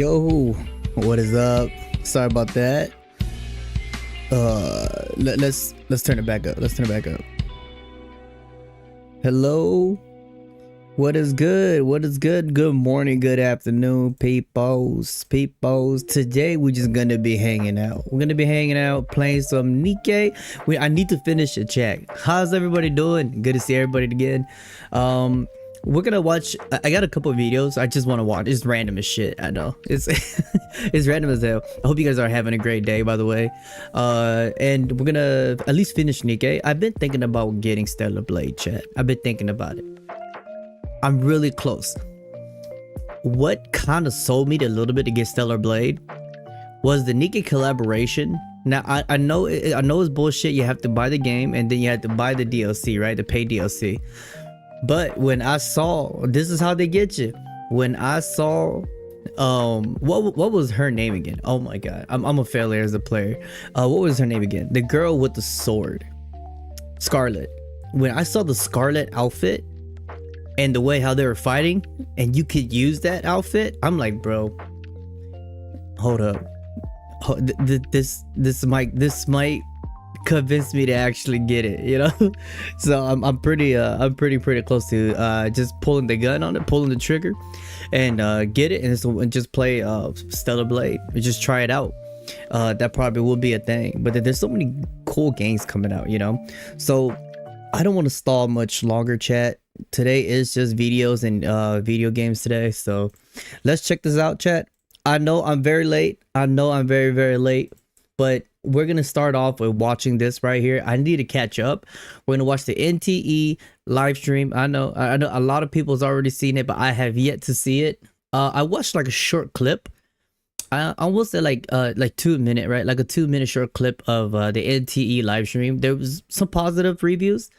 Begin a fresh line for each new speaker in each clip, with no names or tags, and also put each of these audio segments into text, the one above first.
Yo, what is up? Sorry about that. Let's turn it back up. Let's turn it back up. Hello. What is good? What is good? Good morning, good afternoon, peoples. Today we're just gonna be hanging out. We're gonna be hanging out, playing some Nikke. I need to finish a check. How's everybody doing? Good to see everybody again. We're gonna watch. I got a couple of videos I just want to watch. It's random as shit. I know it's it's random as hell. I hope you guys are having a great day, by the way. And we're gonna at least finish Nikke. I've been thinking about getting Stellarblade, chat. I've been thinking about it. I'm really close. What kind of sold me a little bit to get Stellarblade was the Nikke collaboration. Now I know it's bullshit. You have to buy the game and then you have to buy the DLC, right? The paid DLC. But when I saw, this is how they get you. When I saw, what was her name again? Oh my god, I'm a failure as a player. What was her name again? The girl with the sword, Scarlet. When I saw the Scarlet outfit and the way how they were fighting, and you could use that outfit, I'm like, bro, hold up, this might convince me to actually get it, you know. So I'm pretty close to just pulling the gun on it, pulling the trigger, and get it, and just play Stellarblade and just try it out. That probably will be a thing, but there's so many cool games coming out, you know. So I don't want to stall much longer, chat. Today is just videos and video games today, so let's check this out, chat. I know I'm very late. I know I'm very late, but we're gonna start off with watching this right here. I need to catch up. We're gonna watch the NTE live stream. I know a lot of people's already seen it, but I have yet to see it. I watched like a short clip. I will say like 2 minute, right? Like a 2 minute short clip of the NTE live stream. There was some positive reviews,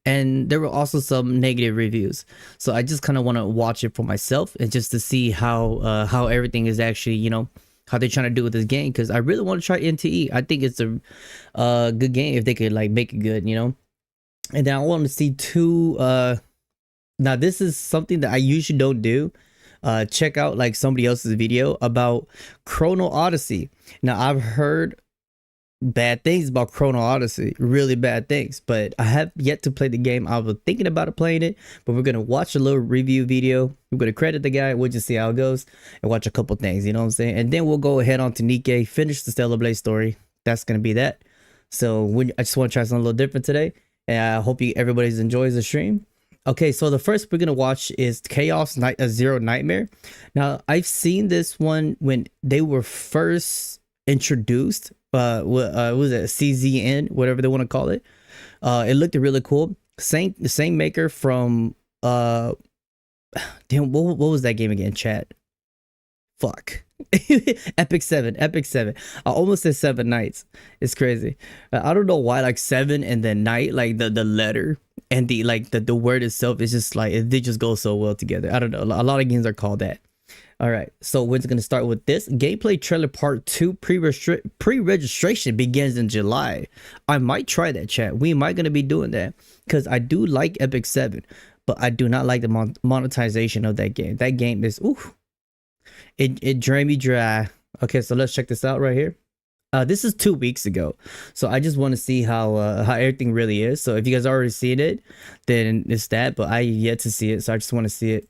and there were also some negative reviews. So I just kind of want to watch it for myself and just to see how everything is actually, you know, how they're trying to do with this game, because I really want to try NTE. I think it's a good game if they could like make it good, you know. And then I want to see two. Now this is something that I usually don't do. Check out like somebody else's video about Chrono Odyssey. Now I've heard bad things about Chrono Odyssey, really bad things, but I have yet to play the game. I was thinking about playing it, but we're gonna watch a little review video. We're gonna credit the guy, we'll just see how it goes and watch a couple things, you know what I'm saying? And then we'll go ahead on to Nikke, finish the Stellarblade story. That's gonna be that. So I just want to try something a little different today, and I hope everybody enjoys the stream. Okay, so the first we're gonna watch is Chaos Zero Nightmare. Now I've seen this one when they were first introduced. What was it, CZN, whatever they want to call it. It looked really cool. The same maker from damn, what was that game again, chat? Fuck. Epic 7. I almost said 7 Nights. It's crazy. I don't know why, like 7 and then night, like the letter and the word itself is just like, they just go so well together. I don't know, a lot of games are called that. All right, so we're going to start with this. Gameplay trailer part 2 pre-registration begins in July. I might try that, chat. We might going to be doing that because I do like Epic 7, but I do not like the monetization of that game. That game is, ooh, it drained me dry. Okay, so let's check this out right here. This is 2 weeks ago, so I just want to see how everything really is. So if you guys already seen it, then it's that, but I yet to see it, so I just want to see it.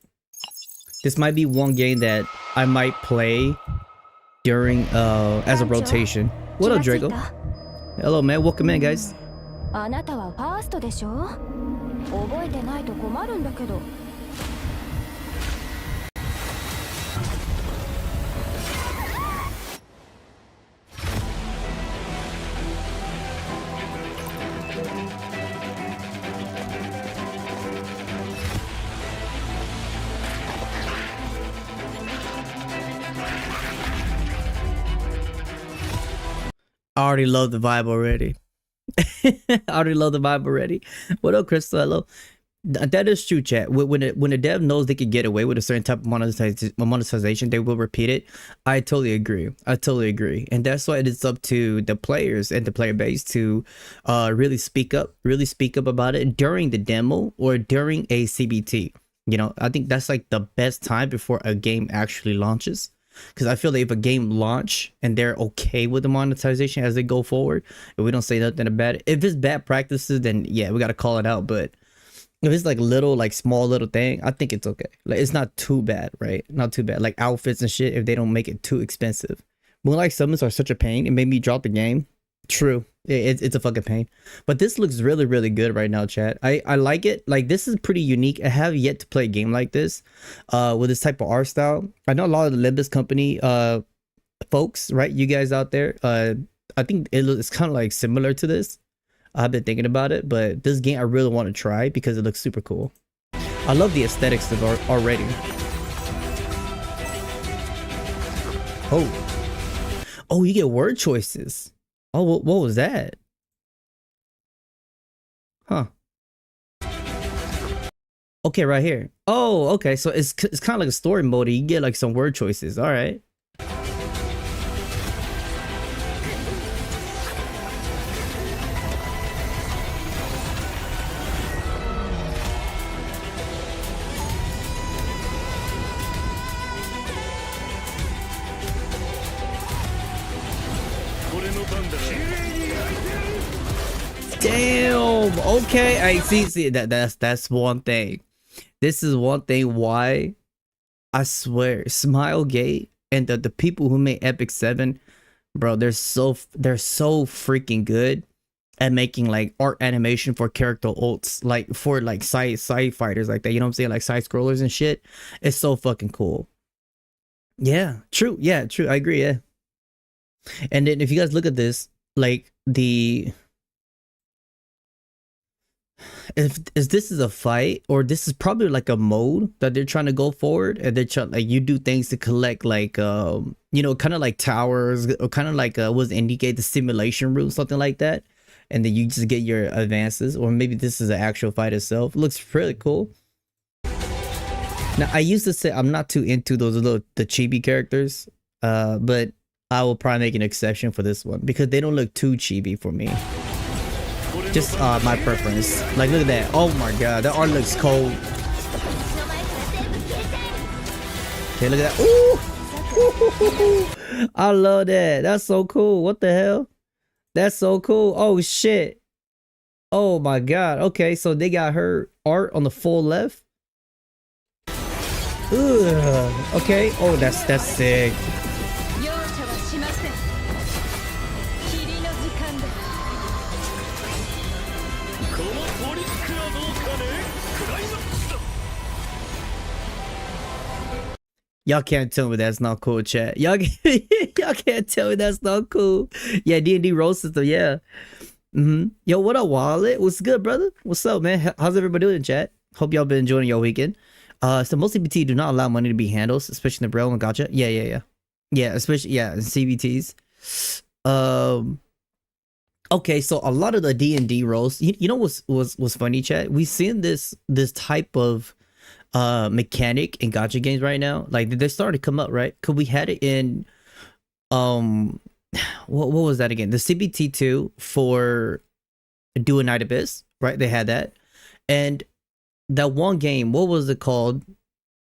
This might be one game that I might play during as a rotation. What up, Draco? Hello, man. Welcome in, guys. I already love the vibe already. What up, Crystal? Hello. That is true, chat. When a dev knows they can get away with a certain type of monetization, they will repeat it. I totally agree. And that's why it is up to the players and the player base to really speak up about it during the demo or during a CBT. You know, I think that's like the best time before a game actually launches. because I feel like if a game launch and they're okay with the monetization as they go forward, and we don't say nothing about it, if it's bad practices, then yeah, we got to call it out. But if it's like little, like small little thing, I think it's okay. Like it's not too bad, right? Not too bad. Like outfits and shit, if they don't make it too expensive. Moonlight summons are such a pain. It made me drop the game. True. It's a fucking pain. But this looks really, really good right now, chat. I like it. Like, this is pretty unique. I have yet to play a game like this with this type of art style. I know a lot of the Limbus company folks, right? You guys out there. I think it's kind of like similar to this. I've been thinking about it, but this game I really want to try because it looks super cool. I love the aesthetics of it already. Oh, you get word choices. Oh, what was that? Huh. Okay, right here. Oh, okay. So it's kind of like a story mode. You get like some word choices. All right. Damn. Okay. I see. That's one thing. This is one thing why I swear Smilegate and the people who made Epic 7, bro, they're so freaking good at making like art animation for character ults, like for like side fighters like that. You know what I'm saying? Like side scrollers and shit. It's so fucking cool. Yeah. True. Yeah. True. I agree. Yeah. And then if you guys look at this, like if this is a fight, or this is probably like a mode that they're trying to go forward, and they're trying, like, you do things to collect like you know, kind of like towers, or kind of like was indicate the simulation room, something like that, and then you just get your advances. Or maybe this is an actual fight itself. Looks pretty cool. Now I used to say I'm not too into those little the chibi characters, but I will probably make an exception for this one because they don't look too chibi for me. Just my preference. Like, look at that. Oh my god, that art looks cold. Okay, look at that. Ooh! I love that. That's so cool. What the hell? That's so cool. Oh shit. Oh my god. Okay, so they got her art on the full left. Ugh. Okay. Oh, that's sick. Y'all can't tell me that's not cool, chat. Y'all can't tell me that's not cool. Yeah, D&D roll system, yeah. Yo, what up, Wallet? What's good, brother? What's up, man? How's everybody doing, chat? Hope y'all been enjoying your weekend. So most CBT do not allow money to be handled, especially in the Braille and Gacha. Yeah, especially CBTs. Okay, so a lot of the D&D roles, you know what's funny, chat? We've seen this type of mechanic in Gacha games right now. Like, they're starting to come up, right? Cause we had it in what was that again? The CBT2 for Do a Night Abyss, right? They had that. And that one game, what was it called?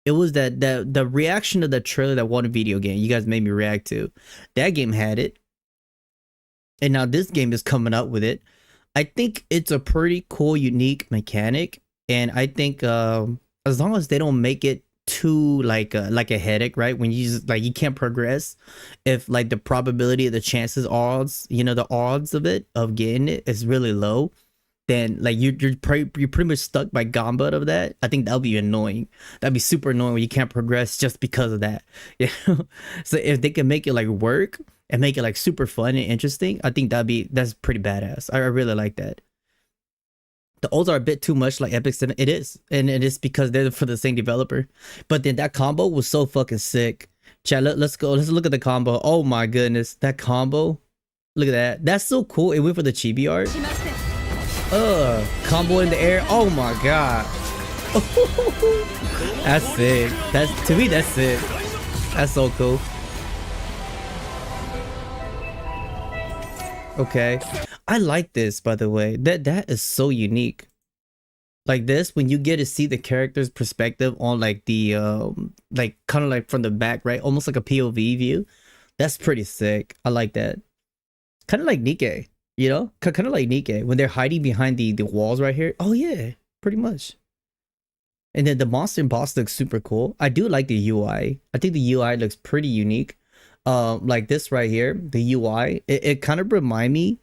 It was that the reaction to the trailer, that one video game you guys made me react to. That game had it. And now this game is coming up with it. I think it's a pretty cool, unique mechanic. And I think as long as they don't make it too like a headache, right? When you just, like, you can't progress if like the probability of the chances, odds, you know, the odds of getting it is really low, then like you're pretty much stuck by gambit of that. I think that'll be annoying. That'd be super annoying when you can't progress just because of that. You know? So if they can make it like work and make it like super fun and interesting, I think that's pretty badass. I really like that. The olds are a bit too much like Epic 7. It is. And it is because they're for the same developer. But then that combo was so fucking sick. Chat, let's go. Let's look at the combo. Oh my goodness. That combo. Look at that. That's so cool. It went for the chibi art. Combo in the air. Oh my god. That's sick. To me, that's sick. That's so cool. Okay. I like this, by the way. That is so unique. Like this, when you get to see the character's perspective on like the like kind of like from the back, right? Almost like a POV view. That's pretty sick. I like that. Kind of like Nikke, you know? Kind of like Nikke when they're hiding behind the walls right here. Oh yeah, pretty much. And then the monster and boss looks super cool. I do like the UI. I think the UI looks pretty unique. Like this right here, the UI, it kind of remind me,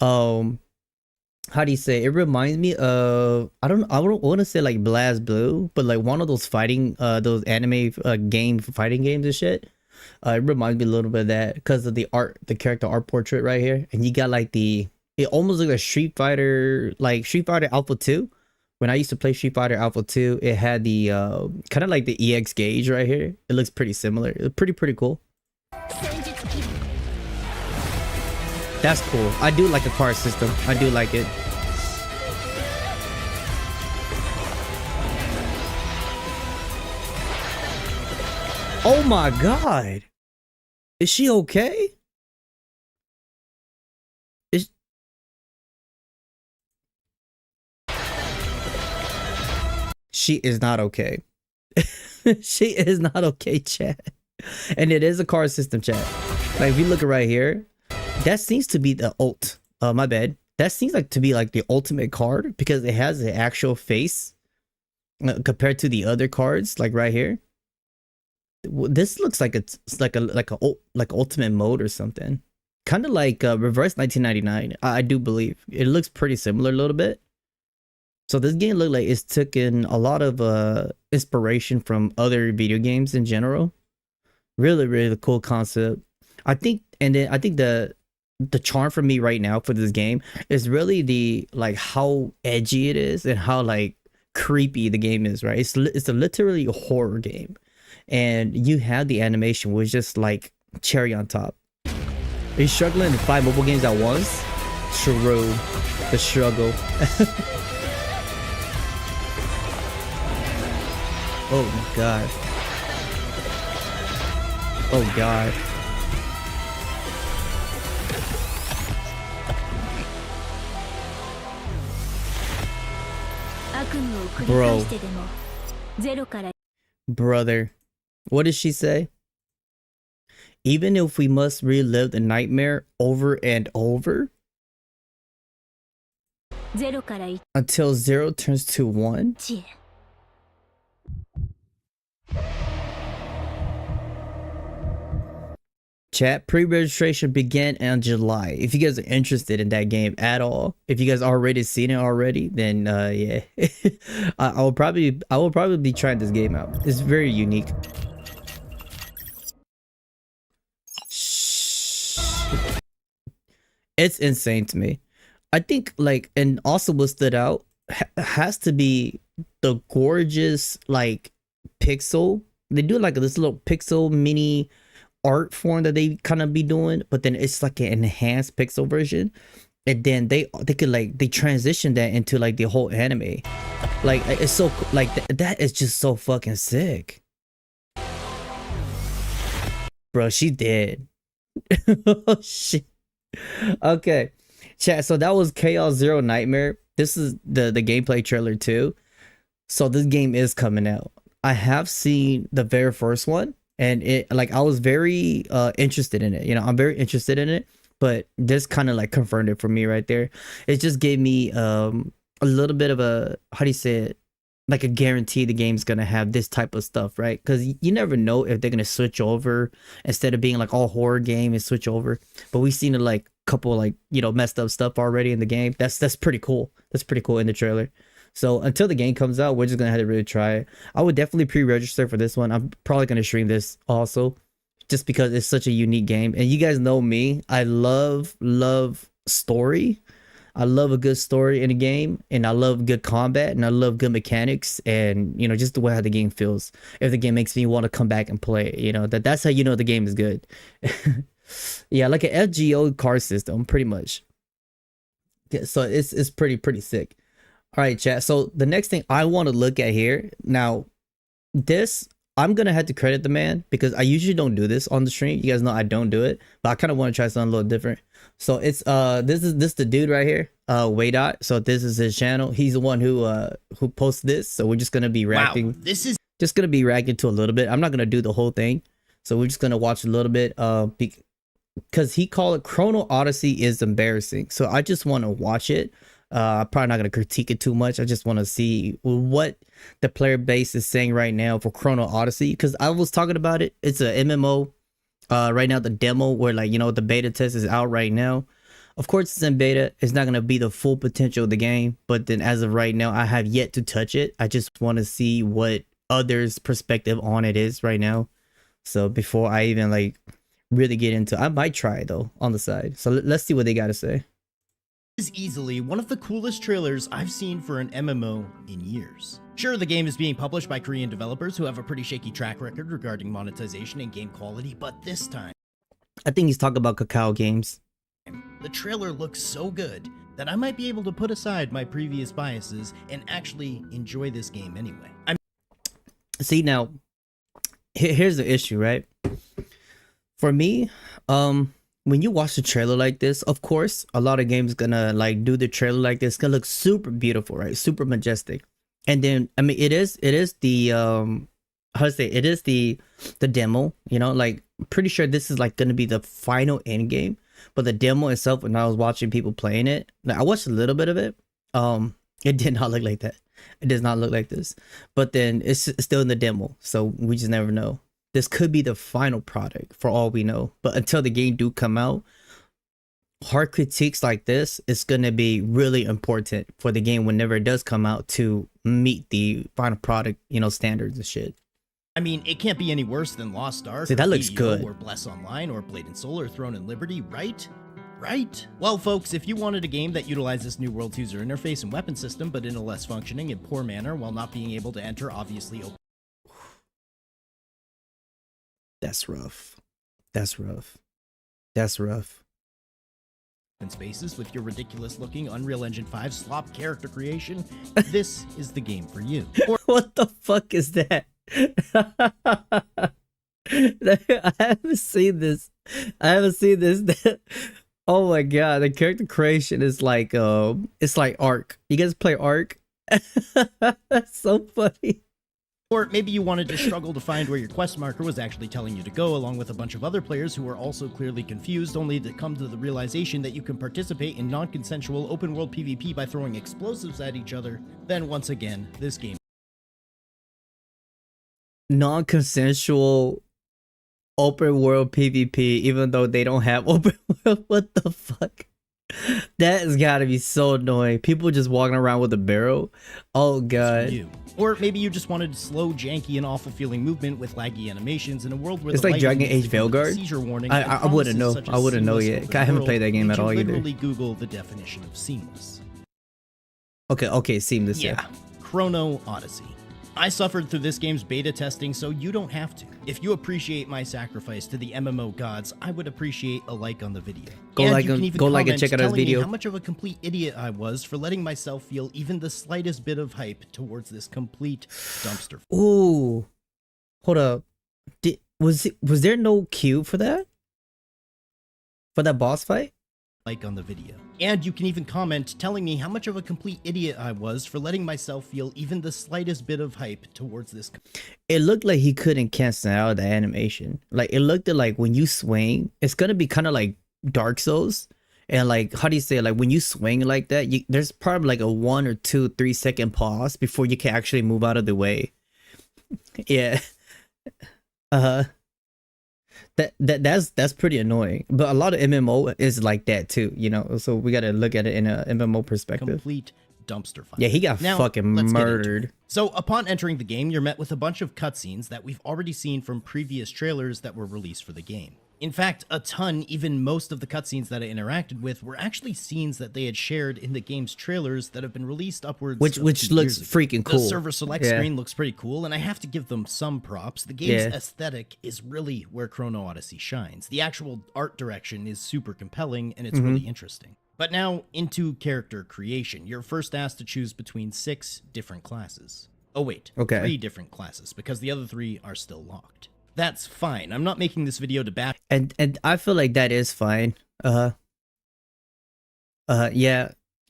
how do you say? It reminds me of I don't want to say like Blast Blue, but like one of those fighting those anime game fighting games and shit. It reminds me a little bit of that because of the art, the character art portrait right here, and you got like it almost looks like Street Fighter Alpha 2. When I used to play Street Fighter Alpha 2, it had the kind of like the EX gauge right here. It looks pretty similar. It's pretty cool. That's cool. I do like a card system. I do like it. Oh my god. Is she okay? Is she is not okay. She is not okay, chat. And it is a card system, chat. Like if you look at right here, that seems to be the ult. My bad. That seems like to be like the ultimate card because it has the actual face compared to the other cards, like right here. This looks like it's like ultimate mode or something. Kind of like reverse 1999. I do believe it looks pretty similar a little bit. So this game looked like it's taken a lot of inspiration from other video games in general. Really cool concept. I think the charm for me right now for this game is really the like how edgy it is and how like creepy the game is, right? It's a literally a horror game, and you have the animation was just like cherry on top. Are you struggling to find mobile games at once? True, the struggle. Oh my god. Oh god. Bro. Brother. What did she say? Even if we must relive the nightmare over and over? Until 0 turns to 1? Chat, pre-registration began in July. If you guys are interested in that game at all, if you guys already seen it already, then yeah. I will probably be trying this game out. It's very unique. It's insane to me. I think like, and also what stood out has to be the gorgeous like pixel. They do like this little pixel mini art form that they kind of be doing, but then it's like an enhanced pixel version, and then they could like they transition that into like the whole anime. Like it's so like that is just so fucking sick, bro. She did. Oh shit. Okay, chat. So that was Chaos Zero Nightmare. This is the gameplay trailer too. So this game is coming out. I have seen the very first one. And it like I was very interested in it. You know, I'm very interested in it, but this kind of like confirmed it for me right there. It just gave me a little bit of a, how do you say it, like a guarantee the game's gonna have this type of stuff, right? Because you never know if they're gonna switch over instead of being like all horror game and switch over. But we've seen it like couple like, you know, messed up stuff already in the game. That's pretty cool. That's pretty cool in the trailer. So until the game comes out, we're just gonna have to really try it. I would definitely pre-register for this one. I'm probably gonna stream this also, just because it's such a unique game. And you guys know me, I love story. I love a good story in a game, and I love good combat, and I love good mechanics, and you know, just the way how the game feels. If the game makes me want to come back and play it, you know, that's how you know the game is good. Yeah, like an FGO card system, pretty much. Yeah, so it's pretty sick. All right, chat. So the next thing I want to look at here now, this I'm gonna have to credit the man because I usually don't do this on the stream. You guys know I don't do it, but I kind of want to try something a little different. So it's this the dude right here. Waydot. So this is his channel. He's the one who posts this. So we're just gonna be reacting.
Wow, this is
just gonna be reacting to a little bit. I'm not gonna do the whole thing. So we're just gonna watch a little bit. Because he called it Chrono Odyssey is embarrassing. So I just want to watch it. I'm probably not gonna critique it too much. I just want to see what the player base is saying right now for Chrono Odyssey. Because I was talking about it. It's a MMO. Right now the demo where like, you know, the beta test is out right now. Of course it's in beta. It's not going to be the full potential of the game, but then as of right now I have yet to touch it. I just want to see what others' perspective on it is right now. So before I even like really get into, I might try it though on the side. So let's see what they got to say.
is easily one of the coolest trailers I've seen for an MMO in years. Sure, the game is being published by Korean developers who have a pretty shaky track record regarding monetization and game quality, but this time,
I think he's talking about Gacha Games.
the trailer looks so good that I might be able to put aside my previous biases and actually enjoy this game anyway.
See, now, here's the issue, right? For me, when you watch the trailer like this, of course, a lot of games gonna like do the trailer like this. It's gonna look super beautiful, right? Super majestic. And then, I mean, it is the, how to say, it is the demo, you know, like, I'm pretty sure this is like gonna be the final end game. But the demo itself, when I was watching people playing it, like, I watched a little bit of it. It did not look like that. It does not look like this. But then it's still in the demo, so we just never know. This could be the final product for all we know. But until the game do come out, hard critiques like this is gonna be really important for the game whenever it does come out to meet the final product, you know, standards and shit.
I mean, it can't be any worse than Lost Ark,
See, that looks
BDO,
good.
or Bless Online, or Blade and Soul, or Throne and Liberty, right? Right? Well, folks, if you wanted a game that utilizes New World's user interface and weapon system, but in a less functioning and poor manner while not being able to enter obviously open...
That's rough. That's rough. That's rough.
spaces with your ridiculous-looking Unreal Engine 5 slop character creation, this is the game for you.
What the fuck is that? I haven't seen this. I haven't seen this. Oh my god, the character creation is like it's like Ark. You guys play Ark? That's so funny.
Or maybe you wanted to struggle to find where your quest marker was actually telling you to go, along with a bunch of other players who are also clearly confused, only to come to the realization that you can participate in non-consensual open-world PvP by throwing explosives at each other. Then once again, this game.
Non-consensual open world PvP, even though they don't have open world. What the fuck? That has got to be so annoying. People just walking around with a barrel. Oh god.
Or maybe you just wanted slow, janky, and awful feeling movement with laggy animations in a world where
it's like Dragon Age Veilguard.
Seizure warning.
I wouldn't know. I wouldn't know yet. I haven't played that game at all either.
Literally Google the definition of seamless.
Okay, seamless.
Yeah. Chrono Odyssey. I suffered through this game's beta testing, so you don't have to. If you appreciate my sacrifice to the MMO gods, I would appreciate a like on the video.
Go like and check out his video.
How much of a complete idiot I was for letting myself feel even the slightest bit of hype towards this complete dumpster.
Ooh, hold up. Was there no queue for that? For that boss fight?
Like on the video. And you can even comment telling me how much of a complete idiot I was for letting myself feel even the slightest bit of hype towards this.
It looked like he couldn't cancel out the animation. Like it looked like when you swing, it's gonna be kind of like Dark Souls. And like, how do you say it? Like when you swing like that, there's probably like a 1 or 2, 3 second pause before you can actually move out of the way. Yeah. That's pretty annoying, but a lot of MMO is like that too, you know, so we got to look at it in a MMO perspective.
Complete dumpster fire.
Yeah, he got fucking murdered.
So upon entering the game, you're met with a bunch of cutscenes that we've already seen from previous trailers that were released for the game. In fact, a ton, even most of the cutscenes that I interacted with were actually scenes that they had shared in the game's trailers that have been released upwards
which looks freaking cool.
The server select screen looks pretty cool, and I have to give them some props. The game's aesthetic is really where Chrono Odyssey shines. The actual art direction is super compelling, and it's really interesting. But now, into character creation. You're first asked to choose between 6 different classes. Oh wait, 3 different classes, because the other 3 are still locked. That's fine. I'm not making this video to bash.
And I feel like that is fine. Yeah.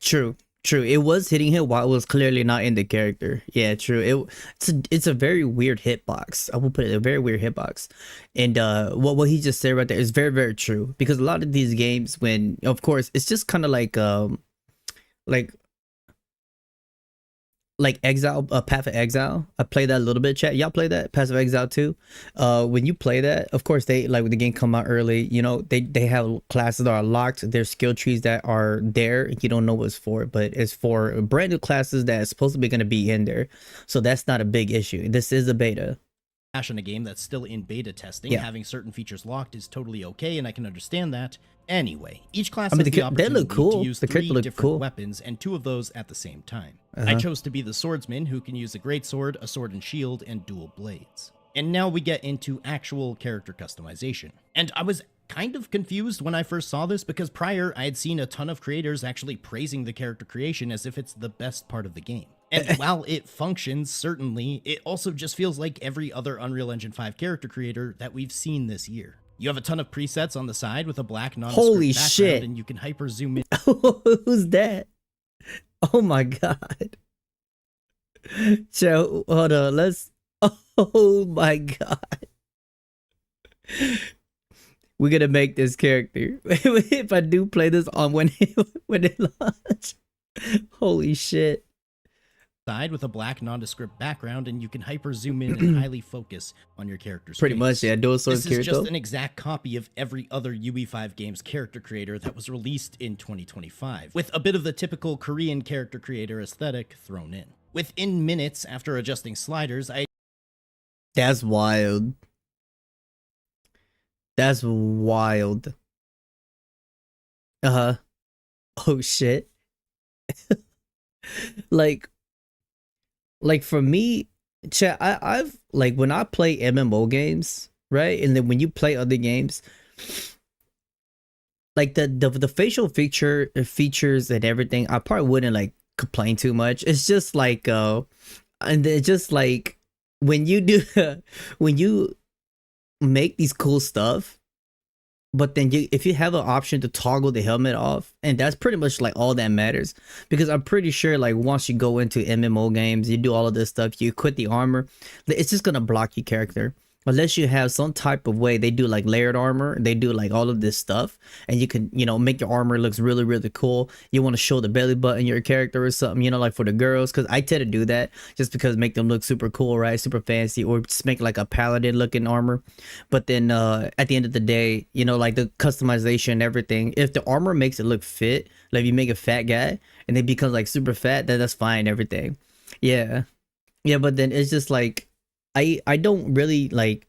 True. True. It was hitting him while it was clearly not in the character. Yeah, true. It's a very weird hitbox. I will put it a very weird hitbox. And what he just said right there is very, very true. Because a lot of these games, when of course it's just kind of like Exile, Path of Exile. I played that a little bit, chat. Y'all play that? Path of Exile too? When you play that, of course, they like when the game come out early, you know, they have classes that are locked. There's skill trees that are there. You don't know what's for, but it's for brand new classes that is supposed to be going to be in there. So that's not a big issue. This is a beta.
In a game that's still in beta testing, having certain features locked is totally okay, and I can understand that. Anyway, each class has the opportunity to use 3 different weapons, and 2 of those at the same time. I chose to be the swordsman, who can use a greatsword, a sword and shield, and dual blades. And now we get into actual character customization. And I was kind of confused when I first saw this, because prior I had seen a ton of creators actually praising the character creation as if it's the best part of the game. And while it functions, certainly, it also just feels like every other Unreal Engine 5 character creator that we've seen this year. You have a ton of presets on the side with a black nondescript background, and you can hyper zoom in.
Who's that? Oh my god. So hold on, let's. Oh my god. We're gonna make this character. If I do play this on when it launch. Holy shit.
Side with a black nondescript background, and you can hyper zoom in and highly focus on your character's
Pretty
face.
much, yeah. Dual sword.
This is just an exact copy of every other UE5 games character creator that was released in 2025, with a bit of the typical Korean character creator aesthetic thrown in. Within minutes after adjusting sliders,
That's wild. That's wild. Oh shit. Like for me, chat, I've like when I play MMO games, right? And then when you play other games, like the facial features and everything, I probably wouldn't like complain too much. It's just like and it's just like when you do when you make these cool stuff, but then if you have an option to toggle the helmet off, and that's pretty much like all that matters, because I'm pretty sure like once you go into MMO games, you do all of this stuff, you equip the armor, it's just gonna block your character. Unless you have some type of way, they do like layered armor, they do like all of this stuff, and you can, you know, make your armor looks really, really cool. You want to show the belly button your character or something, you know, like for the girls, because I tend to do that just because make them look super cool, right? Super fancy, or just make like a paladin looking armor. But then at the end of the day, you know, like the customization and everything, if the armor makes it look fit, like if you make a fat guy and they become like super fat, then that's fine, everything. Yeah. Yeah, but then it's just like I don't really like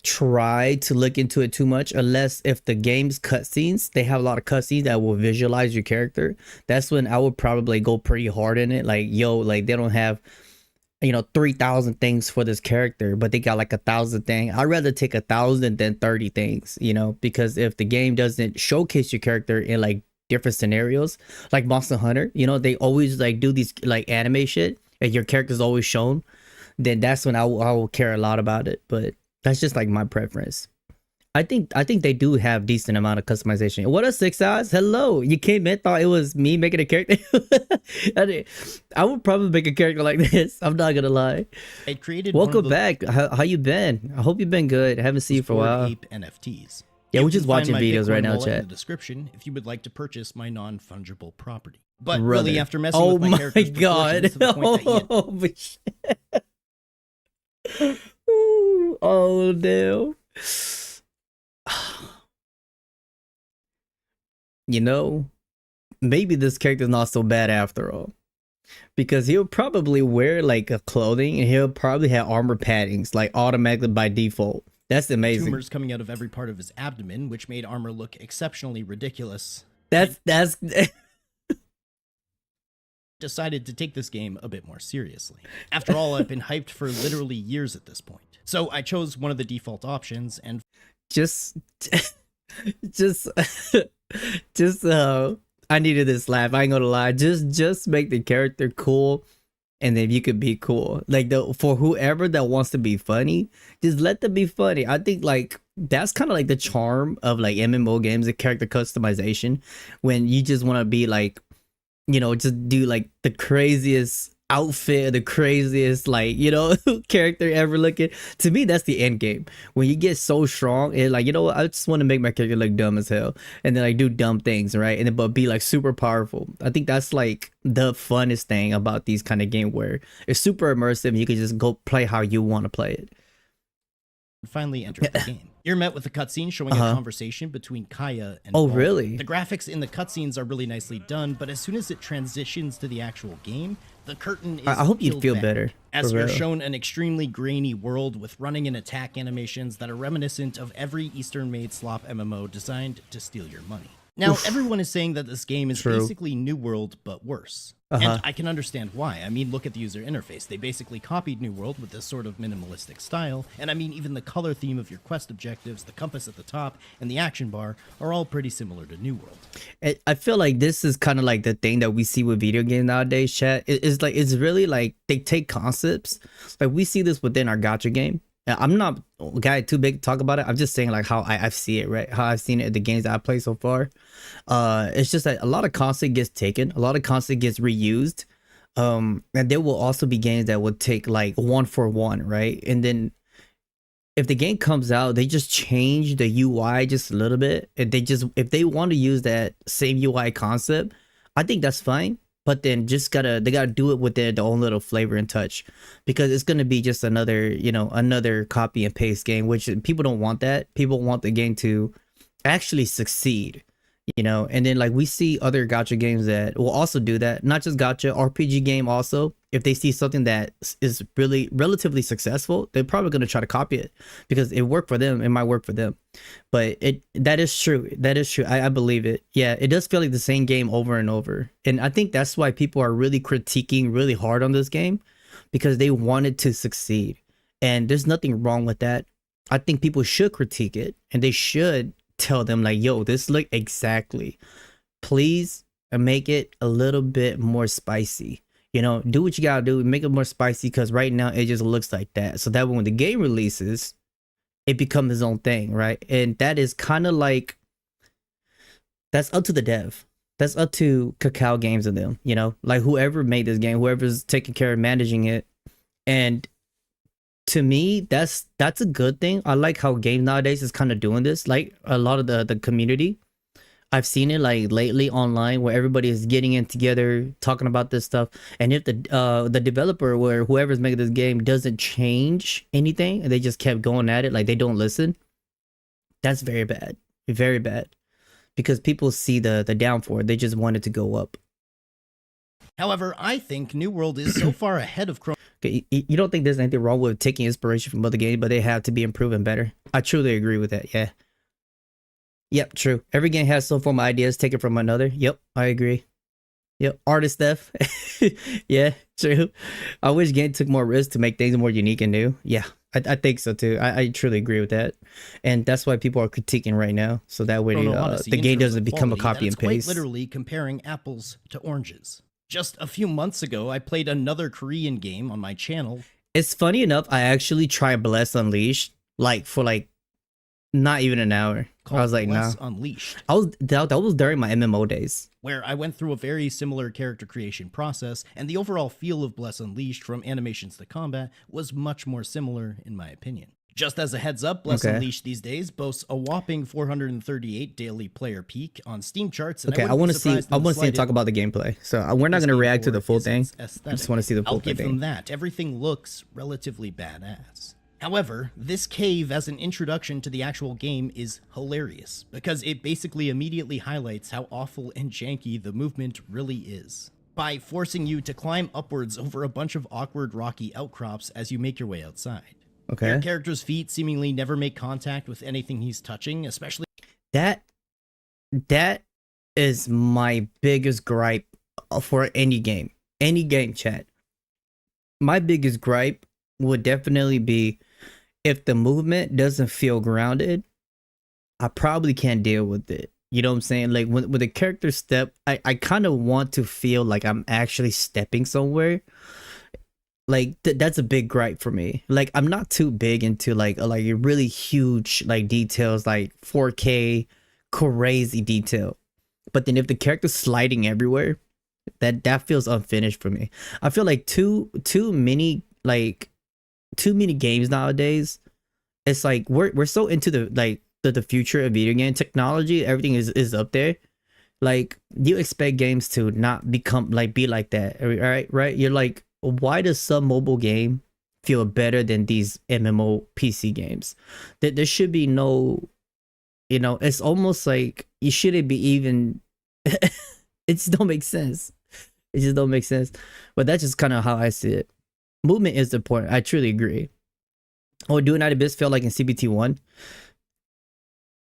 try to look into it too much, unless if the game's cutscenes, they have a lot of cutscenes that will visualize your character. That's when I would probably go pretty hard in it. Like, yo, like they don't have, you know, 3,000 things for this character, but they got like 1,000 things. I'd rather take 1,000 than 30 things, you know, because if the game doesn't showcase your character in like different scenarios, like Monster Hunter, you know, they always like do these like anime shit and your character's always shown, then that's when I will care a lot about it. But that's just like my preference. I think they do have decent amount of customization. What up, 6 Eyes? Hello. You came in, thought it was me making a character. I would probably make a character like this. I'm not gonna lie.
I created.
Welcome back. How you been? I hope you've been good. I haven't seen you for a while.
Ape NFTs.
Yeah, we're just watching videos right now, chat.
In the description, if you would like to purchase my non-fungible property. But really, after messing with my character's proportions to the point that
oh damn. You know, maybe this character's not so bad after all, because he'll probably wear like a clothing and he'll probably have armor paddings like automatically by default. That's amazing.
Tumors coming out of every part of his abdomen, which made armor look exceptionally ridiculous.
That's
decided to take this game a bit more seriously. After all, I've been hyped for literally years at this point. So I chose one of the default options and just I needed this laugh. I ain't gonna lie. Just make the character cool, and then you could be cool. Like for whoever that wants to be funny, just let them be funny. I think like that's kind of like the charm of like MMO games, the character customization, when you just want to be like,
you know, just do like the craziest outfit, the craziest like, you know, character ever looking. To me, that's the end game. When you get so strong and like, you know what, I just want to make my character look dumb as hell and then like do dumb things, right? And then but be like super powerful. I think that's like the funnest thing about these kind of game where it's super immersive and you can just go play how you want to play it.
Finally enters the game. You're met with a cutscene showing a conversation between Kaya and
Oh,
Baldur.
really?
The graphics in the cutscenes are really nicely done, but as soon as it transitions to the actual game, the curtain is
I hope you
peeled
feel
back,
better.
as
for
we're
real.
shown an extremely grainy world with running and attack animations that are reminiscent of every Eastern-made slop MMO designed to steal your money. Now, everyone is saying that this game is basically New World, but worse. And I can understand why. I mean, look at the user interface. They basically copied New World with this sort of minimalistic style. And I mean, even the color theme of your quest objectives, the compass at the top, and the action bar are all pretty similar to New World.
I feel like this is kind of like the thing that we see with video games nowadays, chat. It's like, it's really like they take concepts. Like we see this within our gacha game. I'm not a guy too big to talk about it. I'm just saying like how I see it, right? How I've seen it in the games that I play so far. It's just that a lot of concept gets taken, a lot of concept gets reused. And there will also be games that would take like one for one, right? And then if the game comes out, they just change the UI just a little bit. And they just, if they want to use that same UI concept, I think that's fine. But then just they gotta do it with their own little flavor and touch, because it's gonna be just another, you know, another copy and paste game, which people don't want that. People want the game to actually succeed, you know. And then like we see other gacha games that will also do that, not just gacha, RPG game also. If they see something that is really relatively successful, they're probably gonna try to copy it because it worked for them. It might work for them, but that is true. That is true. I believe it. Yeah, it does feel like the same game over and over, and I think that's why people are really critiquing really hard on this game, because they want it to succeed, and there's nothing wrong with that. I think people should critique it, and they should tell them like, yo, this look exactly, please make it a little bit more spicy, you know, do what you gotta do, make it more spicy, because right now it just looks like that, so that when the game releases it becomes its own thing, right? And that is kind of like, that's up to the dev, that's up to Kakao Games and them, you know, like whoever made this game, whoever's taking care of managing it. And to me, that's a good thing. I like how games nowadays is kind of doing this. Like a lot of the community, I've seen it like lately online where everybody is getting in together talking about this stuff. And if the developer or whoever's making this game doesn't change anything and they just kept going at it, like they don't listen, that's very bad, very bad, because people see the downfall. They just want it to go up.
However, I think New World is so far ahead of Chrono.
Okay, you don't think there's anything wrong with taking inspiration from other games, but they have to be improved and better? I truly agree with that. Yeah. Yep, true. Every game has some form of ideas taken from another. Yep, I agree. Yep, artist stuff. Yeah, true. I wish game took more risks to make things more unique and new. Yeah, I think so too. I truly agree with that, and that's why people are critiquing right now. So that way the game doesn't become a copy and paste.
Quite literally comparing apples to oranges. Just a few months ago, I played another Korean game on my channel.
It's funny enough, I actually tried Bless Unleashed like for like not even an hour. I was like, nah.
Unleashed.
That was during my MMO days,
where I went through a very similar character creation process, and the overall feel of Bless Unleashed, from animations to combat, was much more similar in my opinion. Just as a heads up, Bless Unleashed these days boasts a whopping 438 daily player peak on Steam charts. And
I want to see and talk about the gameplay. So we're not going to react to the full thing. I just want to see the full thing.
I'll give them that. Everything looks relatively badass. However, this cave as an introduction to the actual game is hilarious, because it basically immediately highlights how awful and janky the movement really is, by forcing you to climb upwards over a bunch of awkward rocky outcrops as you make your way outside. Okay. Your character's feet seemingly never make contact with anything he's touching, especially... That
is my biggest gripe for any game. Any game, chat. My biggest gripe would definitely be if the movement doesn't feel grounded. I probably can't deal with it. You know what I'm saying? Like when the character step, I kind of want to feel like I'm actually stepping somewhere. Like that's a big gripe for me. Like I'm not too big into like really huge like details, like 4K crazy detail. But then if the character's sliding everywhere, That feels unfinished for me. I feel like too many games nowadays. It's like we're so into the future of video game technology. Everything is up there. Like, you expect games to not become be like that, right? You're like, why does some mobile game feel better than these MMO PC games? That there should be no, it's almost like you shouldn't be even. It just don't make sense. It just don't make sense. But that's just kind of how I see it. Movement is important. I truly agree. Oh, Do Not Abyss felt like in CBT1.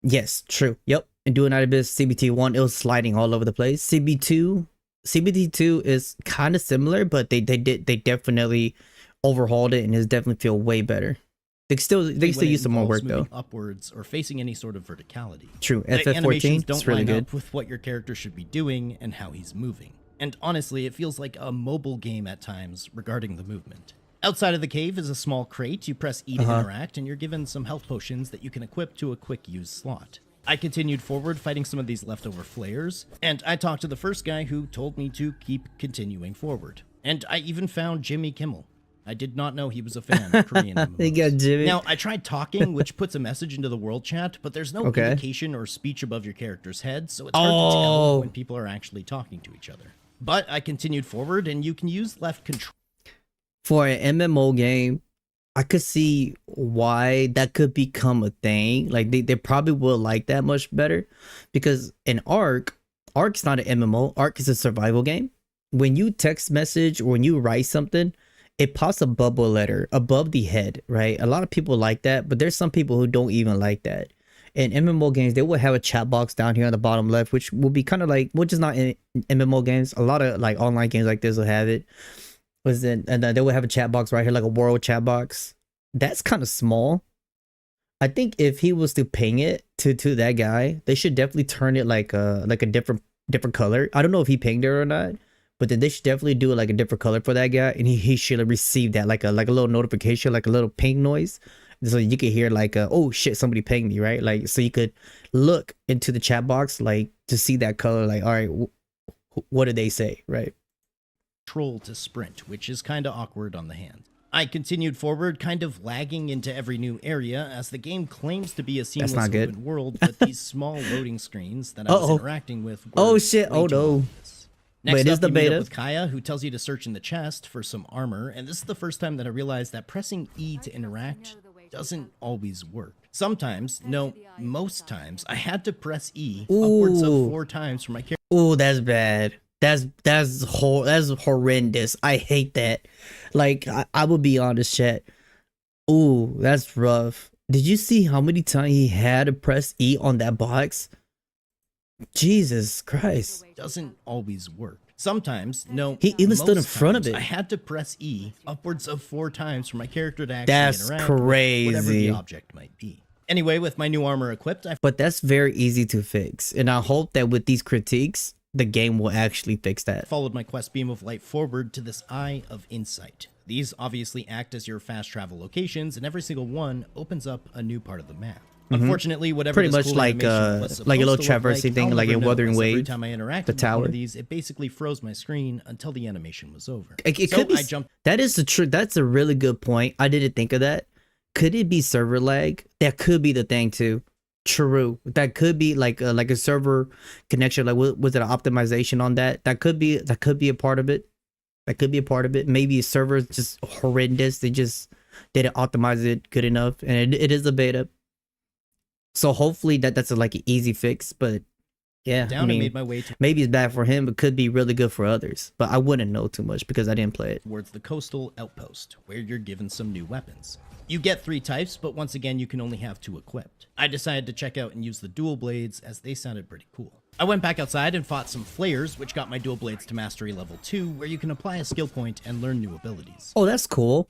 Yes, true. Yep. And Do Not Abyss CBT1, it was sliding all over the place. CBT2 is kind of similar, but they definitely overhauled it, and it's definitely feel way better. They still use some more work though.
Upwards or facing any sort of verticality.
True. FF14
don't
it's really
line
good
up with what your character should be doing and how he's moving. And honestly, it feels like a mobile game at times regarding the movement. Outside of the cave is a small crate. You press E to interact, and you're given some health potions that you can equip to a quick use slot. I continued forward fighting some of these leftover flares, and I talked to the first guy who told me to keep continuing forward. And I even found Jimmy Kimmel. I did not know he was a fan of Korean MMOs.
They got Jimmy.
Now, I tried talking, which puts a message into the world chat, but there's no indication or speech above your character's head, so it's hard to tell when people are actually talking to each other. But I continued forward, and you can use left control.
For an MMO game, I could see why that could become a thing. Like, they probably will like that much better, because in Ark's not an MMO. Ark is a survival game. When you text message or when you write something, it pops a bubble letter above the head, right? A lot of people like that, but there's some people who don't even like that. In MMO games, they will have a chat box down here on the bottom left, which will be kind of like, which is not in MMO games. A lot of like online games like this will have it. And they will have a chat box right here, like a world chat box. That's kind of small. I think if he was to ping it to that guy, they should definitely turn it like a different color. I don't know if he pinged it or not, but then they should definitely do it like a different color for that guy, and he should have received that like a little notification, like a little ping noise, so you could hear like oh shit, somebody pinged me, right? Like, so you could look into the chat box like to see that color, like, all right, what did they say, right?
Control to sprint, which is kind of awkward on the hand. I continued forward, kind of lagging into every new area, as the game claims to be a seamless open world, but these small loading screens that I was interacting with were
oh shit, oh no.
Obvious. Next
Wait,
up,
is the
you meet
beta
up with Kaya, who tells you to search in the chest for some armor, and this is the first time that I realized that pressing E to interact doesn't always work. Sometimes, no, most times, I had to press E upwards of 4 times for my character.
Oh, that's bad. That's horrendous. I hate that. Like, I will be honest, chat. Ooh, that's rough. Did you see how many times he had to press E on that box? Jesus Christ.
Doesn't always work. Sometimes, no,
he even stood in front of it.
I had to press E upwards of 4 times for my character to actually
that's
interact
crazy.
with whatever the object might be. Anyway, with my new armor equipped,
but that's very easy to fix, and I hope that with these critiques, the game will actually fix that.
Followed my quest beam of light forward to this Eye of Insight. These obviously act as your fast travel locations, and every single one opens up a new part of the map. Unfortunately, whatever
pretty
this
much
cool
like a little traversing thing, like a Wuthering Wave.
Every time I interacted with one of these, it basically froze my screen until the animation was over.
It could be. That is the truth. That's a really good point. I didn't think of that. Could it be server lag? That could be the thing too. True. That could be like a server connection. Like, was it an optimization on that? That could be a part of it. That could be a part of it. Maybe a server's just horrendous. They just didn't optimize it good enough, and it is a beta. So hopefully that's an easy fix. But yeah,
I mean, made my way
maybe it's bad for him, but could be really good for others. But I wouldn't know too much because I didn't play it.
Towards the coastal outpost, where you're given some new weapons. You get 3 types, but once again, you can only have 2 equipped. I decided to check out and use the dual blades, as they sounded pretty cool. I went back outside and fought some flayers, which got my dual blades to mastery level 2, where you can apply a skill point and learn new abilities.
Oh, that's cool.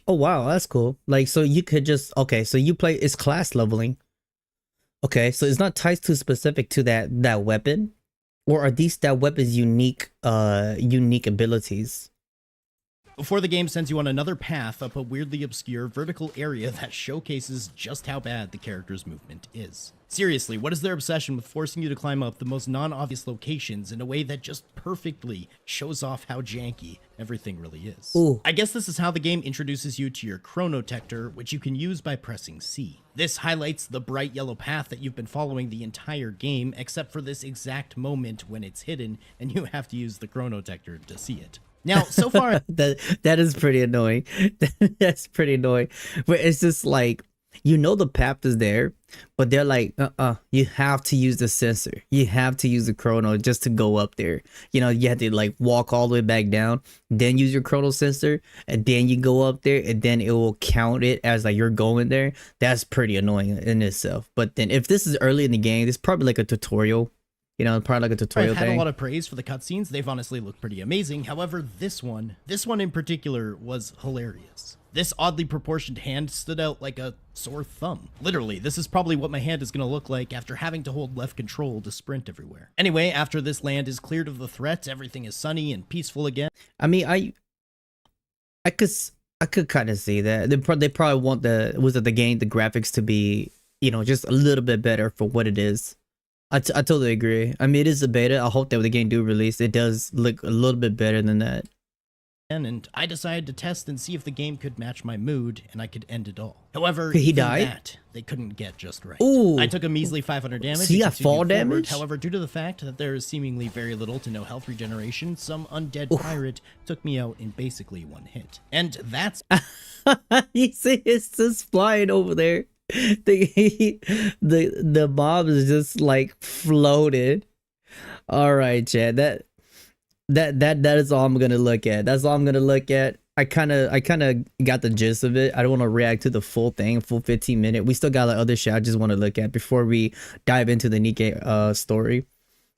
Oh wow, that's cool. Like, so you could just, okay, so you play, it's class leveling. Okay, so it's not tied to specific to that weapon, or are these that weapon's unique abilities?
before the game sends you on another path up a weirdly obscure vertical area that showcases just how bad the character's movement is. Seriously, what is their obsession with forcing you to climb up the most non-obvious locations in a way that just perfectly shows off how janky everything really is?
Ooh.
I guess this is how the game introduces you to your chronotector, which you can use by pressing C. This highlights the bright yellow path that you've been following the entire game, except for this exact moment when it's hidden and you have to use the chronotector to see it. Now, so far,
that is pretty annoying. That's pretty annoying. But it's just like, you know, the path is there, but they're like, you have to use the sensor. You have to use the chrono just to go up there. You know, you have to like walk all the way back down, then use your chrono sensor, and then you go up there, and then it will count it as like you're going there. That's pretty annoying in itself. But then if this is early in the game, it's probably like a tutorial. You know, probably like a tutorial
I've had
thing.
a lot of praise for the cutscenes. They've honestly looked pretty amazing. However, this one in particular was hilarious. This oddly proportioned hand stood out like a sore thumb. Literally, this is probably what my hand is going to look like after having to hold left control to sprint everywhere. Anyway, after this land is cleared of the threats, everything is sunny and peaceful again.
I mean, I could kind of see that. They probably want the graphics to be, you know, just a little bit better for what it is. I totally agree. I mean, it is a beta. I hope that when the game do release, it does look a little bit better than that.
And I decided to test and see if the game could match my mood, and I could end it all. However,
Could he
even
die?
that they couldn't get just right.
Ooh.
I took a measly 500 damage.
So he
and
got fall
continued forward.
damage?
However, due to the fact that there is seemingly very little to no health regeneration, some undead pirate took me out in basically one hit. And that's
You see, it's just flying over there. The mob is just like floated. All right, Chad. That is all I'm gonna look at. That's all I'm gonna look at. I kind of got the gist of it. I don't want to react to the full thing, full 15-minute. We still got like other shit I just want to look at before we dive into the Nikke story.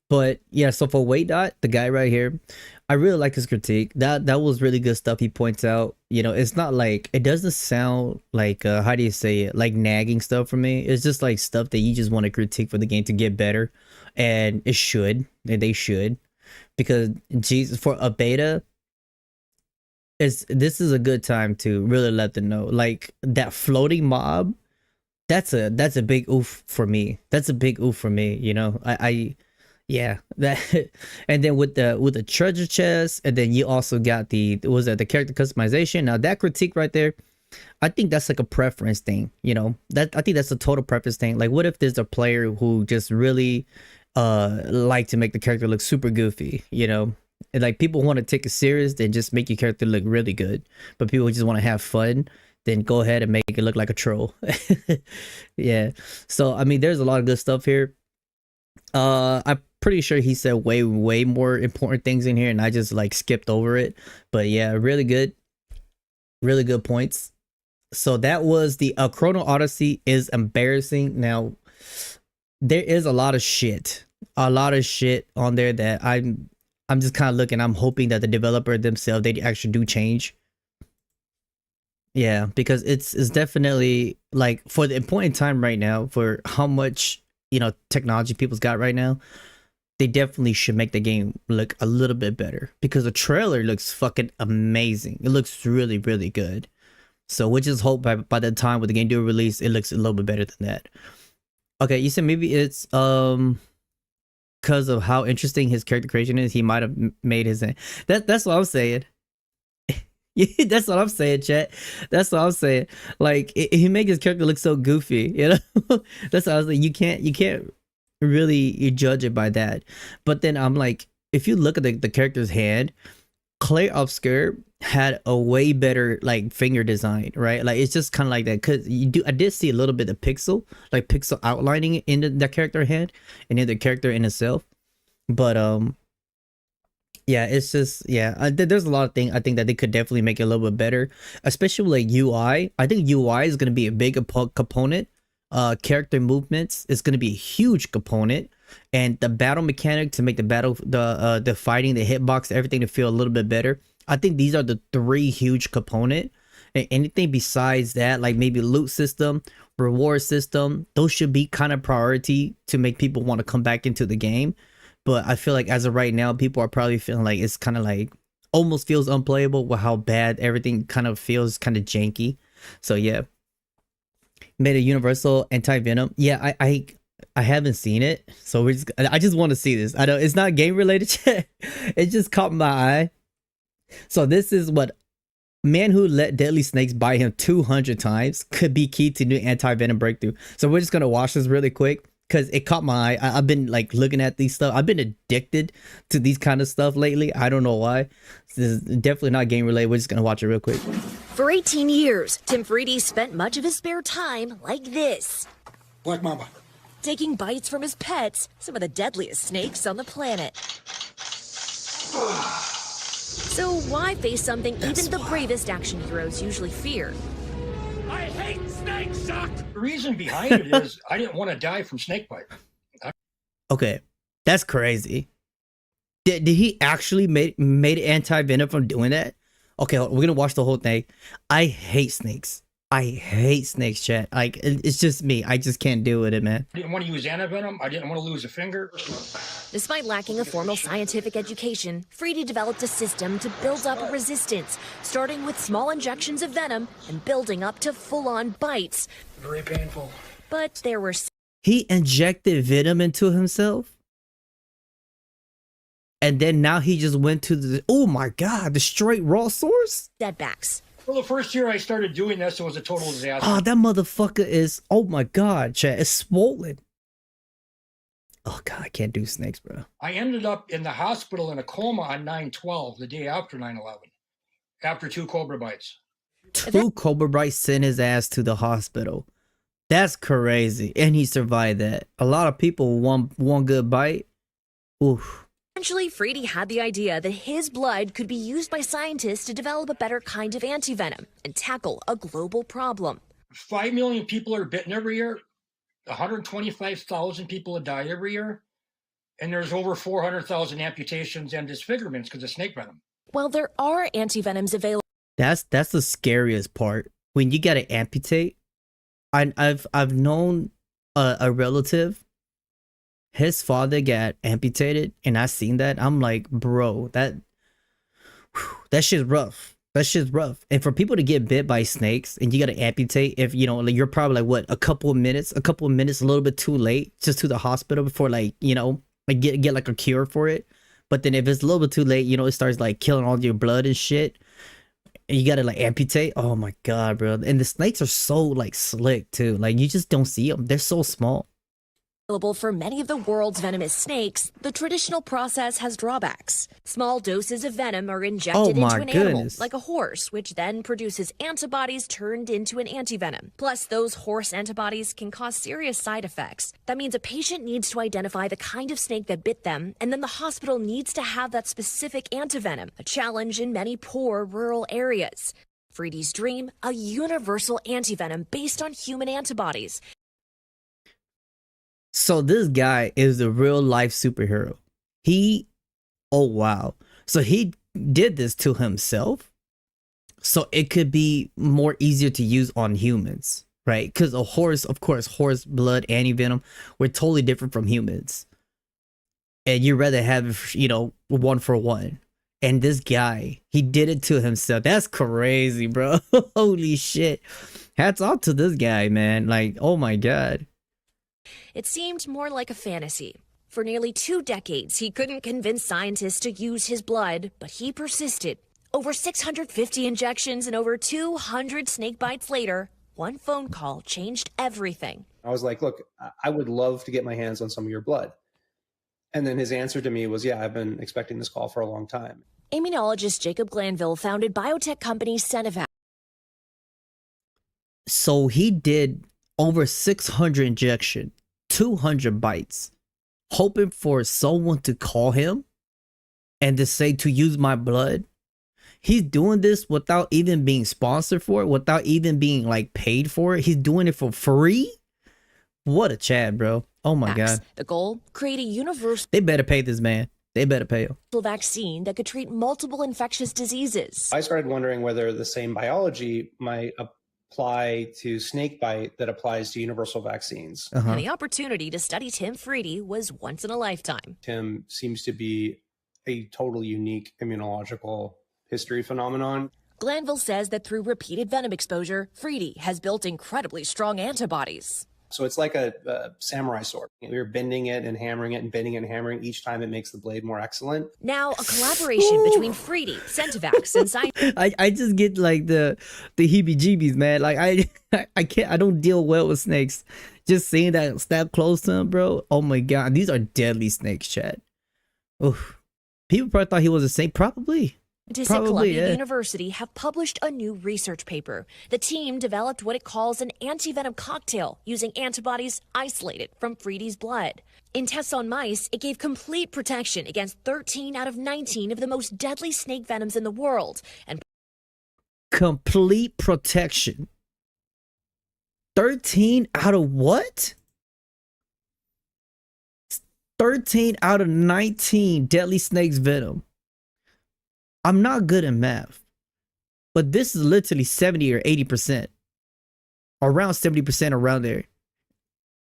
But yeah, so for Wait Dot, the guy right here, I really like his critique. That was really good stuff he points out. You know, it's not like, it doesn't sound like how do you say it, like nagging stuff for me. It's just like stuff that you just want to critique for the game to get better, and it should, and they should, because Jesus, for a beta, this is a good time to really let them know, like that floating mob, that's a big oof for me. That's a big oof for me. You know, yeah, that. And then with the treasure chest, and then you also got the character customization. Now that critique right there, I think that's like a preference thing. You know, that I think that's a total preference thing. Like, what if there's a player who just really like to make the character look super goofy, you know, and like people want to take it serious, then just make your character look really good. But people just want to have fun, then go ahead and make it look like a troll. Yeah, so I mean, there's a lot of good stuff here. I'm pretty sure he said way more important things in here, and I just like skipped over it. But yeah, really good points. So that was the Chrono Odyssey is embarrassing. Now there is a lot of shit on there that I'm just kind of looking. I'm hoping that the developer themselves, they actually do change. Yeah, because it's definitely like, for the point in time right now, for how much, you know, technology people's got right now, they definitely should make the game look a little bit better, because the trailer looks fucking amazing. It looks really good. So we just hope by the time with the game do release, it looks a little bit better than that. Okay, you said maybe it's because of how interesting his character creation is, he might have made his name. That's what I'm saying. Yeah, that's what I'm saying, chat. That's what I'm saying. Like, he make his character look so goofy, you know. That's what I was like. You can't really judge it by that. But then I'm like, if you look at the character's hand, Clay Obscure had a way better like finger design, right? Like, it's just kind of like that, because I did see a little bit of pixel outlining in the character hand and in the character in itself. But yeah, it's just, yeah, there's a lot of things I think that they could definitely make it a little bit better, especially like UI. I think UI is going to be a big component. Character movements is going to be a huge component, and the battle mechanic to make the fighting, the hitbox, everything to feel a little bit better. I think these are the three huge component. And anything besides that, like maybe loot system, reward system, those should be kind of priority to make people want to come back into the game. But I feel like as of right now, people are probably feeling like it's kind of like almost feels unplayable with how bad everything kind of feels, kind of janky. So yeah, made a universal anti-venom. Yeah, I haven't seen it, so I just want to see this. I know it's not game related yet. It just caught my eye. So this is what man who let deadly snakes bite him 200 times could be key to new anti-venom breakthrough. So we're just gonna watch this really quick because it caught my eye. I've been like looking at these stuff. I've been addicted to these kind of stuff lately. I don't know why. This is definitely not game related. We're just gonna watch it real quick.
For 18 years, Tim Freedy spent much of his spare time like this.
Black Mamba.
Taking bites from his pets, some of the deadliest snakes on the planet. So why face something even the bravest action heroes usually fear?
I hate snakes, Shock! The reason behind it is I didn't want to die from snake bite.
Okay, that's crazy. Did he actually made anti-venom from doing that? Okay, we're gonna watch the whole thing. I hate snakes. I hate snakes, chat. Like, it's just me. I just can't deal with it, man.
I didn't want to use antivenom. I didn't want to lose a finger.
Despite lacking a formal scientific education, Freedy developed a system to build up a resistance, starting with small injections of venom and building up to full-on bites.
Very painful.
But there were...
He injected venom into himself? And then now he just went to the... Oh my god, the straight raw source?
Setbacks.
Well, the first year I started doing this, it was a total disaster.
Oh, that motherfucker is... Oh my god, chat. It's swollen. Oh god, I can't do snakes, bro.
I ended up in the hospital in a coma on 9/12, the day after 9/11, after 2 cobra bites.
2 cobra bites sent his ass to the hospital. That's crazy. And he survived that. A lot of people one good bite. Oof.
Eventually, Freedy had the idea that his blood could be used by scientists to develop a better kind of antivenom and tackle a global problem.
5 million people are bitten every year. 125,000 people die every year. And there's over 400,000 amputations and disfigurements because of snake venom.
Well, there are antivenoms available.
That's the scariest part. When you gotta amputate. I've known a relative. His father got amputated, and I seen that. I'm like, bro, that shit's rough. That shit's rough. And for people to get bit by snakes and you gotta amputate, if you know, like, you're probably like what, a couple of minutes, a little bit too late, just to the hospital before, like, you know, like get like a cure for it. But then if it's a little bit too late, you know, it starts like killing all your blood and shit. And you gotta like amputate. Oh my god, bro. And the snakes are so like slick too. Like, you just don't see them. They're so small.
For many of the world's venomous snakes, the traditional process has drawbacks. Small doses of venom are injected into an animal, like a horse, which then produces antibodies turned into an antivenom. Plus, those horse antibodies can cause serious side effects. That means a patient needs to identify the kind of snake that bit them, and then the hospital needs to have that specific antivenom, a challenge in many poor rural areas. Freedy's dream, a universal antivenom based on human antibodies.
So this guy is a real life superhero. Oh wow. So he did this to himself. So it could be more easier to use on humans, right? Because a horse, of course, horse blood, anti-venom, we're totally different from humans. And you'd rather have, you know, 1 for 1. And this guy, he did it to himself. That's crazy, bro. Holy shit. Hats off to this guy, man. Like, oh my god.
It seemed more like a fantasy. For nearly 2 decades, he couldn't convince scientists to use his blood, but he persisted. Over 650 injections and over 200 snake bites later, one phone call changed everything.
I was like, look, I would love to get my hands on some of your blood. And then his answer to me was, yeah, I've been expecting this call for a long time.
Immunologist Jacob Glanville founded biotech company Cenovac.
So he did over 600 injection, 200 bites, hoping for someone to call him and to say to use my blood. He's doing this without even being sponsored for it, without even being like paid for it. He's doing it for free. What a Chad, bro. Oh my god.
The goal, create a universal...
They better pay this man. They better pay him.
...vaccine that could treat multiple infectious diseases.
I started wondering whether the same biology might apply to snake bite that applies to universal vaccines.
And the opportunity to study Tim Freedy was once in a lifetime.
Tim seems to be a totally unique immunological history phenomenon.
Glanville says that through repeated venom exposure, Freedy has built incredibly strong antibodies.
So it's like a samurai sword. You're bending it and hammering it and bending it and hammering. Each time it makes the blade more excellent.
Now, a collaboration between Freedy, Centivax, and scientists.
I just get like the heebie-jeebies, man. Like I can't. I don't deal well with snakes. Just seeing that stab close to him, bro. Oh my god, these are deadly snakes, chat. Oof. People probably thought he was a saint. Probably.
Scientists at Columbia University have published a new research paper. The team developed what it calls an anti-venom cocktail using antibodies isolated from Freedy's blood. In tests on mice, it gave complete protection against 13 out of 19 of the most deadly snake venoms in the world. And
complete protection. 13 out of what? 13 out of 19 deadly snakes venom. I'm not good at math, but this is literally 70 or 80%. Around 70%, around there.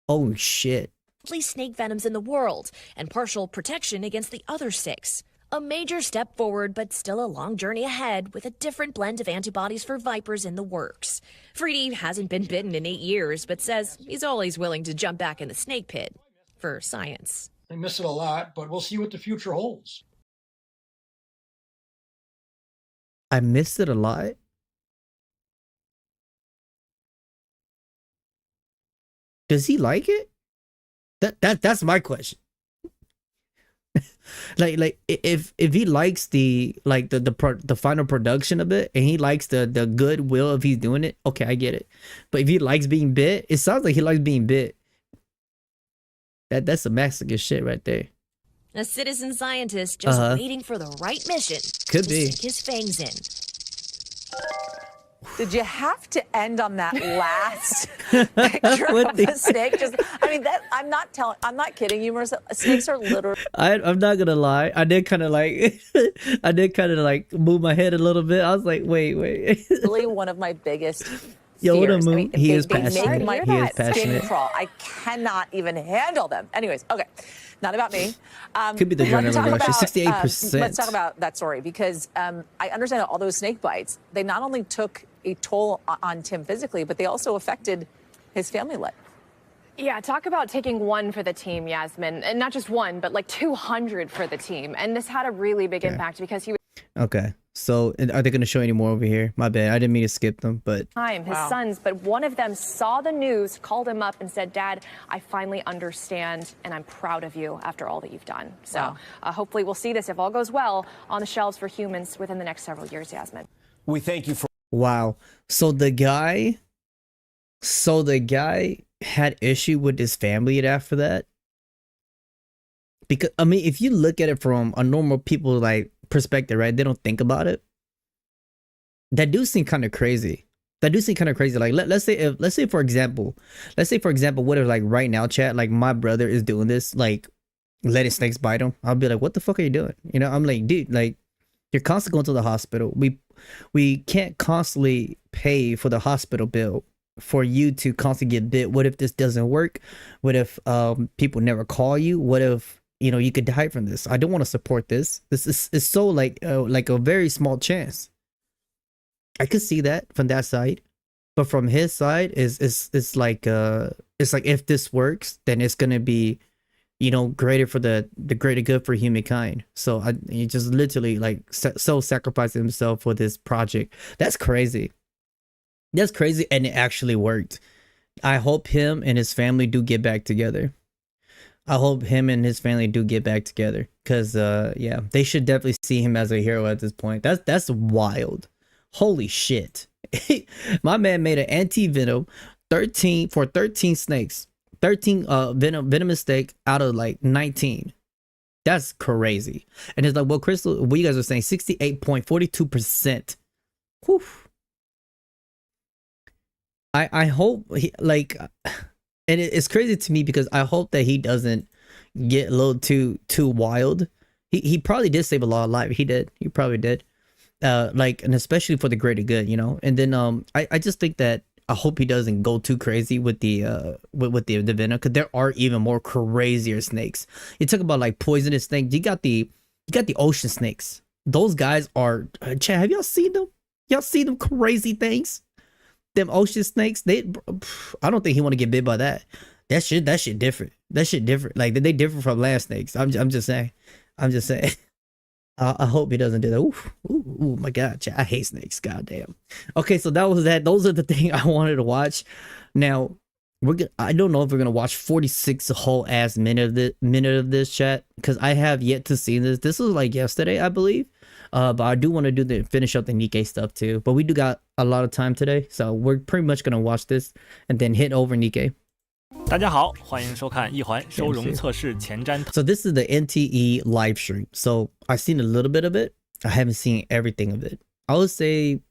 Oh shit.
Snake venoms in the world and partial protection against the other 6. A major step forward, but still a long journey ahead with a different blend of antibodies for vipers in the works. Freedy hasn't been bitten in 8 years, but says he's always willing to jump back in the snake pit for science.
I miss it a lot, but we'll see what the future holds.
I missed it a lot. Does he like it? That's my question. like if he likes the final production of it and he likes the goodwill if he's doing it, okay, I get it. But if he likes being bit, it sounds like he likes being bit. That's some Mexican shit right there.
A citizen scientist just waiting for the right mission
to
sink his fangs in.
Did you have to end on that last picture of the snake? I mean, I'm not kidding you, Marissa. Snakes are literally.
I'm not gonna lie. I did kind of like move my head a little bit. I was like, wait.
Really, one of my biggest.
Yo, what a
fears.
move.
I mean,
He is
they
passionate.
make my
He is passionate.
skin crawl. I cannot even handle them. Anyways, okay. Not about me.
Could be the adrenaline rush. 68%.
Let's talk about that story because I understand that all those snake bites, they not only took a toll on Tim physically, but they also affected his family life.
Yeah, talk about taking one for the team, Yasmin. And not just one, but like 200 for the team. And this had a really big impact because he was...
Okay. So are they going to show any more over here? My bad. I didn't mean to skip them, but...
His sons, but one of them saw the news, called him up and said, Dad, I finally understand and I'm proud of you after all that you've done. So hopefully we'll see this, if all goes well, on the shelves for humans within the next several years, Yasmin.
We thank you for...
Wow. So the guy had issue with his family after that? Because, I mean, if you look at it from a normal people like perspective, right? They don't think about it. That do seem kind of crazy. Like, let's say for example, what if like right now, chat, like my brother is doing this, like letting snakes bite him. I'll be like, what the fuck are you doing? You know, I'm like, dude, like you're constantly going to the hospital. We can't constantly pay for the hospital bill for you to constantly get bit. What if this doesn't work? What if people never call you? What if, you know, you could die from this? I don't want to support this. This is so like a very small chance. I could see that from that side, but from his side it's like if this works, then it's gonna be, you know, greater for the greater good for humankind. So he just literally like so sacrificed himself for this project. That's crazy. That's crazy, and it actually worked. I hope him and his family do get back together. Because yeah, they should definitely see him as a hero at this point. That's wild. Holy shit. My man made an anti-venom 13 snakes. 13 venomous snake out of like 19. That's crazy. And it's like, well, Crystal, what you guys are saying, 68.42%. Whew. I hope he, like, and it's crazy to me because I hope that he doesn't get a little too wild. He probably did save a lot of lives. He probably did. Like, and especially for the greater good, you know. And then I just think that I hope he doesn't go too crazy with the venom, because there are even more crazier snakes. You talk about like poisonous snakes. You got the ocean snakes. those guys are. Chad, have y'all seen them? Y'all see them crazy things? Them ocean snakes. I don't think he want to get bit by that. That shit different. That shit different. Like they different from land snakes. I'm just saying. I hope he doesn't do that. Ooh, my God, Chad, I hate snakes. God damn. Okay, so that was that. Those are the things I wanted to watch. Now I don't know if we're gonna watch 46 whole ass minute of this, chat, because I have yet to see this. This was like yesterday, I believe. But I do want to finish up the Nikke stuff too. But we do got a lot of time today, so we're pretty much gonna watch this and then hit over Nikke.
大家好，欢迎收看一环收容测试前瞻。
So this is the NTE live stream. So I've seen a little bit of it. I haven't seen everything of it. I would say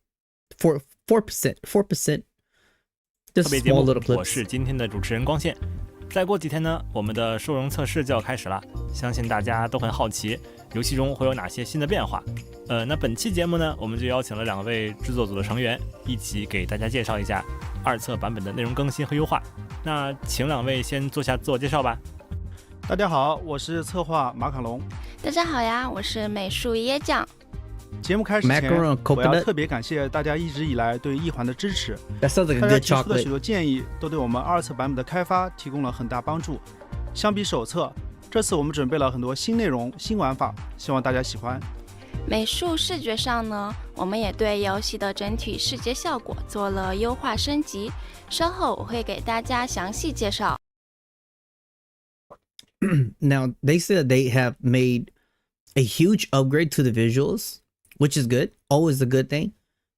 4%.
特别节目，我是今天的主持人光线。再过几天呢，我们的收容测试就要开始了，相信大家都很好奇，游戏中会有哪些新的变化。那本期节目呢，我们就邀请了2位制作组的成员，一起给大家介绍一下2测版本的内容更新和优化。那请2位先做下自我介绍吧。
大家好，我是策划马卡龙。
大家好呀，我是美术椰酱。
节目开始前，我要特别感谢大家一直以来对一环的支持。大家提出的许多建议都对我们2测版本的开发提供了很大帮助。相比首测，这次我们准备了很多新内容、新玩法，希望大家喜欢。
美术视觉上呢，我们也对游戏的整体视觉效果做了优化升级，稍后我会给大家详细介绍。
Now they said they have made a huge upgrade to the visuals, which is good, always a good thing.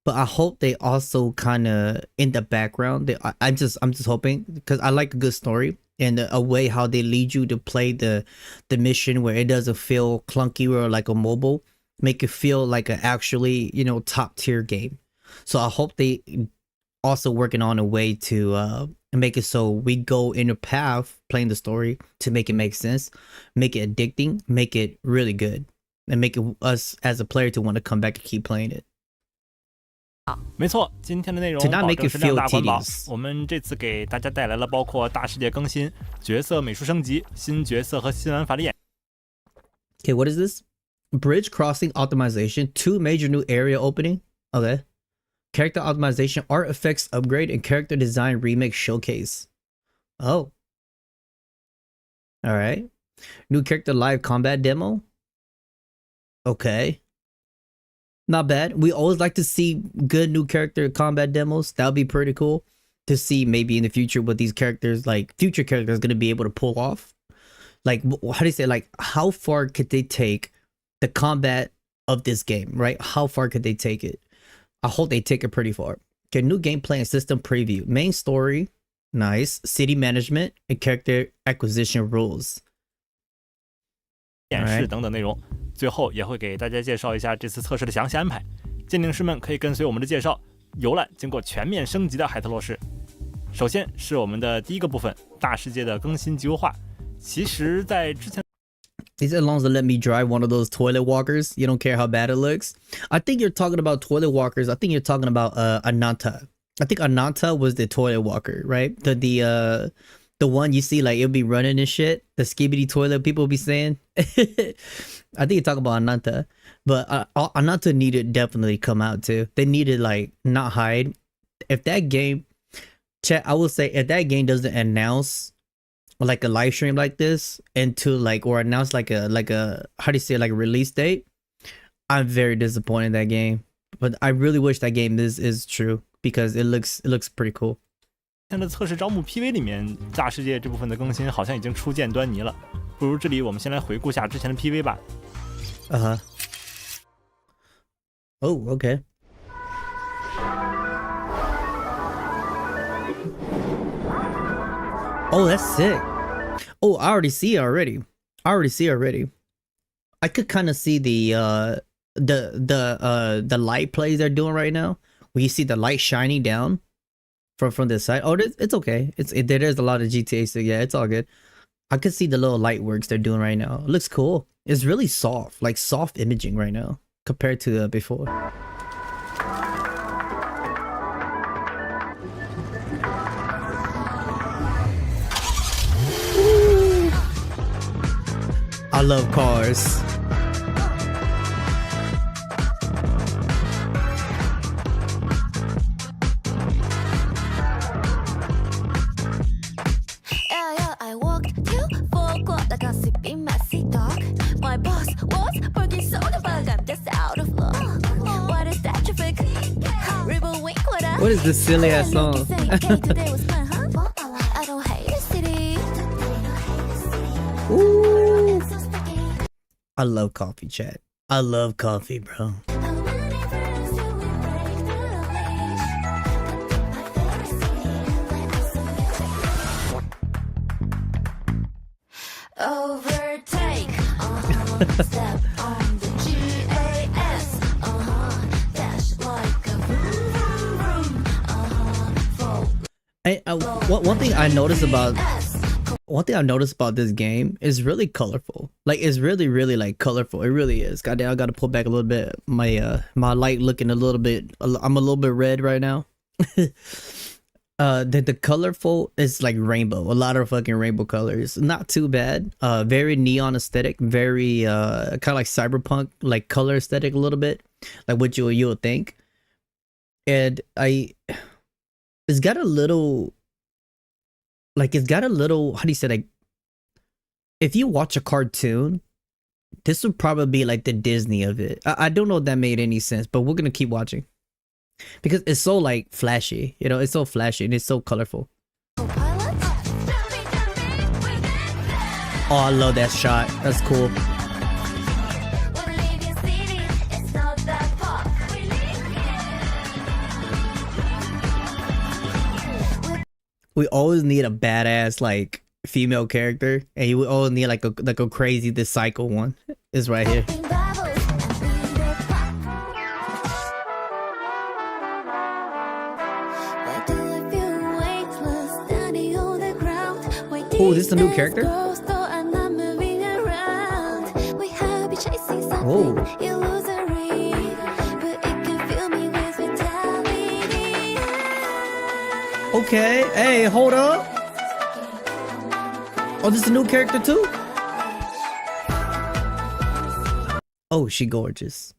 But I hope they also kind of in the background. I'm just hoping, because I like a good story and a way how they lead you to play the mission where it doesn't feel clunky or like a mobile, make it feel like an actually, you know, top tier game. So I hope they also working on a way to make it so we go in a path playing the story to make it make sense, make it addicting, make it really good, and make it us as a player to want to come back and keep playing it.
没错，今天的内容保证是量大管饱。我们这次给大家带来了包括大世界更新、角色美术升级、新角色和新玩法的演。
Okay, what is this? Bridge crossing optimization, 2 major new area opening. Okay. Character optimization, art effects upgrade, and character design remake showcase. Oh. Alright. New character live combat demo. Okay. Not bad. We always like to see good new character combat demos. That would be pretty cool to see maybe in the future what these characters, like future characters, going to be able to pull off. Like, how do you say, like, how far could they take the combat of this game, right? How far could they take it? I hope they take it pretty far. Okay, new gameplay and system preview. Main story, nice. City management and character acquisition rules.
演示等等内容，最后也会给大家介绍一下这次测试的详细安排。鉴定师们可以跟随我们的介绍，游览经过全面升级的海特洛市。首先是我们的第一个部分，大世界的更新及优化。其实，在之前。
He said, as long as they let me drive one of those toilet walkers, you don't care how bad it looks. I think you're talking about toilet walkers. I think you're talking about Ananta. I think Ananta was the toilet walker, right? The one you see like it'll be running and shit. The skibidi toilet people be saying. I think you're talking about Ananta. But Ananta needed definitely come out too. They needed like not hide. If that game, chat, I will say if that game doesn't announce like a live stream like this into like or announce like a how do you say, like a release date, I'm very disappointed in that game. But I really wish that game is true because it looks pretty cool.
现在测试招募 PV 里面大世界这部分的更新好像已经初见端倪了，不如这里我们先来回顾下之前的 PV 吧。
Oh, okay. Oh, that's sick. Oh, I already see it already. I could kind of see the light plays they're doing right now. When you see the light shining down from this side. Oh, it's okay. There is a lot of GTA, so yeah, it's all good. I could see the little light works they're doing right now. It looks cool. It's really soft, like soft imaging right now compared to before. I love cars. What is this silly ass song? Ooh. I love coffee, chat. I love coffee, bro.
Overtake. Step on the GAS. Dash like a vroom, vroom, vroom.
One thing I noticed about this game is really colorful. Like it's really like colorful. It really is. Goddamn, I gotta pull back a little bit. My my light looking a little bit. I'm a little bit red right now. The colorful is like rainbow. A lot of fucking rainbow colors. Not too bad. Very neon aesthetic. Very kind of like cyberpunk like color aesthetic a little bit. Like what you would think. And it's got a little. Like it's got a little, how do you say, like if you watch a cartoon, this would probably be like the Disney of it. I don't know if that made any sense, but we're gonna keep watching because it's so like flashy, you know, it's so flashy and it's so colorful. Oh, I love that shot. That's cool. We always need a badass like female character, and you always need like a crazy the psycho one. Is right here. Oh, this is a new character? Oh. Okay, hey, hold up. Oh, this is a new character too? Oh, she gorgeous.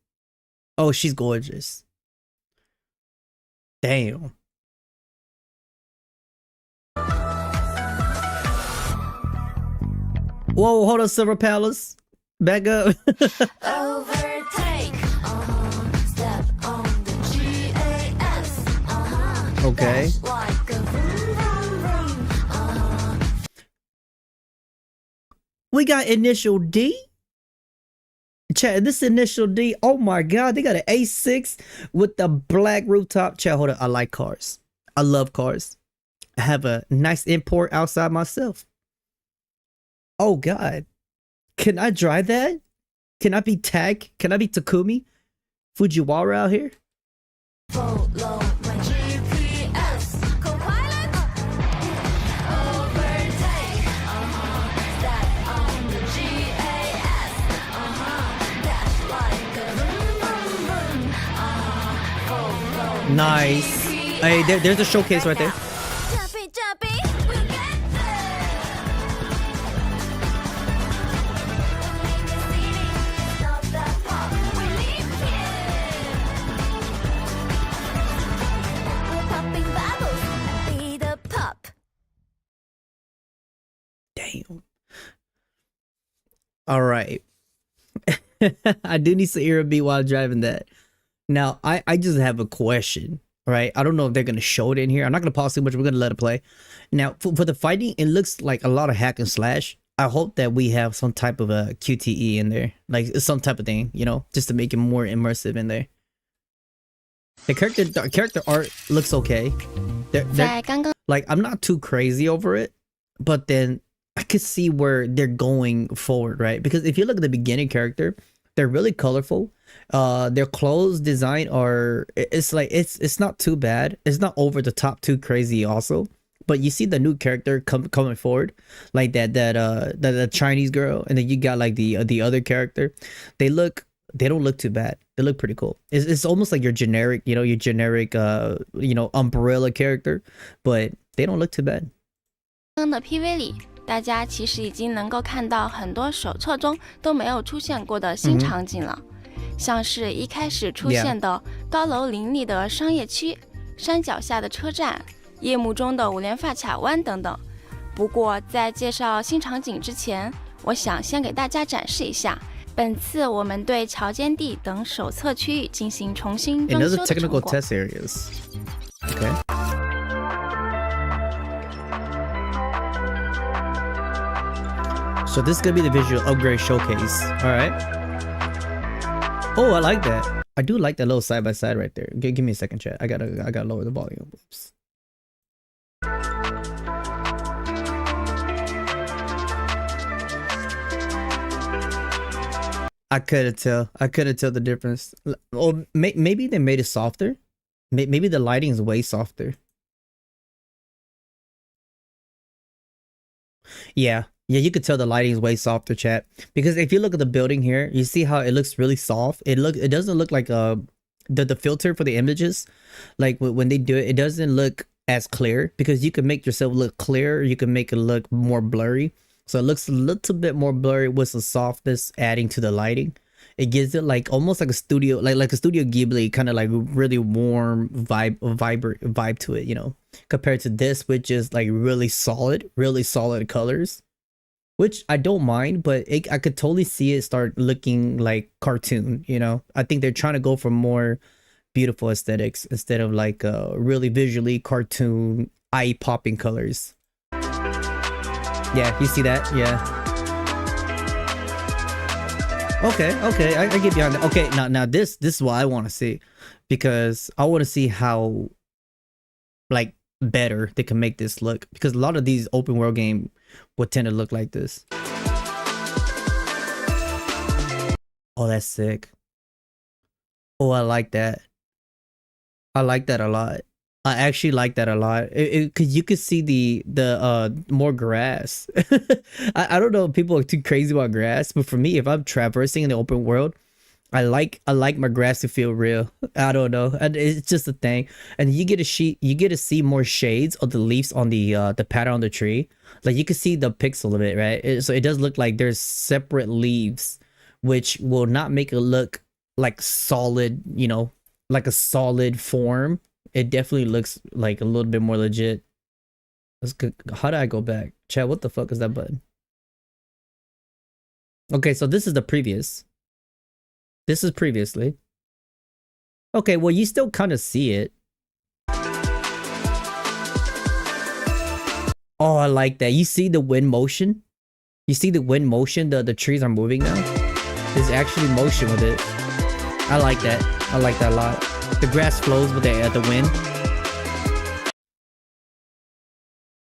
Oh, she's gorgeous. Damn. Whoa, hold up, Silver Palace. Back up. Overtake. Step on the GAS. Okay. We got initial D. Chat, this initial D. Oh my god, they got an A6 with the black rooftop. Chat, hold up. I like cars. I love cars. I have a nice import outside myself. Oh god. Can I drive that? Can I be Tag? Can I be Takumi? Fujiwara out here? Follow my GPS. Copilot. Overtake. Step on the GAS. Dash like a vroom, vroom, vroom. Nice. Hey, there's a showcase right there. Damn. All right. I do need some ear beat while driving that. Now, I just have a question, right? I don't know if they're going to show it in here. I'm not going to pause too much. We're going to let it play. Now, for the fighting, it looks like a lot of hack and slash. I hope that we have some type of a QTE in there. Like some type of thing, you know, just to make it more immersive in there. The character art looks okay. Like, I'm not too crazy over it. But then I could see where they're going forward, right? Because if you look at the beginning character, they're really colorful. Their clothes design are, it's like, it's not too bad. It's not over the top too crazy also. But you see the new character coming forward, like that Chinese girl, and then you got like the other character. They don't look too bad. They look pretty cool. It's almost like your generic, you know, umbrella character, but they don't look too bad.
的 PV 里，大家其实已经能够看到很多手册中都没有出现过的新场景了，像是一开始出现的高楼林立的商业区、山脚下的车站、夜幕中的五连发卡湾等等。不过在介绍新场景之前，我想先给大家展示一下本次我们对桥间地等手册区域进行重新装修的成果。
Okay. So this is gonna be the visual upgrade showcase. All right. Oh, I like that. I do like that little side by side right there. Give me a second, chat. I gotta lower the volume. Oops. I couldn't tell. I couldn't tell the difference. Or maybe they made it softer. Maybe the lighting is way softer. Yeah. Yeah, you could tell the lighting is way softer, chat. Because if you look at the building here, you see how it looks really soft. It doesn't look like the filter for the images. Like when they do it, it doesn't look as clear because you can make yourself look clear. You can make it look more blurry. So it looks a little bit more blurry with some softness adding to the lighting. It gives it like almost like a studio, like a Studio Ghibli kind of like really warm vibe to it, you know, compared to this, which is like really solid colors. Which I don't mind, but I could totally see it start looking like cartoon, you know? I think they're trying to go for more beautiful aesthetics instead of like really visually cartoon, eye-popping colors. Yeah, you see that? Yeah. Okay, I get behind that. Okay, now this is what I want to see. Because I want to see how, like, better they can make this look. Because a lot of these open world games would tend to look like this. Oh, that's sick. Oh, I like that. I like that a lot. I actually like that a lot. Cause you could see the more grass. I don't know if people are too crazy about grass, but for me, if I'm traversing in the open world, I like my grass to feel real. I don't know. It's just a thing. And you get to see more shades of the leaves on the pattern on the tree. Like you can see the pixel of it, right? So it does look like there's separate leaves, which will not make it look like solid, you know, like a solid form. It definitely looks like a little bit more legit. That's good. How do I go back? Chat, what the fuck is that button? Okay, so this is the previous. This is previously. Okay, well, you still kind of see it. Oh, I like that. You see the wind motion? You see the wind motion? The trees are moving now. There's actually motion with it. I like that. I like that a lot. The grass flows with the wind.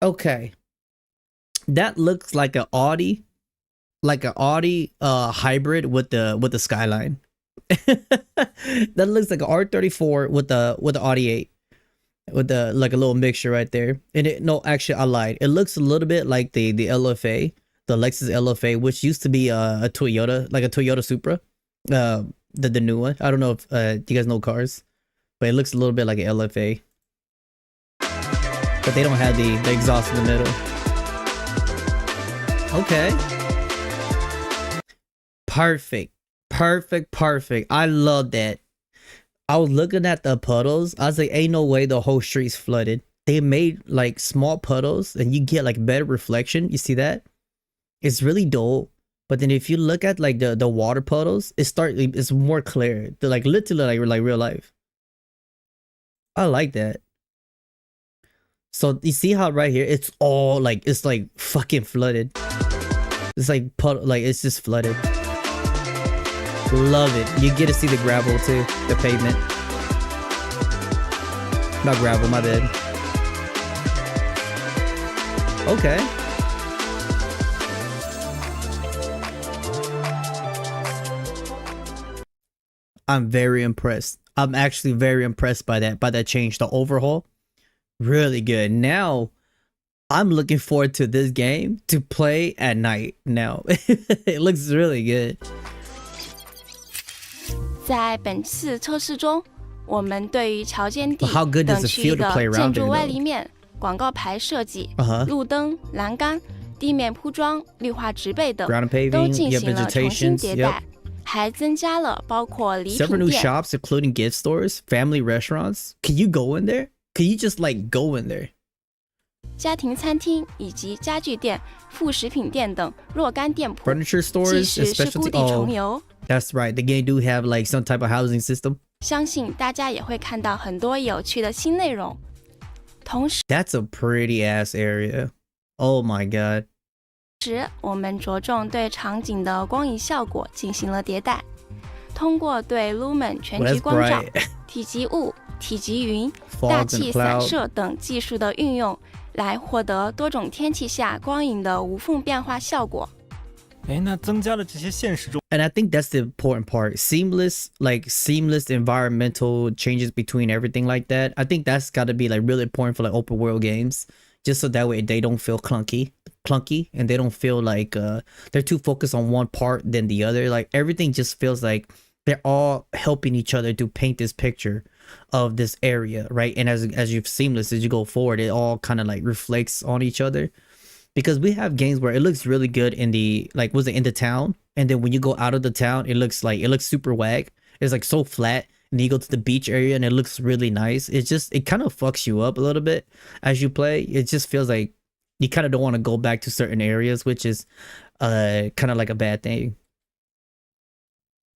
Okay. That looks like an Audi. Like an Audi hybrid with the Skyline. That looks like an R34 with the Audi 8. With the like a little mixture right there. And no, actually I lied. It looks a little bit like the LFA, the Lexus LFA, which used to be a Toyota, like a Toyota Supra. The new one. I don't know if you guys know cars, but it looks a little bit like an LFA. But they don't have the exhaust in the middle. Okay. Perfect. I love that. I was looking at the puddles. I was like, ain't no way the whole street's flooded. They made like small puddles and you get like better reflection. You see that? It's really dull. But then if you look at like the water puddles, it's more clear. They're like literally like real life. I like that. So you see how right here, it's all like, it's like fucking flooded. It's like puddle, like it's just flooded. Love it. You get to see the gravel too, the pavement. Not gravel, my bad. Okay. I'm very impressed. I'm actually very impressed by that change, the overhaul. Really good. Now, I'm looking forward to this game to play at night now. It looks really good.
在本次测试中，我们对于桥间地
How good does
等
it
区
feel
域
to play
的
around
建筑
there,
外
though?
立面、广告牌设计、 路灯、栏杆、地面铺装、绿化植被等
Ground paving,
都进
yeah,
行了重新
vegetations,
迭代，还增加了包括礼
Several
品
new
店、
shops, including gift stores, family restaurants. Can you go in there? Can you just like go in there?
家庭餐厅以及家具店、副食品店等若干店铺。
Furniture
即
stores,
使是故
especially
地重游，
that's right. The game do have like some type of housing system.
相信大家也会看到很多有趣的新内容。同时
That's a pretty ass area. Oh my god.
我们着重对场景的光影效果进行了迭代，通过对 lumen 全局光照、体积雾、体积云、大气散射等技术的运用，来获得多种天气下光影的无缝变化效果。
那增加了这些现实中
And I think that's the important part. Seamless environmental changes between everything like that. I think that's got to be like really important for like open world games, just so that way they don't feel clunky, and they don't feel like they're too focused on one part than the other. Like everything just feels like they're all helping each other to paint this picture of this area, right? And as you've seamless as you go forward, it all kind of like reflects on each other. Because we have games where it looks really good in the in the town, and then when you go out of the town, it looks super whack. It's like so flat, and then you go to the beach area and it looks really nice. It kind of fucks you up a little bit as you play. It just feels like you kind of don't want to go back to certain areas, which is kind of like a bad thing.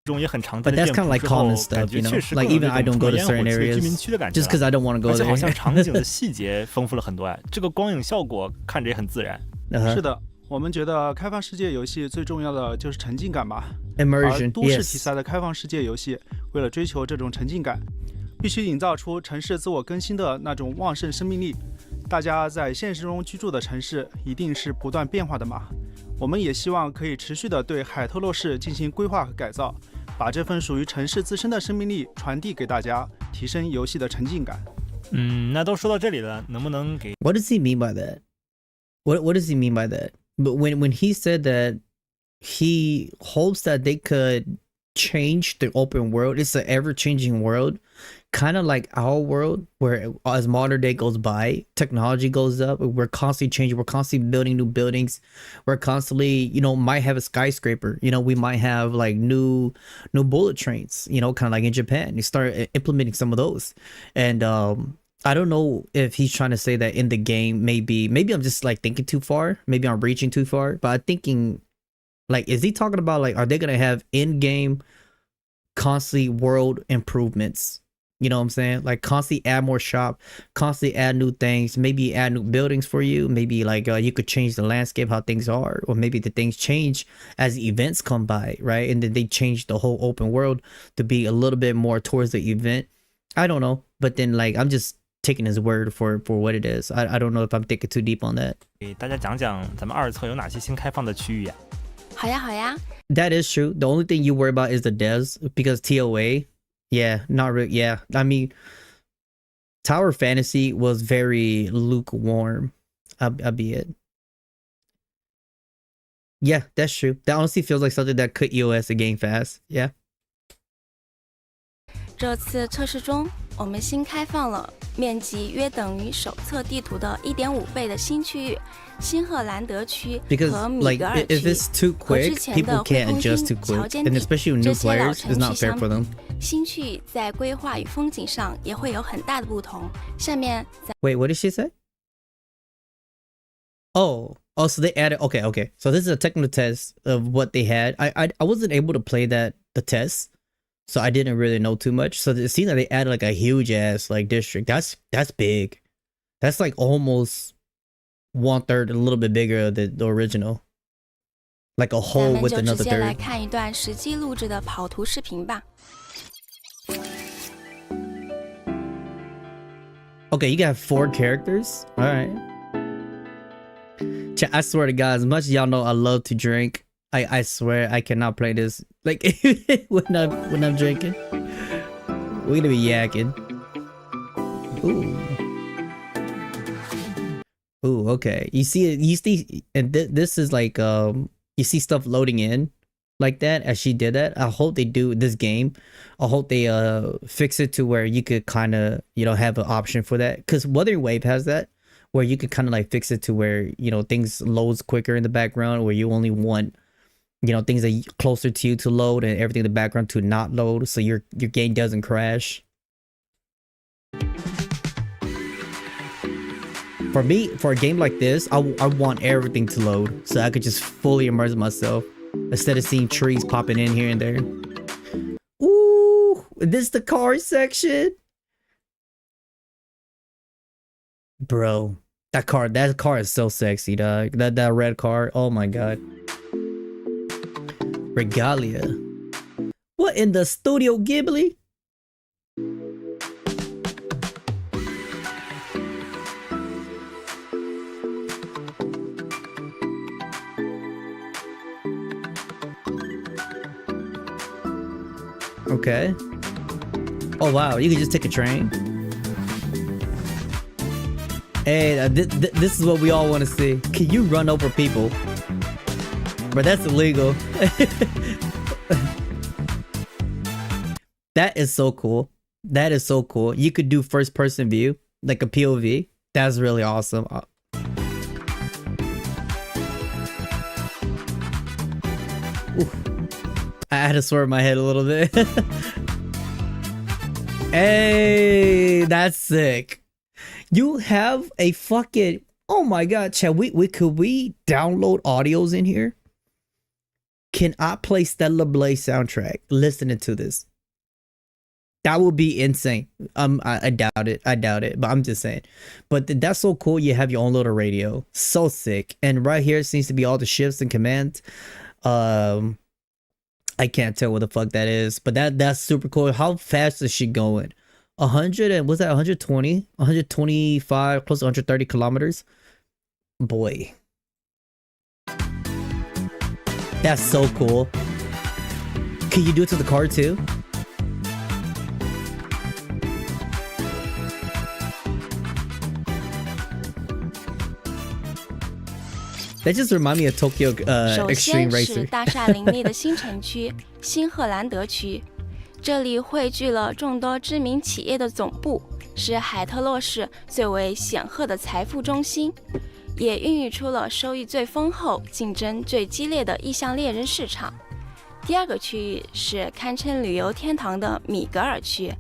中也很常见
But
的
that's
店
kind of
铺
like
之后，
common
感
stuff,
觉
you know.
确实
Like
更有
even
那
I
种
don't go
抽
to
烟火
certain
气的居
areas
民区的感觉
just because I don't want to
而
go
且好像
there.
场景的细节丰富了很多这个光影效果看着也很自然。
是的，我们觉得开放世界游戏最重要的就是沉浸感吧。
Immersion,
而都市
yes.
题材的开放世界游戏，为了追求这种沉浸感，必须营造出城市自我更新的那种旺盛生命力。大家在现实中居住的城市一定是不断变化的嘛。我们也希望可以持续地对海特洛市进行规划和改造，把这份属于城市自身的生命力传递给大家，提升游戏的沉浸感。
那都说到这里了，能不能给
What does he mean by that? What does he mean by that? But when he said that he hopes that they could change the open world, it's an ever-changing world, kind of like our world, where as modern day goes by, technology goes up, we're constantly changing, we're constantly building new buildings, we're constantly, might have a skyscraper, we might have like new bullet trains, kind of like in Japan. You start implementing some of those, and I don't know if he's trying to say that in the game. Maybe I'm just like thinking too far, maybe I'm reaching too far, but I'm thinking, like, is he talking about like, are they gonna have in-game constantly world improvements? You know what I'm saying? Like constantly add more shop, constantly add new things, maybe add new buildings for you. Maybe like you could change the landscape, how things are, or maybe the things change as events come by, right? And then they change the whole open world to be a little bit more towards the event. I don't know, but then like I'm just taking his word for what it is. I don't know if I'm thinking too deep on that.
给大家讲讲咱们二侧有哪些新开放的区域呀？
好呀。
That is true. The only thing you worry about is the devs, because TOA, yeah, not really. Yeah, I mean, Tower Fantasy was very lukewarm. I'll be it. Yeah, that's true. That honestly feels like something that could EOS a game fast. Yeah.
这次测试中，我们新开放了面积约等于手册地图的1.5倍的新区域——新赫兰德区和米格尔区。
If it's too quick, people can't adjust too quick, and especially with new players, it's not fair for them.
新区域在规划与风景上也会有很大的不同。下面
Wait, what did she say? Oh, so they added. Okay. So this is a technical test of what they had. I wasn't able to play the test, so I didn't really know too much. So it seems like they added like a huge ass like district. That's big. That's like almost 1/3, a little bit bigger than the original. Like a whole with another
咱们就直接来
third.
看一段实际录制的跑图视频吧。
Okay, you got 4 characters. All right. I swear to God, as much as y'all know I love to drink, I swear I cannot play this like when I'm drinking. We're gonna be yakking. Ooh, okay. You see, and this is like you see stuff loading in like that as she did that. I hope they do this game. I hope they fix it to where you could kind of have an option for that, because Wuthering Wave has that, where you could kind of like fix it to where things loads quicker in the background, where you only want things that are closer to you to load and everything in the background to not load, so your game doesn't crash. For me, for a game like this, I want everything to load so I could just fully immerse myself instead of seeing trees popping in here and there. Ooh, this is the car section. Bro, that car is so sexy, dog. That red car. Oh my god. Regalia. What in the Studio Ghibli? Okay. Oh wow, you can just take a train. Hey, this is what we all want to see. Can you run over people? But that's illegal. That is so cool. That is so cool. You could do first person view, like a POV. That's really awesome. I had to swerve my head a little bit. Hey, that's sick. You have a fucking, oh my god, Chad, could we download audios in here? Can I play Stellarblade soundtrack listening to this? That would be insane. I doubt it. But I'm just saying. But that's so cool. You have your own little radio. So sick. And right here seems to be all the shifts and commands. I can't tell what the fuck that is, but that's super cool. How fast is she going? 100 and was that 120? 125, close to 130 kilometers? Boy. That's so cool. Can you do it to the car too? That just remind me of Tokyo Extreme
首先
Racer.
是大厦林立的新城区新赫兰德区，这里汇聚了众多知名企业的总部，是海特洛市最为显赫的财富中心，也孕育出了收益最丰厚、竞争最激烈的意向猎人市场。第二个区域是堪称旅游天堂的米格尔区，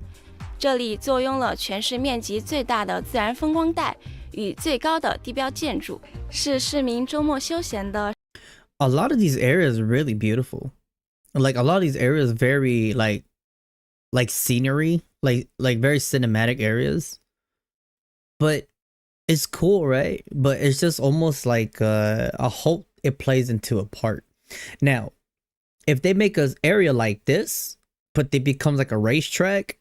这里坐拥了全市面积最大的自然风光带与最高的地标建筑，是市民周末休闲的。
A lot of these areas are really beautiful. Like a lot of these areas very like scenery, like very cinematic areas. But it's cool, right? But it's just almost like I hope it plays into a part. Now, if they make an area like this, but it becomes like a racetrack,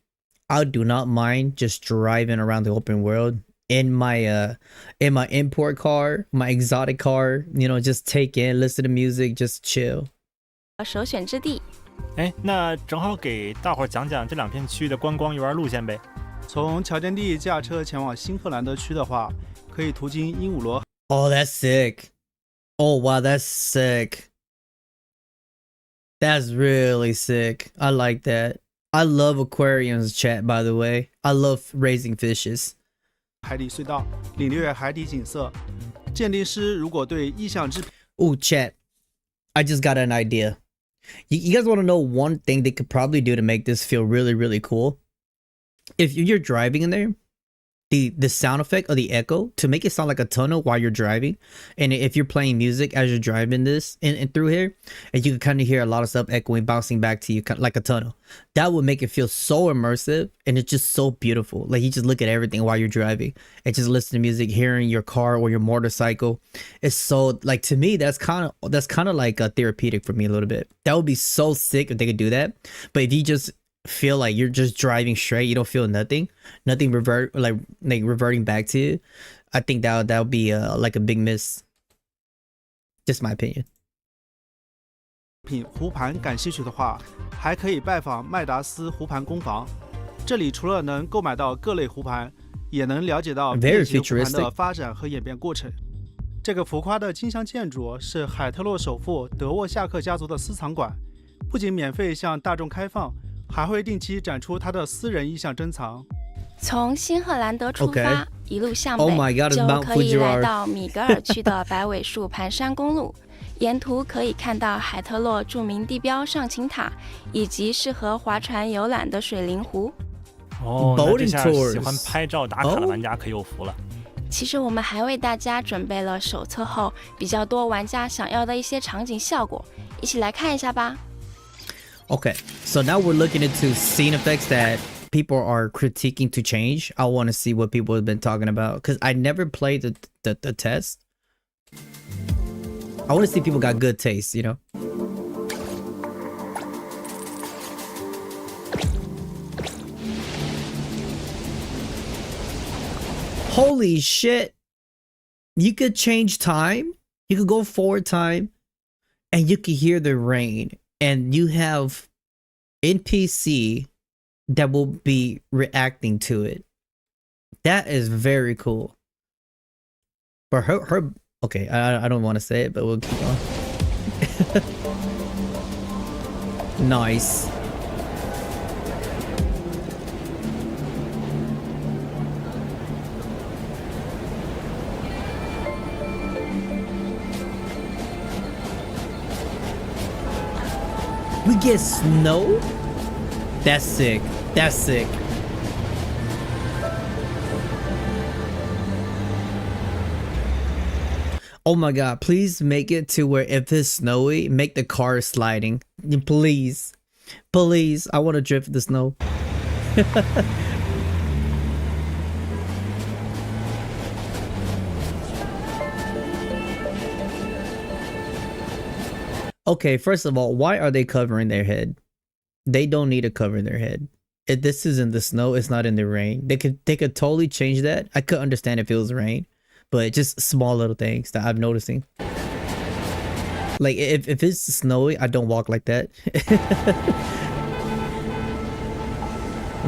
I do not mind just driving around the open world in my import car, my exotic car, you know, just take in, listen to music, just chill.
首选之地。
那正好给大伙讲讲这两片区域的观光游玩路线呗。
从桥间地驾车前往新赫兰德区的话，可以途经鹦鹉螺。
Oh, that's sick. Oh, wow, that's sick. That's really sick. I like that. I love aquariums, chat, by the way. I love raising fishes.
海底隧道领略海底景色。鉴定师如果对意向制品
Ooh, chat. I just got an idea. You guys want to know one thing they could probably do to make this feel really, really cool? If you're driving in there, the sound effect of the echo to make it sound like a tunnel while you're driving, and if you're playing music as you're driving this and through here, and you can kind of hear a lot of stuff echoing, bouncing back to you like a tunnel, that would make it feel so immersive, and it's just so beautiful. Like you just look at everything while you're driving and just listen to music, hearing your car or your motorcycle. It's so, like, to me, that's kind of like a therapeutic for me a little bit. That would be so sick if they could do that. But if you just feel like you're just driving straight, you don't feel nothing reverting back to you, I think that would be like a big miss. Just my opinion.
湖盘感兴趣的话，还可以拜访麦达斯湖盘工坊。这里除了能购买到各类湖盘，也能了解到便携湖盘的发展和演变过程。这个浮夸的金镶建筑是海特洛首富德沃夏克家族的私藏馆，不仅免费向大众开放，还会定期展出他的私人意象珍藏。
从新赫兰德出发，一路向北，
就
可以来到米格尔区的白尾树盘山公路。沿途可以看到海特洛著名地标上琴塔，以及适合划船游览的水灵湖。
那这下喜欢拍照打卡的玩家可有福了。
其实我们还为大家准备了手册后比较多玩家想要的一些场景效果，一起来看一下吧。
Okay, so now we're looking into scene effects that people are critiquing to change, I want to see what people have been talking about, because I never played the test. I want to see if people got good taste, you know. Holy shit. You could change time. You could go forward time. And you could hear the rain. And you have NPC that will be reacting to it. That is very cool. But her okay, I don't want to say it, but we'll keep on. Nice. We get snow? That's sick. That's sick. Oh my god, please make it to where if it's snowy, make the car sliding. Please. Please. I want to drift the snow. Okay, first of all, why are they covering their head? They don't need to cover their head. If this is in the snow, it's not in the rain. They could totally change that. I could understand if it was rain, but just small little things that I'm noticing. Like if it's snowy, I don't walk like that.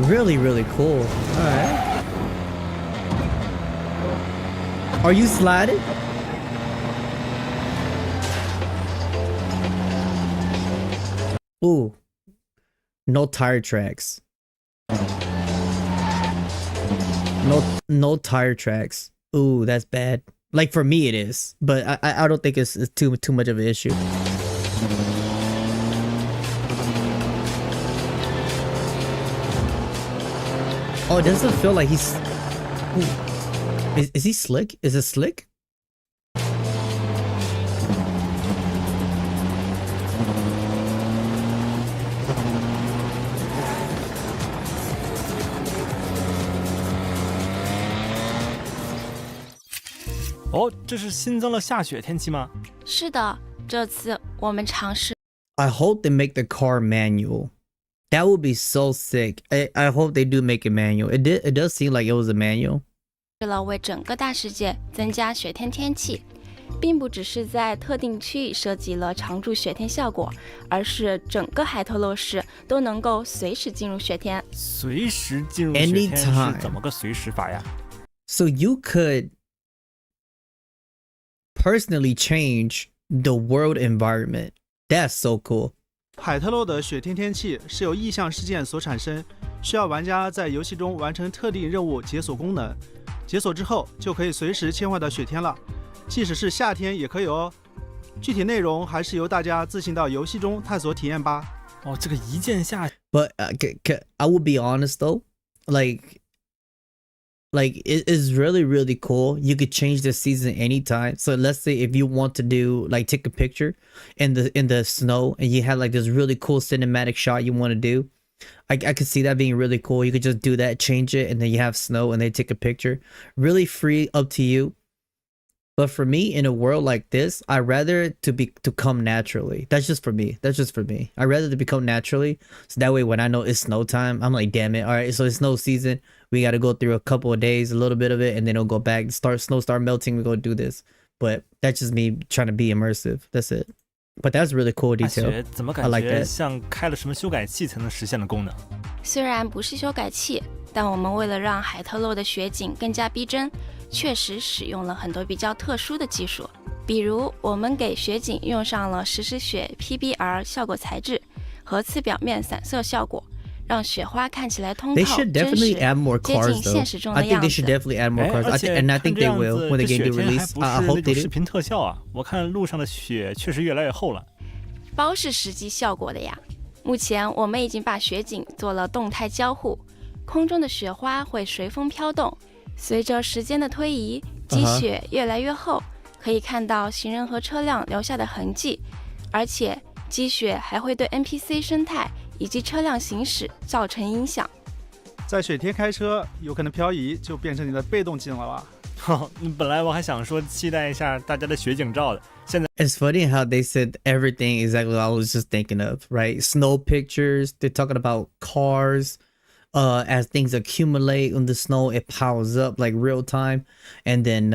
Really, really cool. All right. Are you sliding? Ooh, no tire tracks. No tire tracks. Ooh, that's bad. Like for me it is, but I don't think it's too much of an issue. Oh, it doesn't feel like he's... Is he slick? Is it slick?
哦，这是新增了下雪天气吗？
是的，这次我们尝试。
I hope they make the car manual. That would be so sick. I hope they do make it manual. It does seem like it was a manual.
了为整个大世界增加雪天天气，并不只是在特定区域设计了常驻雪天效果，而是整个海特洛市都能够随时进入雪天。
随时进入雪天是怎么个随时法呀？
So you could personally change the world environment. That's so cool.
海特洛的雪天天气是由异象事件所产生，需要玩家在游戏中完成特定任务解锁功能，解锁之后就可以随时切换到雪天了，即使是夏天也可以哦。具体内容还是由大家自行到游戏中探索体验吧。
哦，这个一键下。
But I will be honest though, like it is really, really cool. You could change the season anytime. So let's say if you want to do like take a picture in the snow and you have like this really cool cinematic shot you want to do, I could see that being really cool. You could just do that, change it, and then you have snow and they take a picture. Really free, up to you. But for me, in a world like this, I rather to come naturally. That's just for me. I rather to become naturally. So that way, when I know it's snow time, I'm like, damn it. All right, so it's snow season. We got to go through a couple of days, a little bit of it, and then it'll go back. Snow start melting. We go do this. But that's just me trying to be immersive. That's it. But that's really cool detail.
怎么感觉像开了什么修改器才能实现的功能？
虽然不是修改器，但我们为了让海特洛的雪景更加逼真，确实使用了很多比较特殊的技术。比如，我们给雪景用上了实时雪 PBR 效果材质和次表面散色效果，让雪花看起来通透、真实，接近现实中的样子。
I think they should definitely add more cars. And I think they will when the game do release. I hope they do.
视频特效啊，我看路上的雪确实越来越厚了。
包是实际效果的呀。目前我们已经把雪景做了动态交互，空中的雪花会随风飘动。随着时间的推移，积雪越来越厚，可以看到行人和车辆留下的痕迹，而且积雪还会对 NPC 生态以及车辆行驶造成影响。
在水天开车，有可能漂移就变成你的被动技能了吧？
本来我还想说期待一下大家的雪景照的，现在
It's funny how they said everything exactly what I was just thinking of, right? Snow pictures, they're talking about cars. As things accumulate on the snow, it piles up like real time. And then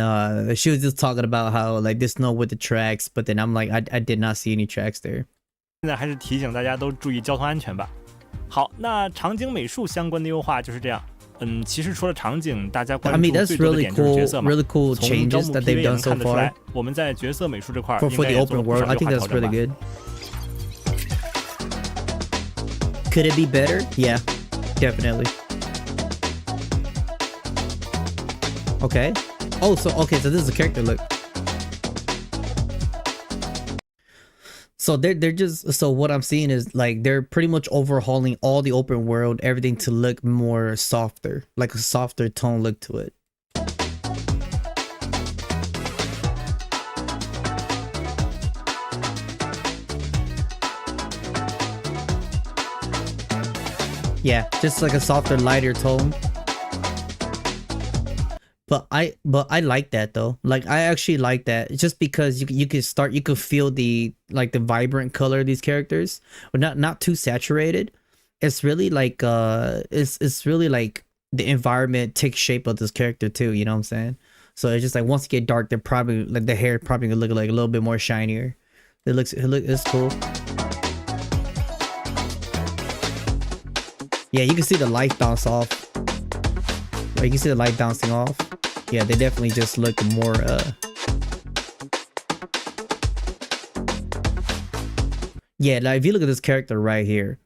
she was just talking about how like the snow with the tracks, but then I'm like, I did not see any tracks there.
现在还是提醒大家都注意交通安全吧。好，那场景美术相关的优化就是这样。其实除了场景，大家关注最多的点就是角色嘛。
really cool changes that they've done so far.
我们在角色美术这块
for the open world, I think that's really good. Could it be better? Yeah, definitely. Okay. Oh, so this is a character look. So they're just, so what I'm seeing is like they're pretty much overhauling all the open world, everything to look more softer, like a softer tone look to it. Yeah, just like a softer, lighter tone. But I like that though. Like I actually like that just because you could feel the like the vibrant color of these characters, but not too saturated. It's really like it's really like the environment takes shape of this character too, you know what I'm saying? So it's just like once you get dark, they're probably like the hair probably gonna look like a little bit more shinier. It's cool. Yeah, you can see the light bounce off. Like, you can see the light bouncing off. Yeah, they definitely just look more yeah, like if you look at this character right here,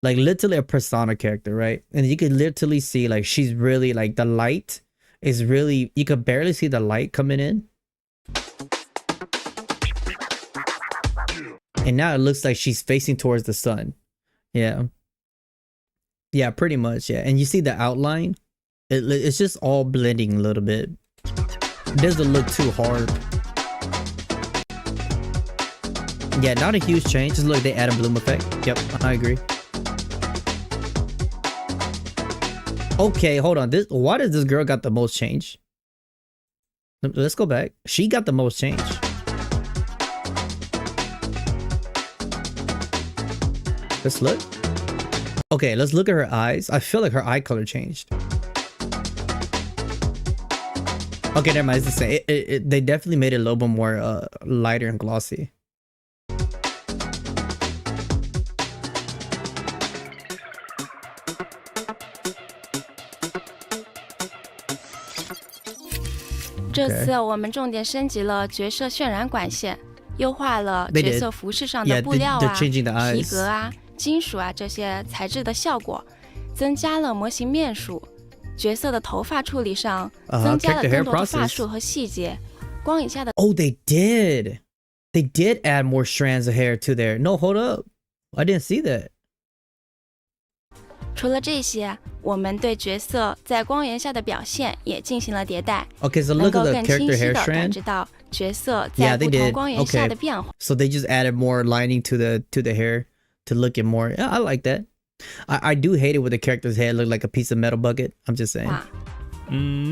like literally a persona character, right? And you can literally see like she's really like the light is really, you could barely see the light coming in. And now it looks like she's facing towards the sun. Yeah. Yeah, pretty much, yeah. And you see the outline? It's just all blending a little bit. It doesn't look too hard. Yeah, not a huge change. Just look, they add a bloom effect. Yep, I agree. Okay, hold on. Why does this girl got the most change? Let's go back. She got the most change. Let's look. Okay, let's look at her eyes. I feel like her eye color changed. Okay, never mind. It's the same. They definitely made it a little bit more lighter and glossy.
Okay. 这次我们重点升级了角色渲染管线，优化了角色服饰上的布料啊、皮革啊、金属啊这些材质的效果，增加了模型面数。角色的头发处理上增加了更多的发束和细节，光影下的
Oh, they did add more strands of hair to there. No, hold up. I didn't see that.
除了这些，我们对角色在光源下的表现也进行了迭代。
Okay, so look at the character hair strand.
感知到角色在不同光源下的变化。
So they just added more lining to the hair to look it more. Yeah, I like that. I do hate it when the character's head look like a piece of metal bucket. I'm just saying.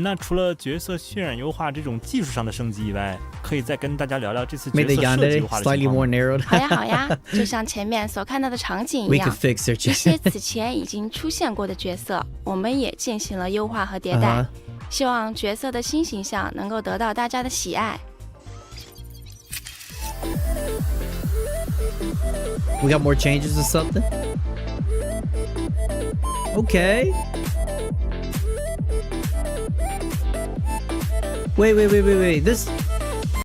那除了角色渲染优化这种技术上的升级以外，可以再跟大家聊聊这次角色设计优化的情况。
好呀好呀，就像前面所看到的场景一样，一些此前已经出现过的角色，我们也进行了优化和迭代，希望角色的新形象能够得到大家的喜爱。
We got more changes or something? Okay. Wait. This.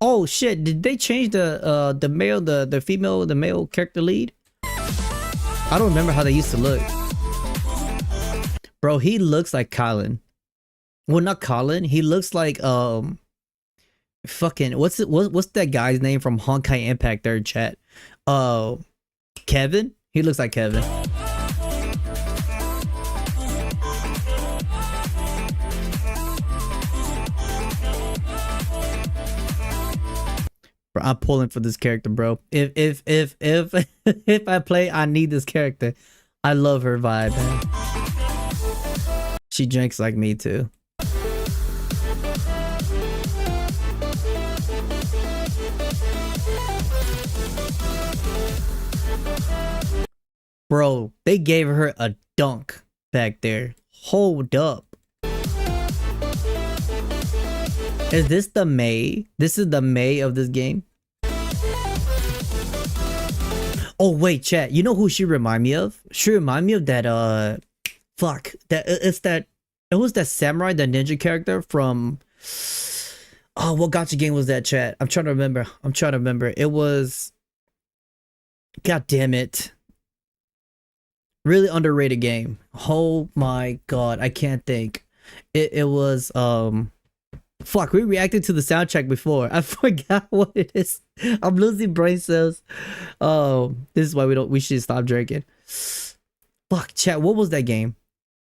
Oh shit! Did they change the male, the female, the male character lead? I don't remember how they used to look. Bro, he looks like Colin. Well, not Colin. He looks like fucking what's that guy's name from Honkai Impact Third Chat? Kevin. He looks like Kevin. Bro, I'm pulling for this character, bro. If if I play, I need this character. I love her vibe, man. She drinks like me too. Bro, they gave her a dunk back there. Hold up. Is this the May? This is the May of this game? Oh wait, chat. You know who she remind me of? She remind me of that fuck. It was that samurai, the ninja character from what gacha game was that, chat? I'm trying to remember. It was, god damn it. Really underrated game. Oh my god, I can't think. It was fuck, we reacted to the soundtrack before. I forgot what it is. I'm losing brain cells. This is why we should stop drinking. Fuck, chat, what was that game?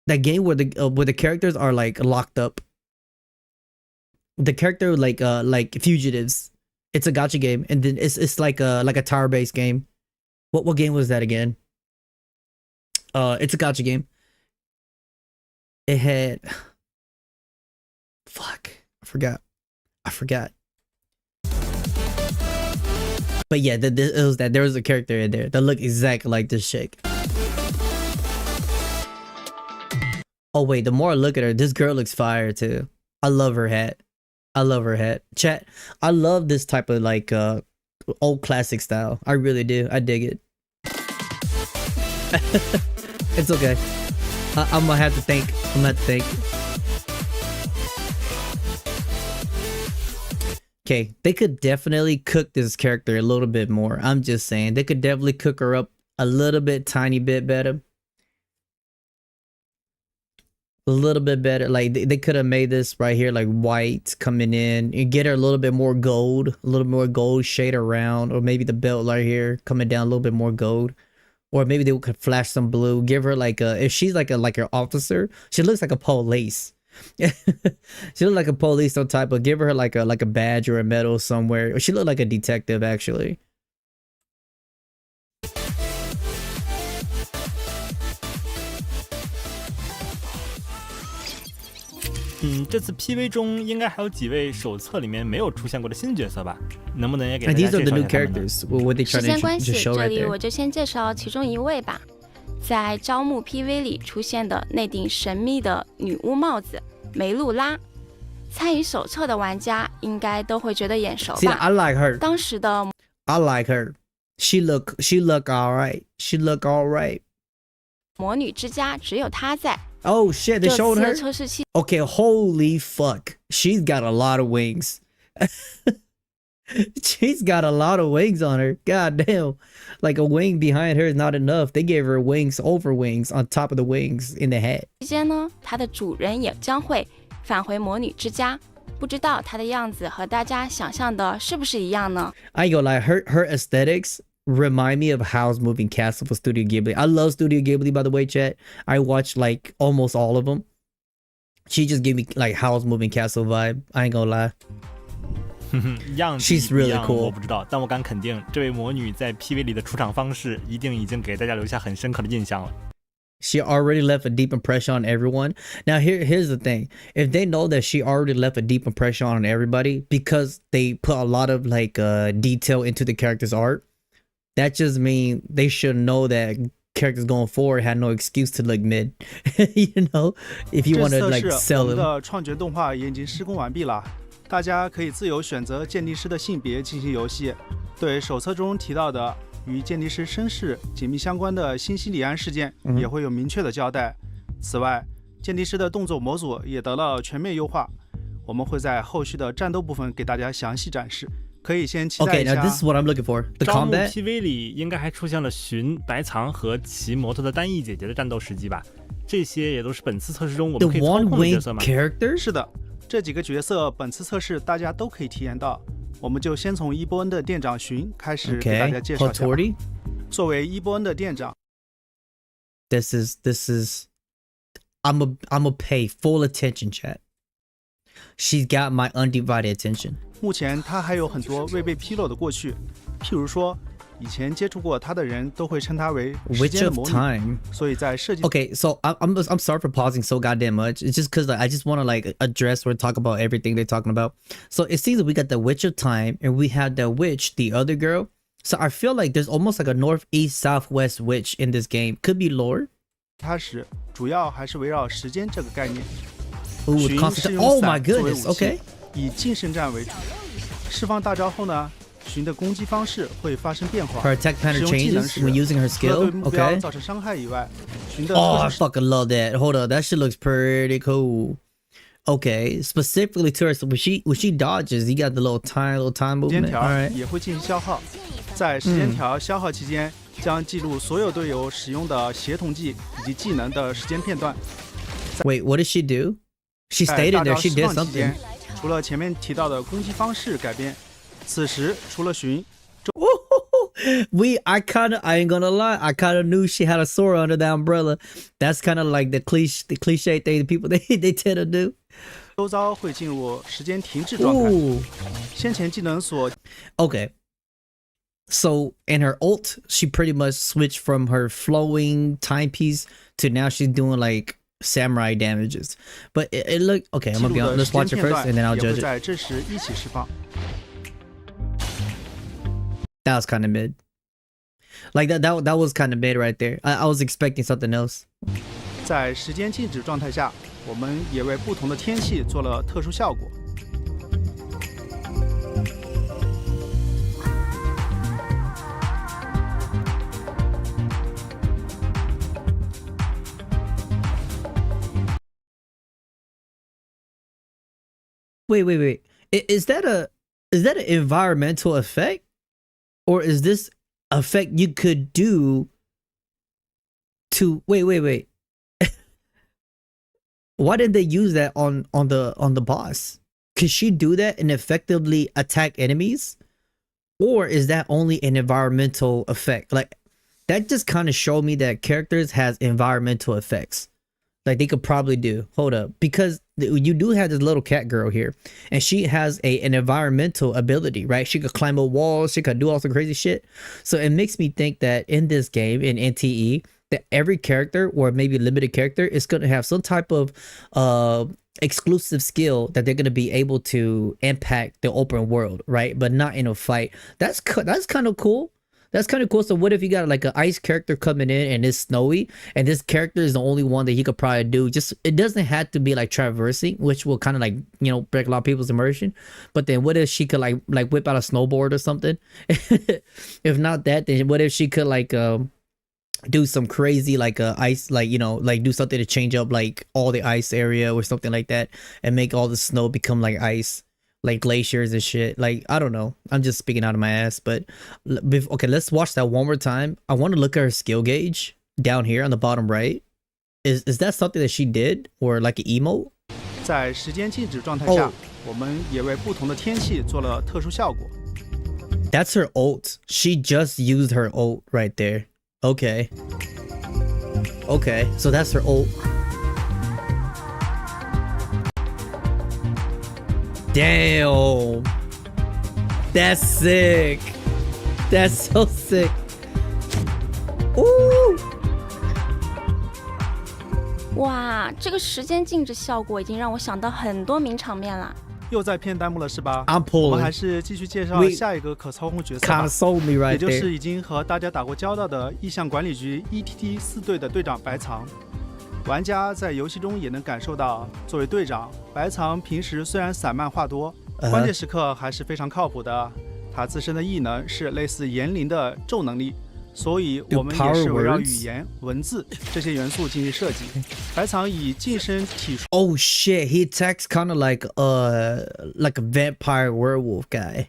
That game where the characters are like locked up. The character like fugitives. It's a gacha game, and then it's like a tower based game. What game was that again? It's a gacha game. It had, fuck, I forgot. But yeah, it was that. There was a character in there that looked exactly like this chick. Oh wait, the more I look at her, this girl looks fire too. I love her hat. Chat, I love this type of like old classic style. I really do. I dig it. It's okay. I'm gonna have to think. Okay, they could definitely cook this character a little bit more. I'm just saying. They could definitely cook her up a little bit, tiny bit better. A little bit better. Like, they could have made this right here, like, white coming in. And get her a little bit more gold shade around. Or maybe the belt right here coming down a little bit more gold. Or maybe they could flash some blue. Give her like a, if she's like an officer, she looks like a police. She looks like a police some type of, give her like a badge or a medal somewhere. Or she looked like a detective actually.
这次 PV 中应该还有几位手册里面没有出现过的新角色吧？能不能也给大家介绍一下他们呢？
时间关系，这里我就先介绍其中一位吧。在招募 PV 里出现的那顶神秘的女巫帽子梅露拉，参与手册的玩家应该都会觉得眼熟吧。
See, I like her.
当时的
I like her. She look alright. She look alright.
魔女之家只有她在。
Oh shit, they showed her? Okay, holy fuck. She's got a lot of wings. She's got a lot of wings on her. God damn. Like a wing behind her is not enough. They gave her wings over wings on top of the wings in the head.
期间呢，她的主人也将会返回魔女之家。不知道她的样子和大家想象的是不是一样呢？
I go like her aesthetics remind me of Howl's Moving Castle for Studio Ghibli. I love Studio Ghibli, by the way, chat. I watch like almost all of them. She just gave me like Howl's Moving Castle vibe. I ain't gonna lie. She's really cool.
我不知道，但我敢肯定，这位魔女在 PV 里的出场方式一定已经给大家留下很深刻的印象了。
She already left a deep impression on everyone. Now here's the thing. If they know that she already left a deep impression on everybody because they put a lot of like detail into the character's art, that just means they should know that characters going forward had no excuse to look mid. You know, if you want to like sell them.
我们的创角动画也已经施工完毕了，大家可以自由选择鉴定师的性别进行游戏。对手册中提到的与鉴定师身世紧密相关的新西里安事件也会有明确的交代。此外，鉴定师的动作模组也得了全面优化，我们会在后续的战斗部分给大家详细展示。 可以先期待一下。
Okay, now this is what I'm looking for. The combat.
PV 里应该还出现了寻、白藏和骑摩托的单翼姐姐的战斗时机吧？这些也都是本次测试中我们可以操控的角色吗？
是的，这几个角色本次测试大家都可以体验到。我们就先从伊波恩的店长寻开始给大家介绍一下。作为伊波恩的店长
，This is, I'm a pay full attention, chat. She's got my undivided attention.
目前他还有很多未被披露的过去，譬如说，以前接触过它的人都会称它为时间的魔女。所以在设计
Okay, so I'm sorry for pausing so goddamn much. It's just because like, I just want to like address or talk about everything they're talking about. So it seems that we got the Witch of Time and we have the witch, the other girl. So I feel like there's almost like a northeast southwest witch in this game. Could be lore.
它时主要还是围绕时间这个概念。
Ooh,
寻是用
oh my
伞作为
goodness.
武器，
Okay.
以近身战为主。释放大招后呢，寻的攻击方式会发生变化。
Her attack
使
pattern
用技能
changes
时，
when using her
除了
skill.
对目标
Okay.
造成伤害以外，寻的
Oh, I
特殊
fucking love that. Hold up, that shit looks pretty cool. Okay, specifically to her, so when she dodges, you got the little time
时间
movement.
条
All right.
也会进行消耗。在时间条消耗期间，将记录所有队友使用的协同技以及技能的时间片段。
Wait, what did she do? She
在
stated
大
there
招
she
释
did
放期间
something.
除了前面提到的攻击方式改变，此时除了寻
I ain't gonna lie, I kind of knew she had a sword under the umbrella. That's kind of like the cliche thing people they tend to do.
周遭会进入时间停滞状态。
Ooh.
先前技能所
Okay. So in her ult, she pretty much switched from her flowing timepiece to now she's doing like samurai damages. But it looked okay. I'm gonna be honest. Let's watch it first and then I'll
也会
judge it.
在这时一起释放。
That was kind of mid. Like that was kind of mid right there. I was expecting something else.
在时间静止状态下，我们也为不同的天气做了特殊效果。
Wait. Is that an environmental effect? Or is this effect you could do to wait. Why did they use that on the boss? Could she do that and effectively attack enemies? Or is that only an environmental effect? Like that just kind of showed me that characters has environmental effects. Like they could probably do. Hold up, because you do have this little cat girl here, and she has an environmental ability, right? She could climb a wall, she could do all some crazy shit. So it makes me think that in this game, in NTE, that every character or maybe limited character is going to have some type of exclusive skill that they're going to be able to impact the open world, right? But not in a fight. That's kind of cool. That's kind of cool. So what if you got like an ice character coming in and it's snowy and this character is the only one that he could probably do? Just it doesn't have to be like traversing, which will kind of like, you know, break a lot of people's immersion. But then what if she could like whip out a snowboard or something? If not that, then what if she could like do some crazy like ice, like, you know, like do something to change up like all the ice area or something like that and make all the snow become like ice, like glaciers and shit. Like I don't know, I'm just speaking out of my ass. But okay, let's watch that one more time. I want to look at her skill gauge down here on the bottom right. Is that something that she did or like an emote?
在时间静止状态下，我们也为不同的天气做了特殊效果。
That's her ult. She just used her ult right there. Okay, so that's her ult. Damn, that's sick. That's so sick. Ooh.
哇，这个时间静止效果已经让我想到很多名场面了。
又在骗弹幕了是吧？
I'm pulling.
我们还是继续介绍下一个可操控角色吧。
Kinda sold me right
也就是
there.
已经和大家打过交道的意向管理局 ETT 4队的队长白藏。玩家在游戏中也能感受到，作为队长，白藏平时虽然散漫话多，关键时刻还是非常靠谱的。他自身的异能是类似言灵的咒能力，所以我们也是围绕语言、文字这些元素进行设计。白藏以近身体术
Oh shit, he attacks kind of like a vampire werewolf guy.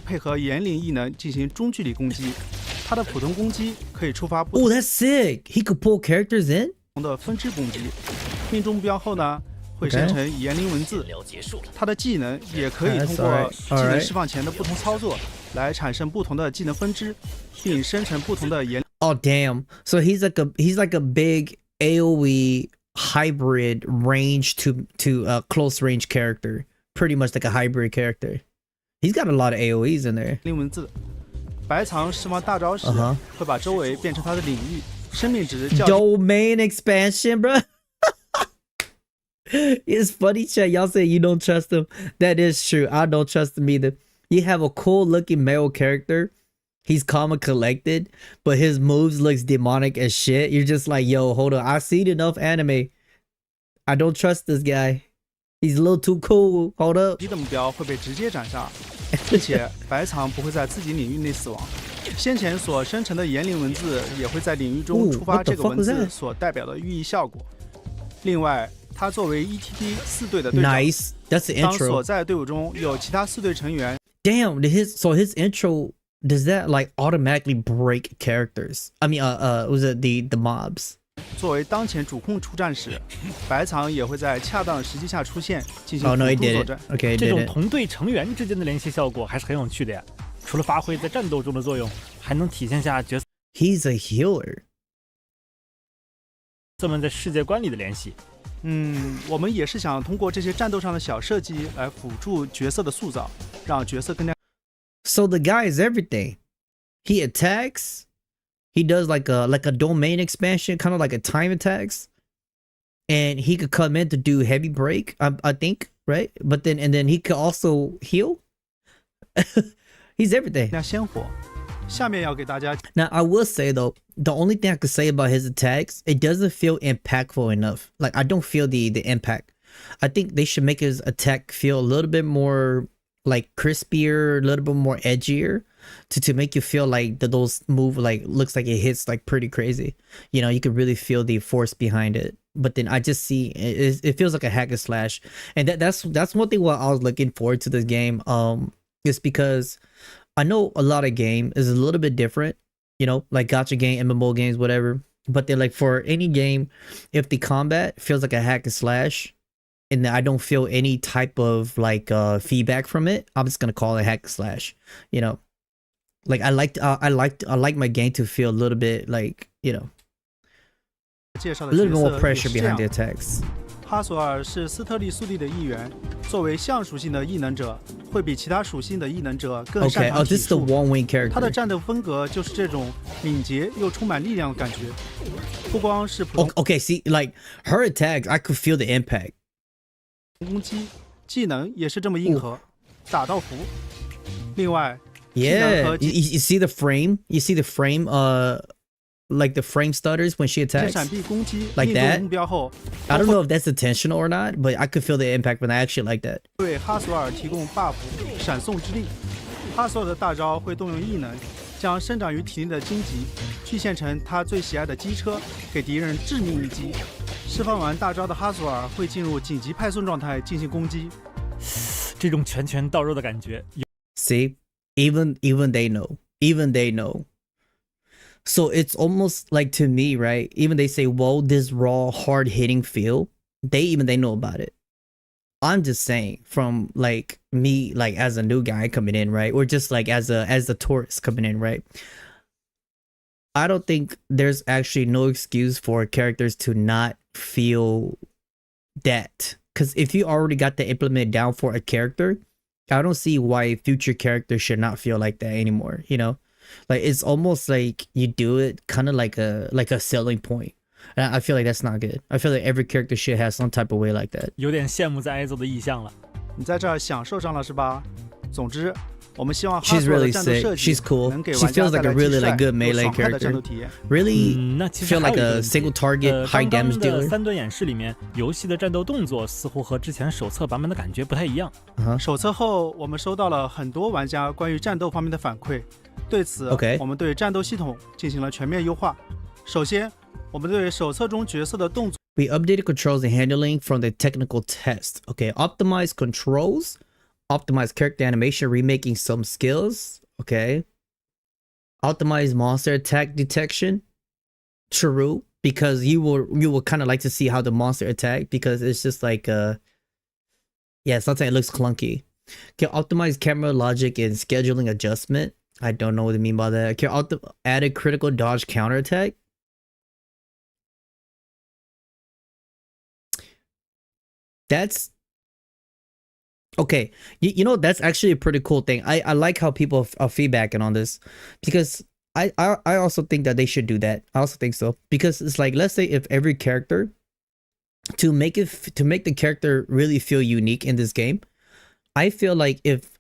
配合言灵异能进行中距离攻击。他的普通攻击可以触发不
Oh, that's sick. He could pull characters in?
同的分支攻击，命中目标后呢，会生成言灵文字。他的技能也可以通过技能释放前的不同操作来产生不同的技能分支，并生成不同的言。
Oh damn! So he's like a big AOE hybrid range to close range character. Pretty much like a hybrid character. He's got a lot of AOEs in there.
灵文字，白藏释放大招时，会把周围变成他的领域，生命值较。
Domain expansion, bro. It's funny, chat. Y'all say you don't trust him. That is true. I don't trust him either. You have a cool looking male character. He's calm and collected, but his moves looks demonic as shit. You're just like, yo, hold on. I've seen enough anime. I don't trust this guy. He's a little too cool. Hold up.
敌的目标会被直接斩杀，并且白藏不会在自己领域内死亡。先前所生成的言灵文字也会在领域中触发这个文字所代表的寓意效果。另外，他作为 ETP 4队的队长，
Nice. That's the intro.
当所在队伍中有其他4队成员
Damn, his intro, does that like automatically break characters? I mean, was it the mobs?
作为当前主控出战时，白藏也会在恰当的时机下出现，进行
Oh no,
辅
he
助
did
作
it.
战。
Okay,
这
did
种
it.
同队成员之间的联系效果还是很有趣的呀。除了发挥在战斗中的作用，还能体现下角色
He's a healer.
们在世界观里的联系。
我们也是想通过这些战斗上的小设计来辅助角色的塑造，让角色更加。
So the guy is everything. He attacks. He does like a domain expansion, kind of like a time attacks. And he could come in to do heavy break, I think, right? But then he could also heal. He's everything.
那鲜活。下面要给大家
Now I will say though, the only thing I could say about his attacks, it doesn't feel impactful enough. Like I don't feel the impact. I think they should make his attack feel a little bit more like crispier, a little bit more edgier, to make you feel like those move like looks like it hits like pretty crazy. You know, you could really feel the force behind it. But then I just see it feels like a hack and slash, and that's one thing why I was looking forward to this game. Is because I know a lot of game is a little bit different, you know, like gacha game, MMO games, whatever. But then like for any game, if the combat feels like a hack and slash, and I don't feel any type of like feedback from it, I'm just gonna call it hack and slash. You know, like I like my game to feel a little bit like, you know, a little bit more pressure behind the attacks.
哈索尔是斯特利速递的一员，作为象属性的异能者，会比其他属性的异能者更擅
Okay,
长
oh,
体
this is the
术。
one wing character.
他的战斗风格就是这种敏捷又充满力量的感觉，不光是普通
Okay, see, like her attacks, I could feel the impact.
攻击，技能也是这么硬核，打到服。另外，
Yeah, you see the frame? You see the frame? Like the frame stutters when she attacks,
闪避攻击
like
命中
that.
目标后，
I don't know if that's intentional or not, but I could feel the impact when I actually like that.
对哈索尔提供 buff 闪送之力。哈索尔的大招会动用异能，将生长于体内的荆棘具现成他最喜爱的机车，给敌人致命一击。释放完大招的哈索尔会进入紧急派送状态进行攻击。
这种拳拳到肉的感觉。
See, even they know, even they know. So it's almost like to me, right? Even they say, "Whoa, this raw, hard-hitting feel." They know about it. I'm just saying, from like me, like as a new guy coming in, right, or just like as a tourist coming in, right. I don't think there's actually no excuse for characters to not feel that, because if you already got the implement down for a character, I don't see why future characters should not feel like that anymore. You know. Like it's almost like you do it kind of like a selling point. And I feel like that's not good. I feel like every character should have some type of way like that.
有点羡慕在挨揍的意象了。
你在这儿享受上了是吧？总之，我们希望哈
She's
索尔的
really
战斗
sick.
设计
She's cool.
能给
She
玩家
feels
带
like a
来既
really
帅
like good
又
melee
爽快的战斗
character.
体验。
Really
那其实
feel
还有
like
一个
a
问题
single target high
刚刚
damage
的
dealer.
三段演示里面，游戏的战斗动作似乎和之前手册版本的感觉不太一样。
手册后，我们收到了很多玩家关于战斗方面的反馈，对此，
Okay.
我们对战斗系统进行了全面优化。首先，我们对手册中角色的动作
We updated controls and handling from the technical test. Okay, optimized controls, optimized character animation, remaking some skills. Okay. Optimized monster attack detection. True, because you will kind of like to see how the monster attack, because it's just like yeah, sometimes it looks clunky. Okay, optimized camera logic and scheduling adjustment. I don't know what they mean by that. Okay, added critical dodge counterattack. Okay, you know, that's actually a pretty cool thing. I like how people are feedbacking on this, because I also think that they should do that. I also think so, because it's like, let's say if every character, to make the character really feel unique in this game, I feel like if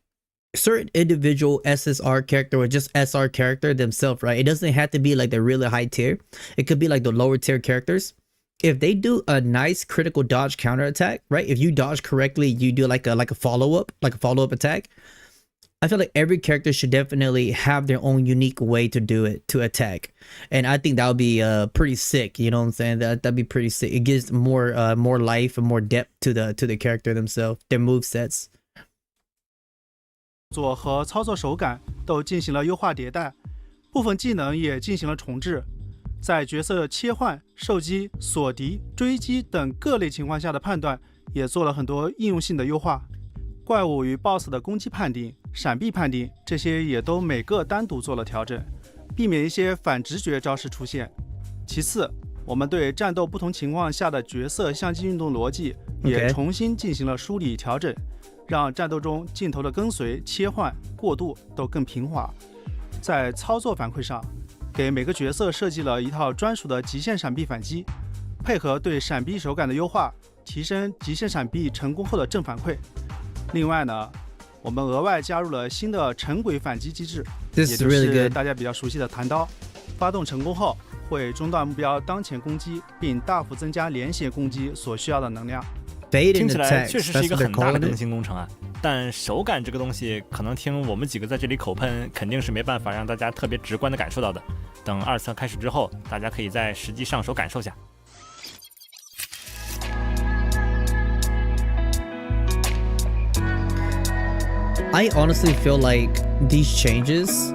certain individual SSR character or just SR character themselves, right? It doesn't have to be like the really high tier. It could be like the lower tier characters. If they do a nice critical dodge counter attack, right? If you dodge correctly, you do like a follow-up attack. I feel like every character should definitely have their own unique way to do it, to attack. And I think that would be pretty sick, you know what I'm saying? That'd be pretty sick. It gives more life and more depth to the character themselves, their move sets.
作和操作手感都进行了优化迭代，部分技能也进行了重置。在角色切换、受击、锁敌、追击等各类情况下的判断也做了很多应用性的优化。怪物与 BOSS 的攻击判定、闪避判定，这些也都每个单独做了调整，避免一些反直觉招式出现。其次，我们对战斗不同情况下的角色相机运动逻辑也重新进行了梳理调整，让战斗中镜头的跟随、切换、过渡都更平滑。在操作反馈上，给每个角色设计了一套专属的极限闪避反击，配合对闪避手感的优化，提升极限闪避成功后的正反馈。另外呢，我们额外加入了新的沉轨反击机制，也就是大家比较熟悉的弹刀。发动成功后，会中断目标当前攻击，并大幅增加连血攻击所需要的能量。
听起来确实是一个很大的更新工程啊！但手感这个东西，可能听我们几个在这里口喷，肯定是没办法让大家特别直观的感受到的。等2测开始之后，大家可以再实际上手感受下。
I honestly feel like these changes.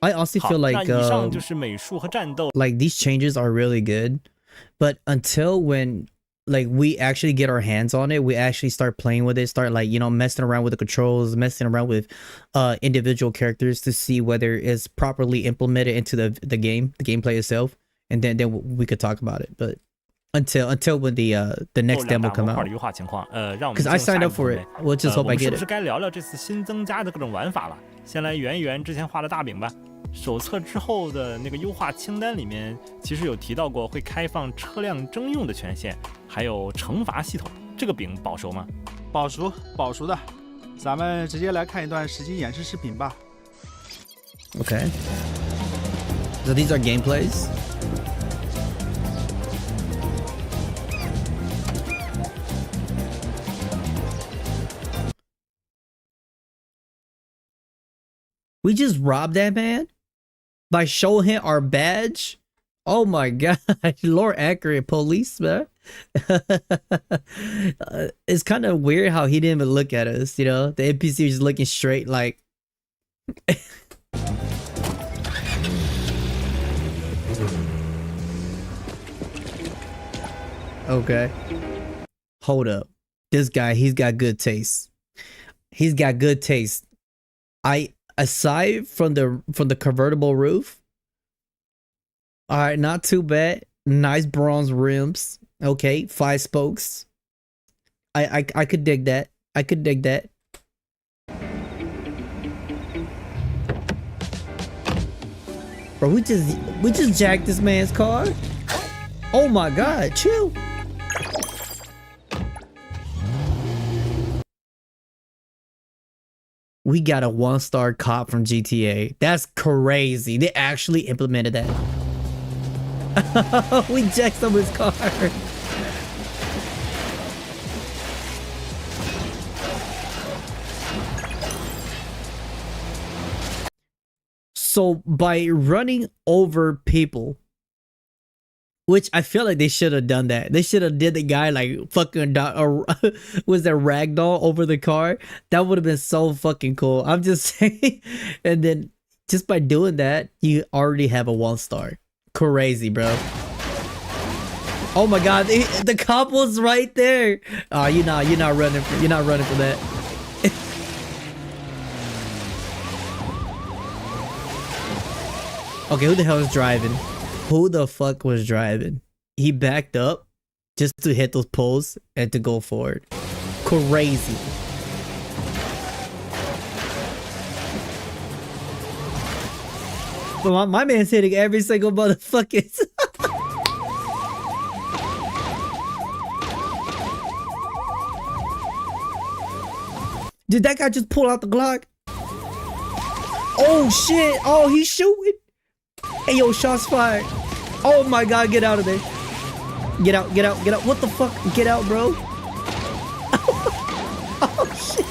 I honestly feel like
以上就是美术和战斗。
Like these changes are really good, but until when like we actually get our hands on it, we actually start playing with it, start like, you know, messing around with the controls, messing around with individual characters to see whether it's properly implemented into the gameplay itself, and then we could talk about it. But until when the next demo come out, because I signed up for it, we'll just hope I get it.
是不是该聊聊这次新增加的各种玩法了？先来圆一圆之前画的大饼吧。手册之后的那个优化清单里面，其实有提到过会开放车辆征用的权限，还有惩罚系统。这个饼保熟吗？
保熟的。咱们直接来看一段实际演示视频吧。
Okay. So these are gameplays. We just robbed that man by showing him our badge. Oh my god, Lord accurate police, man. It's kind of weird how he didn't even look at us, you know? The NPC was just looking straight like... Okay. Hold up. This guy, he's got good taste. He's got good taste. Aside from the convertible roof, all right, not too bad. Nice bronze rims. Okay, 5 spokes. I could dig that. I could dig that. Bro, we just jacked this man's car. Oh my god, chill. We got a 1-star cop from GTA. That's crazy. They actually implemented that. We jacked someone's car. So by running over people, which I feel like they should have done that. They should have did the guy like fucking was that ragdoll over the car? That would have been so fucking cool. I'm just saying. And then just by doing that, you already have a 1-star. Crazy, bro. Oh my god, the cop was right there. Oh, you're not running for that. Okay, who the hell is driving? Who the fuck was driving? He backed up just to hit those poles and to go forward. Crazy. But my man's hitting every single motherfucking. Did that guy just pull out the Glock? Oh shit! Oh, he's shooting! Hey yo, shots fired! Oh my god, get out of there! Get out, get out, get out! What the fuck? Get out, bro! Oh shit!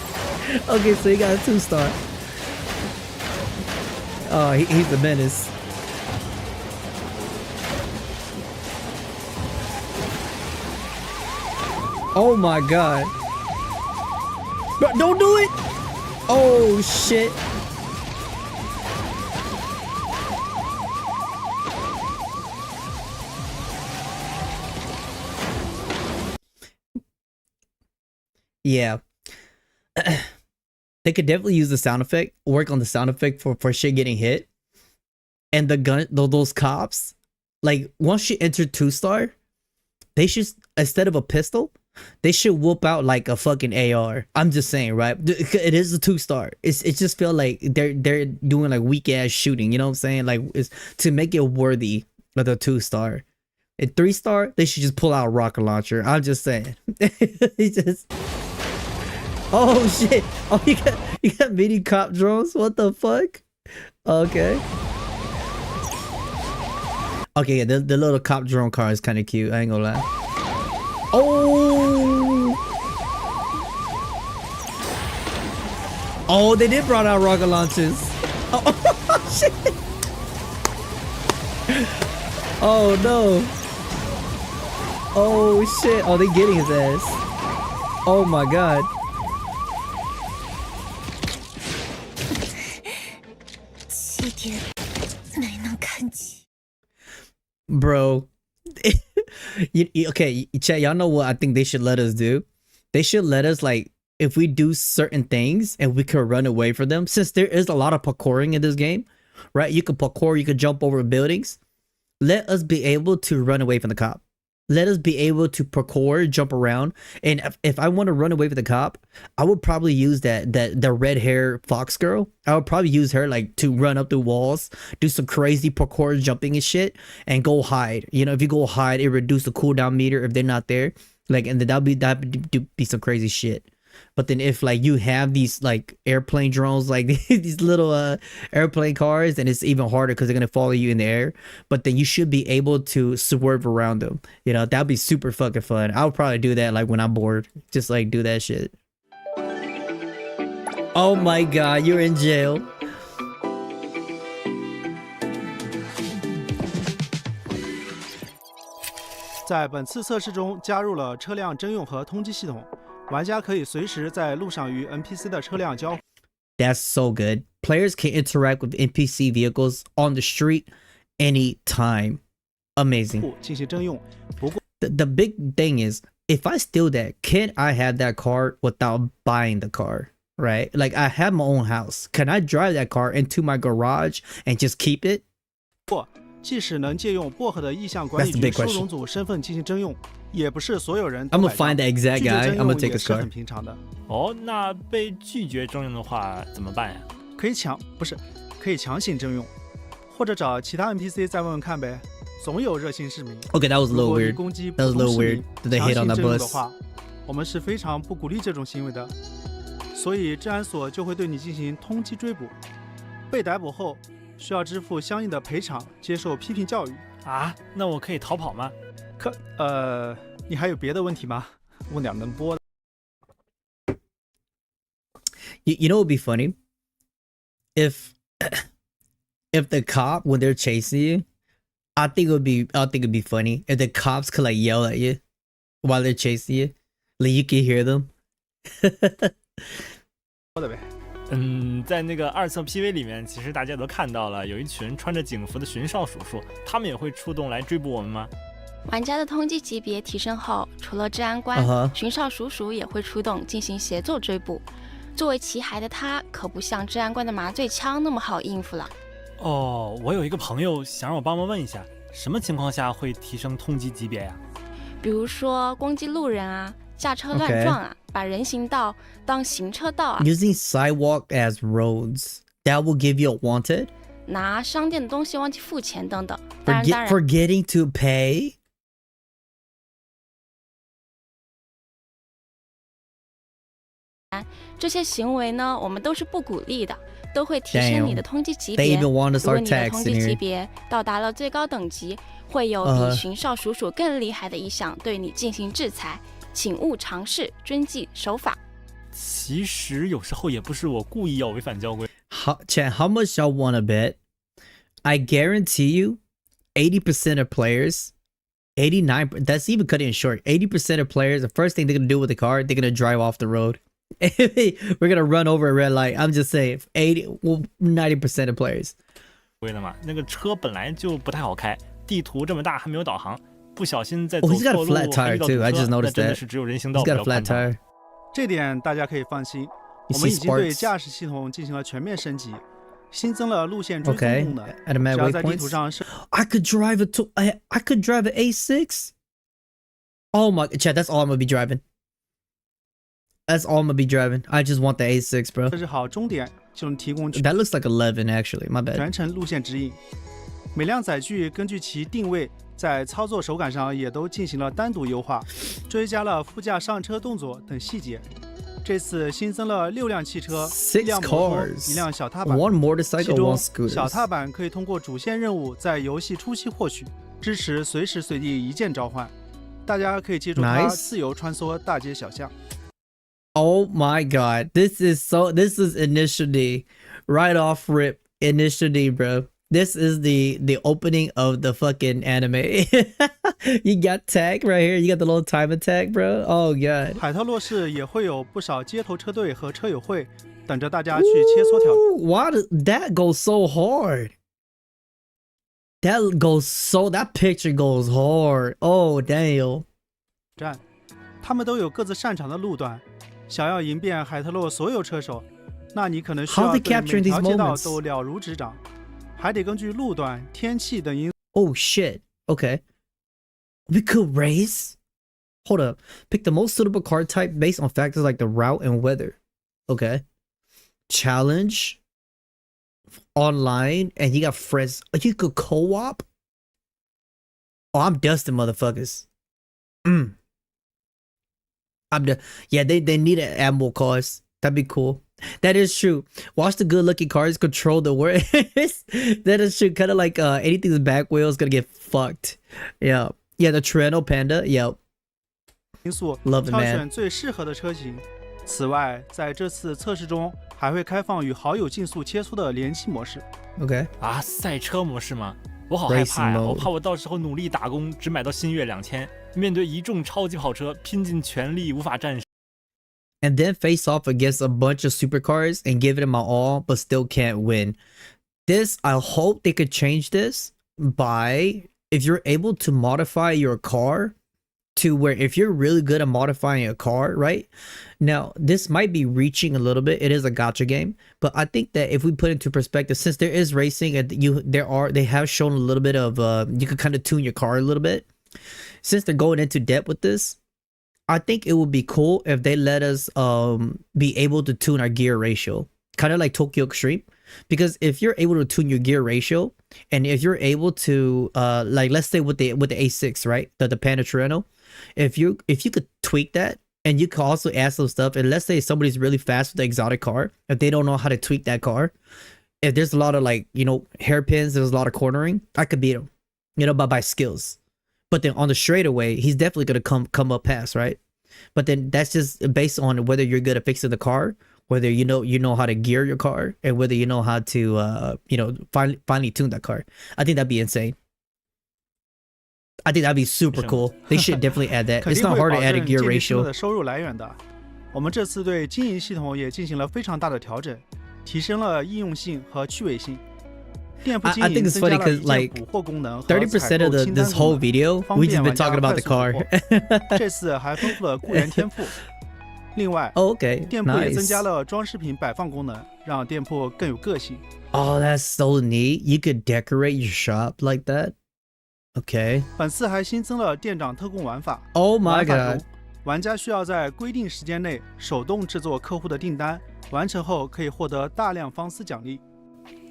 Okay, so he got a 2-star. Oh, he's a menace. Oh my god! Bro, don't do it! Oh shit! Yeah. They could definitely use the sound effect, work on the sound effect for shit getting hit. And the gun, those cops, like once you enter 2-star, they should, instead of a pistol, they should whoop out like a fucking AR. I'm just saying, right? It is a 2-star. It just feel like they're doing like weak ass shooting. You know what I'm saying? Like it's to make it worthy of the 2-star. At 3-star, they should just pull out a rocket launcher. I'm just saying. He just. Oh shit! Oh, you got mini cop drones. What the fuck? Okay. Okay, yeah, the little cop drone car is kind of cute. I ain't gonna lie. Oh! Oh, they did brought out rocket launchers. Oh shit! Oh no! Oh shit! Oh, they getting his ass. Oh my god. Bro, okay, chat, y'all know what I think they should let us do? They should let us, like, if we do certain things and we can run away from them, since there is a lot of parkouring in this game, right? You can parkour, you can jump over buildings. Let us be able to run away from the cop. Let us be able to parkour, jump around. And if I want to run away from the cop, I would probably use the red hair fox girl. I would probably use her like to run up the walls, do some crazy parkour jumping and shit, and go hide. You know, if you go hide, it reduces the cooldown meter if they're not there. Like, and then that'd be some crazy shit. But then if like you have these like airplane drones, like these little airplane cars, then it's even harder because they're gonna follow you in the air. But then you should be able to swerve around them. You know, that'd be super fucking fun. I would probably do that like when I'm bored, just like do that shit. Oh my god, you're in jail.
在本次测试中加入了车辆征用和通缉系统，玩家可以随时在路上与 NPC 的车辆交互。
That's so good. Players can interact with NPC vehicles on the street anytime. Amazing.
进行征用。不过
the big thing is, if I steal that, can I have that car without buying the car? Right? Like I have my own house. Can I drive that car into my garage and just keep it?
即使能借用薄荷的意向管理局收容组身份进行征用，也不是所有人都
I'm gonna find the exact guy. I'm gonna take his car.
很平常的。
哦，那被拒绝征用的话怎么办呀？
可以强行征用，或者找其他 NPC 再问问看呗。总有热心市民。
Okay, that was a little weird.
攻击
That was a little weird. Did they hit on that bus?
的话，我们是非常不鼓励这种行为的，所以治安所就会对你进行通缉追捕。被逮捕后，需要支付相应的赔偿，接受批评教育。
啊，那我可以逃跑吗？
你还有别的问题吗？问点能播的。
You know what would be funny? If the cop, when they're chasing you, I think it'd be funny if the cops could like yell at you while they're chasing you, like you can hear them.
播的呗。
在那个二测 PV 里面，其实大家都看到了，有一群穿着警服的巡哨叔叔，他们也会出动来追捕我们吗？
玩家的通缉级别提升后，除了治安官，巡哨叔叔也会出动进行协作追捕。作为骑孩的他，可不像治安官的麻醉枪那么好应付了。
哦，我有一个朋友想让我帮忙问一下，什么情况下会提升通缉级别呀？
比如说攻击路人啊、驾车乱撞啊、把人行道当行车道啊。
Using sidewalk as roads, that will give you a wanted.
拿商店的东西忘记付钱等等。当然
Forgetting to pay.
这些行为呢，我们都是不鼓励的，都会提升你的通缉级
They
别。
even want us
如果
our
你的
tax
通
in
缉
here.
级别到达了最高等级，会有比巡哨叔叔更厉害的一项对你进行制裁，请勿尝试，遵纪守法。
其实有时候也不是我故意要违反交规。
Chat, how much y'all wanna bet? I guarantee you, 80% of players, 89, that's even cutting it short. 80% of players, the first thing they're gonna do with the car, they're gonna drive off the road. We're gonna run over a red light. I'm just saying, 90% of players.
规的嘛，那个车本来就不太好开，地图这么大还没有导航，不小心再走
he's got
错
a
路
flat
还遇
tire
到
too.
堵
I
车，
just
那
noticed
真的
that.
是只有人行道
He's
比
got
较
a
宽
flat
敞。
tire.
这点大家可以放心，
You
我们
see
已经对
sparks?
驾驶系统进行了全面升级，新增了路线追踪
Okay.
功能。
Automatic
只要在地图
waypoints.
上设
I could drive I could drive an A6. Oh my, chat, that's all I'm gonna be driving. That's all I'm gonna be driving. I just want the A6, bro.
置好终点，就能提供
That looks like 11 actually. My bad.
全程路线指引。每辆载具根据其定位，在操作手感上也都进行了单独优化，追加了副驾上车动作等细节。这次新增了6辆汽车、1辆摩托、1辆小踏板。
One
其
motorcycle,
中
one scooter.
小踏板可以通过主线任务在游戏初期获取，支持随时随地一键召唤。大家可以借助它
Nice.
自由穿梭大街小巷。
Oh my god. This is Initial D. Right off rip. Initial D, bro. This is the opening of the fucking anime. You got tag right here. You got the little time attack, bro. Oh god.
海特洛市也会有不少街头车队和车友会等着大家去切磋挑
Why does that go so hard? That picture goes hard. Oh damn.
战，他们都有各自擅长的路段。想要赢遍海特洛所有车手，那你可能需
How
要
they
对
capturing
每条
these
街道
moments?
都了如指掌，还得根据路段、天气等因素。
Oh shit. Okay. We could race. Hold up. Pick the most suitable car type based on factors like the route and weather. Okay. Challenge. Online. And you got friends. You could co-op. Oh, I'm dusting motherfuckers. Yeah, they need an ammo cars. That'd be cool. That is true. Watch the good looking cars control the world. That is true. Kind of like anything's back wheel is gonna get fucked. Yeah. Yeah, the Chrono Panda. Yep.
因素
Love it,
挑
man.
选最适合的车型。此外，在这次测试中还会开放与好友竞速切磋的联机模式。
Okay.
啊，赛车模式吗？我好害怕
Racing
呀！
mode.
我怕我到时候努力打工，只买到星越2000，面对一众超级跑车，拼尽全力无法战胜。
And then face off against a bunch of supercars and give it my all, but still can't win. This, I hope they could change this by if you're able to modify your car to where if you're really good at modifying a car, right? Now, this might be reaching a little bit. It is a gacha game, but I think that if we put into perspective, since there is racing and they have shown a little bit of you can kind of tune your car a little bit. Since they're going into depth with this, I think it would be cool if they let us be able to tune our gear ratio, kind of like Tokyo Extreme. Because if you're able to tune your gear ratio, and if you're able to like let's say with the A6, right, the Panda Torino, if you could tweak that, and you could also add some stuff, and let's say somebody's really fast with the exotic car, if they don't know how to tweak that car, if there's a lot of like, you know, hairpins, there's a lot of cornering, I could beat him, you know, by skills. But then on the straightaway, he's definitely gonna come up past, right? But then that's just based on whether you're good at fixing the car, whether you know how to gear your car, and whether you know how to finally tune that car. I think that'd be insane. I think that'd be super cool. They should definitely add that. It's not hard to add a gear ratio.
的收入来源的。我们这次对经营系统也进行了非常大的调整，提升了应用性和趣味性。店铺经
I think
营
it's
增
funny
加了
because
一键
like
捕获功能和
30% of
采购清单
this
功
whole
能
video,
方
we
便
just been
玩家
talking about
快
the
速
car.
捕获。这次还丰富了雇员天赋。另外，
Oh, okay.
店铺也增
Nice.
加了装饰品摆放功能，让店铺更有个性。
Oh, that's so neat. You could decorate your shop like that. Okay.
本次还新增了店长特供玩法。
Oh my
玩法
god.
中，玩家需要在规定时间内手动制作客户的订单，完成后可以获得大量方丝奖励。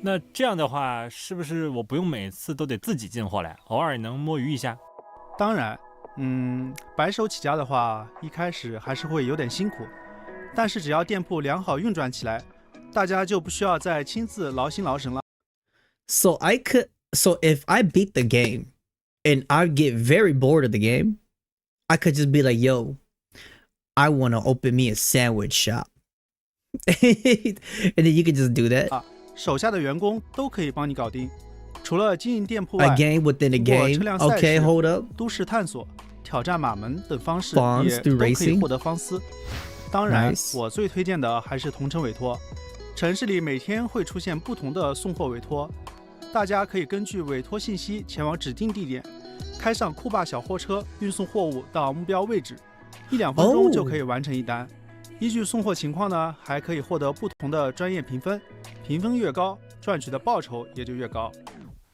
那这样的话，是不是我不用每次都得自己进货来，偶尔能摸鱼一下？
当然，白手起家的话，一开始还是会有点辛苦，但是只要店铺良好运转起来，大家就不需要再亲自劳心劳神了。
So if I beat the game and I get very bored of the game, I could just be like, yo, I want to open me a sandwich shop. And then you can just do that.
手下的员工都可以帮你搞定。除了经营店铺外，
A game within a game.
车辆赛事、
Okay, hold up.
都市探索、挑战马门等方式
Bonds
也
do
都可以
racing
获得方丝。当然
Nice
我最推荐的还是同城委托。城市里每天会出现不同的送货委托，大家可以根据委托信息前往指定地点，开上酷霸小货车运送货物到目标位置，1-2分钟就可以完成一单。依据送货情况呢，还可以获得不同的专业评分，评分越高，赚取的报酬也就越高。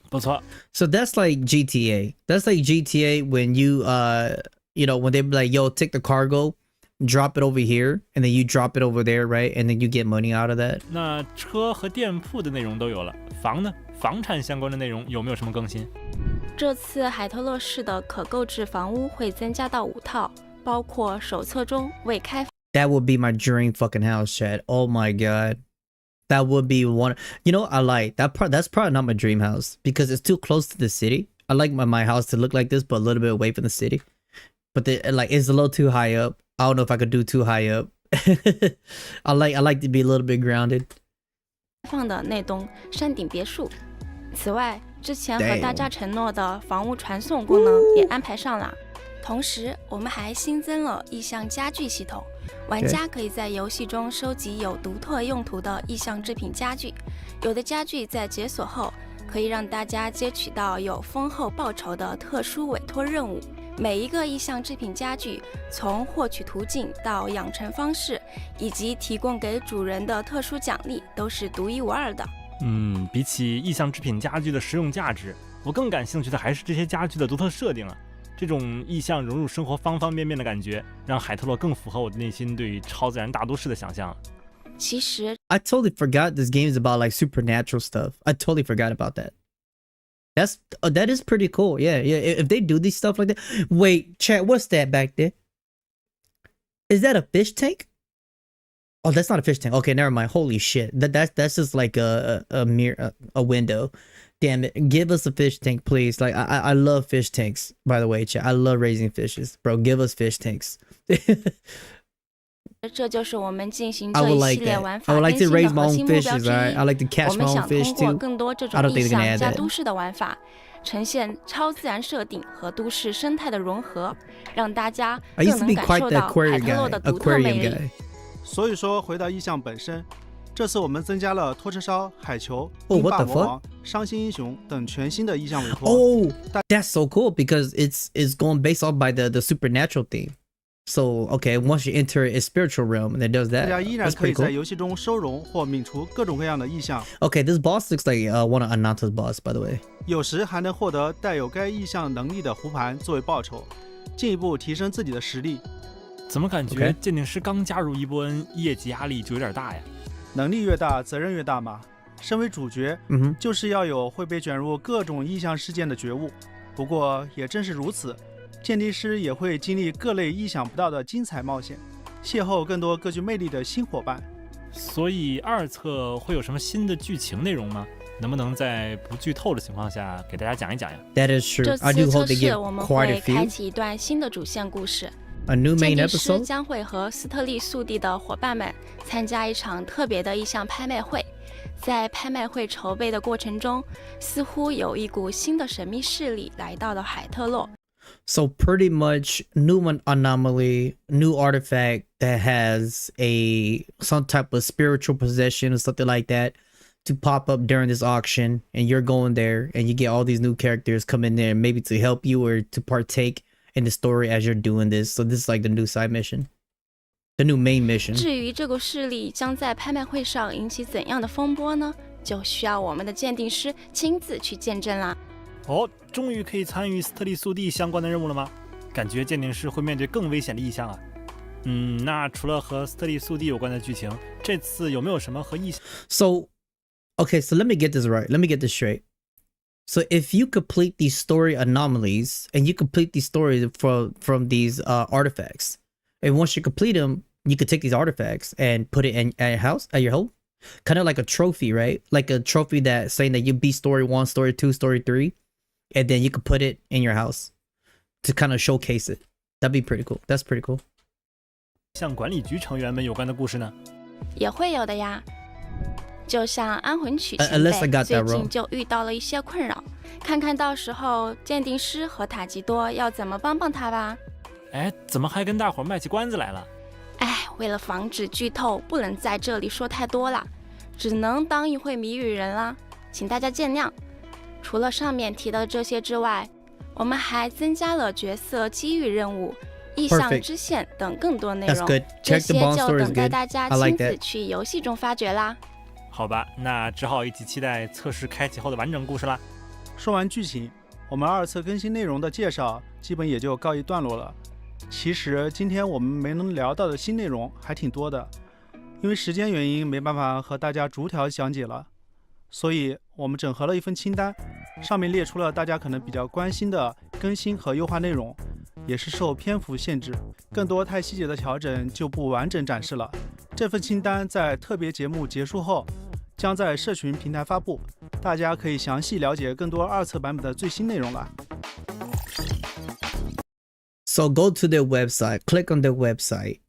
不错。
So that's like GTA. That's like GTA when you when they be like, yo, take the cargo, drop it over here, and then you drop it over there, right? And then you get money out of that.
那车和店铺的内容都有了，房呢？房产相关的内容有没有什么更新？
这次海特洛市的可购置房屋会增加到5套，包括手册中未开。
That would be my dream fucking house, Chad. Oh my god. That would be one. You know, I like that part. That's probably not my dream house because it's too close to the city. I like my house to look like this, but a little bit away from the city. But it's a little too high up. I don't know if I could do too high up. I like to be a little bit grounded.
放的那栋山顶别墅。此外，之前和大家承诺的房屋传送功能也安排上了。同时，我们还新增了意象家具系统，玩家可以在游戏中收集有独特用途的意象制品家具。有的家具在解锁后，可以让大家接取到有丰厚报酬的特殊委托任务。每一个意象制品家具，从获取途径到养成方式，以及提供给主人的特殊奖励，都是独一无二的。
比起意象制品家具的实用价值，我更感兴趣的还是这些家具的独特设定啊。这种意象融入生活方方面面的感觉，让海特洛更符合我的内心对于超自然大都市的想象。
其实
I totally forgot this game is about like supernatural stuff. I totally forgot about that. That is pretty cool. Yeah. If they do these stuff like that. Wait, chat, what's that back there? Is that a fish tank? Oh, that's not a fish tank. Okay, never mind. Holy shit. That's just like a mirror, a window. Damn it. Give us a fish tank, please. Like I love fish tanks, by the way, chat. I love raising fishes. Bro, give us fish tanks.
这就是我们进行
I
这
would
一
like
系列
that.
玩
I
法
would
更
like to
新的
raise my
核
own
心目标
fishes,
之
alright?
一。
I like to
我
catch
们
my own
想
fish
通过
too.
更多这
I
种
don't
意
think they can
象
add
加
that.
都市的玩法，呈现超自然设定和都市生态的融合，让大家
I
更
used to
能
be
感
quite
受
the
到海
aquarium
特洛
guy.
的独特魅
Aquarium
力。
guy.
所以说，回到意象本身，这次我们增加了拖车烧、海球、
Oh,
冰
what
霸
the
魔王、伤心英雄等全新的意象委托。
Oh, that's so cool because it's going based off by the supernatural theme. So okay, once you enter a spiritual realm, and it does
大
that.
家依然
That's
可以
pretty
在
cool.
游戏中收容或泯除各种各样的意象，
Okay, this boss looks like one of Ananta's boss, by the way.
有时还能获得带有该意象能力的弧盘作为报酬，进一步提升自己的实力。
怎么感觉
Okay
鉴定师刚加入一波恩，业绩压力就有点大呀？
能力越大，责任越大嘛。身为主角，就是要有会被卷入各种意象事件的觉悟。不过也正是如此，鉴定师也会经历各类意想不到的精彩冒险，邂逅更多各具魅力的新伙伴。
所以2册会有什么新的剧情内容吗？能不能在不剧透的情况下给大家讲一讲呀？
That is true.
这
I do
次测
hope they
试
give
我们
quite
会
a few.
开启一段新的主线故事。
A new
鉴
main
定师
episode.
将会和斯特利速递的伙伴们参加一场特别的意象拍卖会。在拍卖会筹备的过程中，似乎有一股新的神秘势力来到了海特洛。
So pretty much new anomaly, new artifact that has some type of spiritual possession or something like that to pop up during this auction, and you're going there and you get all these new characters come in there maybe to help you or to partake in the story as you're doing this. So this is like the new side mission. The new main mission.
至于这股势力将在拍卖会上引起怎样的风波呢？就需要我们的鉴定师亲自去见证啦。
哦，终于可以参与斯特利速递相关的任务了吗？感觉鉴定师会面对更危险的异象啊。那除了和斯特利速递有关的剧情，这次有没有什么和异象
So, okay, so let me get this right. Let me get this straight. So if you complete these story anomalies and you complete these stories from these artifacts, and once you complete them, you could take these artifacts and put it in at your house, at your home, kind of like a trophy, right? Like a trophy that saying that you beat story 1, story 2, story 3, and then you could put it in your house to kind of showcase it. That'd be pretty cool. That's pretty cool.
像管理局成员们有关的故事呢？
也会有的呀。就像安魂曲前
Unless I
辈
got
最
that
近
wrong.
就遇到了一些困扰，看看到时候鉴定师和塔吉多要怎么帮他吧。
哎，怎么还跟大伙儿卖起关子来了？
哎，为了防止剧透，不能在这里说太多了，只能当一回谜语人啦，请大家见谅。除了上面提的这些之外，我们还增加了角色机遇任务、意象支线等更多内容，这些就等待大家亲自去游戏中发掘啦。
好吧，那只好一起期待测试开启后的完整故事啦。
说完剧情，我们2次更新内容的介绍基本也就告一段落了。其实今天我们没能聊到的新内容还挺多的，因为时间原因没办法和大家逐条讲解了，所以我们整合了一份清单，上面列出了大家可能比较关心的更新和优化内容，也是受篇幅限制，更多太细节的调整就不完整展示了。这份清单在特别节目结束后将在社群平台发布，大家可以详细了解更多2册版本的最新内容了。
So go to their website, click on their website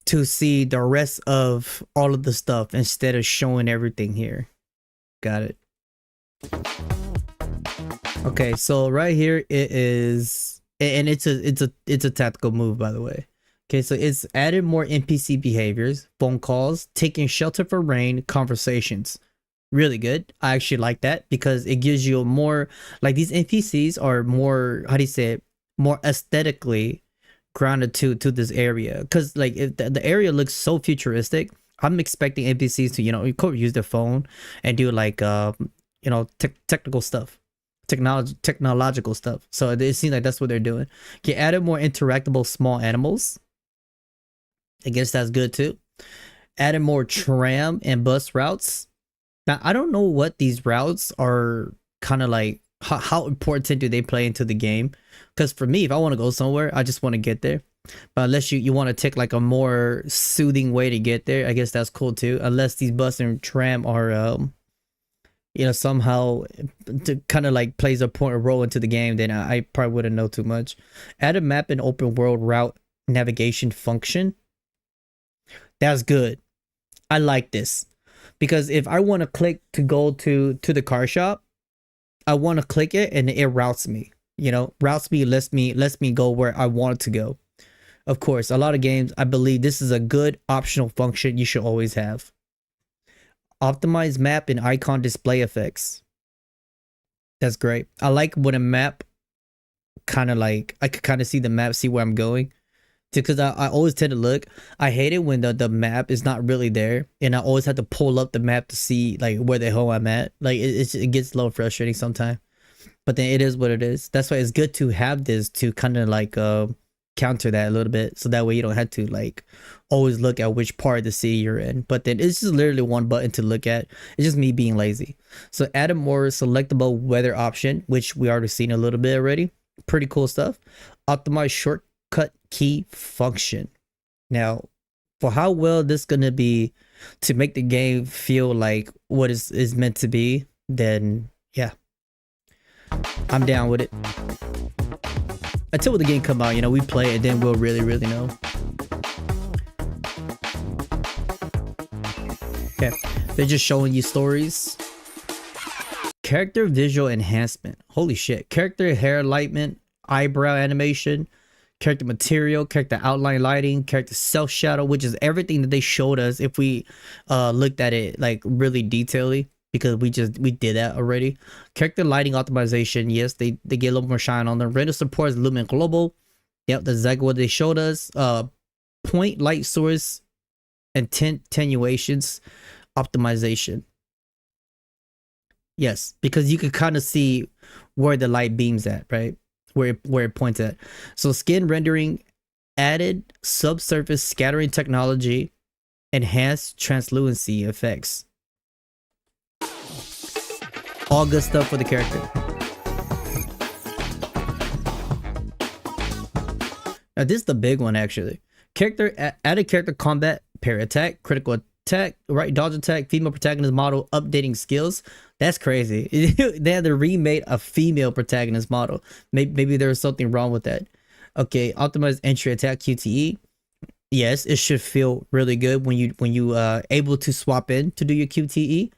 to see the rest of all of the stuff instead of showing everything here. Got it. Okay, so right here it is, and it's a tactical move, by the way. Okay, so it's added more NPC behaviors, phone calls, taking shelter for rain, conversations. Really good. I actually like that because it gives you a more, like, these NPCs are more, how do you say it, more aesthetically grounded to this area. Because like if the area looks so futuristic, I'm expecting NPCs to, you know, use their phone and do like you know, technical stuff, technological stuff. So it seems like that's what they're doing. You added more interactable small animals. I guess that's good too. Added more tram and bus routes. Now I don't know what these routes are kind of like, how important do they play into the game? Because for me, if I want to go somewhere, I just want to get there. But unless you want to take like a more soothing way to get there, I guess that's cool too. Unless these bus and tram are you know, somehow to kind of like plays a important role into the game, then I probably wouldn't know too much. Add a map and open world route navigation function. That's good. I like this because if I want to click to go to the car shop, I want to click it and it routes me, you know, lets me go where I want it to go. Of course, a lot of games, I believe this is a good optional function you should always have. Optimize map and icon display effects. That's great. I like when a map kind of like, I could kind of see the map, see where I'm going. Because I always tend to look. I hate it when the map is not really there. And I always have to pull up the map to see like where the hell I'm at. Like it gets a little frustrating sometimes. But then it is what it is. That's why it's good to have this to kind of like counter that a little bit. So that way you don't have to like always look at which part of the city you're in. But then it's just literally one button to look at. It's just me being lazy. So add a more selectable weather option, which we already seen a little bit already. Pretty cool stuff. Optimize shortcut key function. Now, for how well this gonna be to make the game feel like what is meant to be, then yeah, I'm down with it. Until the game come out, you know, we play it, and then we'll really know. Okay, they're just showing you stories. Character visual enhancement. Holy shit. Character hair alignment, eyebrow animation, character material, character outline lighting, character self shadow, which is everything that they showed us if we looked at it like really detailedly, because we did that already. Character lighting optimization. Yes, they get a little more shine on them. Render supports Lumen Global. Yep, that's exactly what they showed us. Point light source and attenuations optimization. Yes, because you can kind of see where the light beams at, right? Where it points at. So skin rendering, added subsurface scattering technology, enhanced translucency effects. All good stuff for the character. Now this is the big one actually. Added character combat, parry attack, critical attack, right dodge attack, female protagonist model, updating skills. That's crazy. They had to remake a female protagonist model. Maybe there was something wrong with that. Okay, optimized entry attack QTE. Yes, it should feel really good when you able to swap in to do your QTE,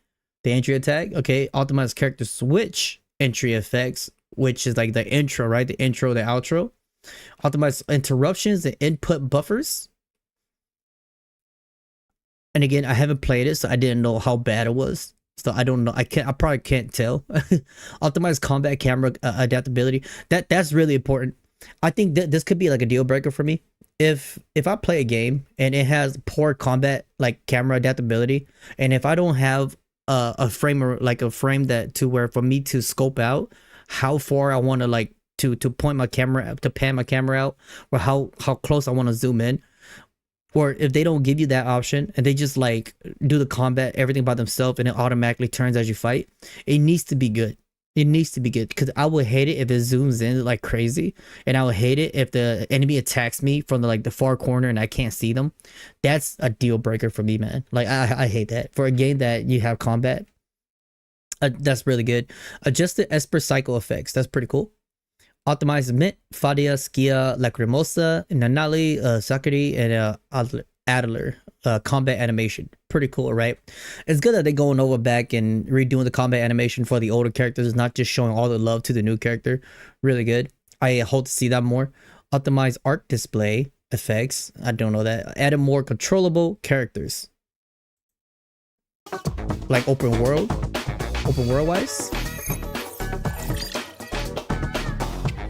the entry attack. Okay, optimized character switch entry effects, which is like the intro, right? The intro, the outro. Optimize interruptions and input buffers. And again, I haven't played it, so I didn't know how bad it was. So I don't know. I probably can't tell. Optimize combat camera adaptability. That's really important. I think this could be like a deal breaker for me. If I play a game and it has poor combat like camera adaptability, and if I don't have a frame or like a frame that to where for me to scope out how far I want to like to point my camera, to pan my camera out, or how close I want to zoom in, or if they don't give you that option and they just like do the combat everything by themselves and it automatically turns as you fight, it needs to be good. It needs to be good, because I would hate it if it zooms in like crazy, and I would hate it if the enemy attacks me from the far corner and I can't see them. That's a deal breaker for me, man. Like I hate that for a game that you have combat. That's really good. Adjusted Esper cycle effects. That's pretty cool. Optimized Mint, Fadia, Skia, Lacrimosa, Nanali, Sakari, and Adler combat animation. Pretty cool, right? It's good that they're going over back and redoing the combat animation for the older characters, not just showing all the love to the new character. Really good. I hope to see that more. Optimized art display effects. I don't know that. Added more controllable characters. Like open world wise.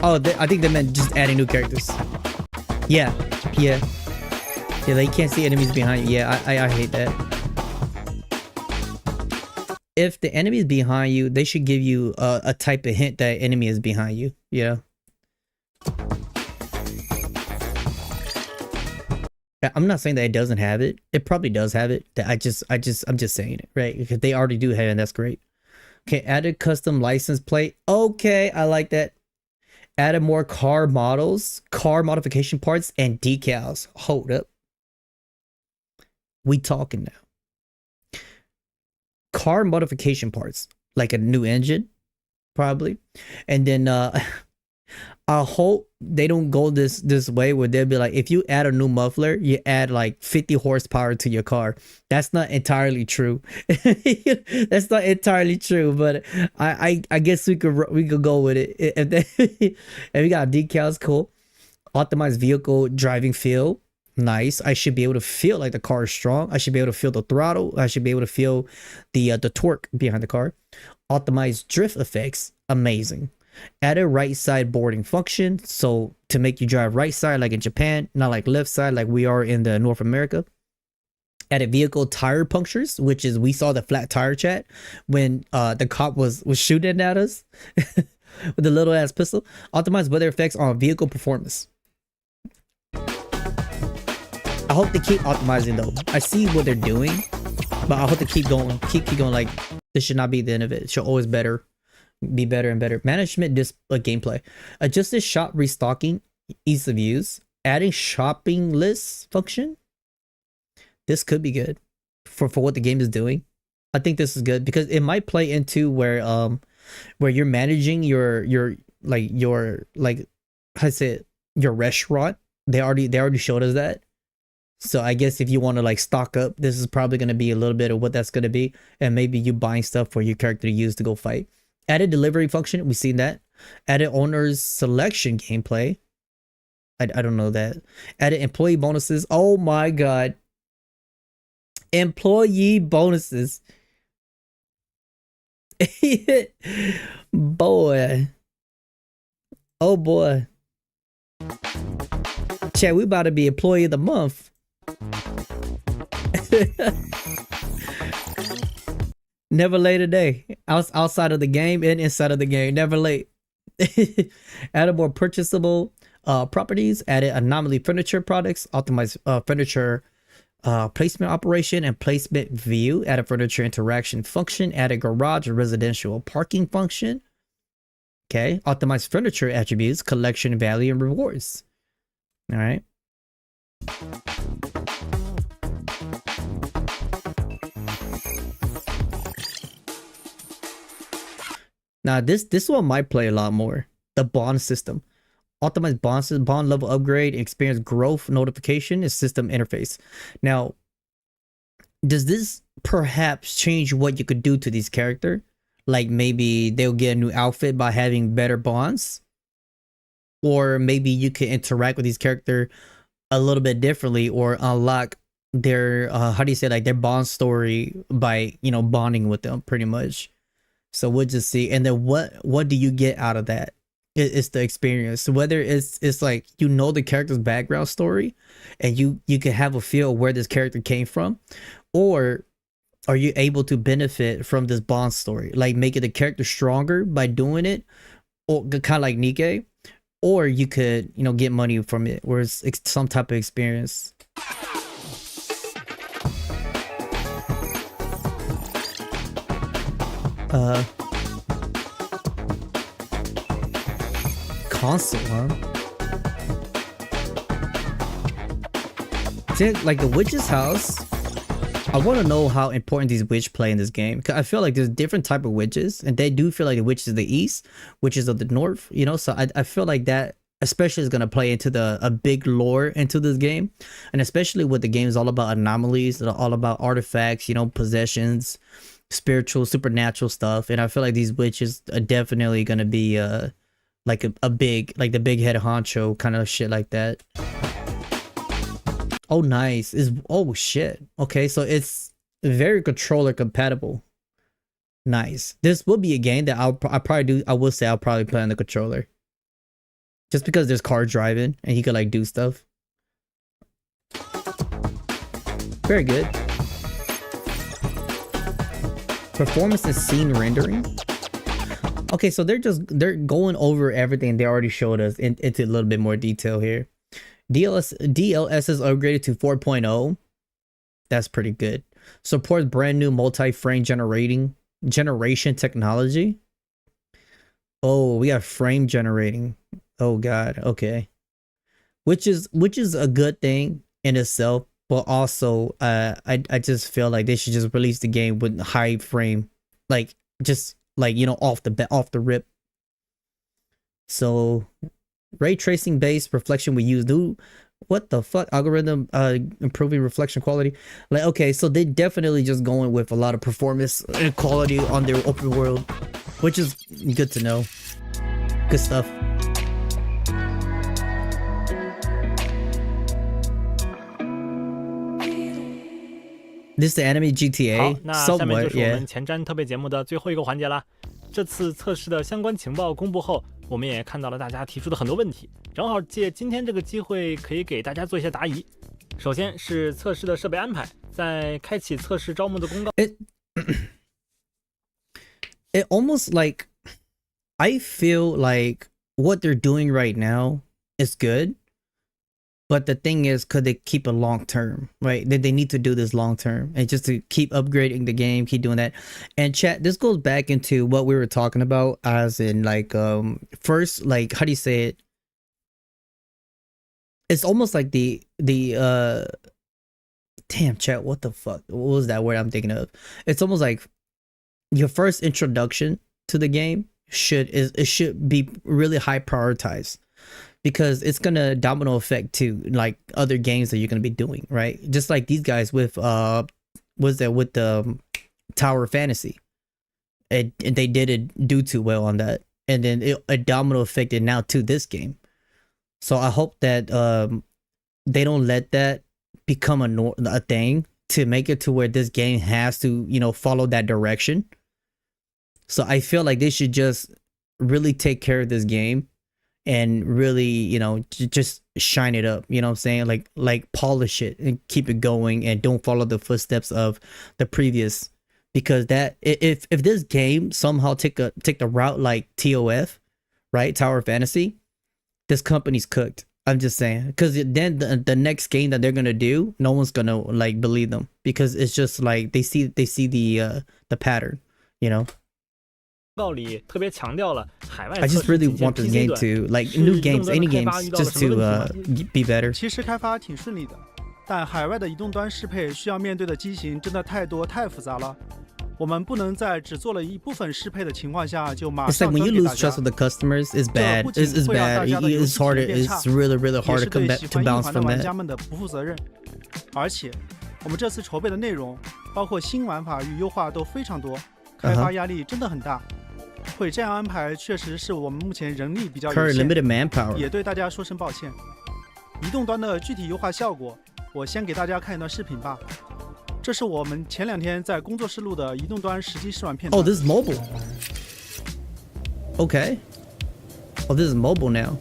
Oh, I think they meant just adding new characters. Yeah. They can't see enemies behind you. Yeah, I hate that. If the enemy is behind you, they should give you a type of hint that enemy is behind you. Yeah. I'm not saying that it doesn't have it. It probably does have it. I'm just saying it, right? Because they already do have it, and that's great. Okay, added custom license plate. Okay, I like that. Added more car models, car modification parts, and decals. Hold up. We talking now. Car modification parts, like a new engine, probably. And then I hope they don't go this way where they'll be like, if you add a new muffler, you add like 50 horsepower to your car. That's not entirely true. That's not entirely true, but I guess we could go with it. If we got decals, cool. Optimized vehicle driving feel. Nice. I should be able to feel like the car is strong. I should be able to feel the throttle. I should be able to feel the torque behind the car. Optimized drift effects. Amazing. Added right side boarding function, so to make you drive right side like in Japan, not like left side like we are in the North America. Added vehicle tire punctures, which is we saw the flat tire chat when the cop was shooting at us with the little ass pistol. Optimized weather effects on vehicle performance. I hope they keep optimizing though. I see what they're doing, but I hope they keep going. Keep going. Like this should not be the end of it. It should always be better and better. Management gameplay. Adjusted shop restocking, ease of use. Adding shopping list function. This could be good for what the game is doing. I think this is good because it might play into where you're managing your how to say it, your restaurant. They already showed us that. So I guess if you want to like stock up, this is probably going to be a little bit of what that's going to be, and maybe you buying stuff for your character to use to go fight. Added delivery function, we've seen that. Added owner's selection gameplay. I don't know that. Added employee bonuses. Oh my god. Employee bonuses. Boy. Oh boy. Chat, we about to be employee of the month. Never late a day. outside of the game and inside of the game. Never late. Added more purchasable properties. Added anomaly furniture products. Optimized furniture placement operation and placement view. Added furniture interaction function. Added garage and residential parking function. Okay. Optimized furniture attributes, collection value, and rewards. All right. Now this one might play a lot more. The bond system. Optimized bond level upgrade, experience growth notification, and system interface. Now, does this perhaps change what you could do to these characters? Like maybe they'll get a new outfit by having better bonds? Or maybe you can interact with these characters a little bit differently, or unlock their how do you say, like their bond story by, you know, bonding with them pretty much. So we'll just see. And then what do you get out of that? It's the experience. Whether it's like, you know, the character's background story and you can have a feel where this character came from, or are you able to benefit from this bond story, like making the character stronger by doing it, or kind of like Nikke, or you could, you know, get money from it, where it's some type of experience. Console, huh? See, like the witch's house, I want to know how important these witches play in this game, because I feel like there's different type of witches, and they do feel like the witches of the east, witches of the north, you know. So I feel like that especially is going to play into a big lore into this game, and especially with the game is all about anomalies, all about artifacts, you know, possessions, spiritual, supernatural stuff. And I feel like these witches are definitely going to be like a big, like the big head honcho kind of shit like that. Oh, nice. Oh shit. Okay, so it's very controller compatible. Nice. This will be a game that I will say I'll probably play on the controller, just because there's car driving and he could like do stuff. Very good. Performance and scene rendering. Okay, so they're going over everything they already showed us into a little bit more detail here. DLS is upgraded to 4.0. That's pretty good. Supports brand new multi-frame generation technology. Oh, we have frame generating. Oh god, okay. Which is a good thing in itself, but also I just feel like they should just release the game with high frame, like just like, you know, off the rip. So ray tracing based reflection we use new, what the fuck, algorithm improving reflection quality. Like, okay, so they definitely just going with a lot of performance and quality on their open world, which is good to know. Good stuff. This is the anime GTA.
好，那下面就是我们前瞻特别节目的最后一个环节啦。这次测试的相关情报公布后，我们也看到了大家提出的很多问题，正好借今天这个机会，可以给大家做一些答疑。首先是测试的设备安排，在开启测试招募的公告。
It almost like I feel like what they're doing right now is good. But the thing is, could they keep it long term, right? They need to do this long term, and just to keep upgrading the game, keep doing that. And chat, this goes back into what we were talking about, as in like first, like, how do you say it? It's almost like the damn, chat, what the fuck? What was that word I'm thinking of? It's almost like your first introduction to the game should be really high prioritized, because it's gonna domino effect to like other games that you're gonna be doing, right? Just like these guys with with the Tower Fantasy, and they didn't do too well on that, and then it domino affected now to this game. So I hope that they don't let that become a thing to make it to where this game has to, you know, follow that direction. So I feel like they should just really take care of this game and really, you know, just shine it up, you know what I'm saying? Like polish it and keep it going, and don't follow the footsteps of the previous, because that if this game somehow take the route like TOF, right, Tower of Fantasy, this company's cooked. I'm just saying, because then the next game that they're gonna do, no one's gonna like believe them, because it's just like they see the pattern, you know. I just really want this game to, like, new games, any games, just to be better.
其实开发挺顺利的，但海外的移动端适配需要面对的机型真的太多太复杂了。我们不能在只做了一部分适配的情况下就马
It's like
上
when
端
you
给大
lose
家。
trust with the customers, it's bad. It's bad. It's harder. It's really hard to come back to bounce from
玩
that.
家们的不负责任。而且，我们这次筹备的内容，包括新玩法与优化都非常多，开发压力真的很大。会这样安排，确实是我们目前人力比较有
Current
限，
limited manpower.
也对大家说声抱歉。移动端的具体优化效果，我先给大家看一段视频吧。这是我们前2天在工作室录的移动端实际试玩片段。
Oh, this is mobile. Okay. Oh, this is mobile now.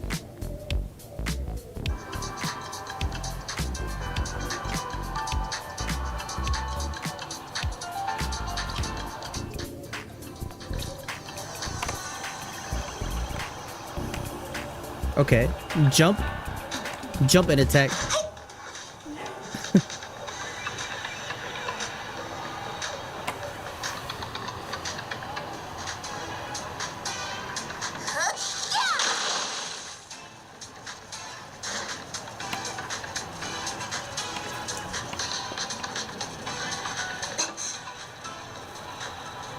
Okay, jump and attack.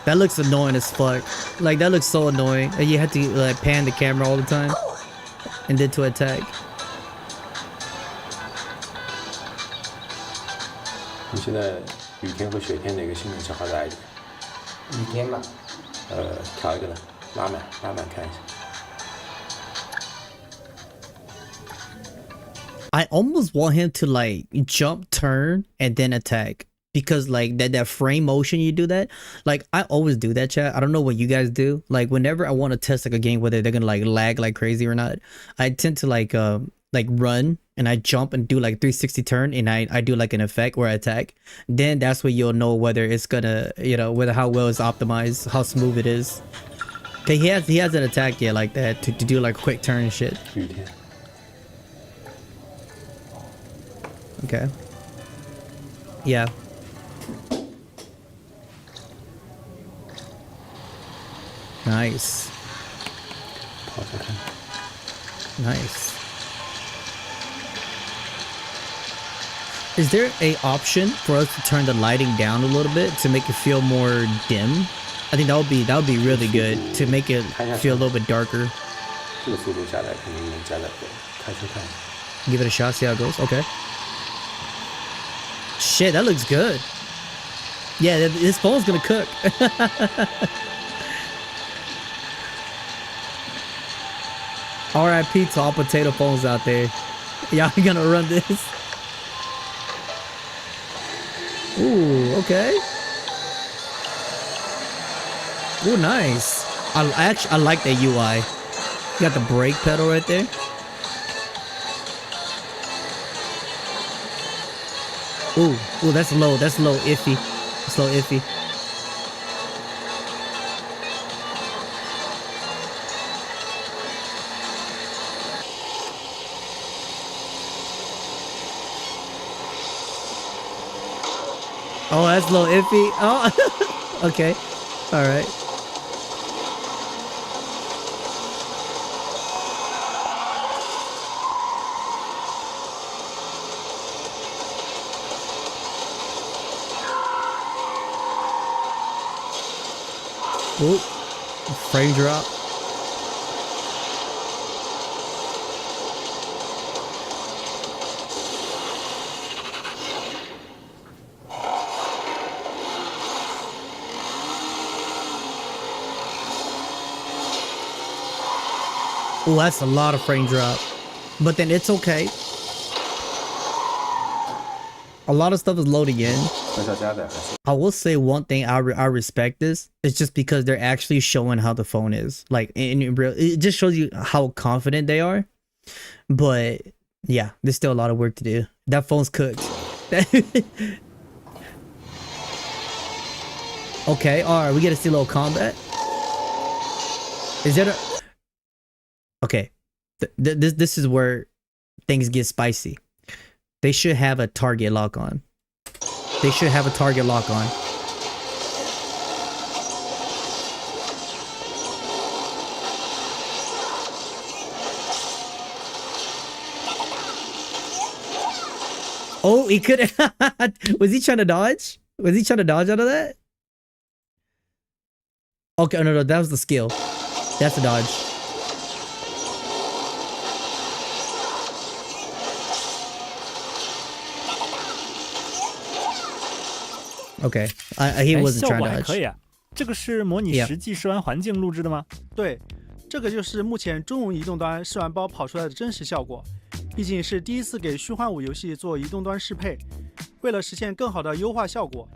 That looks annoying as fuck. Like, that looks so annoying. And you have to like pan the camera all the time and then to attack.
你现在雨天和雪天哪个性能强化大一点？
雨天吧。
调一个呢，拉满看一下。
I almost want him to like jump, turn, and then attack. Because like that frame motion, you do that. Like, I always do that, chat. I don't know what you guys do. Like, whenever I want to test like a game, whether they're gonna like lag like crazy or not, I tend to like run and I jump and do like 360 turn, and I do like an effect where I attack. Then that's where you'll know whether it's gonna, you know, whether how well it's optimized, how smooth it is. Okay, he hasn't attacked yet like that to do like quick turn and shit. Okay. Yeah. Nice. Nice. Is there a option for us to turn the lighting down a little bit to make it feel more dim? I think that would be really good to make it feel a little bit darker. Give it a shot, see how it goes. Okay. Shit, that looks good. Yeah, this phone's gonna cook. RIP to all potato phones out there. Y'all gonna run this. Ooh, okay. Ooh, nice. I like that UI. You got the brake pedal right there. Ooh, that's low. That's low iffy. It's low iffy. Oh, that's a little iffy. Oh, okay. All right. Oop. Frame drop. Oh, that's a lot of frame drop. But then it's okay. A lot of stuff is loading in. I will say one thing I respect this. It's just because they're actually showing how the phone is. Like, it just shows you how confident they are. But yeah, there's still a lot of work to do. That phone's cooked. Okay, alright, we get to see a little combat. Is that a... Okay, this is where things get spicy. They should have a target lock on. They should have a target lock on. Oh, he could have... Was he trying to dodge? Was he trying to dodge out of that? Okay, no, that was the skill. That's the dodge. Okay, he wasn't trying to dodge.
可以啊，这个是模拟实际试玩环境录制的吗？
对，这个就是目前中文移动端试玩包跑出来的真实效果。毕竟是第一次给虚幻五游戏做移动端适配，为了实现更好的优化效果，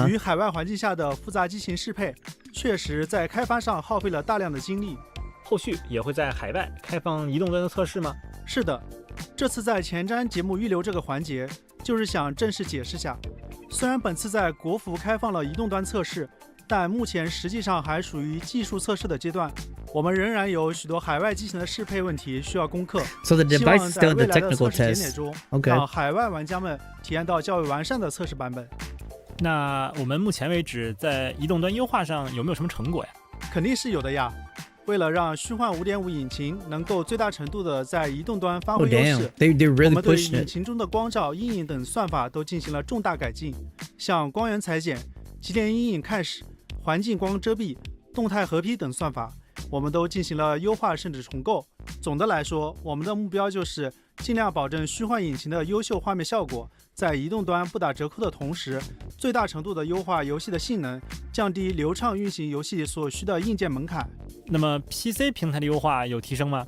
与海外环境下的复杂机型适配，确实在开发上耗费了大量的精力。
后续也会在海外开放移动端的测试吗？
是的，这次在前瞻节目预留这个环节，就是想正式解释下，虽然本次在国服开放了移动端测试，但目前实际上还属于技术测试的阶段。我们仍然有许多海外机型的适配问题需要攻克，
So the device is still in the technical
希望在未来的测试节
test.
点中，
Okay.
让海外玩家们体验到较为完善的测试版本。
那我们目前为止在移动端优化上有没有什么成果呀？
肯定是有的呀。为了让虚幻 5.5 引擎能够最大程度的在移动端发挥优势，
They're really
我们对
pushing
引
it.
擎中的光照、阴影等算法都进行了重大改进，像光源裁剪、极点阴影看始、环境光遮蔽、动态合批等算法，我们都进行了优化甚至重构。总的来说，我们的目标就是尽量保证虚幻引擎的优秀画面效果，在移动端不打折扣的同时，最大程度的优化游戏的性能，降低流畅运行游戏所需的硬件门槛。
那么 PC 平台的优化有提升吗？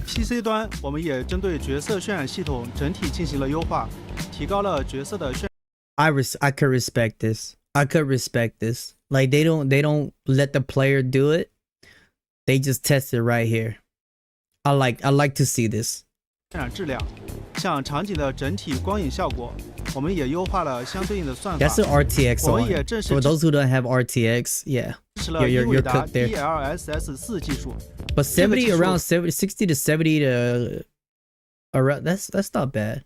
PC 端我们也针对角色渲染系统整体进行了优化，提高了角色的渲染。
I could respect this. I could respect this. Like they don't let the player do it. They just test it right here. I like to see this.
渲染质量，像场景的整体光影效果，我们也优化了相对应的算法。
That's an RTX
我们也
on.
正式
For those who don't have RTX, yeah.
支持了英
You're
伟达
cooked there.
DLSS 4技术。
But 70
技术
around 60 to 70 to around that's not bad.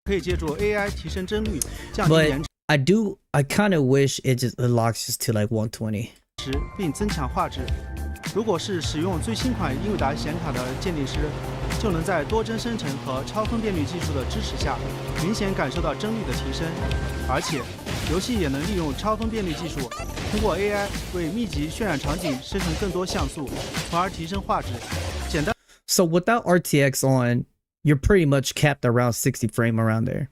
可以借助 AI 提升帧率，降低延
But I kind of wish it locks just to like 120.
迟，并增强画质。如果是使用最新款英伟达显卡的鉴定师，就能在多帧生成和超分辨率技术的支持下，明显感受到帧率的提升。而且，游戏也能利用超分辨率技术，通过 AI 为密集渲染场景生成更多像素，从而提升画质。简单。
So without RTX on, you're pretty much capped around 60 frame around there.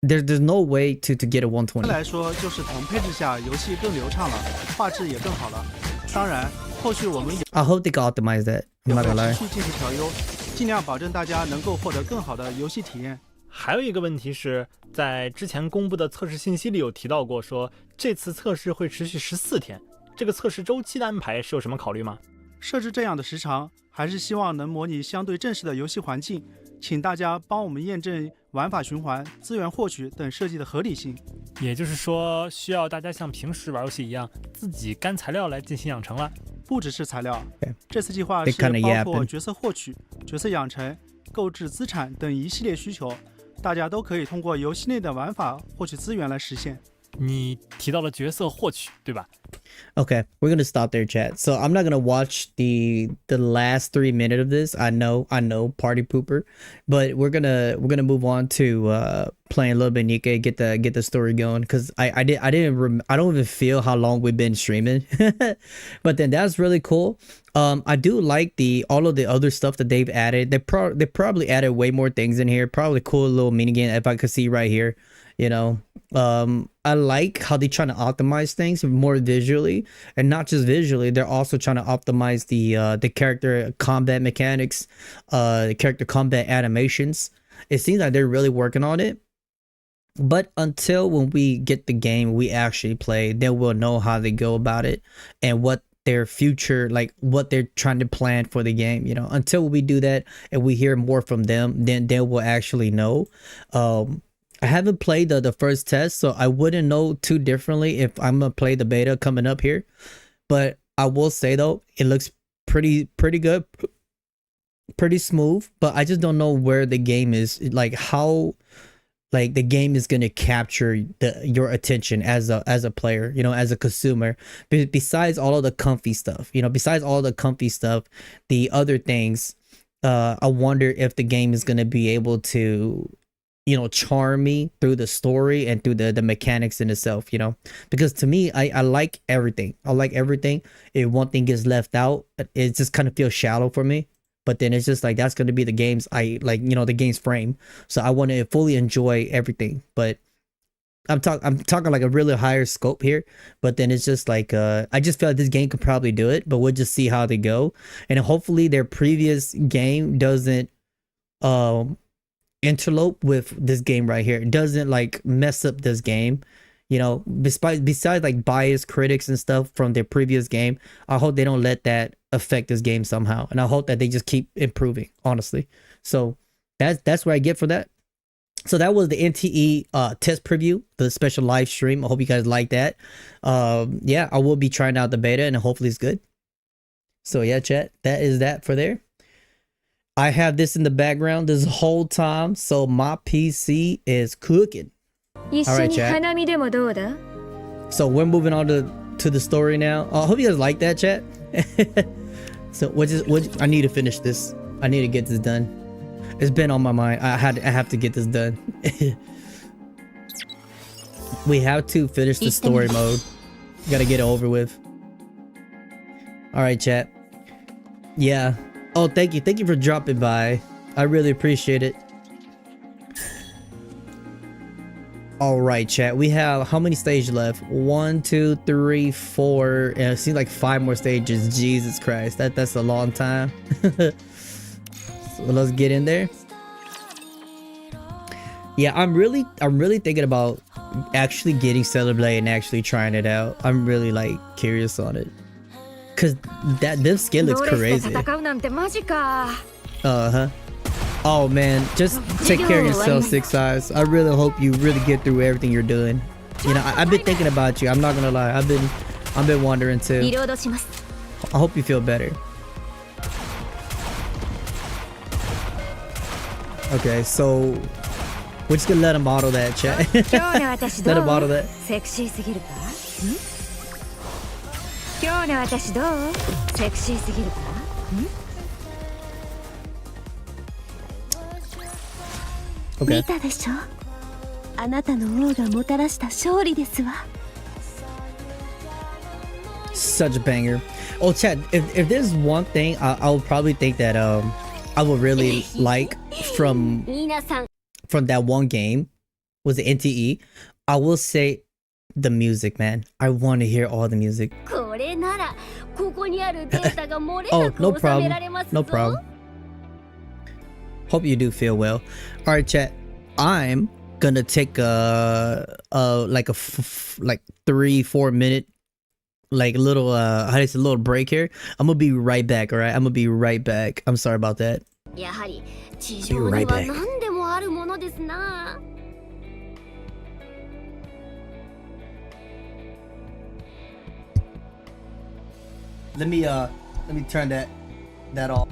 There's no way to get a 120.
来说，就是同配置下游戏更流畅了，画质也更好了。当然，后续我们也
I hope they can optimize that. I'm not gonna
会
lie.
持续进行调优，尽量保证大家能够获得更好的游戏体验。
还有一个问题是在之前公布的测试信息里有提到过，说这次测试会持续14天。这个测试周期的安排是有什么考虑吗？
设置这样的时长，还是希望能模拟相对正式的游戏环境，请大家帮我们验证玩法循环、资源获取等设计的合理性。
也就是说，需要大家像平时玩游戏一样，自己干材料来进行养成了。
不只是材料，
Okay.
这次计划
They
是
kinda
包括
yapping.
角色获取、角色养成、购置资产等一系列需求，大家都可以通过游戏内的玩法获取资源来实现。
你提到了角色获取，对吧？
Okay, we're gonna stop there, chat. So I'm not gonna watch the last 3 minutes of this. I know, party pooper, but we're gonna move on to playing a little bit Nikke, get the story going, because I don't even feel how long we've been streaming, but then that's really cool. I do like all of the other stuff that they've added. They probably added way more things in here. Probably cool little mini game if I could see right here. You know, I like how they're trying to optimize things more visually, and not just visually. They're also trying to optimize the character combat mechanics, the character combat animations. It seems like they're really working on it. But until when we get the game, we actually play, then we'll know how they go about it and what their future, like what they're trying to plan for the game. You know, until we do that and we hear more from them, then we'll actually know. I haven't played the first test, so I wouldn't know too differently if I'm gonna play the beta coming up here. But I will say though, it looks pretty good, pretty smooth. But I just don't know where the game is, like how, like the game is gonna capture your attention as a player, you know, as a consumer. Besides all of the comfy stuff, you know, besides all the comfy stuff, the other things, I wonder if the game is gonna be able to, you know, charm me through the story and through the mechanics in itself, you know, because to me, I like everything. I like everything. If one thing gets left out, it just kind of feels shallow for me. But then it's just like, that's going to be the game's, I like, you know, the game's frame. So I want to fully enjoy everything. But I'm talking like a really higher scope here. But then it's just like, I just feel like this game could probably do it, but we'll just see how they go. And hopefully their previous game doesn't, interlope with this game right here. It doesn't like mess up this game, you know, besides like biased critics and stuff from their previous game. I hope they don't let that affect this game somehow, and I hope that they just keep improving, honestly. So that's what I get for that. So that was the NTE test preview, the special live stream. I hope you guys like that. Yeah, I will be trying out the beta and hopefully it's good. So yeah, chat, that is that for there. I have this in the background this whole time, so my PC is cooking. All right, chat. So we're moving on to the story now. I hope you guys like that, chat. So I need to finish this. I need to get this done. It's been on my mind. I have to get this done. We have to finish the story mode. Gotta get it over with. All right, chat. Yeah. Oh, thank you for dropping by. I really appreciate it. All right, chat. We have how many stages left? 1, 2, 3, 4. And it seems like 5 more stages. Jesus Christ, that's a long time. So let's get in there. Yeah, I'm really thinking about actually getting Stellarblade and actually trying it out. I'm really like curious on it. Cause this skin looks crazy. Oh man, just take care of yourself, Six Eyes. I really hope you really get through everything you're doing. You know, I've been thinking about you. I'm not gonna lie. I've been wondering too. I hope you feel better. Okay, so we're just gonna let him bottle that, chat. Let him bottle that. Okay. Such a banger. Oh, chat, if there's one thing I would probably think that I would really like from that one game was the NTE, I will say the music, man. I want to hear all the music. Oh, no problem. No problem. Hope you do feel well. All right, chat. I'm gonna take like 3-4 minute like little how do you say, little break here. I'm gonna be right back. All right, I'm gonna be right back. I'm sorry about that. Be right back. Let me turn that off.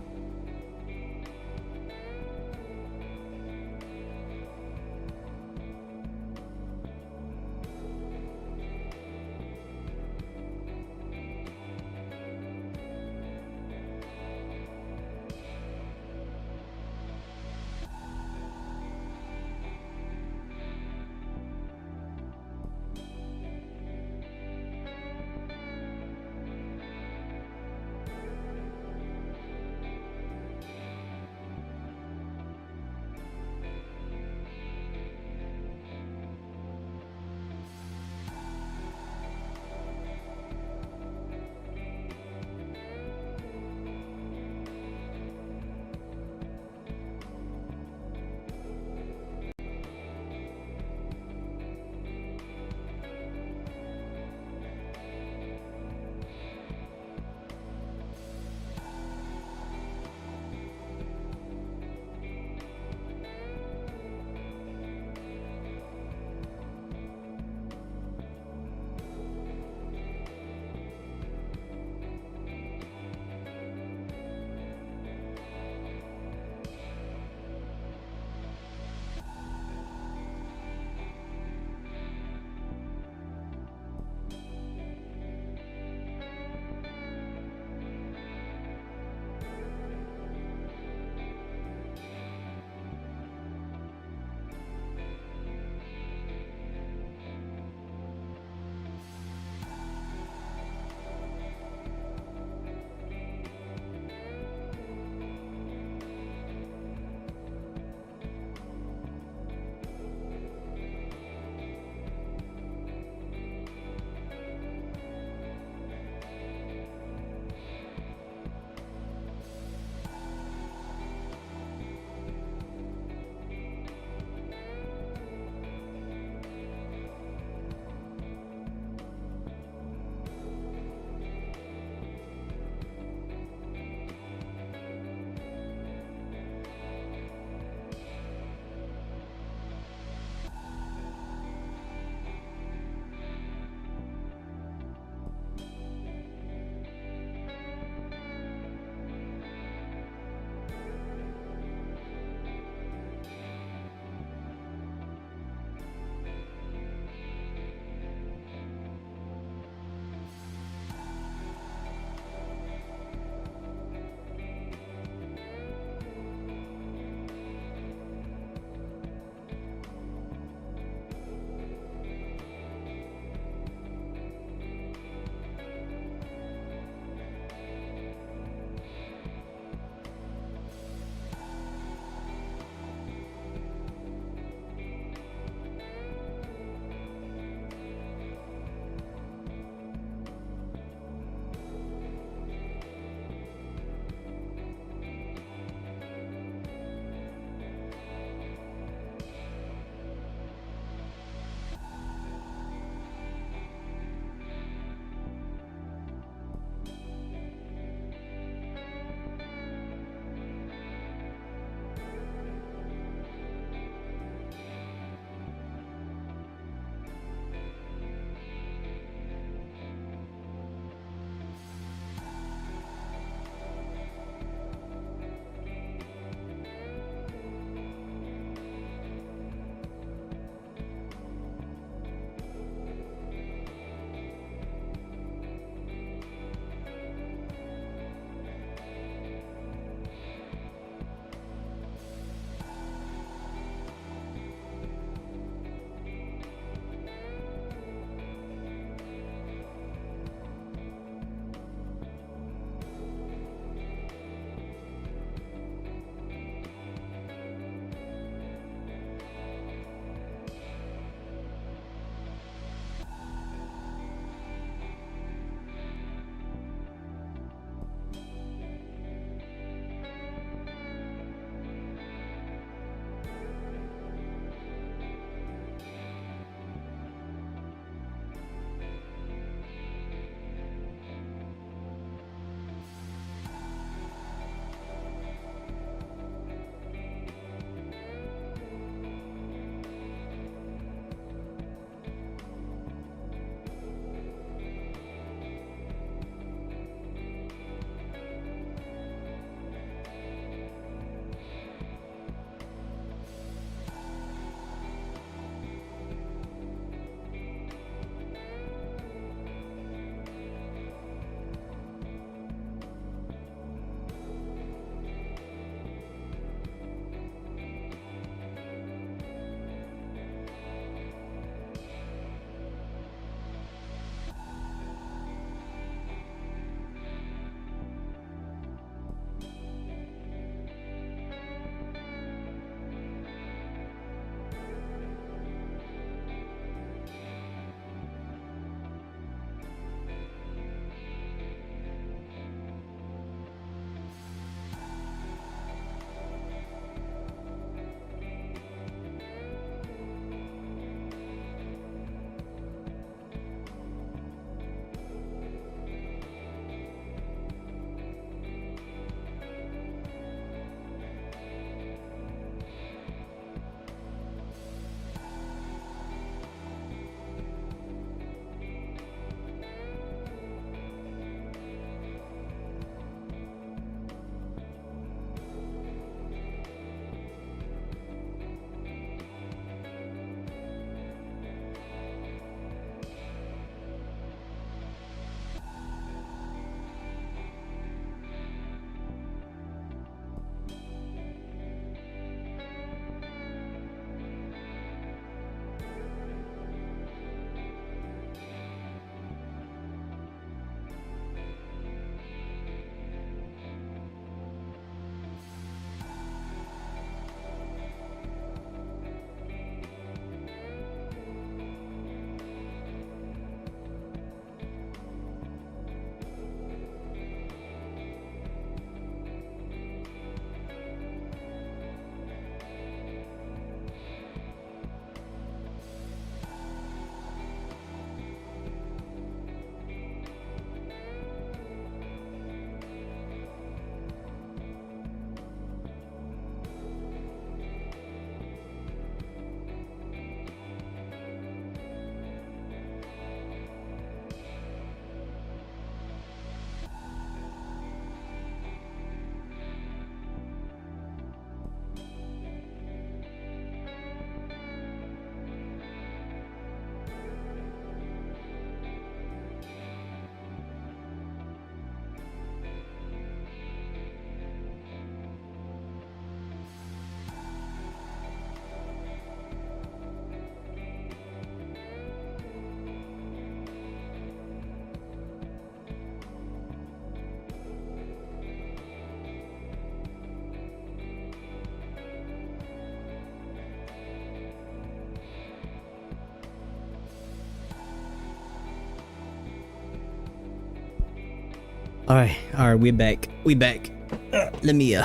All right, we back. Let me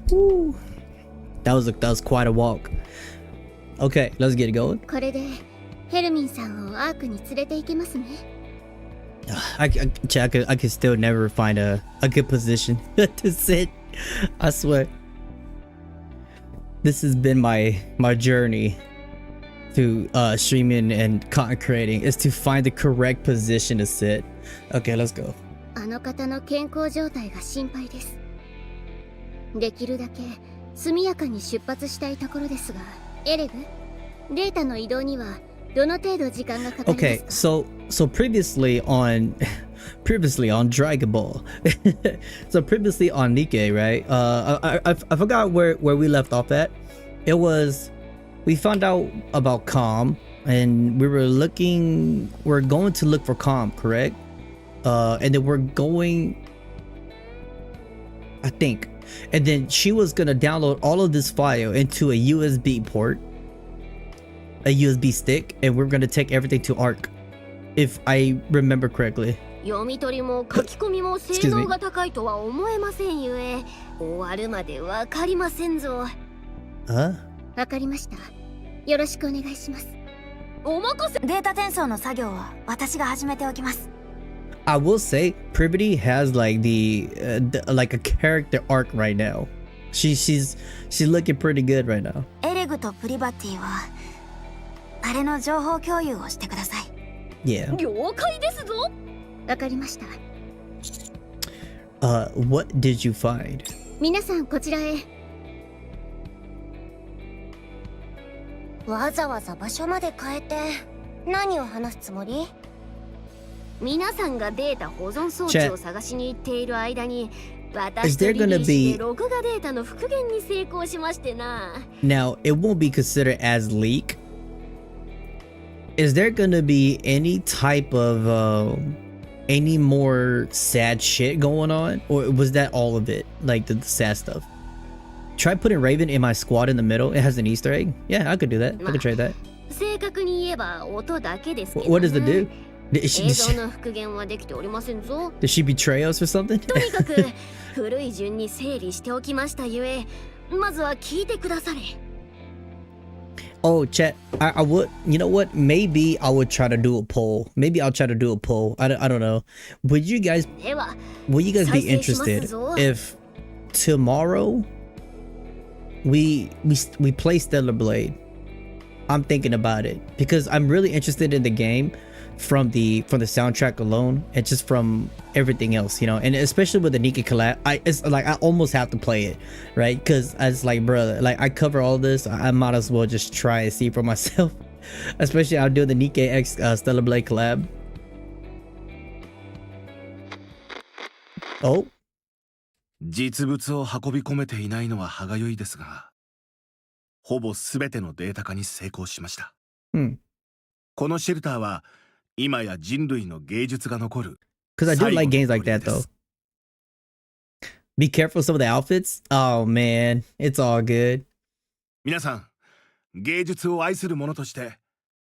woo. That was quite a walk. Okay, let's get it going.
これでヘルミンさんをアークに連れて行けますね。
I could still never find a good position to sit. I swear. This has been my journey to streaming and content creating, is to find the correct position to sit. Okay, let's go.
あの方の健康状態が心配です。できるだけ速やかに出発したいところですが、エレグ、データの移動にはどの程度時間がかかりますか？
Okay, so previously on Dragon Ball. So previously on Nikke, right? I forgot where we left off at. It was, we found out about Calm, and we're going to look for Calm, correct? And then we're going, I think, and then she was gonna download all of this file into a USB port, a USB stick, and we're gonna take everything to Arc, if I remember correctly.
読み取りも書き込みも性能が高いとは思えませんゆえ、終わるまでわかりませんぞ。わかりました。よろしくお願いします。お任せ。データ転送の作業は私が始めておきます。
I will say, Privity has like the like a character arc right now. She's looking pretty good right now.
エレグとプリバティはあれの情報共有をしてください。
Yeah.
了解ですぞ。わかりました。
What did you find?
皆さんこちらへ。わざわざ場所まで変えて何を話すつもり？皆さんがデータ保存装置を探しに行っている間に、私とリリー氏で録画データの復元に成功しましてな。
Now, it won't be considered as leak. Is there gonna be any type of any more sad shit going on, or was that all of it, like the sad stuff? Try putting Raven in my squad in the middle. It has an Easter egg. Yeah, I could do that. I could trade that.
正確に言えば音だけですけどね。
What does it do? Did
映像の復元はできておりませんぞ。
Did she betray us or something?
とにかく古い順に整理しておきましたゆえ、まずは聞いてくだされ。
Oh, chat. I would. You know what? Maybe I would try to do a poll. Maybe I'll try to do a poll. I don't know. Would you guys be interested if tomorrow we play Stellarblade? I'm thinking about it because I'm really interested in the game from the soundtrack alone and just from everything else, you know, and especially with the Nikke collab, it's like I almost have to play it, right? Because I was like, brother, like I cover all this, I might as well just try and see for myself. Especially I'll do the Nikke X Stellarblade collab. Oh,
実物を運び込めていないのは歯がゆいですが、ほぼすべてのデータ化に成功しました。このシェルターは今や人類の芸術が残る。
Because I do like games like that though. Be careful with some of the outfits. Oh man, it's all good.
皆さん、芸術を愛する者として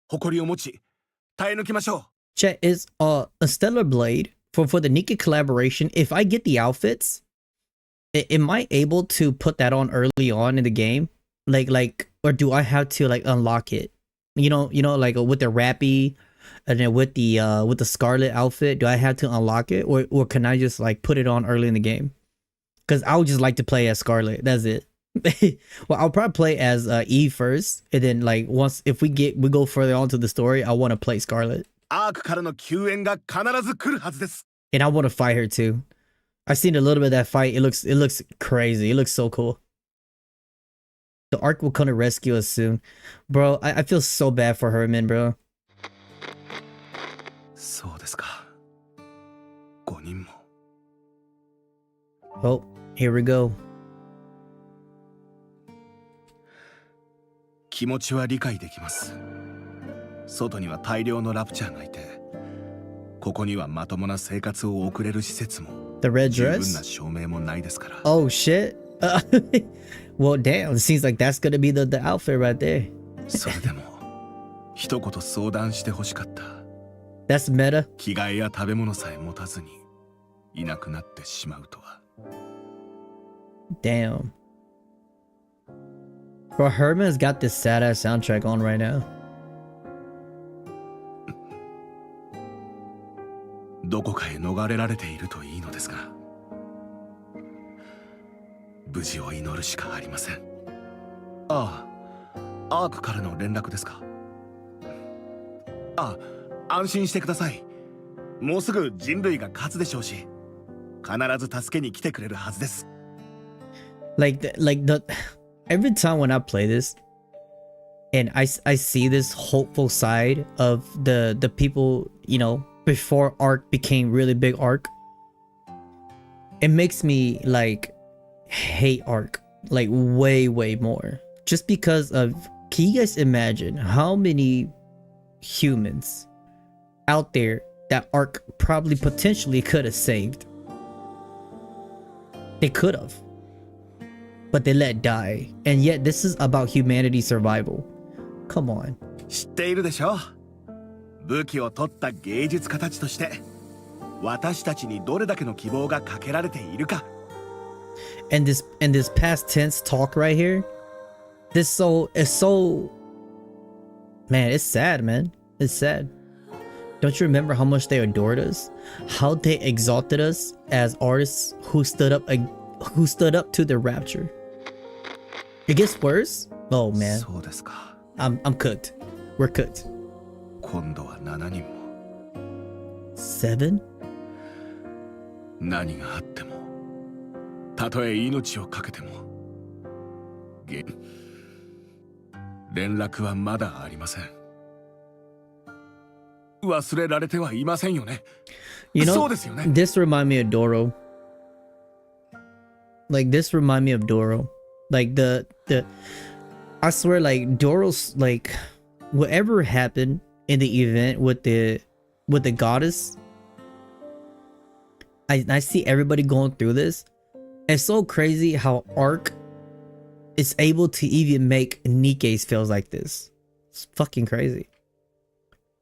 誇りを持ち耐え抜きましょう。
Chat is a Stellarblade for the Nikke collaboration. If I get the outfits, am I able to put that on early on in the game? Like, or do I have to like unlock it? You know, like with the Rappy, and then with the Scarlet outfit, do I have to unlock it, or can I just like put it on early in the game? Because I would just like to play as Scarlet. That's it. Well, I'll probably play as Eve first, and then like once if we go further on to the story, I want to play Scarlet. And I want to fight her too. I've seen a little bit of that fight. It looks crazy. It looks so cool. The Arc will come to rescue us soon. Bro, I feel so bad for Herman, bro.
そうですか。5人も。
Oh, here we go.
気持ちは理解できます。外には大量のラプチャーがいて、ここにはまともな生活を送れる施設も、
The red
十分
dress?
な照明もないですから。
Oh shit. Well, damn. It seems like that's gonna be the outfit right there.
それでも一言相談してほしかった。
That's meta.
着替えや食べ物さえ持たずにいなくなってしまうとは。
Damn. Bro, Herman's got this sad ass soundtrack on right now.
どこかへ逃れられているといいのですが、無事を祈るしかありません。ああ、アークからの連絡ですか。あ、安心してください。もうすぐ人類が勝つでしょうし、必ず助けに来てくれるはずです。
Like the every time when I play this and I see this hopeful side of the people, you know, before Arc became really big Arc, it makes me like hate Arc like way more, just because of, can you guys imagine how many humans out there that Arc probably potentially could have saved? They could have, but they let die, and yet this is about humanity's survival. Come on.
知っているでしょ。武器を取った芸術家たちとして、私たちにどれだけの希望がかけられているか。
And this past tense talk right here, it's so man, it's sad, man. It's sad. Don't you remember how much they adored us? How they exalted us as artists who stood up to the rapture. It gets worse? Oh man. I'm cooked. We're cooked.
今度は7人も。
7?
何があっても、たとえ命をかけても、連絡はまだありません。忘れられてはいませんよね。
You know,
そうですよね。
This remind me of Doro. Like this remind me of Doro. Like the I swear, like Doro's, like whatever happened in the event with the goddess, I see everybody going through this. It's so crazy how Arc is able to even make Nikke's feels like this. It's fucking crazy.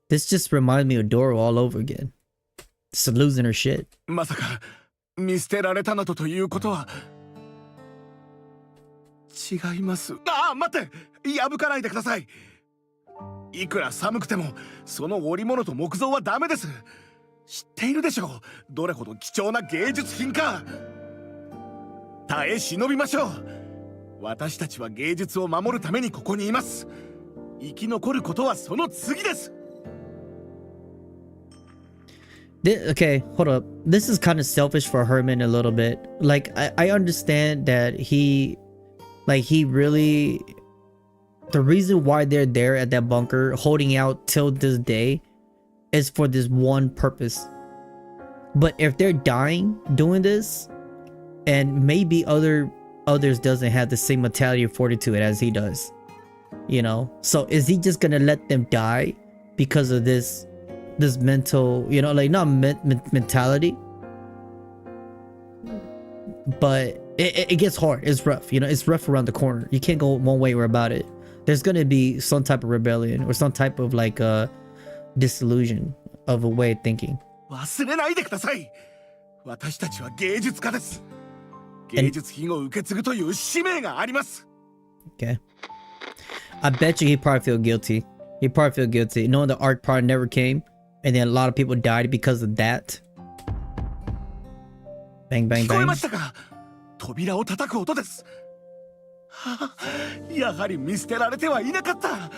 This just reminds me of Doro all over again. Just losing her shit.
まさか見捨てられたなどということは。違います。ああ、待って、破かないでください。いくら寒くてもその織物と木造はダメです。知っているでしょう、どれほど貴重な芸術品か。耐え忍びましょう。私たちは芸術を守るためにここにいます。生き残ることはその次です。
Okay, hold up. This is kind of selfish for Herman a little bit. Like, I understand that he really, the reason why they're there at that bunker holding out till this day is for this one purpose. But if they're dying doing this, and maybe others doesn't have the same mentality of fortitude as he does, you know, so is he just gonna let them die because of this mental, you know, like not mentality, but it gets hard. It's rough, you know, it's rough around the corner. You can't go one way or about it. There's gonna be some type of rebellion or some type of like disillusion of a way of thinking.
忘れないでください。私たちは芸術家です。芸術品を受け継ぐという使命があります。
Okay. I bet you he probably feel guilty. He probably feel guilty knowing the arc probably never came, and then a lot of people died because of that. Bang bang
聞こえ
bang.
ましたか？扉を叩く音です。やはり見捨てられてはいなかった。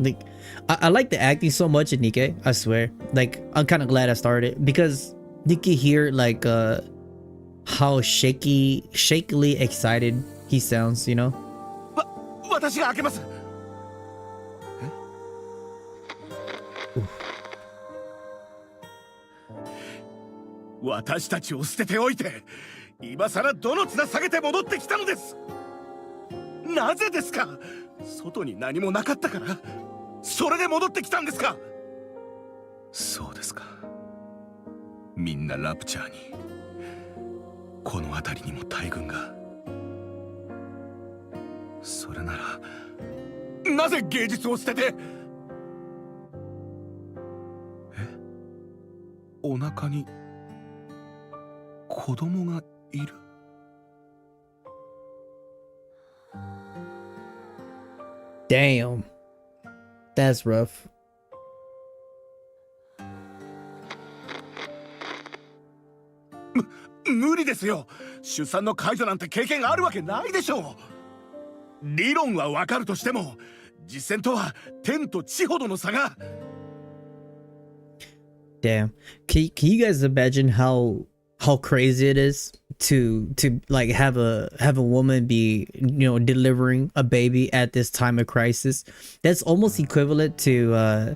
Like, I like the acting so much in Nikke, I swear. Like, I'm kind of glad I started because Nikke here, like, how shakily excited he sounds, you know?
私が開けます。私たちを捨てておいて、今さらどの面下げて戻ってきたのです。なぜですか？外に何もなかったから、それで戻ってきたんですか？そうですか。みんなラプチャーに、この辺りにも大軍が。それなら、なぜ芸術を捨てて？お腹に子供がいる。
Damn. That's rough.
無理ですよ。出産の介助なんて経験あるわけないでしょう。理論はわかるとしても、実践とは天と地ほどの差が。
Damn. Can you guys imagine how crazy it is to like have a woman be, you know, delivering a baby at this time of crisis? That's almost equivalent to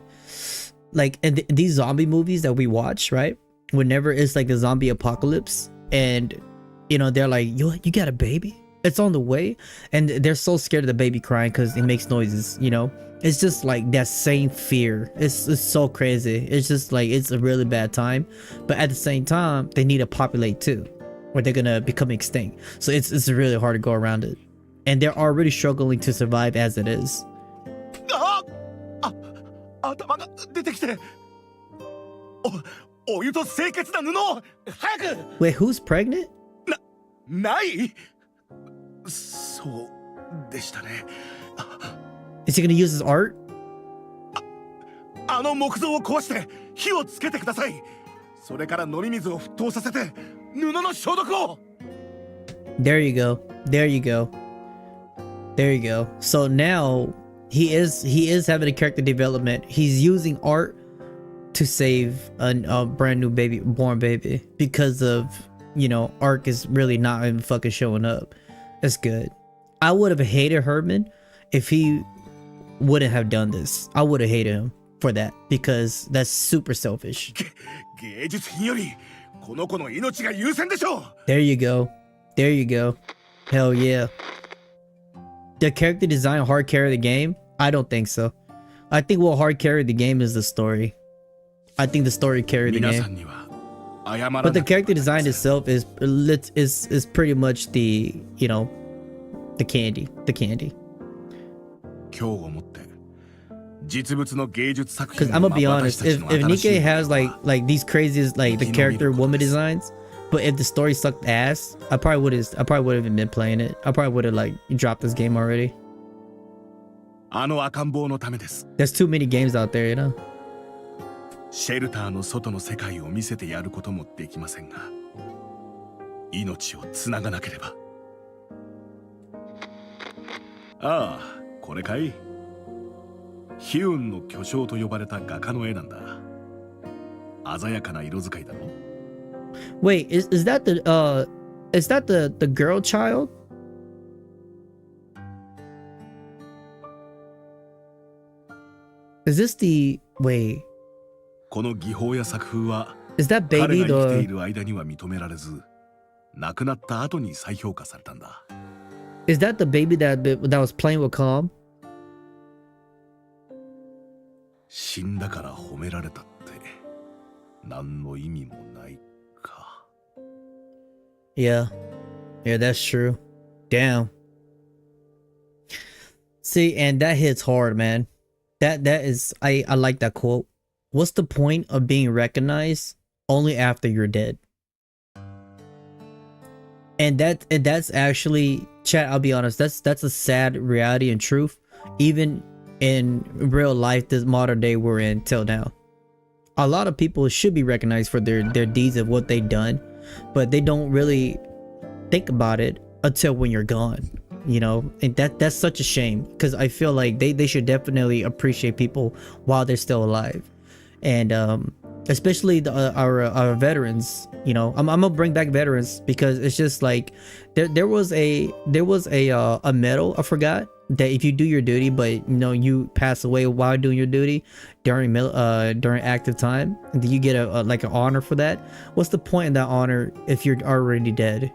like in these zombie movies that we watch, right? Whenever it's like a zombie apocalypse and you know they're like, you got a baby, it's on the way, and they're so scared of the baby crying because it makes noises, you know. It's just like that same fear. It's so crazy. It's just like it's a really bad time, but at the same time they need to populate too, or they're gonna become extinct. So it's really hard to go around it, and they're already struggling to survive as it is.
頭が出てきて、お湯と清潔な布を早く。
Wait, who's pregnant?
ない。そうでしたね。
Is he gonna use his art?
あの木造を壊して火をつけてください。それから飲み水を沸騰させて布の消毒を。
There you go. There you go. There you go. So now he is having a character development. He's using art to save a brand new born baby because of, you know, Ark is really not even fucking showing up. That's good. I would have hated Herman if he wouldn't have done this. I would have hated him for that because that's super selfish. There you go. There you go. Hell yeah. The character design hard carry the game? I don't think so. I think what hard carried the game is the story. I think the story carried the game. But the character design itself is pretty much the, you know, the candy. Because I'm gonna be honest, if Nikke has like these craziest like the character woman designs, but if the story sucked ass, I probably would have been playing it. I probably would have like dropped this game already. There's too many games out there, you know.
シェルターの外の世界を見せてやることもできませんが、命をつながなければ。ああ、これかい。ヒューンの巨匠と呼ばれた画家の絵なんだ。鮮やかな色使いだろ。
Wait, is that the girl child? Is this the wait?
この技法や作風は
Is that baby
彼が生きている間には認められず、亡くなった後に再評価されたんだ。
Is that the baby that was playing with Calm?
死んだから褒められたって何の意味もないか。
Yeah, that's true. Damn. See, and that hits hard, man. That is I like that quote. What's the point of being recognized only after you're dead? And that's actually, chat, I'll be honest, that's a sad reality and truth, even in real life, this modern day we're in till now. A lot of people should be recognized for their deeds of what they've done, but they don't really think about it until when you're gone, you know. And that's such a shame, because I feel like they should definitely appreciate people while they're still alive. And especially our veterans, you know. I'm gonna bring back veterans because it's just like there was a medal, I forgot, that if you do your duty but you know you pass away while doing your duty during active time, do you get like an honor for that? What's the point in that honor if you're already dead?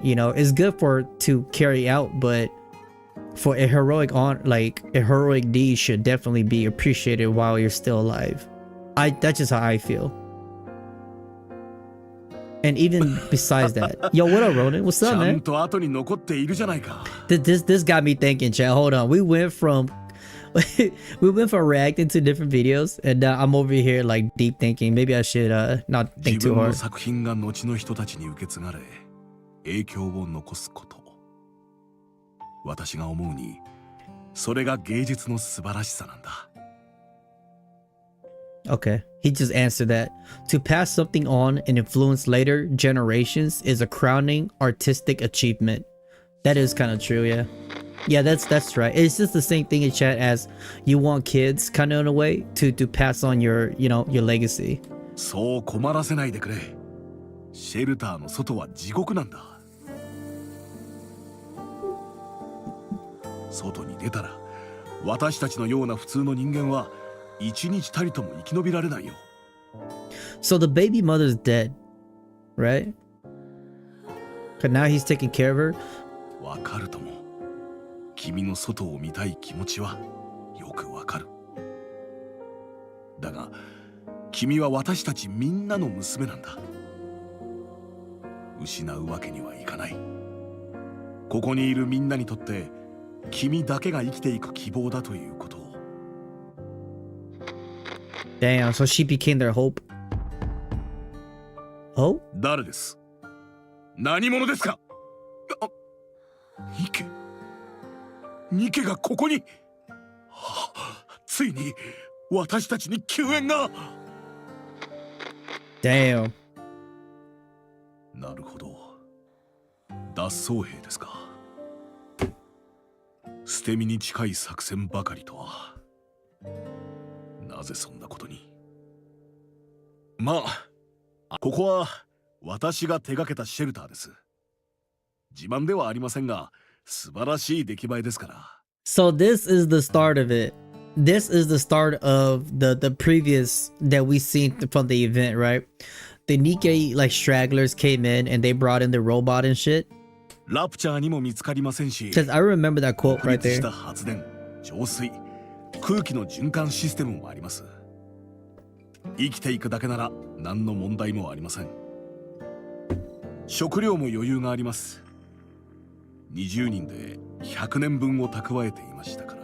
You know, it's good to carry out, but for a heroic deed should definitely be appreciated while you're still alive. That's just how I feel. And even besides that, yo, what up, Ronan? What's up, man? This got me thinking, chat. Hold on, we went from we went from reacting to different videos, and now I'm over here like deep thinking. Maybe I should not think too hard.
作品が後の人たちに受け継がれ、影響を残すこと。私が思うに、それが芸術の素晴らしさなんだ。
Okay, he just answered that. To pass something on and influence later generations is a crowning artistic achievement. That is kind of true, yeah. Yeah, that's right. It's just the same thing in chat as you want kids kind of in a way to pass on your, you know, your legacy.
そう困らせないでくれ。シェルターの外は地獄なんだ。外に出たら、私たちのような普通の人間は一日たりとも生き延びられないよ。
So the baby mother's dead, right? But now he's taking care of her.
わかるとも。君の外を見たい気持ちはよくわかる。だが、君は私たちみんなの娘なんだ。失うわけにはいかない。ここにいるみんなにとって、君だけが生きていく希望だということを。
Damn, so she became their hope. Oh?
誰です？何者ですか？ニケがここに、ついに私たちに救援が。
Damn.
なるほど。脱走兵ですか。捨て身に近い作戦ばかりとは。なぜそんなことに。まあ、ここは私が手がけたシェルターです。自慢ではありませんが、素晴らしい出来栄えですから。
So this is the start of it. This is the start of the previous that we seen from the event, right? The Nikke like stragglers came in and they brought in the robot and shit.
ラプチャーにも見つかりませんし、
Because I remember that quote right there.
した発電、浄水、空気の循環システムもあります。生きていくだけなら何の問題もありません。食料も余裕があります。20人で100年分を蓄えていましたから。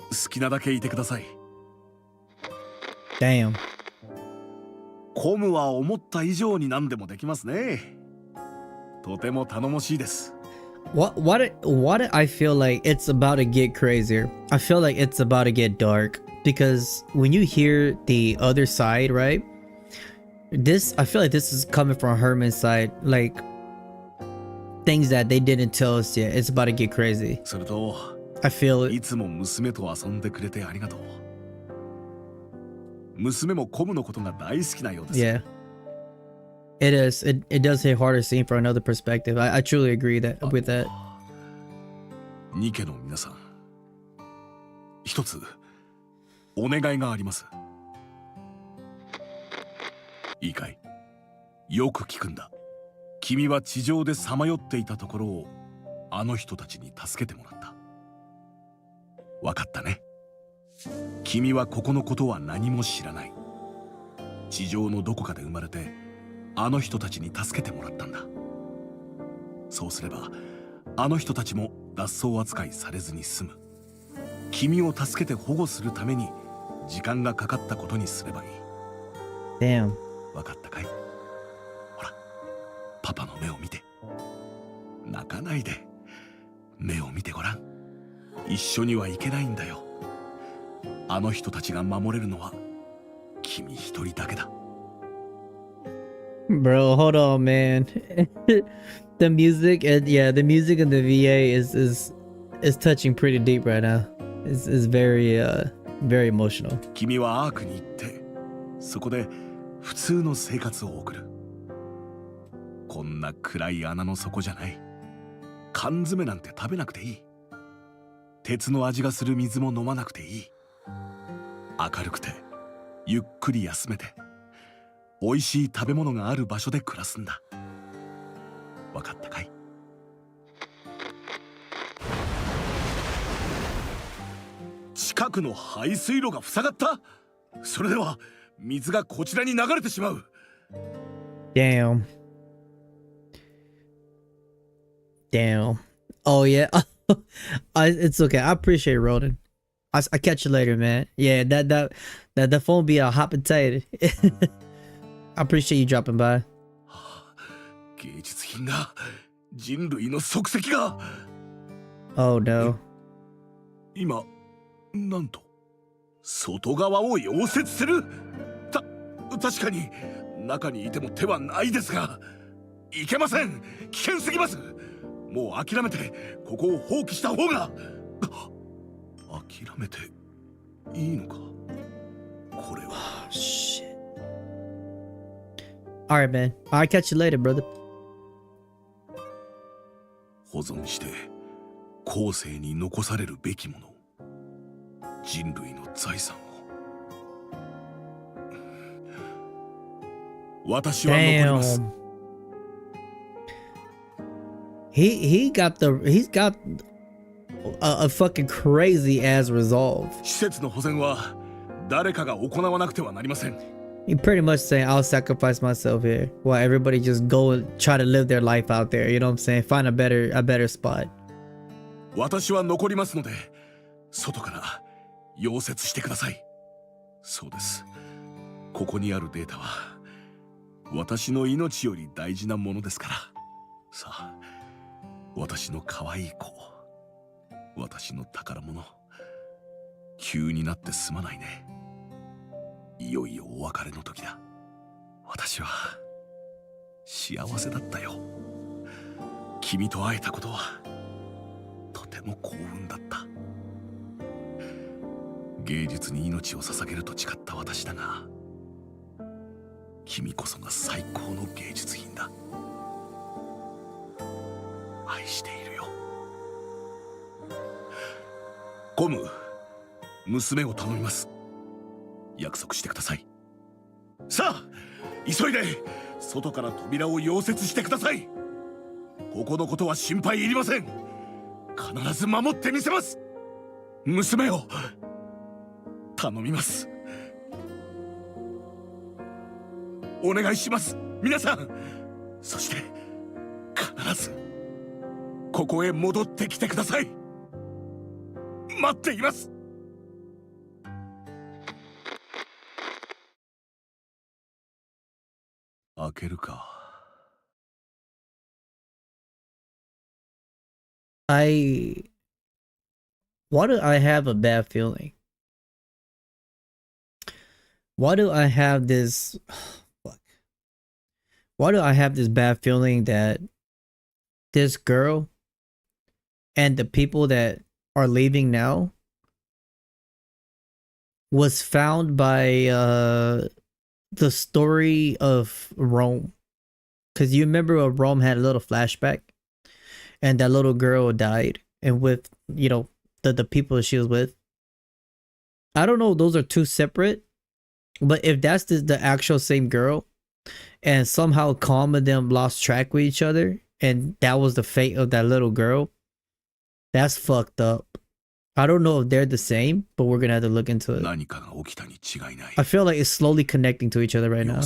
好きなだけいてください。
Damn.
コムは思った以上に何でもできますね。とても頼もしいです。
What I feel like it's about to get crazier. I feel like it's about to get dark because when you hear the other side, right? I feel like this is coming from Herman's side, like things that they didn't tell us yet. It's about to get crazy.
それと、
I feel it.
いつも娘と遊んでくれてありがとう。娘もコムのことが大好きなようです。
Yeah. It is. It does hit harder seeing from another perspective. I truly agree with that.
ニケの皆さん、一つお願いがあります。いいかい？よく聞くんだ。君は地上でさまよっていたところをあの人たちに助けてもらった。わかったね。君はここのことは何も知らない。地上のどこかで生まれてあの人たちに助けてもらったんだ。そうすればあの人たちも脱走扱いされずに済む。君を助けて保護するために時間がかかったことにすればいい。
Damn.
わかったかい？ほら、パパの目を見て。泣かないで。目を見てごらん。一緒には行けないんだよ。あの人たちが守れるのは君一人だけだ。
Bro, hold on, man. The music and the music in the VA is touching pretty deep right now. It's very very emotional.
君はアークに行ってそこで普通の生活を送る。こんな暗い穴の底じゃない。缶詰なんて食べなくていい。鉄の味がする水も飲まなくていい。明るくてゆっくり休めて美味しい食べ物がある場所で暮らすんだ。わかったかい？近くの排水路が塞がった？それでは水がこちらに流れてしまう。
Damn. Oh yeah. It's okay. I appreciate it, Roden. I catch you later, man. Yeah, that phone be a hot potato. I appreciate you dropping by. Oh no.
今、なんと外側を溶接する。確かに中にいても手はないですが、いけません。危険すぎます。もう諦めてここを放棄した方が。諦めていいのか。これは。
Shit. Alright, man. I'll catch you later, brother.
保存して後世に残されるべきもの、人類の財産を。私は残ります。
He's got a fucking crazy ass resolve.
施設の保全は誰かが行わなくてはなりません。
You pretty much saying I'll sacrifice myself here while everybody just go and try to live their life out there. You know what I'm saying? Find a better spot.
私は残りますので、外から溶接してください。そうです。ここにあるデータは私の命より大事なものですから。さあ、私の可愛い子、私の宝物、急になってすまないね。いよいよお別れの時だ。私は幸せだったよ。君と会えたことはとても幸運だった。芸術に命を捧げると誓った私だが、君こそが最高の芸術品だ。愛しているよ。コム、娘を頼みます。約束してください。さあ、急いで外から扉を溶接してください。ここのことは心配いりません。必ず守ってみせます。娘を頼みます。お願いします、皆さん。そして必ずここへ戻ってきてください。待っています。開けるか。
Why do I have a bad feeling? Why do I have this Why do I have this bad feeling that this girl and the people that are leaving now was found by the story of Rome? Because you remember when Rome had a little flashback and that little girl died, and with, you know, the people she was with. I don't know, those are two separate, but if that's the actual same girl, and somehow Calm and them lost track with each other, and that was the fate of that little girl, that's fucked up. I don't know if they're the same, but we're gonna have to look into it. I feel like it's slowly connecting to each other right now.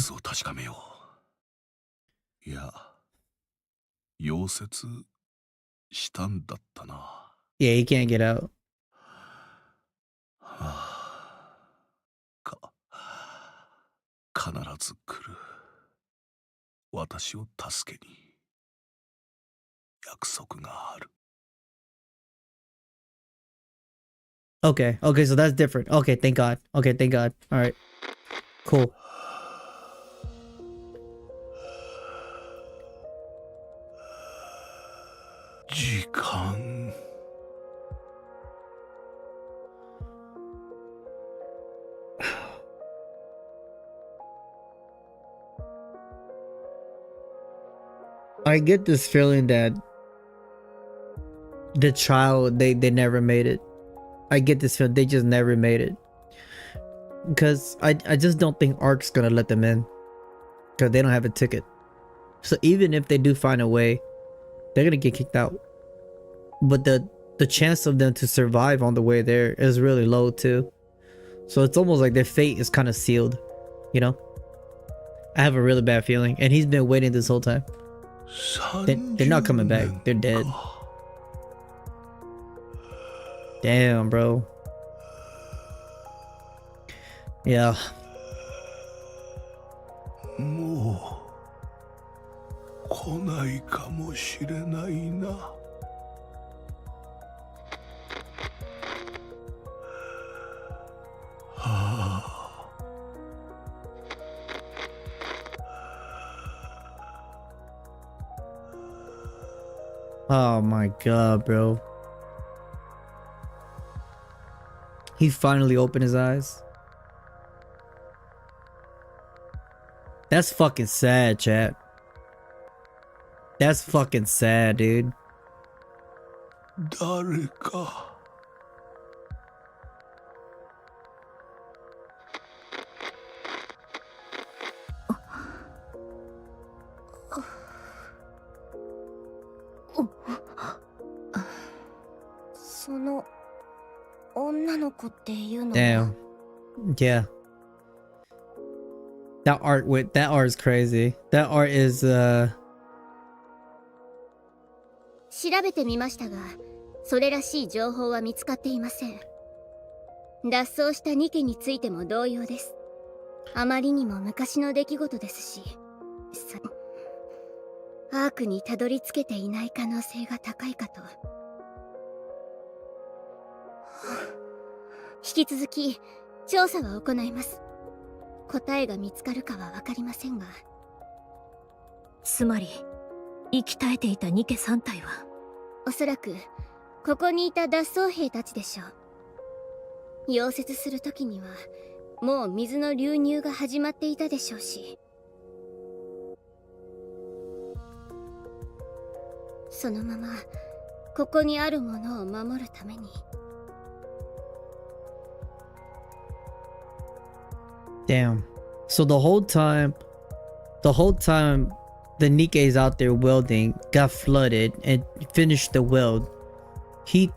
Yeah, he can't get out. Okay, so that's different. Okay, thank God. Okay, thank God. All right, cool. I get this feeling that the child, they never made it. I get this feeling they just never made it. Because I just don't think ARC's gonna let them in. Because they don't have a ticket. So even if they do find a way, they're gonna get kicked out. But the chance of them to survive on the way there is really low too. So it's almost like their fate is kind of sealed. You know? I have a really bad feeling. And he's been waiting this whole time. They're not coming back. They're dead. Damn, bro. Yeah. Oh my god, bro. He finally opened his eyes. That's fucking sad, chat. That's fucking sad, dude. Darika. Damn. Yeah. That art is crazy. That art is
調べてみましたが、それらしい情報は見つかっていません。脱走したニケについても同様です。あまりにも昔の出来事ですし、アークにたどり着けていない可能性が高いかと。引き続き調査は行います。答えが見つかるかはわかりませんが。つまり生き絶えていたニケ3体はおそらくここにいた脱走兵たちでしょう。溶接する時にはもう水の流入が始まっていたでしょうし、そのままここにあるものを守るために。
Damn. So the whole time the Nikke's out there welding got flooded and finished the weld. He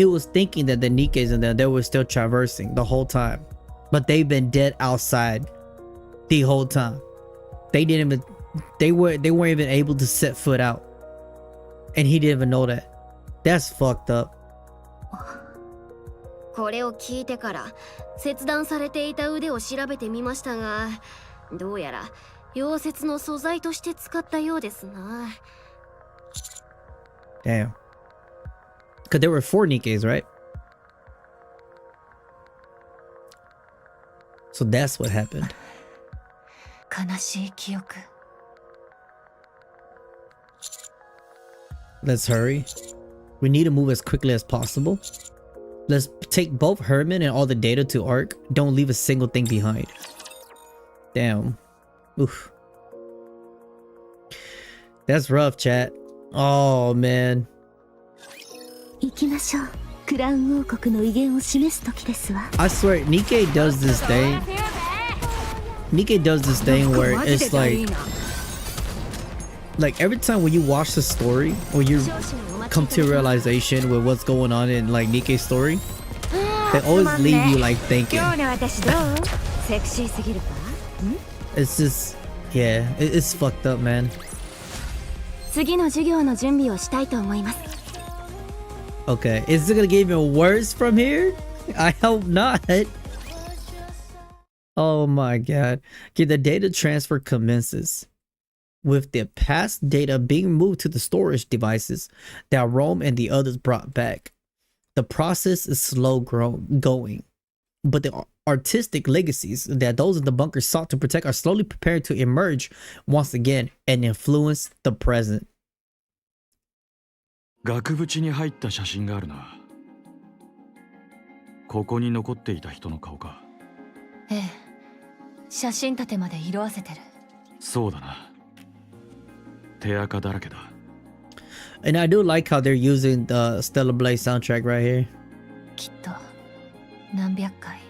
was thinking that the Nikke's in there, they were still traversing the whole time, but they've been dead outside the whole time. They weren't even able to set foot out, and he didn't even know that. That's fucked up.
これを聞いてから切断されていた腕を調べてみましたが、どうやら溶接の素材として使ったようですな。
Damn. Because there were 4 Nikkes, right? So that's what happened.
悲しい記憶。
Let's hurry. We need to move as quickly as possible. Let's take both Herman and all the data to Ark. Don't leave a single thing behind. Damn. Oof. That's rough, chat. Oh, man.
行きましょう。クラウン王国の威厳を示す時ですわ。
I swear, Nikke does this thing. Nikke does this thing where it's like every time when you watch the story or you come to a realization with what's going on in like Nikke's story, they always leave you like thinking. It's just, yeah, it's fucked up, man.
次の授業の準備をしたいと思います。
Okay, is it gonna get even worse from here? I hope not. Oh my god. Okay, the data transfer commences with the past data being moved to the storage devices that Rome and the others brought back. The process is slow going, but the artistic legacies that those in the bunker sought to protect are slowly preparing to emerge once again and influence the present.
額縁に入った写真があるな。ここに残っていた人の顔か。
ええ、写真立てまで色あせてる。
そうだな。手垢だらけだ。
And I do like how they're using the Stellarblade soundtrack right here.
きっと何百回、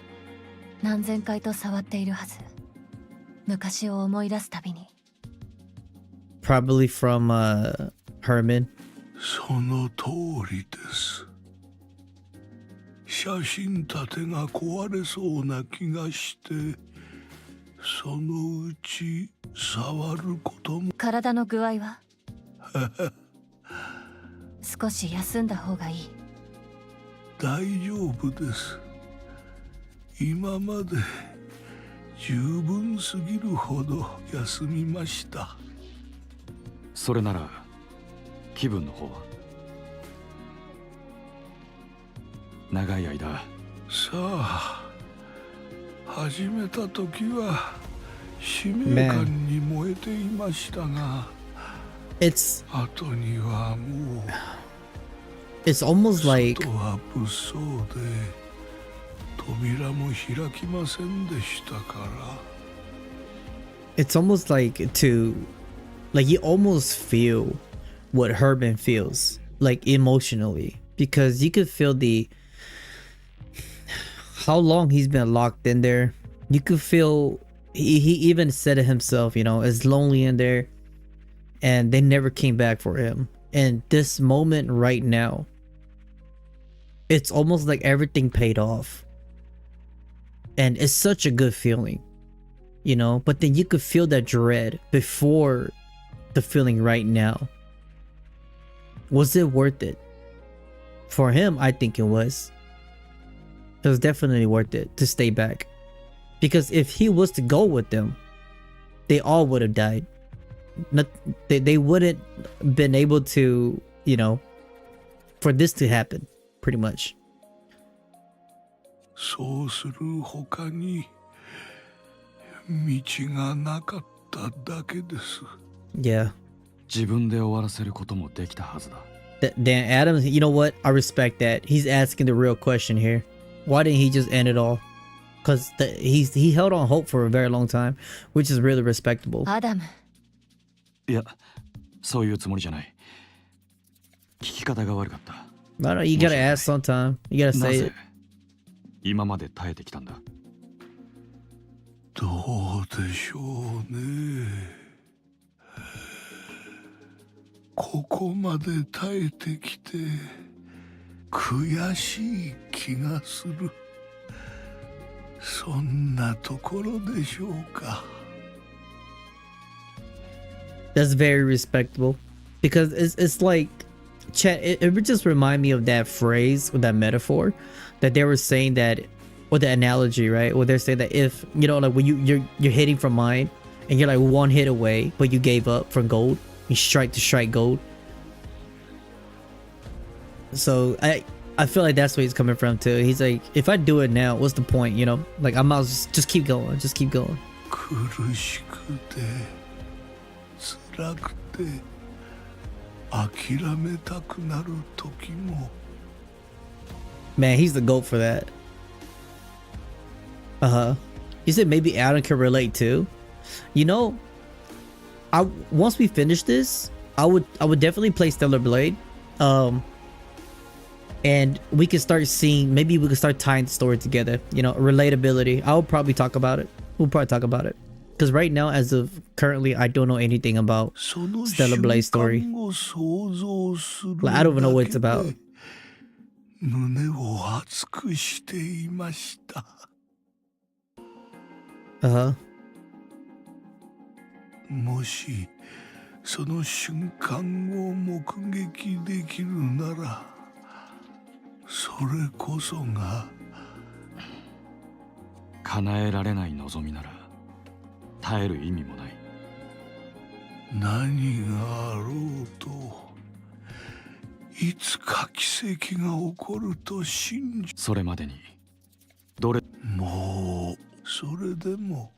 何千回と触っているはず。昔を思い出すたびに。
Probably from Herman.
その通りです。写真立てが壊れそうな気がして、そのうち触ることも。
体の具合は少し休んだ方がいい。
大丈夫です。今まで十分すぎるほど休みました。
それなら気分の方は？長い間。
さあ、始めた時は使命感に燃えていましたが、後にはもう。
It's almost like
外は物騒で扉も開きませんでしたから。
It's almost like you almost feel what Herman feels, like emotionally, because you could feel how long he's been locked in there. You could feel he even said it himself, you know, it's lonely in there, and they never came back for him. And this moment right now, it's almost like everything paid off, and it's such a good feeling, you know. But then you could feel that dread before the feeling right now. Was it worth it? For him, I think it was. It was definitely worth it to stay back, because if he was to go with them, they all would have died. They wouldn't been able to, you know, for this to happen, pretty much.
そうする他に道がなかっただけです。
Yeah.
自分で終わらせることもできたはずだ。
Dan Adams, you know what? I respect that. He's asking the real question here. Why didn't he just end it all? Because he held on hope for a very long time, which is really respectable.
Adam.
いや、そういうつもりじゃない。聞き方が悪かった。
No, no, you gotta ask sometime. You gotta say it.
今まで耐えてきたんだ。
どうでしょうね。ここまで耐えてきて悔しい気がする。そんなところでしょうか。
That's very respectable, because it's like, chat. It would just remind me of that phrase or that metaphor that they were saying, that, or the analogy, right? Where they're saying that if, you know, like when you're hitting from mine and you're like one hit away, but you gave up from gold, you strike to strike gold. So I feel like that's where he's coming from too. He's like, if I do it now, what's the point? You know, like I might just keep going, just keep going.
苦しくて辛くて諦めたくなる時も。
Man, he's the GOAT for that. You said maybe Adam can relate too. You know, once we finish this, I would definitely play Stellarblade. And we can start seeing, maybe we can start tying the story together, you know, relatability. I'll probably talk about it. We'll probably talk about it. Because right now, as of currently, I don't know anything about Stellarblade's story. Like, I don't even know what it's about.
胸を熱くしていました。もしその瞬間を目撃できるなら、それこそが
叶えられない望みなら耐える意味もない。
何があろうといつか奇跡が起こると信じ、
それまでにどれ
もうそれでも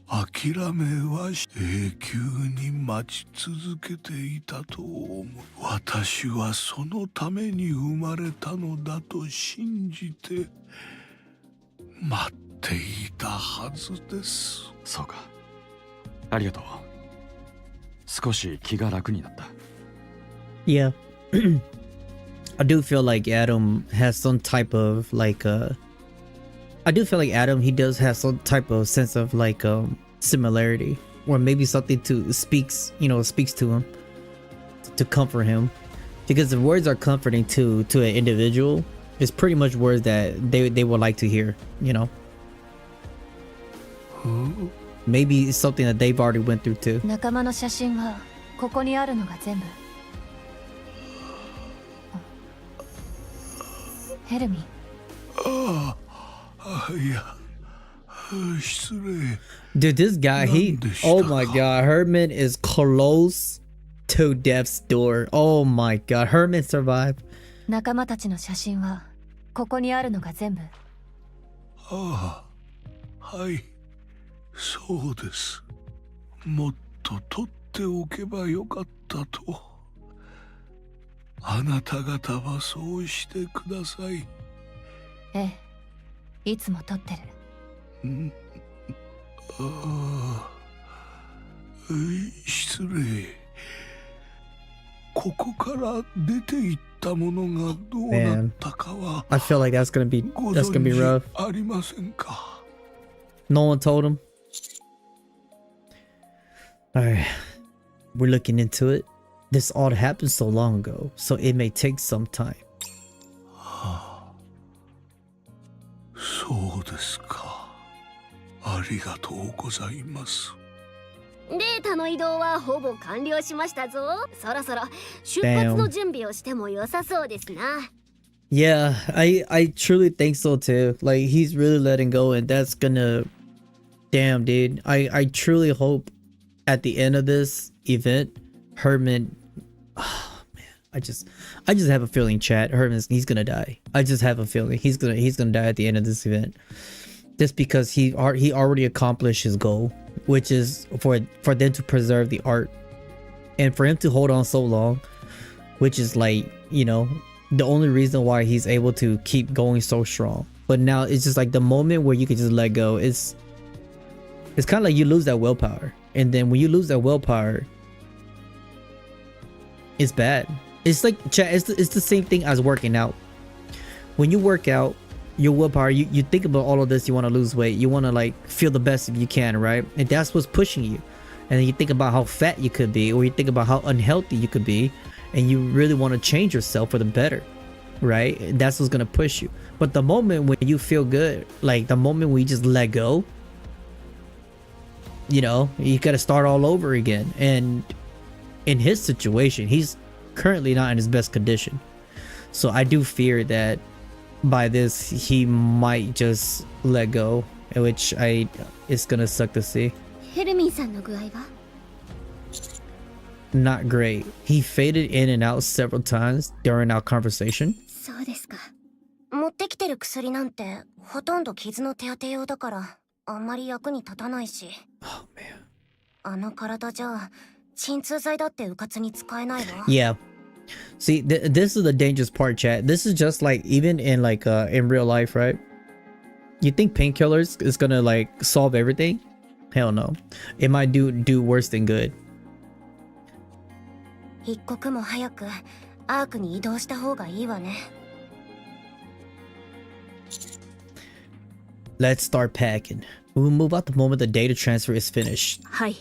諦めは永久に待ち続けていたと思う。私はそのために生まれたのだと信じて待っていたはずです。
そうか、ありがとう。少し気が楽になった。
Yeah. I do feel like Adam has some type of like I do feel like Adam, he does have some type of sense of like similarity, or maybe something to speaks to him, to comfort him, because the words are comforting to an individual. It's pretty much words that they would like to hear, you know. Maybe it's something that they've already went through too.
仲間の写真はここにあるのが全部。Hermi.
いや、失礼。
Dude, this guy, oh my god, Herman is close to death's door. Oh my god, Herman survived.
仲間たちの写真はここにあるのが全部。
ああ、はい、そうです。もっと取っておけばよかったと。あなた方はそうしてください。
ええ、いつも撮ってる。
ん、ああ、失礼。ここから出て行ったものがどうなったかは
I feel like that's gonna be rough.
ありませんか。
No one told him. Alright, we're looking into it. This all happened so long ago, so it may take some time.
そうですか。ありがとうございます。
データの移動はほぼ完了しましたぞ。そろそろ出発の準備をしても良さそうですな。
Yeah, I truly think so too. Like, he's really letting go, and that's gonna, damn, dude. I truly hope at the end of this event, Herman, oh man, I just have a feeling, chat, he's gonna die. I just have a feeling he's gonna die at the end of this event, just because he already accomplished his goal, which is for them to preserve the art, and for him to hold on so long, which is like, you know, the only reason why he's able to keep going so strong. But now it's just like the moment where you can just let go. It's kind of like you lose that willpower, and then when you lose that willpower, it's bad. It's like, it's the same thing as working out. When you work out, your willpower, you think about all of this. You want to lose weight, you want to like feel the best if you can, right? And that's what's pushing you. And then you think about how fat you could be, or you think about how unhealthy you could be, and you really want to change yourself for the better, right? That's what's gonna push you. But the moment when you feel good, like the moment when you just let go, you know, you gotta start all over again. And in his situation, he's currently not in his best condition, so I do fear that by this he might just let go, which it's gonna suck to see. Not great. He faded in and out several times during our conversation.
そうですか。持ってきてる薬なんてほとんど傷の手当て用だからあんまり役に立たないし。
Oh man.
あの体じゃ鎮痛剤だってうかつに使えないわ。
Yeah. See, this is the dangerous part, chat. This is just like, even in like in real life, right? You think painkillers is gonna like solve everything? Hell no. It might do worse than good.
一刻も早くアークに移動した方がいいわね。
Let's start packing. We'll move out the moment the data transfer is finished.
はい。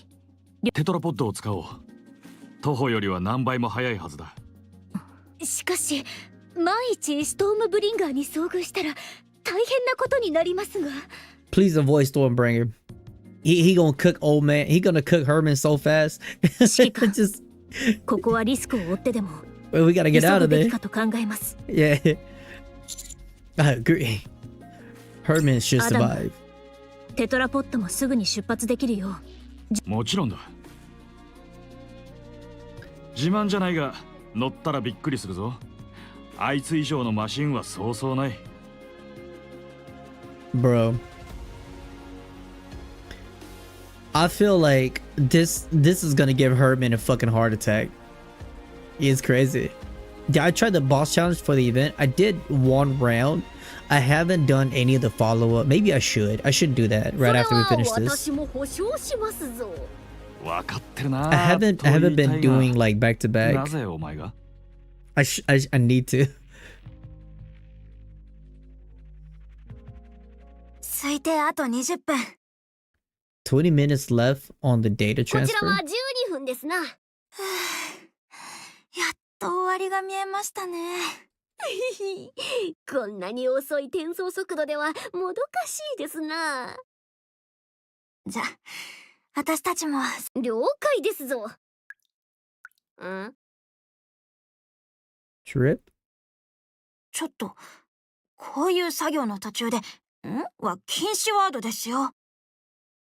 テトラポッドを使おう。徒歩よりは何倍も早いはずだ。
しかし、万一ストームブリンガーに遭遇したら大変なことになりますが。
Please avoid Stormbringer. He gonna cook old man. He gonna cook Herman so fast. Just.
ここはリスクを負ってでも
We gotta get out of there.
かと考えます。
Yeah. I agree. Herman should survive.
テトラポットもすぐに出発できるよ。
もちろんだ。自慢じゃないが乗ったらびっくりするぞ。あいつ以上のマシンはそうそうない。
Bro. I feel like this is gonna give Herman a fucking heart attack. It's crazy. Yeah, I tried the boss challenge for the event. I did one round. I haven't done any of the follow-up. Maybe I should. I should do that right after we finish this. I haven't been doing like back to back. I need to.
推定あと20分。
20 minutes left on the data
こちら
transfer.
は12分ですな。やっと終わりが見えましたね。こんなに遅い転送速度ではもどかしいですな。じゃ、私たちも了解ですぞ。ん？
Trip?
ちょっとこういう作業の途中で、は禁止ワードですよ。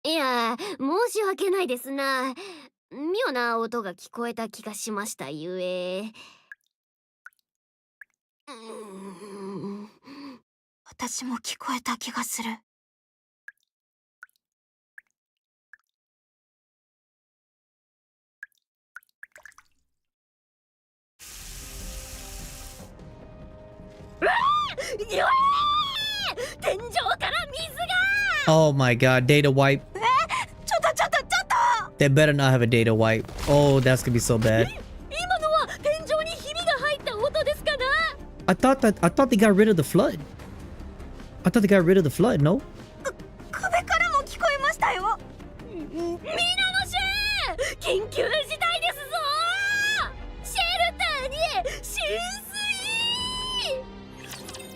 いや、申し訳ないですな。妙な音が聞こえた気がしましたゆえ。私も聞こえた気がする。天井から水が
Oh my god, data wipe.
ちょっと
They better not have a data wipe. Oh, that's gonna be so bad.
今のは天井にひびが入った音ですかな
I thought they got rid of the flood. I thought they got rid of the flood, no?
壁からも聞こえましたよ。みなのし緊急事態ですぞ。シェルターに浸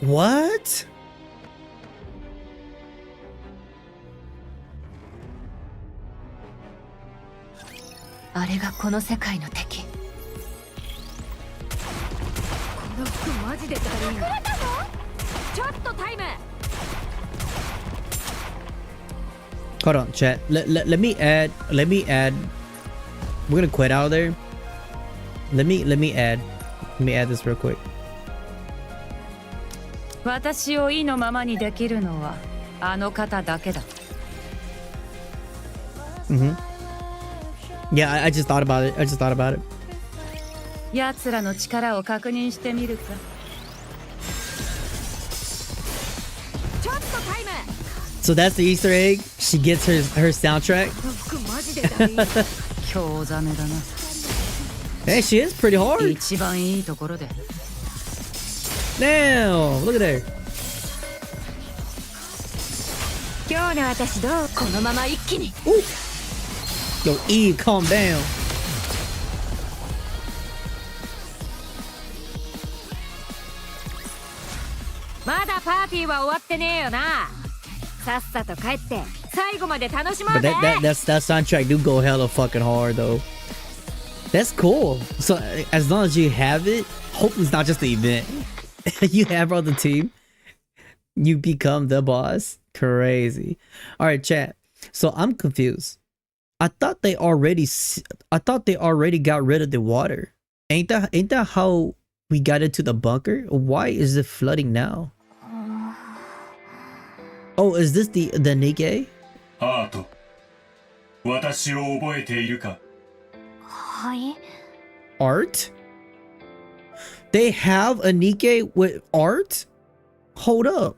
水。
What?
あれがこの世界の敵。この服マジで足りん。ちょっとタイム。
Hold on, chat. Let me add. We're gonna quit out of there. Let me add this real quick.
私を意のままにできるのはあの方だけだ。
Yeah, I just thought about it.
奴らの力を確認してみるか。
ちょっとタイム。
So that's the Easter egg. She gets her soundtrack.
服マジで足りん。
興ざめだな。
Hey, she is pretty hard.
一番いいところで。
Damn, look at her.
今日の私どう？このまま一気に。
Yo, Eve, calm down.
まだパーティーは終わってねえよな。さっさと帰って最後まで楽しもう
But
ぜ。
that soundtrack do go hella fucking hard though. That's cool. So as long as you have it, hopefully it's not just the event. You have on the team, you become the boss. Crazy. All right, chat. So I'm confused. I thought they already got rid of the water. Ain't that how we got into the bunker? Why is it flooding now? Oh, is this the Nikke?
アート、私を覚えているか？
はい。
Art? They have a Nikke with art? Hold up.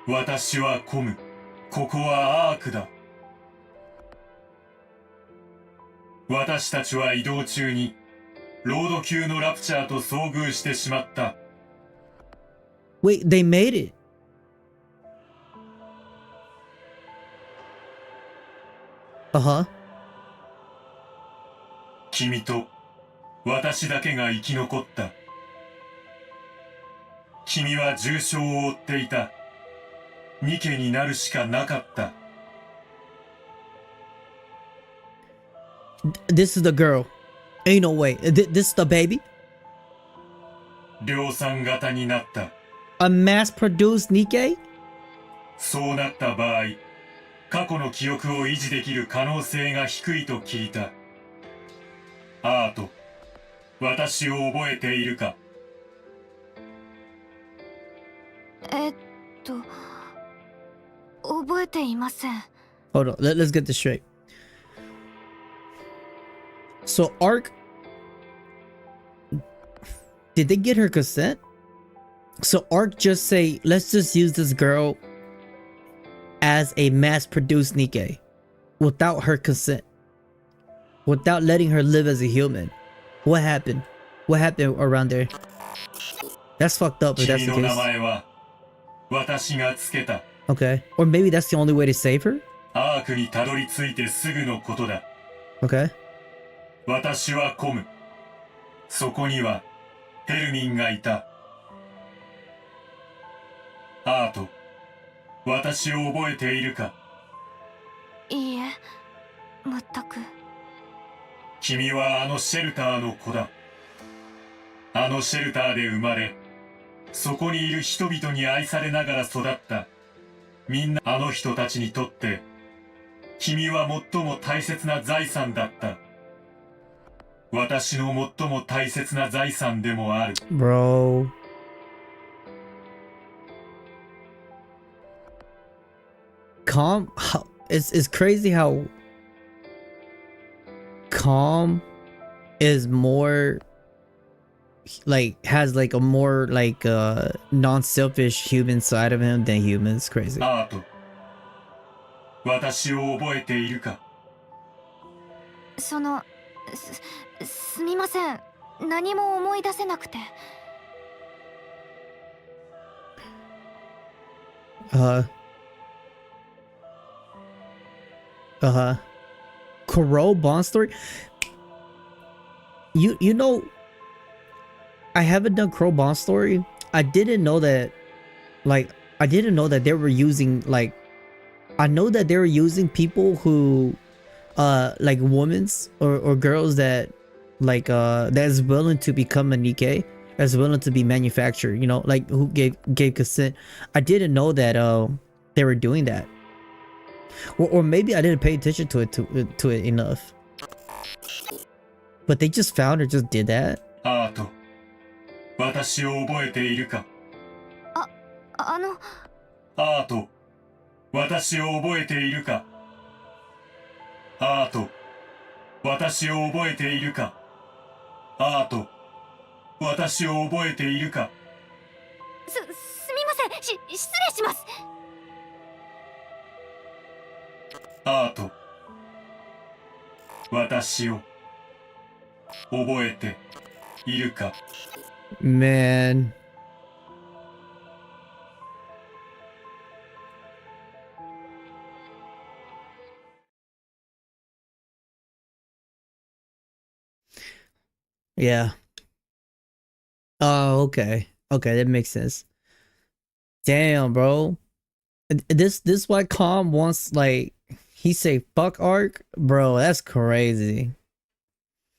私はコム、ここはアークだ。私たちは移動中にロード級のラプチャーと遭遇してしまった。
Wait, they made it. Uh-huh.
君と私だけが生き残った。君は重傷を負っていた。ニケになるしかなかった。
This is the girl. Ain't no way. This is the baby?
量産型になった。
A mass-produced Nikke?
そうなった場合、過去の記憶を維持できる可能性が低いと聞いた。アート、私を覚えているか？
覚えていません。
Hold on, let's get this straight. So Ark, did they get her consent? So Ark just say, let's just use this girl as a mass-produced Nikke without her consent, without letting her live as a human. What happened? What happened around there? That's fucked up if that's the case.
私がつけた。
Okay. Or maybe that's the only way to save her?
アークにたどり着いてすぐのことだ。
Okay.
私はコム。そこにはヘルミンがいた。アート、私を覚えているか？
いいえ、全く。
君はあのシェルターの子だ。あのシェルターで生まれ、そこにいる人々に愛されながら育ったみんなあの人たちにとって君は最も大切な財産だった。私の最も大切な財産でもある。
Bro. Calm. It's crazy how Calm is more like has like a more like non-selfish human side of him than humans. Crazy.
私を覚えているか？
すみません。何も思い出せなくて。
Crow Bond story. You know, I haven't done Crow Bond story. I didn't know that. Like, I didn't know that they were using like. I know that they were using people who, like women's or girls that, like that's willing to become a Nikke, that's willing to be manufactured. You know, like who gave consent. I didn't know that they were doing that. Or maybe I didn't pay attention to it enough. But they just found or just did that.
私を覚えているか？
あの。
アート。私を覚えているか？アート。私を覚えているか？アート。私を覚えているか？
すみません。失礼します。
アート。私を覚えているか？
Man. Yeah. Oh, okay. Okay, that makes sense. Damn, bro. This why Calm wants, like, he say fuck Arc? Bro, that's crazy.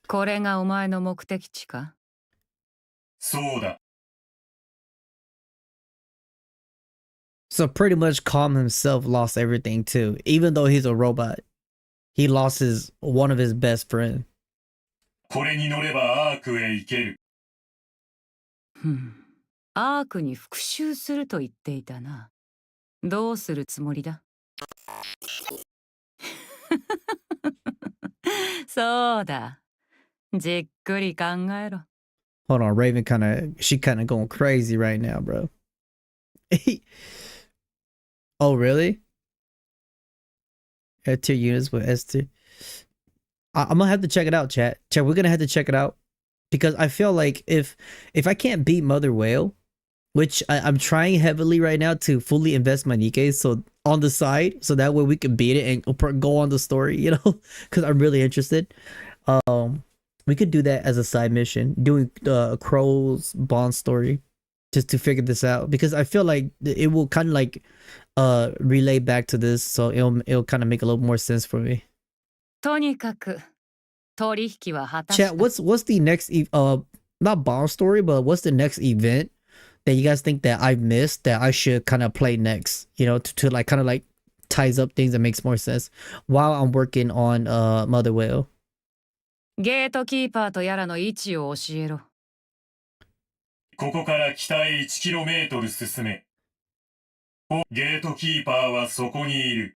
これがお前の目的地か？
そうだ。
So pretty much Calm himself lost everything too. Even though he's a robot, he lost one of his best friends.
これに乗ればアークへ行ける。
アークに復讐すると言っていたな。どうするつもりだ？そうだ。じっくり考えろ。
Hold on, Raven she kind of going crazy right now, bro. Oh, really? Tier units with S2. I'm gonna have to check it out, chat. We're gonna have to check it out because I feel like if I can't beat Mother Whale, which I'm trying heavily right now to fully invest my Nikke so on the side, so that way we can beat it and go on the story, you know, because I'm really interested. We could do that as a side mission, doing Crow's Bond story, just to figure this out because I feel like it will kind of like relay back to this, so it'll kind of make a little more sense for me. Chat, what's the next not Bond story, but what's the next event that you guys think that I've missed that I should kind of play next, you know, to like kind of like ties up things that makes more sense while I'm working on Mother Whale.
ゲートキーパーとやらの位置を教えろ。
ここから北へ 1km 進め。ゲートキーパーはそこにいる。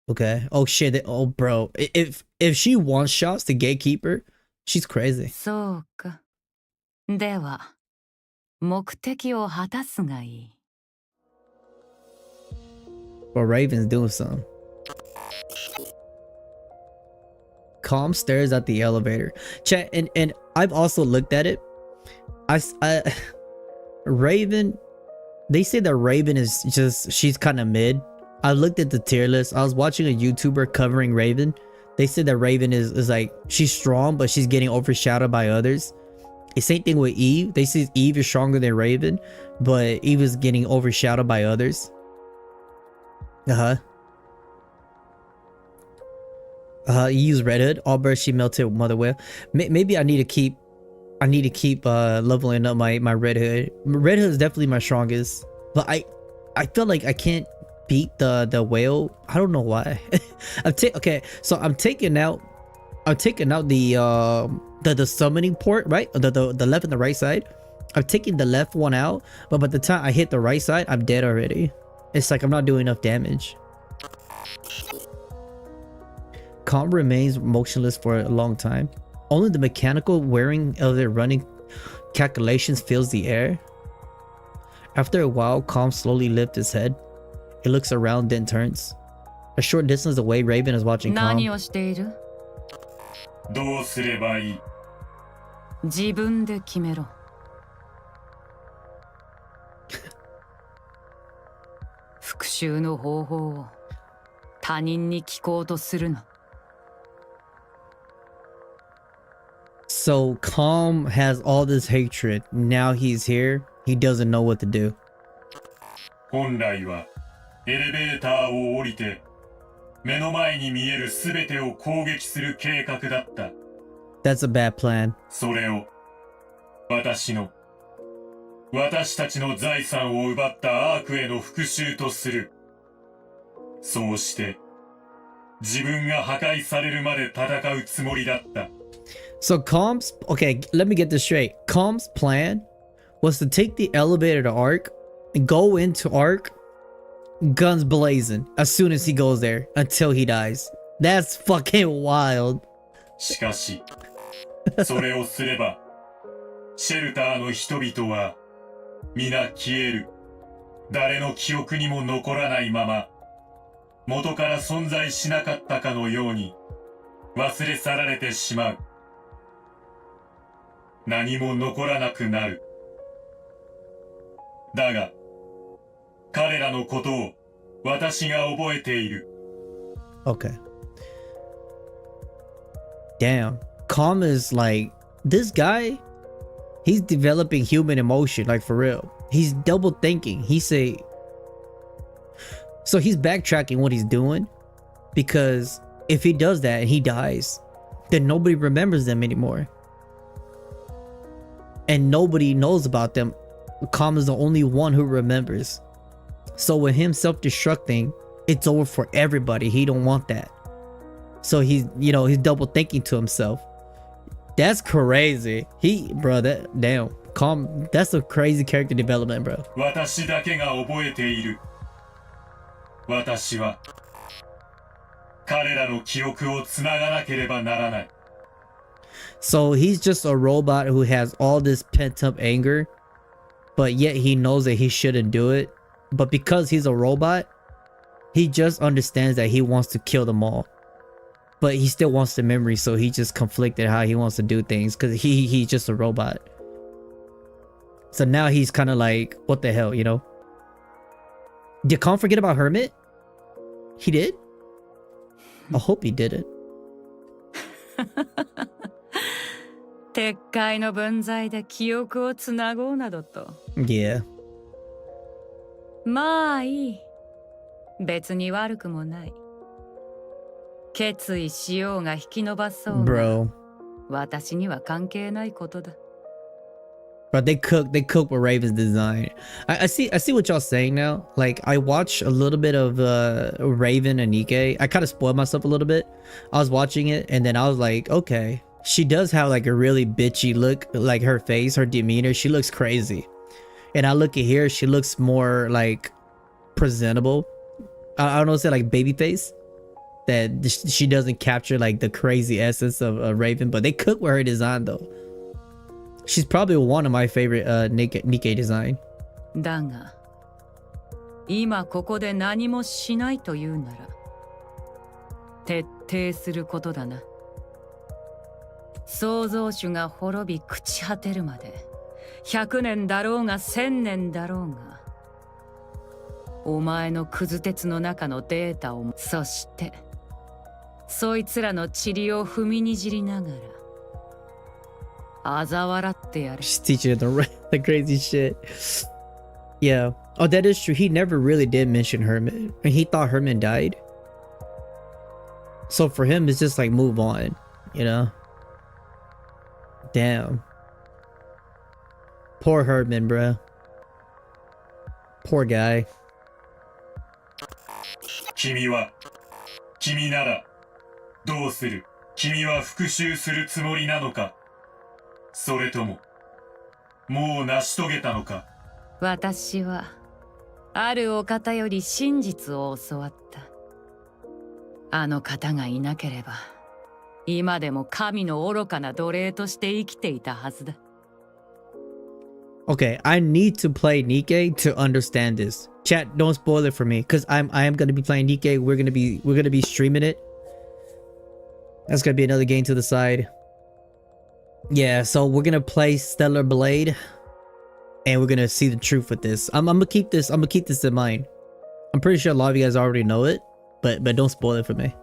Okay. Oh shit. Oh bro. If she one shots the gatekeeper, she's crazy.
そうか。では目的を果たすがいい。
But Raven's doing something. Calm stares at the elevator. Chat, and I've also looked at it. Raven, they say that Raven is just, she's kind of mid. I looked at the tier list. I was watching a YouTuber covering Raven. They said that Raven is like, she's strong, but she's getting overshadowed by others. The same thing with Eve. They say Eve is stronger than Raven, but Eve is getting overshadowed by others. You use Red Hood. All birds she melted with Mother Whale. Maybe I need to keep I need to keep leveling up my Red Hood. Red Hood is definitely my strongest, but I feel like I can't beat the whale. I don't know why. Okay, so I'm taking out the summoning port, right? The left and the right side. I'm taking the left one out, but by the time I hit the right side, I'm dead already. It's like I'm not doing enough damage. Calm remains motionless for a long time. Only the mechanical wearing of their running calculations fills the air. After a while, Calm slowly lifts his head. He looks around, then turns. A short distance away, Raven is watching Calm.
どうすればいい?
自分で決めろ。復讐の方法を他人に聞こうとするな。
So Calm has all this hatred. Now he's here. He doesn't know what to do.
本来はエレベーターを降りて目の前に見えるすべてを攻撃する計画だった。
That's a bad plan.
それを私たちの財産を奪ったアークへの復讐とする。そうして自分が破壊されるまで戦うつもりだった。
So Calm's, okay, let me get this straight. Calm's plan was to take the elevator to Ark, and go into Ark, guns blazing, as soon as he goes there, until he dies. That's fucking wild.
しかし、それをすれば、シェルターの人々は皆消える。誰の記憶にも残らないまま、元から存在しなかったかのように忘れ去られてしまう。何も残らなくなる。だが、彼らのことを私が覚えている。
Okay. Damn. Calm is like, this guy, he's developing human emotion, like for real. He's double thinking. So he's backtracking what he's doing, because if he does that and he dies, then nobody remembers them anymore. And nobody knows about them. Calm is the only one who remembers. So with him self-destructing, it's over for everybody. He don't want that. So he's double thinking to himself. That's crazy. Damn. Calm, that's a crazy character development, bro.
私だけが覚えている。私は彼らの記憶をつながなければならない。
So he's just a robot who has all this pent-up anger, but yet he knows that he shouldn't do it. But because he's a robot, he just understands that he wants to kill them all. But he still wants the memory, so he just conflicted how he wants to do things, because he's just a robot. So now he's kind of like, what the hell, you know? Did Calm forget about Hermit? He did? I hope he didn't.
撤回の分際で記憶をつなごうなどと。
Yeah.
まあいい。別に悪くもない。決意しようが引き延ばそうが。
Bro.
私には関係ないことだ。
But they cook with Raven's design. I see what y'all saying now. Like, I watched a little bit of Raven and Nikke. I kind of spoiled myself a little bit. I was watching it and then I was like, okay, she does have like a really bitchy look, like her face, her demeanor, she looks crazy. And I look at here, she looks more like presentable. I don't know, say like baby face. That she doesn't capture like the crazy essence of Raven, but they cook with her design though. She's probably one of my favorite Nikke design.
だが、今ここで何もしないというなら、徹底することだな。創造主が滅び朽ち果てるまで、100年だろうが1000年だろうが、お前のクズ鉄の中のデータを、そして、そいつらの塵を踏みにじりながら、She's
teaching her the crazy shit. Yeah. Oh, that is true. He never really did mention Herman. And he thought Herman died. So for him, it's just like move on, you know? Damn. Poor Herdman, bro. Poor guy.
君ならどうする？君は復讐するつもりなのか？それとももう成し遂げたのか？
私はあるお方より真実を教わった。あの方がいなければ今でも神の愚かな奴隷として生きていたはずだ。
Okay, I need to play Nikke to understand this. Chat, don't spoil it for me, because I am gonna be playing Nikke. We're gonna be streaming it. That's gonna be another game to the side. Yeah, so we're gonna play Stellarblade, and we're gonna see the truth with this. I'm gonna keep this in mind. I'm pretty sure a lot of you guys already know it, but don't spoil it for me.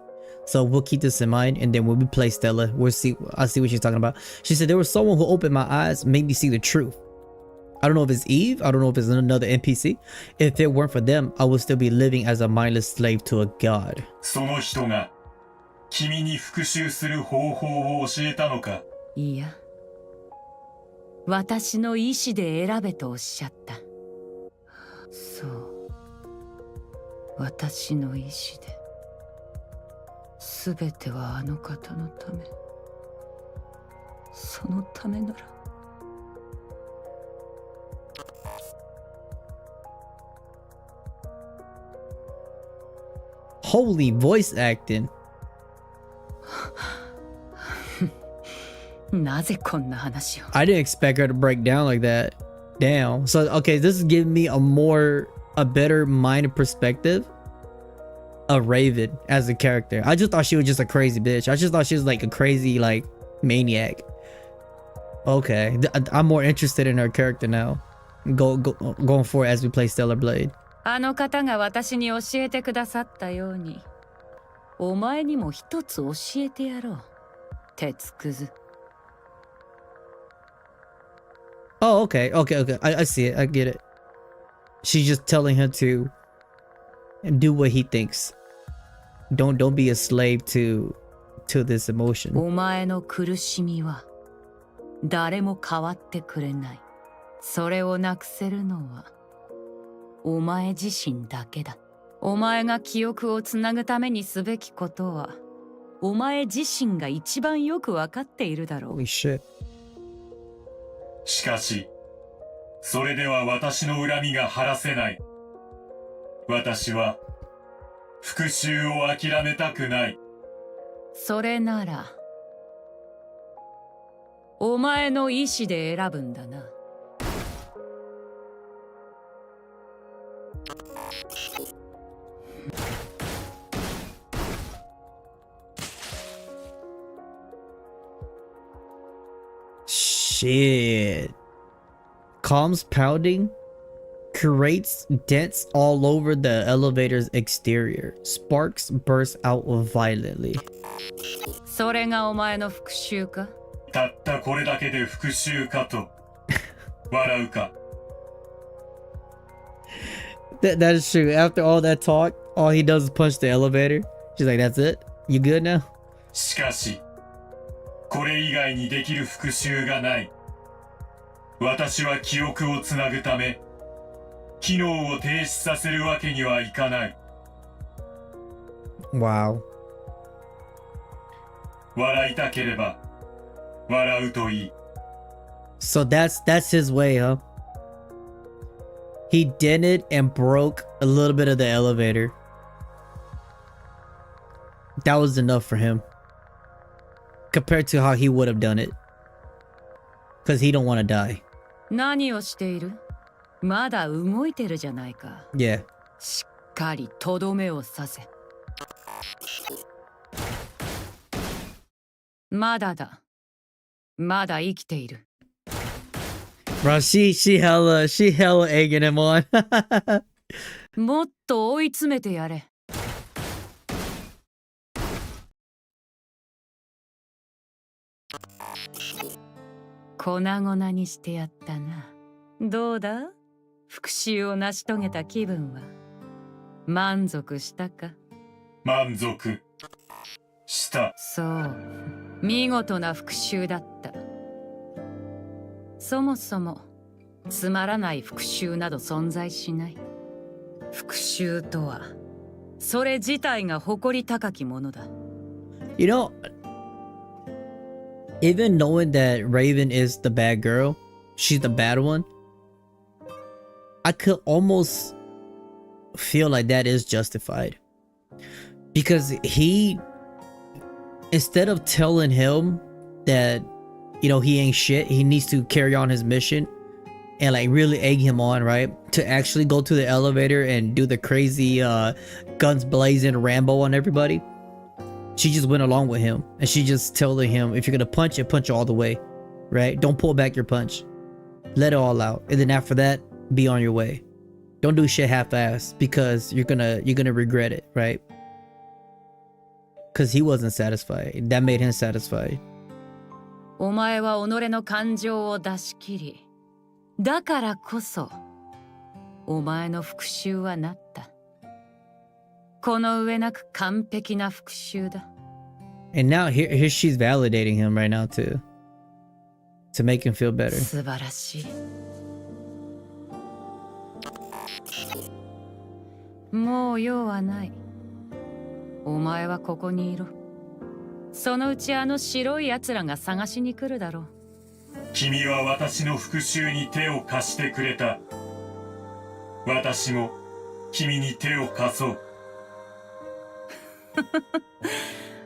So we'll keep this in mind, and then when we play Stella, I'll see what she's talking about. She said there was someone who opened my eyes, made me see the truth. I don't know if it's Eve. I don't know if it's another NPC. If it weren't for them, I would still be living as a mindless slave to a god.
その人が君に復讐する方法を教えたのか？
いや、私の意志で選べとおっしゃった。そう、私の意志で。すべてはあの方のため。そのためなら。
Holy voice acting.
なぜこんな話を?
I didn't expect her to break down like that. Damn. So okay, this is giving me a better minded perspective of Raven as a character. I just thought she was just a crazy bitch. I just thought she was like a crazy like maniac. Okay, I'm more interested in her character now. Going forward as we play Stellarblade.
あの方が私に教えてくださったように、お前にも一つ教えてやろう。鉄くず。
Oh, okay. I see it. I get it. She's just telling him to do what he thinks. Don't be a slave to this emotion.
お前の苦しみは誰も変わってくれない。それをなくせるのはお前自身だけだ。お前が記憶をつなぐためにすべきことは、お前自身が一番よくわかっているだろう。
Holy shit.
しかし、それでは私の恨みが晴らせない。私は復讐を諦めたくない。
それなら、お前の意志で選ぶんだな。
Shit. Calms pounding creates dents all over the elevator's exterior. Sparks burst out violently.
それがお前の復讐か？
たったこれだけで復讐かと笑うか。
That is true. After all that talk, all he does is punch the elevator. She's like, "That's it? You good now?"
しかし、これ以外にできる復讐がない。私は記憶をつなぐため、機能を停止させるわけにはいかない。
Wow.
笑いたければ笑うといい。
So that's his way, huh? He dented and broke a little bit of the elevator. That was enough for him. Compared to how he would have done it. Because he don't want to die.
何をしている？まだ動いてるじゃないか。
Yeah.
しっかりとどめを刺せ。まだだ。まだ生きている。
Bro, she hella egging him on.
もっと追い詰めてやれ。粉々にしてやったな。どうだ？復讐を成し遂げた気分は満足したか？
満足した。
そう、見事な復讐だった。そもそもつまらない復讐など存在しない。復讐とはそれ自体が誇り高きものだ。
You know, even knowing that Raven is the bad girl, she's the bad one, I could almost feel like that is justified. Because he, instead of telling him that, you know, he ain't shit, he needs to carry on his mission and like really egg him on, right? To actually go to the elevator and do the crazy guns blazing Rambo on everybody. She just went along with him and she just telling him, if you're gonna punch it, punch all the way, right? Don't pull back your punch. Let it all out. And then after that, be on your way. Don't do shit half-assed because you're gonna regret it, right? Because he wasn't satisfied. That made him satisfied.
お前は己の感情を出し切り、だからこそお前の復讐はなった。この上なく完璧な復讐だ。
And now here she's validating him right now too. To make him feel better.
素晴らしい。もう用はない。お前はここにいろ。そのうちあの白い奴らが探しに来るだろう。
君は私の復讐に手を貸してくれた。私も君に手を貸そう。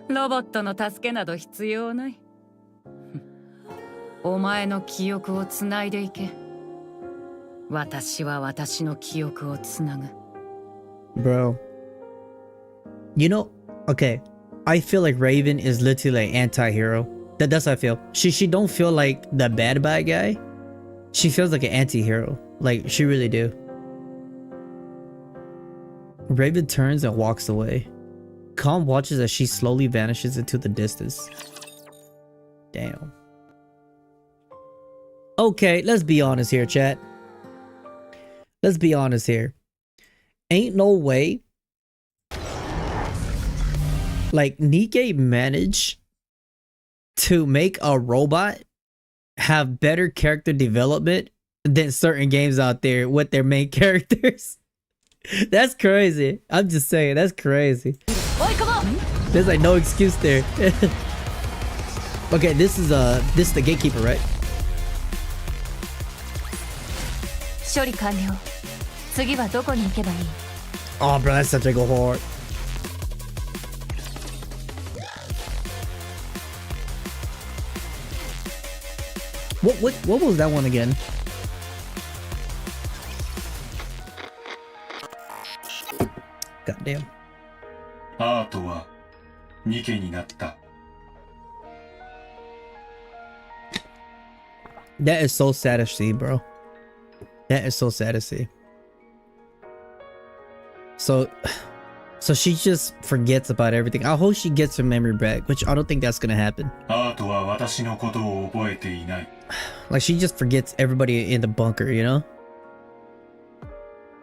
ロボットの助けなど必要ない。お前の記憶をつないでいけ。私は私の記憶をつなぐ。
Bro, you know, okay, I feel like Raven is literally like anti-hero. That's how I feel. She don't feel like the bad guy. She feels like an anti-hero. Like, she really do. Raven turns and walks away. Calm watches as she slowly vanishes into the distance. Damn. Okay, let's be honest here, chat. Let's be honest here. Ain't no way like Nikke managed to make a robot have better character development than certain games out there with their main characters. That's crazy. I'm just saying, that's crazy. There's like no excuse there. Okay, this is the gatekeeper, right?
処理完了。次はどこに行けばいい?
Oh, bro, that's such a go hard. What was that one again? God damn.
アートはニケになった。
That is so sad to see, bro. That is so sad to see. So she just forgets about everything. I hope she gets her memory back, which I don't think that's gonna happen.
アートは私のことを覚えていない。
Like, she just forgets everybody in the bunker, you know?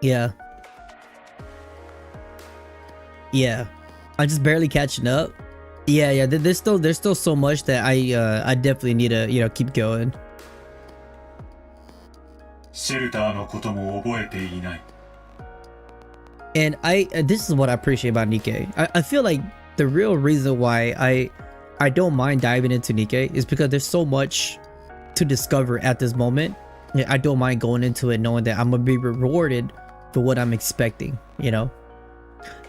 Yeah. Yeah. I'm just barely catching up. Yeah, there's still so much that I definitely need to, you know, keep going.
シェルターのことも覚えていない。
And this is what I appreciate about Nikke. I feel like the real reason why I don't mind diving into Nikke is because there's so much to discover at this moment. I don't mind going into it knowing that I'm gonna be rewarded for what I'm expecting, you know?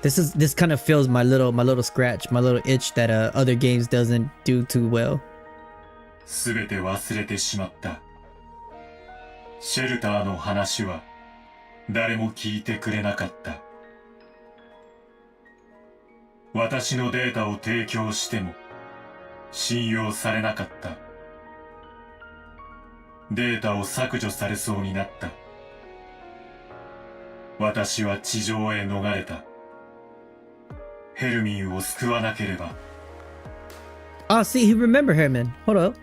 This kind of fills my little scratch, my little itch that other games doesn't do too well.
すべて忘れてしまった。シェルターの話は誰も聞いてくれなかった。私のデータを提供しても信用されなかった。データを削除されそうになった。私は地上へ逃れた。ヘルミンを救わなければ。
Oh, see, he remember Herman. Hold up.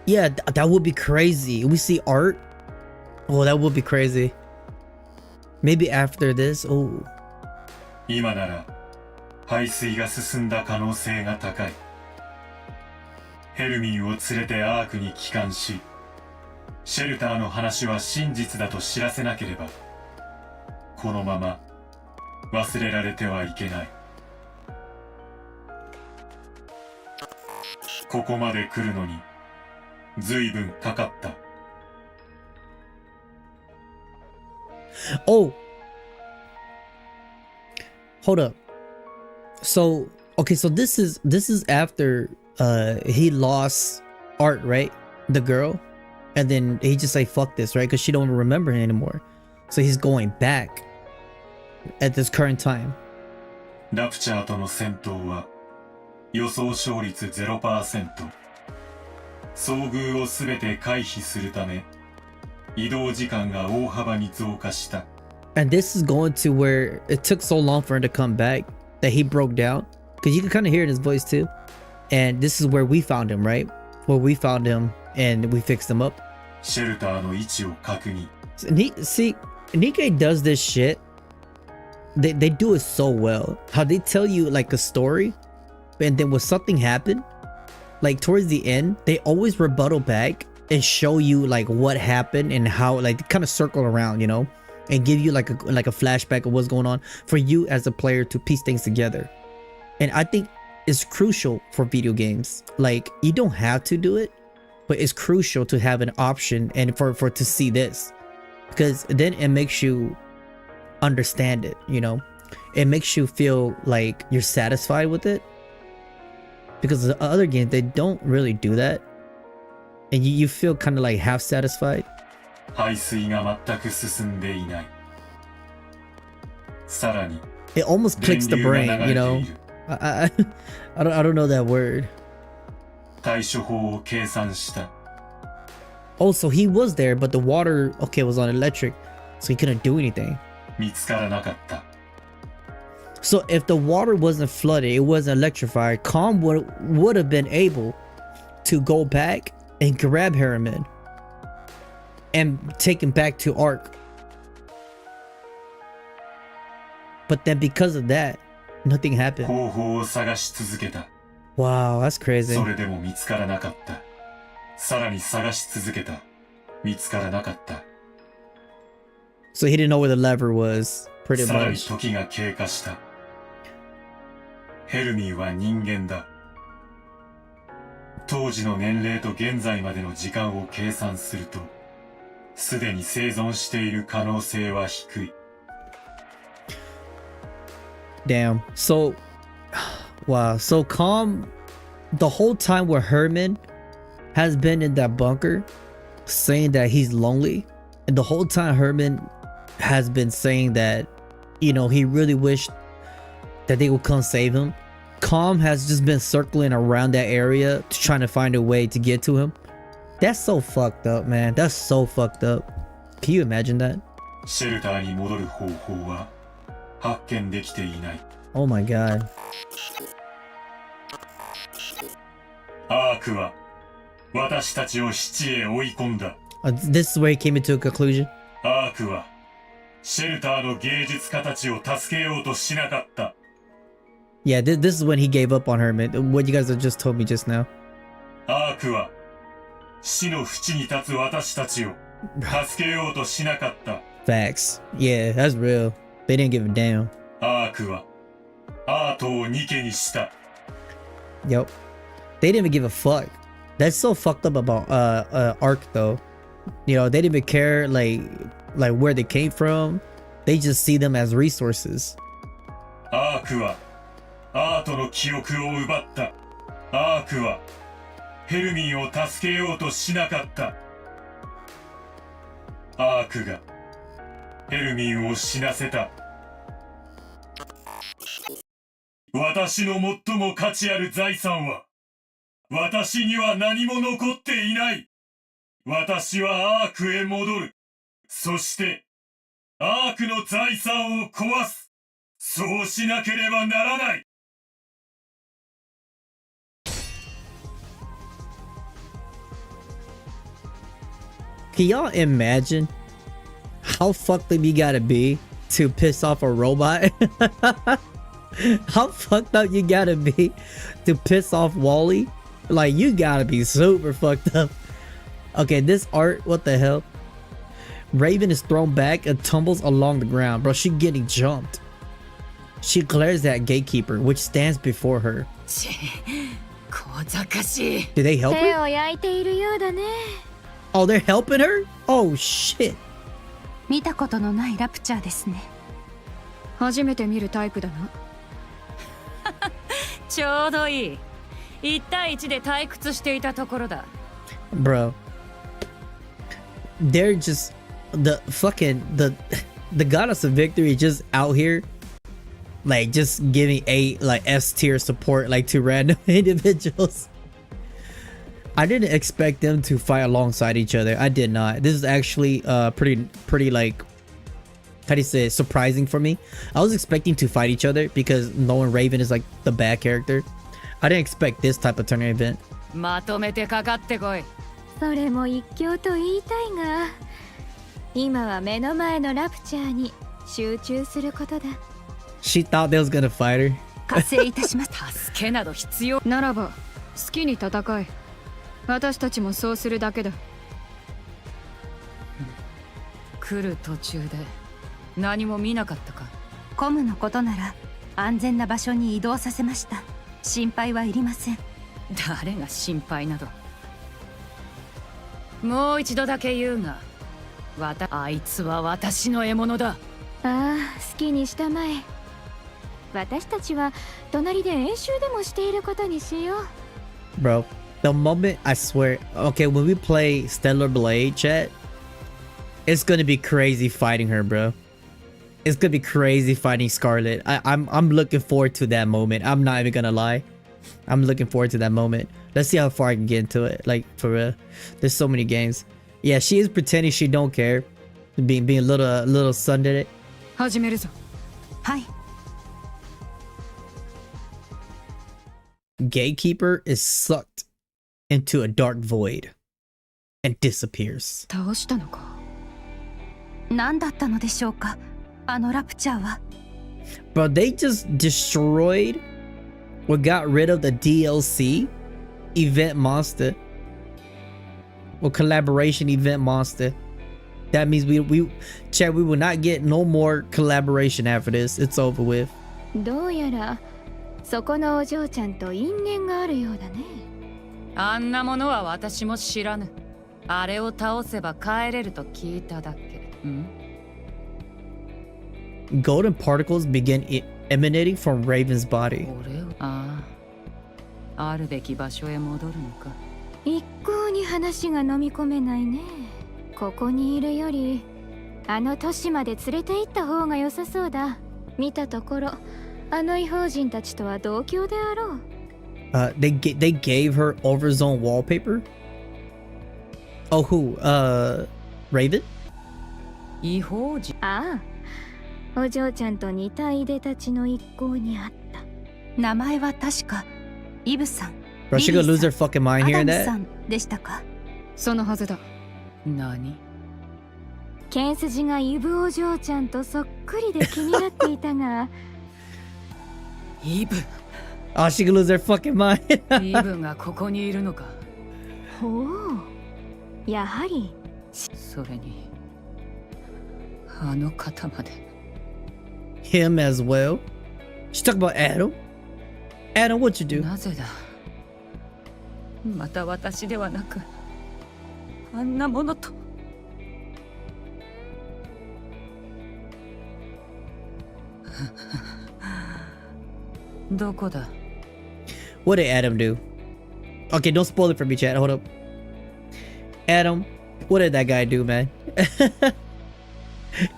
Yeah, that would be crazy. We see art. Oh, that would be crazy. Maybe after this. Oh.
今なら排水が進んだ可能性が高い。ヘルミンを連れてアークに帰還し、シェルターの話は真実だと知らせなければ、このまま忘れられてはいけない。ここまで来るのに随分かかった。
Oh, hold up. So, okay, so this is after he lost Art, right? The girl, and then he just like fuck this, right? Because she don't remember him anymore. So he's going back at this current time.
ラプチャーとの戦闘は予想勝率 0%。遭遇をすべて回避するため、移動時間が大幅に増加した。
And this is going to where it took so long for him to come back that he broke down. Because you can kind of hear it in his voice too. And this is where we found him, right? Where we found him and we fixed him up.
シェルターの位置を確認。
See, Nikke does this shit. They do it so well. How they tell you like a story, and then when something happened, like towards the end, they always rebuttal back and show you like what happened and how, like, kind of circle around, you know, and give you like a flashback of what's going on for you as a player to piece things together. And I think it's crucial for video games. Like, you don't have to do it, but it's crucial to have an option and for to see this, because then it makes you understand it, you know. It makes you feel like you're satisfied with it, because the other games, they don't really do that, and you feel kind of like half satisfied.
排水が全く進んでいない。さらに
It almost clicks the brain, you know. I don't know that word.
対処法を計算した。
Oh, so he was there, but the water, okay, was on electric, so he couldn't do anything.
見つからなかった。
So if the water wasn't flooded, it wasn't electrified, Calm would have been able to go back and grab Harriman and take him back to Ark. But then because of that, nothing happened.
方法を探し続けた。
Wow, that's crazy.
それでも見つからなかった。さらに探し続けた。見つからなかった。
So he didn't know where the lever was, pretty
さらに
much.
時が経過した。ヘルミーは人間だ。当時の年齢と現在までの時間を計算すると、すでに生存している可能性は低い。
Damn. So, wow. So Calm, the whole time where Herman has been in that bunker saying that he's lonely, and the whole time Herman has been saying that, you know, he really wished that they would come save him. Calm has just been circling around that area trying to find a way to get to him. That's so fucked up, man. That's so fucked up. Can you imagine that?
シェルターに戻る方法は発見できていない。
Oh my god.
アークは私たちを死地へ追い込んだ。
This is where he came into a conclusion.
アークはシェルターの芸術家たちを助けようとしなかった。
Yeah, this is when he gave up on Herman. What you guys have just told me just now.
アークは死の淵に立つ私たちを助けようとしなかった。
Facts. Yeah, that's real. They didn't give a damn.
アークはアートをニケにした。
Yep. They didn't even give a fuck. That's so fucked up about Ark though. You know, they didn't even care like where they came from. They just see them as resources.
アークはアートの記憶を奪った。アークはヘルミンを助けようとしなかった。アークがヘルミンを死なせた。私の最も価値ある財産は私には何も残っていない。私はアークへ戻る。そしてアークの財産を壊す。そうしなければならない。
Can y'all imagine how fucked up you gotta be to piss off a robot? How fucked up you gotta be to piss off Wally? Like, you gotta be super fucked up. Okay, this art, what the hell? Raven is thrown back and tumbles along the ground. Bro, she getting jumped. She glares at Gatekeeper, which stands before her. Do they help her? Oh, they're helping her? Oh, shit.
見たことのないラプチャーですね。初めて見るタイプだな。ちょうどいい。1対1で退屈していたところだ。
Bro. They're just the goddess of victory just out here like just giving S tier support like to random individuals. I didn't expect them to fight alongside each other. I did not. This is actually pretty like, how do you say it, surprising for me. I was expecting to fight each other because knowing Raven is like the bad character. I didn't expect this type of tournament event.
まとめてかかってこい。
それも一興と言いたいが、今は目の前のラプチャーに集中することだ。
She thought they was gonna fight her.
加勢いたします。
助けなど必要ならば好きに戦い。私たちもそうするだけだ。来る途中で何も見なかったか。
コムのことなら安全な場所に移動させました。心配はいりません。
誰が心配など。もう一度だけ言うが、あいつは私の獲物だ。
ああ、好きにしたまえ。私たちは隣で演習でもしていることにしよう。
Bro, the moment I swear, okay, when we play Stellarblade, chat, it's gonna be crazy fighting her, bro. It's gonna be crazy fighting Scarlet. I'm looking forward to that moment. I'm not even gonna lie. I'm looking forward to that moment. Let's see how far I can get into it. Like, for real. There's so many games. Yeah, she is pretending she don't care. Being a little tsundere.
始めるぞ。
はい。
Gatekeeper is sucked into a dark void and disappears.
倒したのか。
何だったのでしょうか、あのラプチャーは。
But they just destroyed or got rid of the DLC event monster or collaboration event monster. That means we will not get no more collaboration after this. It's over with.
どうやらそこのお嬢ちゃんと因縁があるようだね。
あんなものは私も知らぬ。あれを倒せば帰れると聞いただけ。
Golden particles begin emanating from Raven's body.
ああ、あるべき場所へ戻るのか。
一向に話が飲み込めないね。ここにいるよりあの都市まで連れて行った方が良さそうだ。見たところあの異邦人たちとは同郷であろう。
They gave her overzone wallpaper. Oh, who? Raven?
異邦人。
ああ、お嬢ちゃんと似たいでたちの一行にあった。
名前は確かイブさん。
Bro, she gonna lose her fucking mind hearing that.
さんでしたか。
そのはずだ。何？
剣筋がイブお嬢ちゃんとそっくりで気になっていたが。
イブ。
Oh, she gonna lose her fucking mind.
イブがここにいるのか。
ほう。やはり。
それに。あの方まで。
Him as well. She talk about Adam. Adam, what you do?
なぜだ。また私ではなく、あんなものと。どこだ。
What did Adam do? Okay, don't spoil it for me, chat. Hold up. Adam, what did that guy do, man?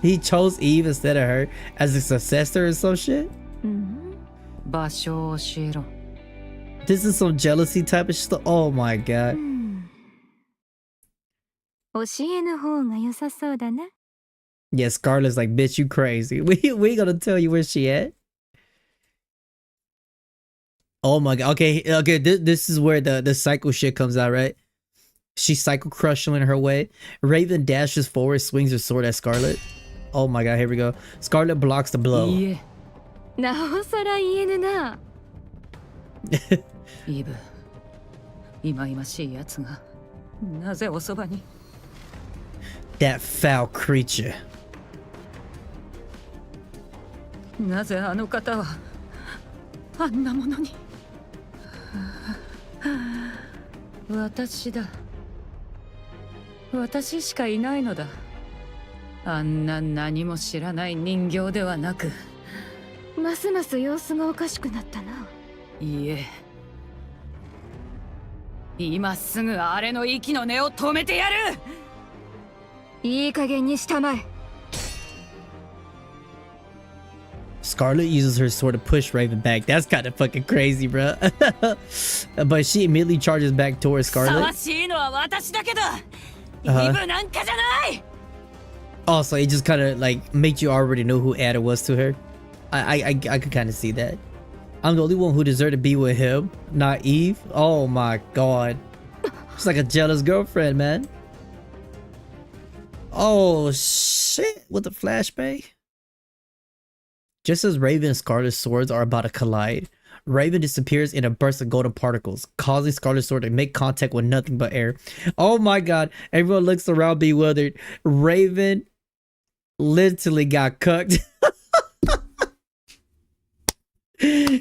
He chose Eve instead of her as a successor or some shit?
場所を教えろ。
This is some jealousy type of stuff. Oh my god.
教えぬ方が良さそうだな。
Yeah, Scarlet's like, bitch, you crazy. We gonna tell you where she at. Oh my god. Okay, this is where the cycle shit comes out, right? She's cycle crushing her way. Raven dashes forward, swings her sword at Scarlet. Oh my god, here we go. Scarlet blocks the blow.
Yeah.
なおさら言えぬな。
イブ、忌々しいやつが
That foul creature.
なぜあの方はあんなものに。私だ。私しかいないのだ。あんな何も知らない人形ではなく。
ますます様子がおかしくなったな。
いいえ。今すぐあれの息の根を止めてやる。
いい加減にしたまえ。
Scarlet uses her sword to push Raven back. That's kind of fucking crazy, bro. But she immediately charges back towards Scarlet. Also, it just kind of like makes you already know who Ada was to her. I could kind of see that. I'm the only one who deserved to be with him, not Eve. Oh my god. It's like a jealous girlfriend, man. Oh shit, with the flashbang. Just as Raven and Scarlet's swords are about to collide, Raven disappears in a burst of golden particles, causing Scarlet's sword to make contact with nothing but air. Oh my god, everyone looks around bewildered. Raven literally got cooked.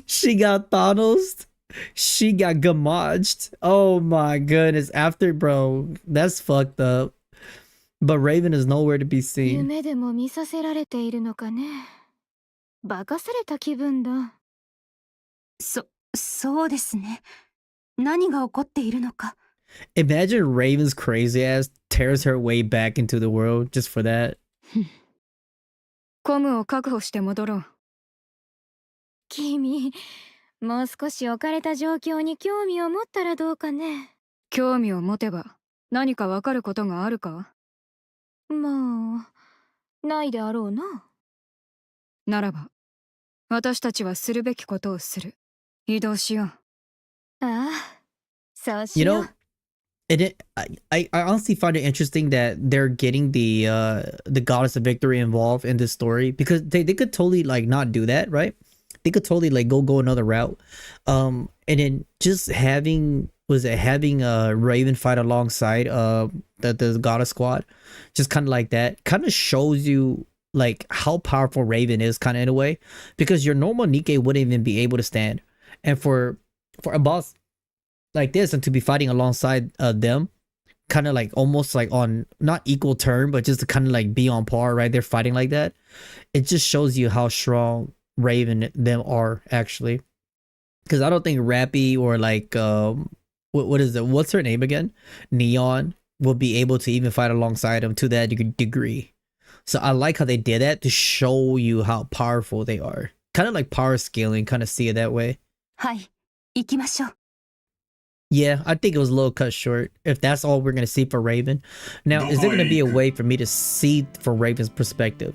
She got Thanos. She got gamaged. Oh my goodness. After, bro, that's fucked up. But Raven is nowhere to be seen.
夢でも見させられているのかね。化かされた気分だ。そうですね。何が起こっているのか。
Imagine Raven's crazy ass tears her way back into the world just for that.
コムを確保して戻ろう。君、もう少し置かれた状況に興味を持ったらどうかね。興味を持てば何かわかることがあるか？まあ、ないであろうな。ならば、私たちはするべきことをする。移動しよう。ああ、そうしよう。
You know, I honestly find it interesting that they're getting the goddess of victory involved in this story, because they could totally like not do that, right? They could totally like go another route. And then just having Raven fight alongside the goddess squad, just kind of like that, kind of shows you like how powerful Raven is, kind of in a way, because your normal Nikke wouldn't even be able to stand, and for a boss like this and to be fighting alongside them, kind of like almost like on not equal term, but just to kind of like be on par, right? They're fighting like that. It just shows you how strong Raven them are actually, because I don't think Rappy or like what is it? What's her name again? Neon will be able to even fight alongside them to that degree. So I like how they did that to show you how powerful they are. Kind of like power scaling, kind of see it that way.
はい、行きましょう。
Yeah, I think it was a little cut short, if that's all we're going to see for Raven. Now, is there going to be a way for me to see from Raven's perspective?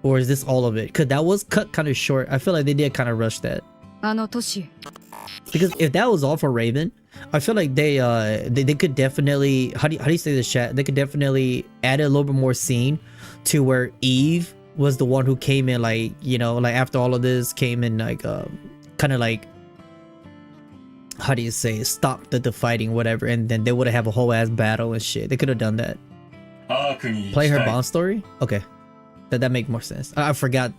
Or is this all of it? Because that was cut kind of short. I feel like they did kind of rush that. Because if that was all for Raven, I feel like they could definitely, how do you say this, chat? They could definitely add a little bit more scene to where Eve was the one who came in, like, you know, like after all of this came in, like kind of like, how do you say it, stop the fighting, whatever, and then they would have a whole ass battle and shit. They could have done that. Play her Bond story? Okay, that makes more sense. I forgot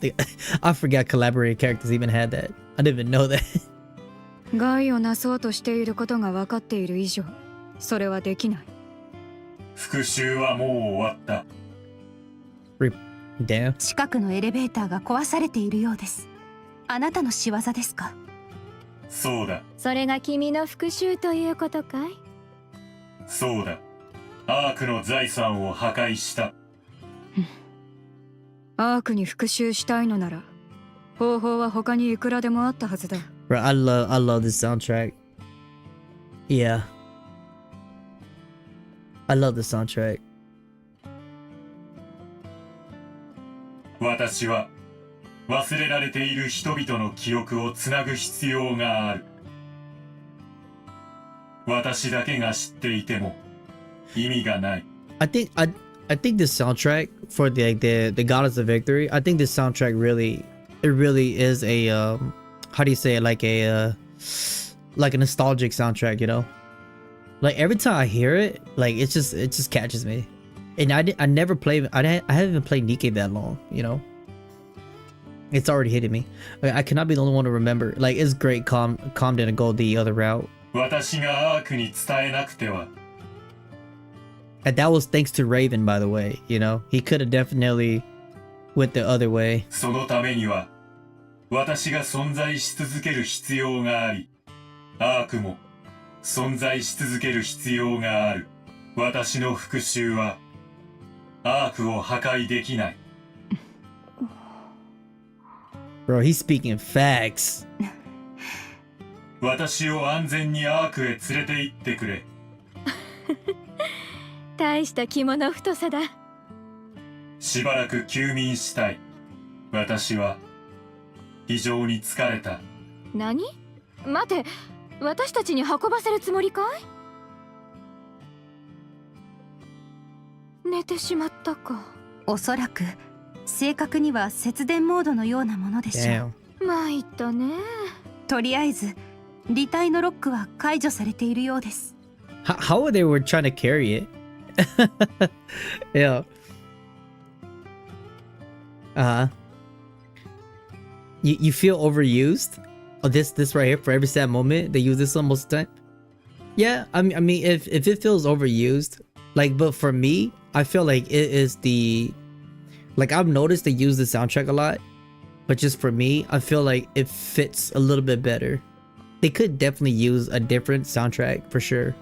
I forgot collaborating characters even had that. I didn't even know that.
害をなそうとしていることが分かっている以上、それはできない。
復讐はもう終わった。
Damn.
近くのエレベーターが壊されているようです。あなたの仕業ですか？
そうだ。
それが君の復讐ということかい？
そうだ。アークの財産を破壊した。
アークに復讐したいのなら、方法は他にいくらでもあったはずだ。
Bro, I love this soundtrack. Yeah. I love the soundtrack.
私は忘れられている人々の記憶をつなぐ必要がある。私だけが知っていても意味がない。
I think this soundtrack for the Goddess of Victory, I think this soundtrack really is a how do you say it, like a nostalgic soundtrack, you know? Like every time I hear it, like it just catches me. And I never played. I haven't even played Nikke that long. You know. It's already hitting me. Like, I cannot be the only one to remember. Like it's great. Calm didn't go the other route. And that was thanks to Raven, by the way. You know, he could have definitely went the other way.
そのためには私が存在し続ける必要があり、アークも存在し続ける必要がある。私の復讐はアークを破壊できない。
Bro, he's speaking facts.
私を安全にアークへ連れて行ってくれ。
大した肝の太さだ。
しばらく休眠したい。私は非常に疲れた。
何？待て、私たちに運ばせるつもりかい？寝てしまったか。
おそらく正確には節電モードのようなものでしょう。
参ったね。
とりあえず離体のロックは解除されているようです。
How they were trying to carry it? Yeah. You feel overused? Oh, this right here for every sad moment they use this one most of the time. Yeah, I mean if it feels overused, like, but for me, I feel like it is the, like, I've noticed they use the soundtrack a lot, but just for me, I feel like it fits a little bit better. They could definitely use a different soundtrack for sure.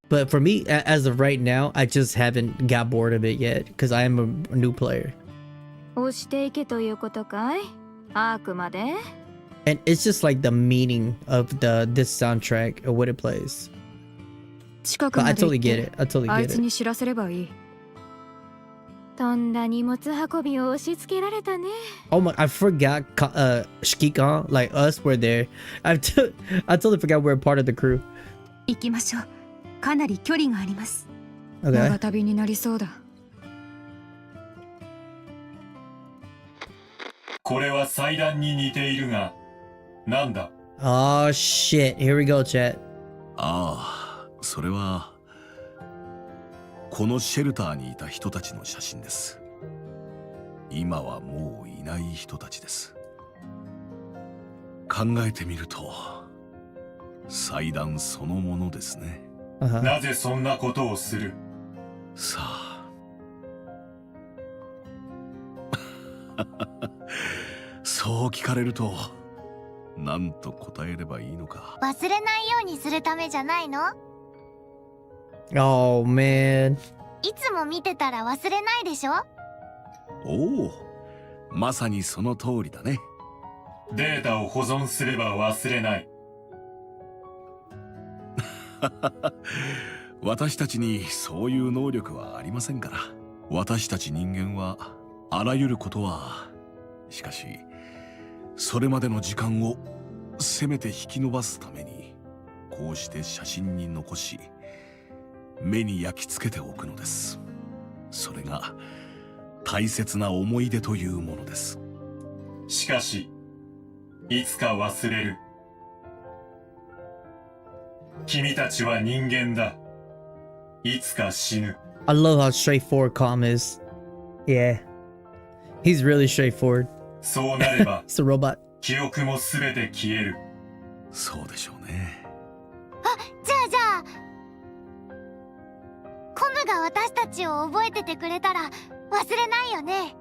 But for me, as of right now, I just haven't got bored of it yet because I am a new player. And it's just like the meaning of this soundtrack or what it plays. But I totally get it. I totally get it. Oh my! I forgot. Shikikan, like us, were there. I totally forgot we're a part of the crew.
行きましょう。かなり距離があります。
長旅になりそうだ。
これは祭壇に似ているが、なんだ?
Oh shit! Here we go, chat.
ああ、それはこのシェルターにいた人たちの写真です。今はもういない人たちです。考えてみると祭壇そのものですね。
なぜそんなことをする？
さあそう聞かれると何と答えればいいのか。
忘れないようにするためじゃないの？
Oh man。
いつも見てたら忘れないでしょ？
おお、まさにその通りだね。
データを保存すれば忘れない。
私たちにそういう能力はありませんから。私たち人間はあらゆることは、しかしそれまでの時間をせめて引き延ばすためにこうして写真に残し目に焼き付けておくのです。それが大切な思い出というものです。
しかしいつか忘れる。君たちは人間だ。いつか死ぬ。
I love how straightforward Calm is. Yeah. He's really straightforward.
そうなれば
It's a robot.
記憶もすべて消える。
そうでしょうね。
じゃあコムが私たちを覚えててくれたら忘れないよね。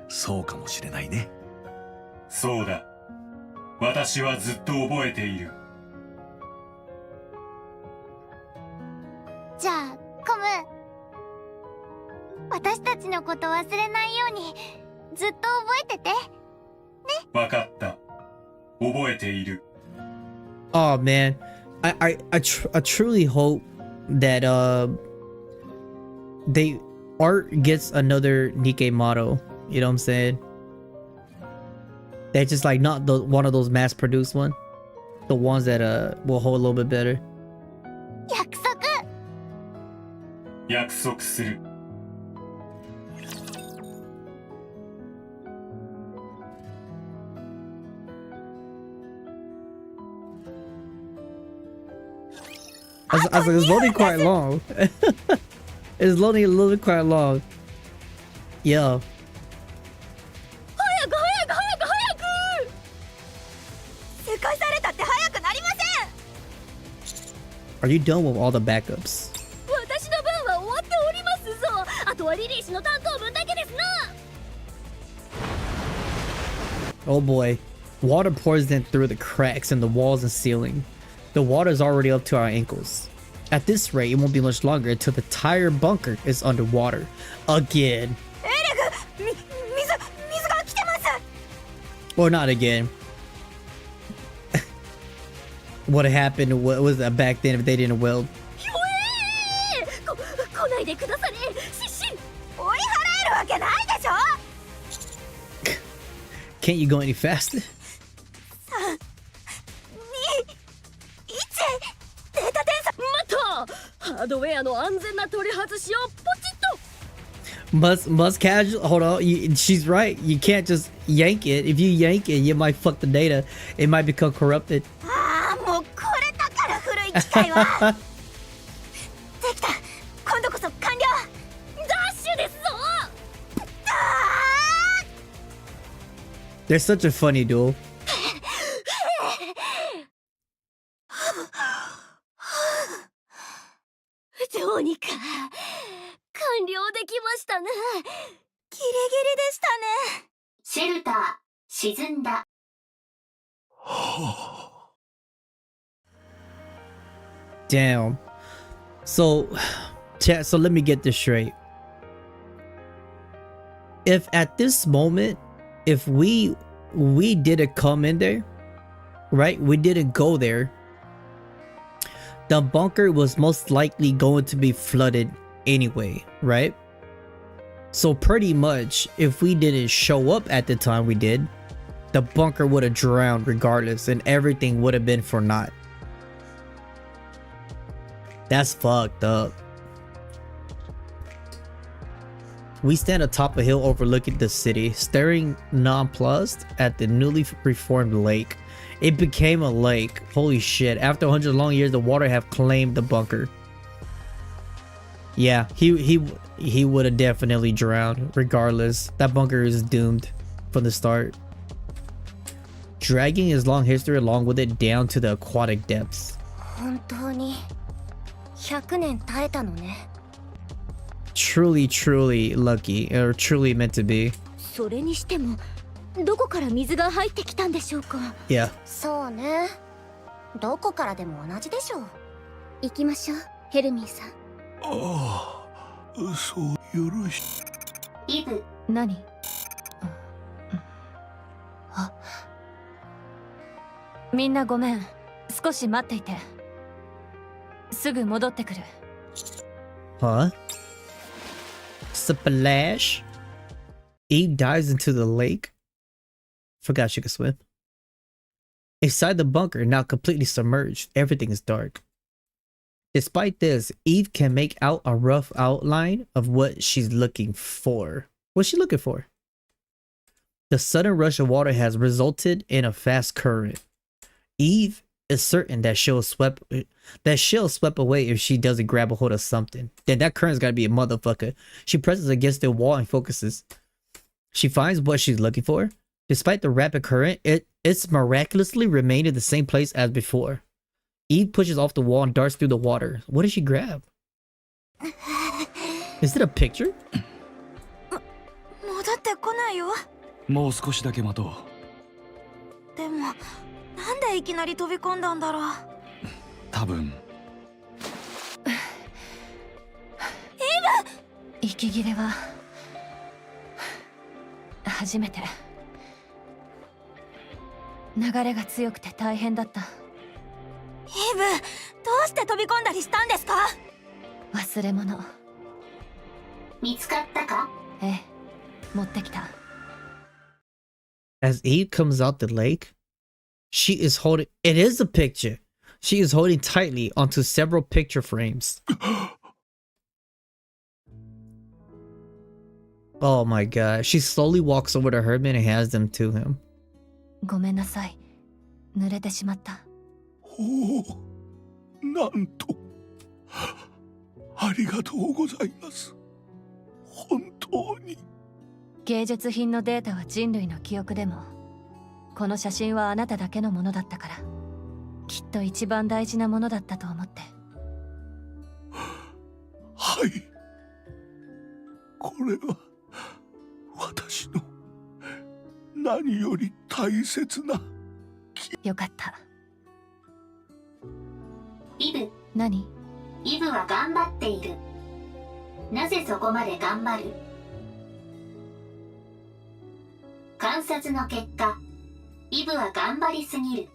そうかもしれないね。
そうだ。私はずっと覚えている。
じゃあコム、私たちのこと忘れないようにずっと覚えててね。
わかった。覚えている。
Oh man, I truly hope that they Art gets another Nikke model. You know what I'm saying? They're just like not the one of those mass produced one. The ones that will hold a little bit better.
約束する。
I was like, it's loading quite long. It's loading a little bit quite long. Yo. Are you done with all the backups? Oh boy. Water pours in through the cracks in the walls and ceiling. The water is already up to our ankles. At this rate, it won't be much longer until the entire bunker is underwater. Again. Or not again. What happened? What was that back then if they didn't weld? Can't you go any faster? Must casual. Hold on, she's right. You can't just yank it. If you yank it, you might fuck the data. It might become corrupted. They're such a funny duel. Damn. So let me get this straight. If at this moment, if we didn't come in there, right? We didn't go there. The bunker was most likely going to be flooded anyway, right? So pretty much, if we didn't show up at the time we did, the bunker would have drowned regardless, and everything would have been for naught. That's fucked up. We stand atop a hill overlooking the city, staring nonplussed at the newly reformed lake. It became a lake. Holy shit. After 100 long years, the water have claimed the bunker. Yeah, he would have definitely drowned regardless. That bunker is doomed from the start. Dragging his long history along with it down to the aquatic depths. Truly lucky, or truly meant to be. Yeah.
そうね。どこからでも同じでしょう。行きましょう、ヘルミーさん。
ああ、そう、よろしい。
イブ。何？あ。みんなごめん。少し待っていて。すぐ戻ってくる。
Huh? Splash? Eve dives into the lake. Forgot she could swim. Inside the bunker, now completely submerged, everything is dark. Despite this, Eve can make out a rough outline of what she's looking for. What's she looking for? The sudden rush of water has resulted in a fast current. Eve is certain that she'll swept away if she doesn't grab a hold of something. Then that current's gotta be a motherfucker. She presses against the wall and focuses. She finds what she's looking for. Despite the rapid current, it's miraculously remained in the same place as before. Eve pushes off the wall and darts through the water. What does she grab? Is it a picture?
戻ってこないよ。
もう少しだけ待とう。
でも、なんでいきなり飛び込んだんだろう。
多分。
イブ！息切れは初めて。流れが強くて大変だった。イブ、どうして飛び込んだりしたんですか？忘れ物。見つかったか？ええ、持ってきた。
As Eve comes out the lake, she is holding. It is a picture. She is holding tightly onto several picture frames. Oh my god. She slowly walks over to Herman and hands them to him.
ごめんなさい。濡れてしまった。
おお、なんとありがとうございます。本当に。
芸術品のデータは人類の記憶でも、この写真はあなただけのものだったから、きっと一番大事なものだったと思って。
はい。これは私の何より大切な。
よかった。
イブ。
何？
イブは頑張っている。なぜそこまで頑張る？観察の結果、イブは頑張りすぎる。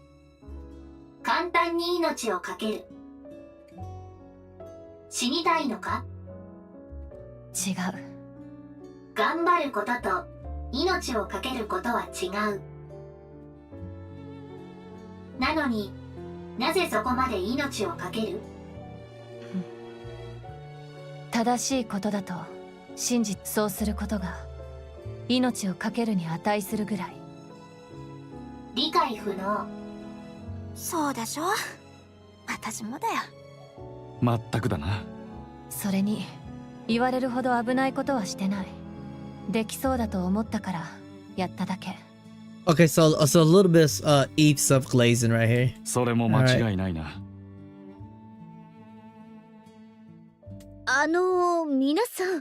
簡単に命を懸ける。死にたいのか？
違う。
頑張ることと命を懸けることは違う。なのになぜそこまで命を懸ける？
正しいことだと信じ、そうすることが命を懸けるに値するぐらい。
理解不能。
そうでしょ。私もだよ。
まったくだな。
それに言われるほど危ないことはしてない。できそうだと思ったからやっただけ。
Okay, so a little bit Eve stuff glazing right here.
それも間違いないな。
皆さん、いい雰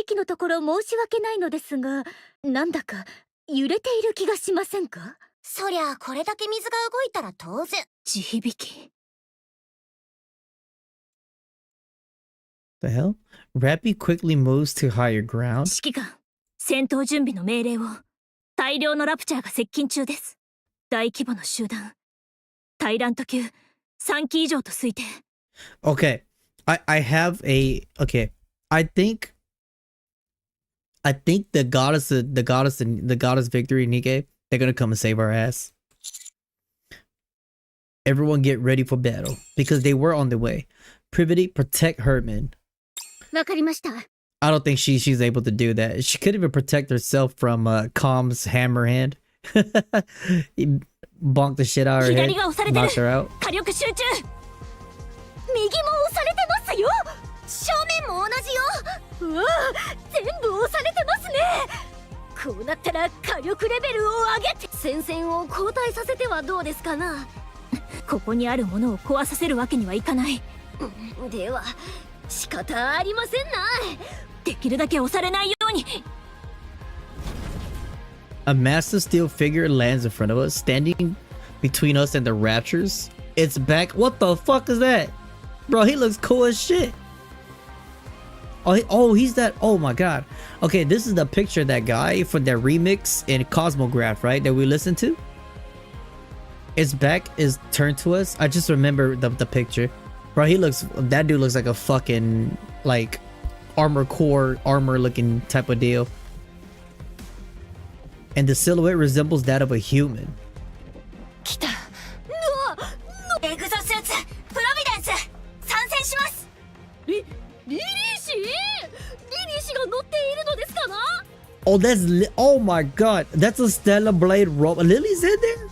囲気のところ申し訳ないのですが、なんだか揺れている気がしませんか？
そりゃこれだけ水が動いたら当然。
地響き。
The hell? Rappy quickly moves to higher ground.
指揮官、戦闘準備の命令を。大量のラプチャーが接近中です。大規模の集団。タイラント級3機以上と推定。
Okay. I have a okay. I think the goddess victory, Nikke, they're gonna come and save our ass. Everyone get ready for battle because they were on the way. Privity, protect Herman.
わかりました。
I don't think she's able to do that. She couldn't even protect herself from Calm's hammer hand. He bonked the shit out of her head, knocked her out.
火力集中。右も押されてますよ。正面も同じよ。うわ、全部押されてますね。こうなったら火力レベルを上げて戦線を後退させてはどうですかな。ここにあるものを壊させるわけにはいかない。では仕方ありませんな。できるだけ押されないように。
A massive steel figure lands in front of us, standing between us and the raptures. It's back. What the fuck is that? Bro, he looks cool as shit. Oh, he's that. Oh my god. Okay, this is the picture of that guy for that remix in Cosmograph, right? That we listened to. Its back is turned to us. I just remember the picture. Bro, that dude looks like a fucking, like, armor looking type of deal. And the silhouette resembles that of a human.
来た。エグゾスーツ、プロビデンス、参戦します。リリーシが乗っているのですかな？
Oh, my god. That's a Stellarblade robot. Lily's in there?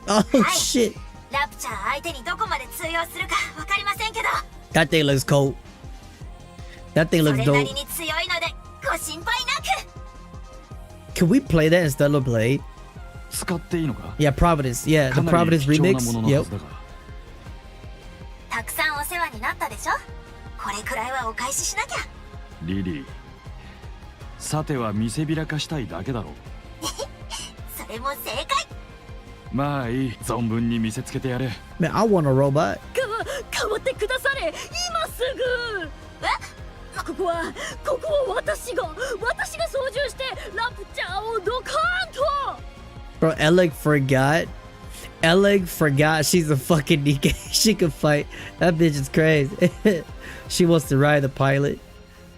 Oh, shit.
ラプチャー相手にどこまで通用するかわかりませんけど。
That thing looks cool. That thing looks dope.
それなりに強いのでご心配なく。
Can we play that in Stellarblade?
使っていいのか?
Yeah, Providence. Yeah, the Providence remix. Yep.
たくさんお世話になったでしょ。これくらいはお返ししなきゃ。
リリー、さては見せびらかしたいだけだろう。
それも正解。
まあいい、存分に見せつけてやれ。
Man, I want a robot.
変わってくだされ、今すぐ。ここは私が操縦してラプチャーをドカーンと。
Bro, Eleg forgot she's a fucking Nikke. She can fight. That bitch is crazy. She wants to ride the pilot.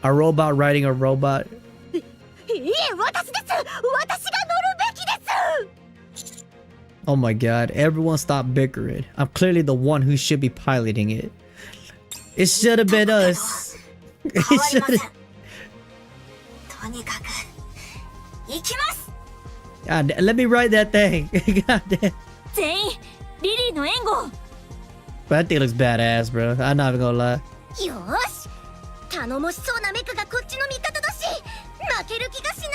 A robot riding a robot.
いえ、私です。私が乗るべきです。
Oh my god, everyone stop bickering. I'm clearly the one who should be piloting it. It should have been us. It should have.
とにかく行きます。
God, let me ride that thing. God damn.
全員リリーの援護。
But that thing looks badass, bro. I'm not even gonna lie.
よし、頼もしそうなメカがこっちの味方だし、負ける気がしない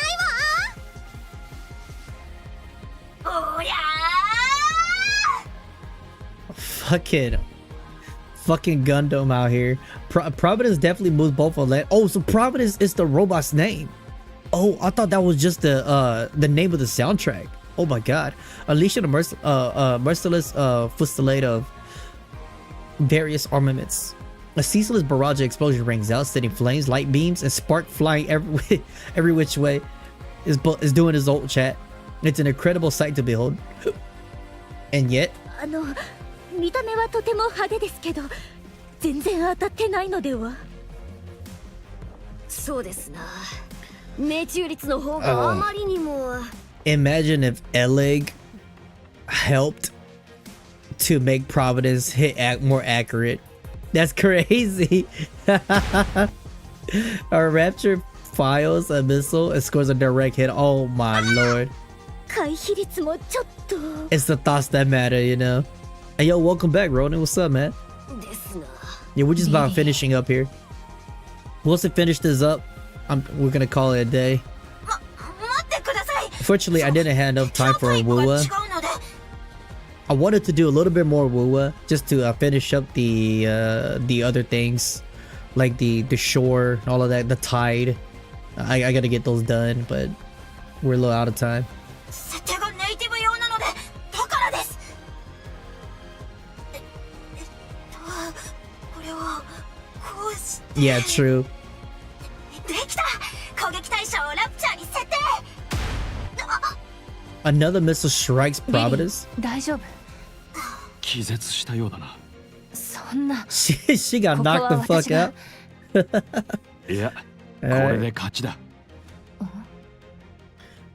わ。おりゃー。
Fucking Gundam out here. Providence definitely moves both of that. Oh, so Providence is the robot's name. Oh, I thought that was just the name of the soundtrack. Oh my god. Unleashing a merciless fusillade of various armaments. A ceaseless barrage of explosion rings out, sending flames, light beams, and spark flying every which way. Is doing his old chat. It's an incredible sight to behold. And yet,
見た目はとても派手ですけど、全然当たってないのでは。そうですな。命中率の方があまりにも。
Imagine if Eleg helped to make Providence hit more accurate. That's crazy. Our Rapture files a missile and scores a direct hit. Oh my lord.
回避率もちょっと。
It's the thoughts that matter, you know. Hey yo, welcome back, Ronan. What's up, man? Yeah, we're just about finishing up here. Once we finish this up, we're gonna call it a day. Fortunately, I didn't have enough time for a Wuwa. I wanted to do a little bit more Wuwa just to finish up the other things, like the shore, all of that, the tide. I gotta get those done, but we're a little out of time. Yeah, true. Another missile strikes Providence. She got knocked the fuck out.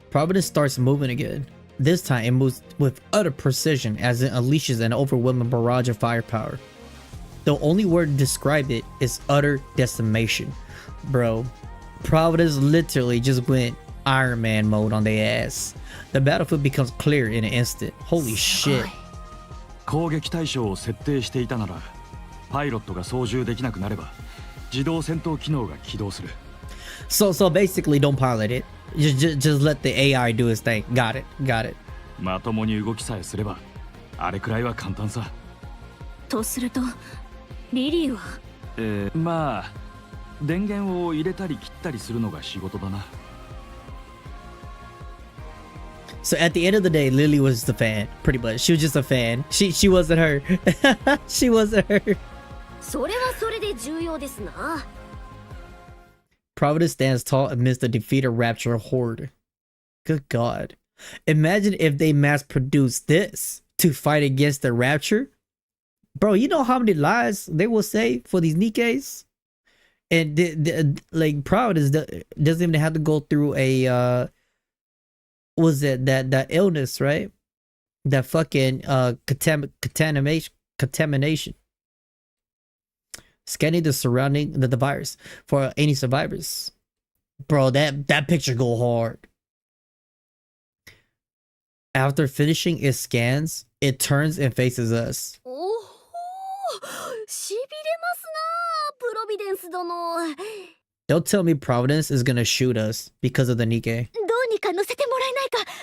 Providence starts moving again. This time it moves with utter precision as it unleashes an overwhelming barrage of firepower. The only word to describe it is utter decimation. Bro, Providence literally just went Iron Man mode on their ass. The battlefield becomes clear in an instant. Holy shit.
So
basically don't pilot it. Just let the AI do its thing. Got it.
とすると、リリーは
まあ電源を入れたり切ったりするのが仕事だな。
So at the end of the day, Lily was the fan, pretty much. She was just a fan. She wasn't her. She wasn't her.
それはそれで重要ですな。
Providence stands tall amidst the defeated Rapture horde. Good God. Imagine if they mass-produced this to fight against the Rapture. Bro, you know how many lives they will save for these Nikkes? And like Providence doesn't even have to go through a was it that illness, right? That fucking contamination. Scanning the surrounding the virus for any survivors. Bro, that picture go hard. After finishing its scans, it turns and faces us.
しびれますな、プロビデンス殿。
Don't tell me Providence is gonna shoot us because of the Nikke.
どうにか乗せてもらえないか、お願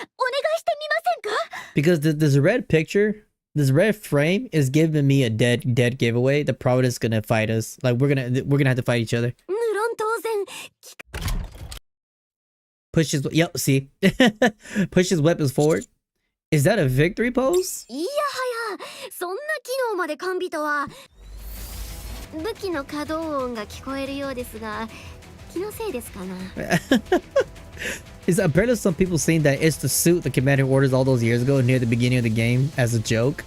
いしてみませんか?
Because this red picture, this red frame is giving me a dead giveaway that Providence is gonna fight us. Like we're gonna have to fight each other.
無論当然。
Pushes, yep, see. Pushes weapons forward. Is that a victory pose?
いやはや、そんな機能まで完備とは。武器の稼働音が聞こえるようですが、気のせいですかな。
Is apparently some people saying that it's the suit the commander orders all those years ago near the beginning of the game as a joke.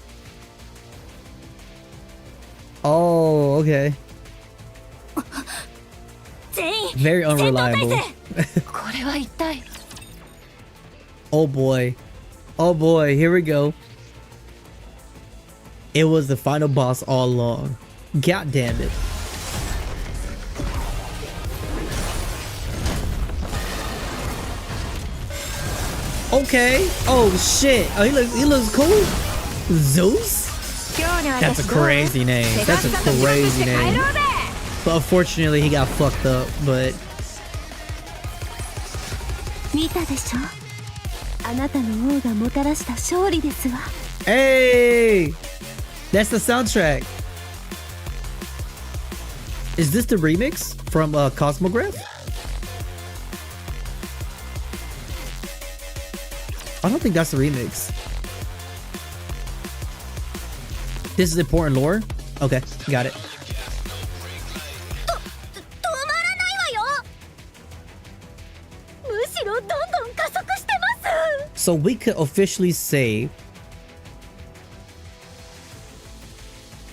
Oh, okay. Very unreliable. Oh boy. Oh boy, here we go. It was the final boss all along. God damn it. Okay. Oh shit. Oh, he looks cool. Zeus? That's a crazy name. That's a crazy name. But unfortunately, he got fucked up. But hey, that's the soundtrack. Is this the remix from Cosmograph? I don't think that's the remix. This is important lore? Okay, got it. So we could officially say...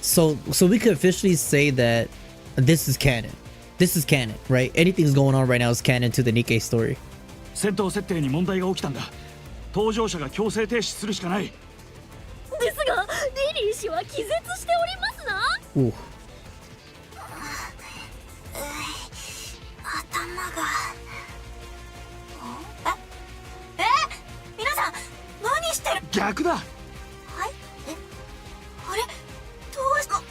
So we could officially say that this is canon. This is canon, right? Anything's going on right now is canon to the Nikke story.
戦闘設定に問題が起きたんだ。搭乗者が強制停止するしかない。
ですが、リリー氏は気絶しておりますな。頭が。皆さん、何してる？
逆だ。
はい。あれ、どうし待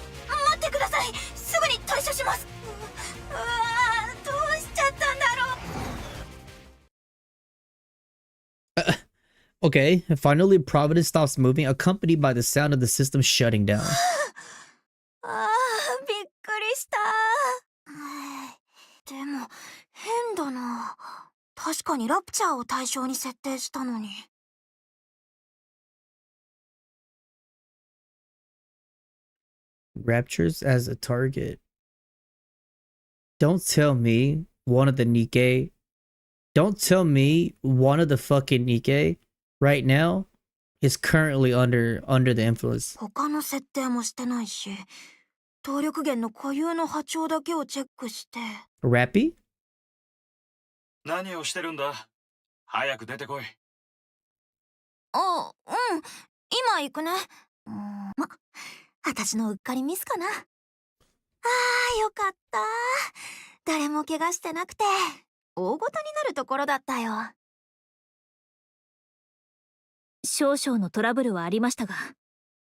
ってください。すぐに退社します。どうしちゃったんだろう。
Okay, finally Providence stops moving, accompanied by the sound of the system shutting down.
びっくりした。でも変だな。確かにラプチャーを対象に設定したのに。
Raptures as a target. Don't tell me one of the Nikke. Don't tell me one of the fucking Nikke right now is currently under the influence.
他の設定もしてないし、動力源の固有の波長だけをチェックして。
Rappy?
何をしてるんだ？早く出てこい。
今行くね。私のうっかりミスかな。よかった。誰も怪我してなくて、大ごとになるところだったよ。少々のトラブルはありましたが、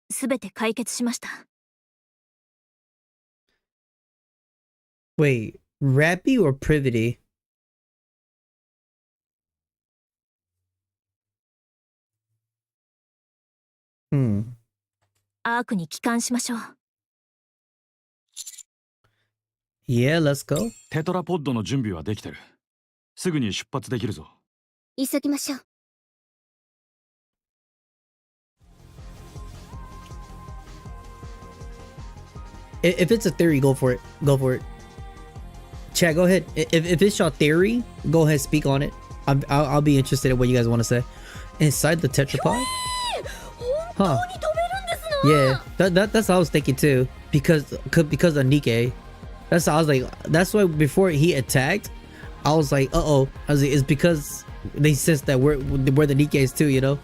すべて解決しました。
Wait, Rappy or Privity?
アークに帰還しましょう。
Yeah, let's go.
テトラポッドの準備はできてる。すぐに出発できるぞ。
急ぎましょう。
If it's a theory, go for it. Go for it. Chad, go ahead. If it's your theory, go ahead, speak on it. I'll be interested in what you guys want to say. Inside the tetrapod? Huh. Yeah, that's what I was thinking too. Because of Nikke. That's how I was like. That's why before he attacked, I was like, I was like, it's because they sense that we're the Nikkes too, you know.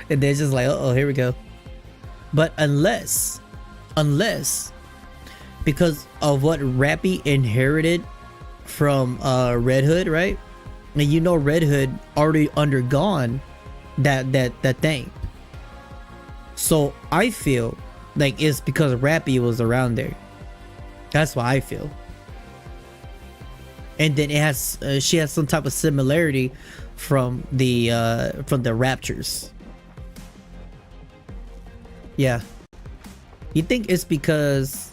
And they're just like, here we go. But unless because of what Rappy inherited from Red Hood, right? And you know Red Hood already undergone that thing. So I feel like it's because Rappy was around there. That's what I feel. And then it has she has some type of similarity from the Raptures. Yeah. You think it's because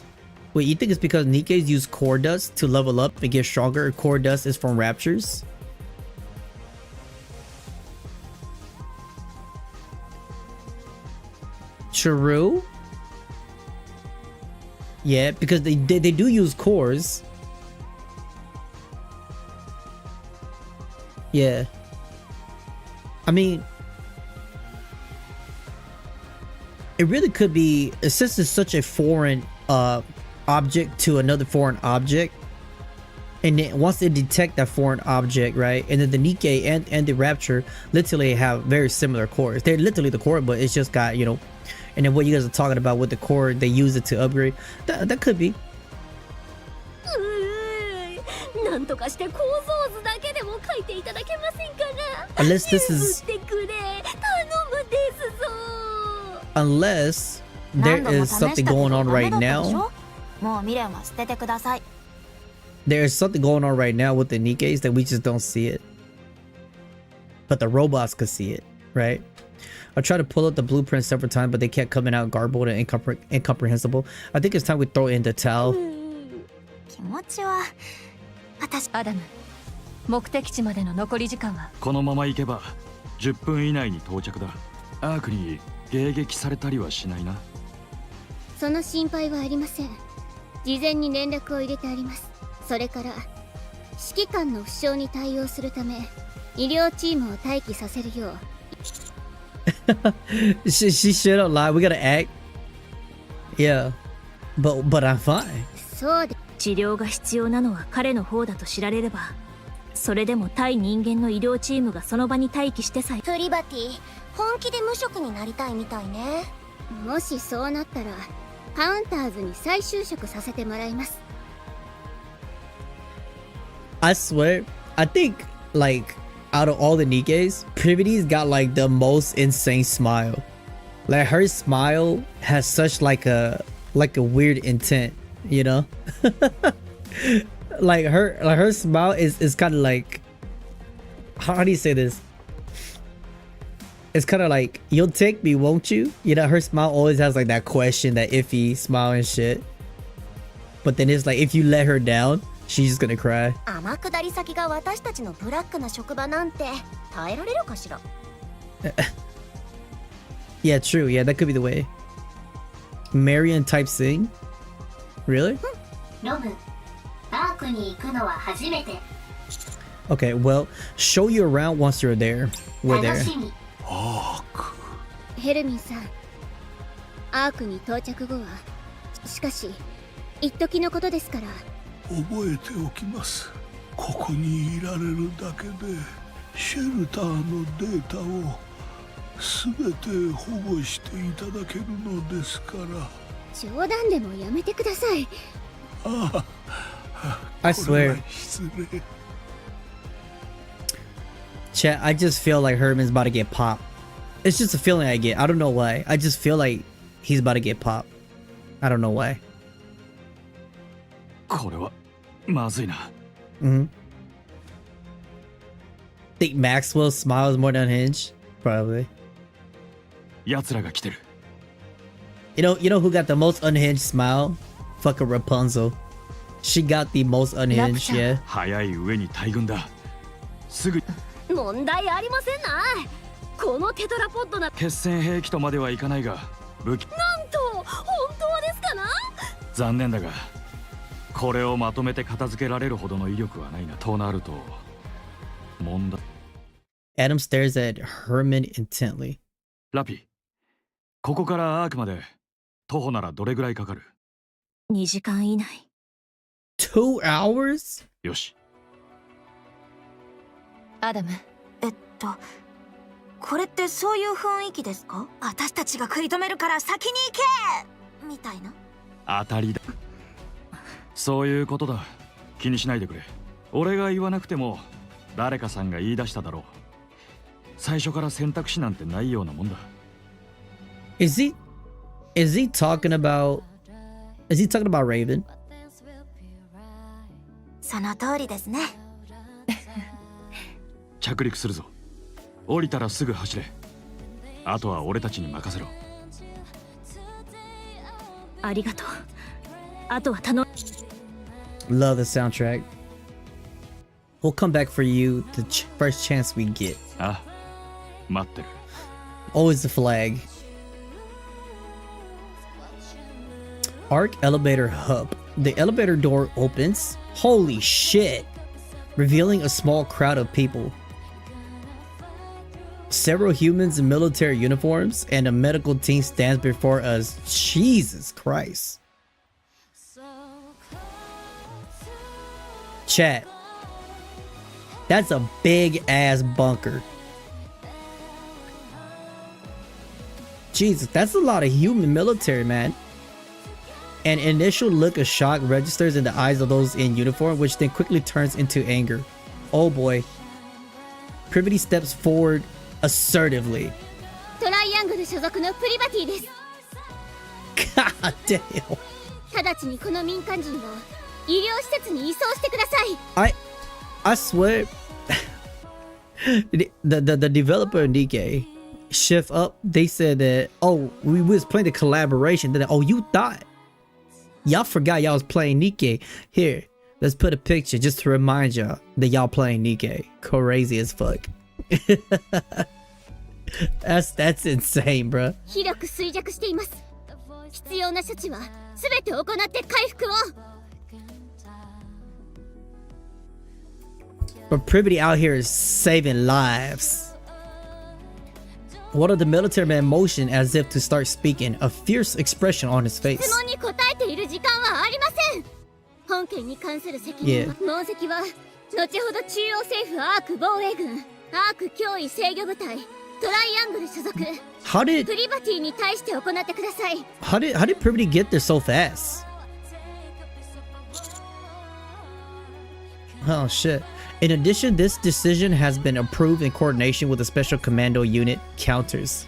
Nikkes use core dust to level up and get stronger? Core dust is from Raptures? True. Yeah, because they do use cores. Yeah. I mean, it really could be, since it's such a foreign object to another foreign object, and then once they detect that foreign object, right, and then the Nikke and the Rapture literally have very similar cores. They're literally the core, but it's just got, you know, and then what you guys are talking about with the core, they use it to upgrade. That could be. Unless this is... there is something going on right now. There is something going on right now with the Nikkes that we just don't see it. But the robots could see it, right? I tried to pull up the blueprint several times, but they kept coming out garbled and incomprehensible. I think it's time we throw in the towel.
アダム、目的地までの残り時間は？
このまま行けば10分以内に到着だ。アークに迎撃されたりはしないな。
その心配はありません。事前に連絡を入れてあります。それから指揮官の負傷に対応するため医療チームを待機させるよう。
she should have lied. We gotta act. Yeah, but I'm fine.
そうで。治療が必要なのは彼の方だと知られれば、それでも対人間の医療チームがその場に待機してさえ。プリバティ、本気で無職になりたいみたいね。もしそうなったらカウンターズに再就職させてもらいます。
I swear, I think like out of all the Nikkes, Privity's got like the most insane smile. Like her smile has such like a weird intent, you know? like her smile is kind of like, how do you say this? It's kind of like, you'll take me, won't you? You know, her smile always has like that question, that iffy smile and shit. But then it's like, if you let her down, she's just gonna cry.
天下り先が私たちのブラックな職場なんて耐えられるかしら。
Yeah, true. Yeah, that could be the way. Marion type sing? Really?
ロブ、アークに行くのは初めて。
Okay, well, show you around once you're there. We're there.
アーク。
ヘルミンさん、アークに到着後は、しかし、一時のことですから。
覚えておきます。ここにいられるだけでシェルターのデータを全て保護していただけるのですから。
冗談でもやめてください。
あ
あ、I swear. Chat, I just feel like Herman's about to get popped. It's just a feeling I get. I don't know why. I just feel like he's about to get popped. I don't know why.
これはまずいな。
Think Maxwell's smile is more than unhinged? Probably.
奴らが来てる。
You know who got the most unhinged smile? Fucking Rapunzel. She got the most unhinged, yeah.
早い上に大群だ。すぐ。
問題ありませんな。このテトラポッドな。
決戦兵器とまではいかないが、武器。
なんと本当ですかな。
残念だが、これをまとめて片付けられるほどの威力はないな。となると、問題。
Adam stares at Herman intently.
ラピ、ここからアークまで徒歩ならどれぐらいかかる
？2時間以内。
2 hours?
よし。
アダム。
これってそういう雰囲気ですか？私たちが食い止めるから先に行けみたいな。
当たりだ。そういうことだ。気にしないでくれ。俺が言わなくても誰かさんが言い出しただろう。最初から選択肢なんてないようなもんだ。
Is he talking about Raven?
その通りですね。
着陸するぞ。降りたらすぐ走れ。あとは俺たちに任せろ。
ありがとう。あとは頼む。
Love the soundtrack. We'll come back for you the first chance we get.
あ、待ってる。
Always the flag. Arc elevator hub. The elevator door opens. Holy shit! Revealing a small crowd of people. Several humans in military uniforms and a medical team stands before us. Jesus Christ. Chat. That's a big ass bunker. Jesus, that's a lot of human military, man. An initial look of shock registers in the eyes of those in uniform, which then quickly turns into anger. Oh boy. Privity steps forward assertively. God damn. I swear, the developer Nikke, Shift Up, they said that, oh, we was playing the collaboration. Then, oh, you thought y'all forgot y'all was playing Nikke. Here, let's put a picture just to remind y'all that y'all playing Nikke. Crazy as fuck. That's insane, bro. But Privity out here is saving lives. One of the military man motioned as if to start speaking, a fierce expression on his face. Yeah. How did Privity get there so fast? Oh shit. In addition, this decision has been approved in coordination with the Special Commando Unit counters.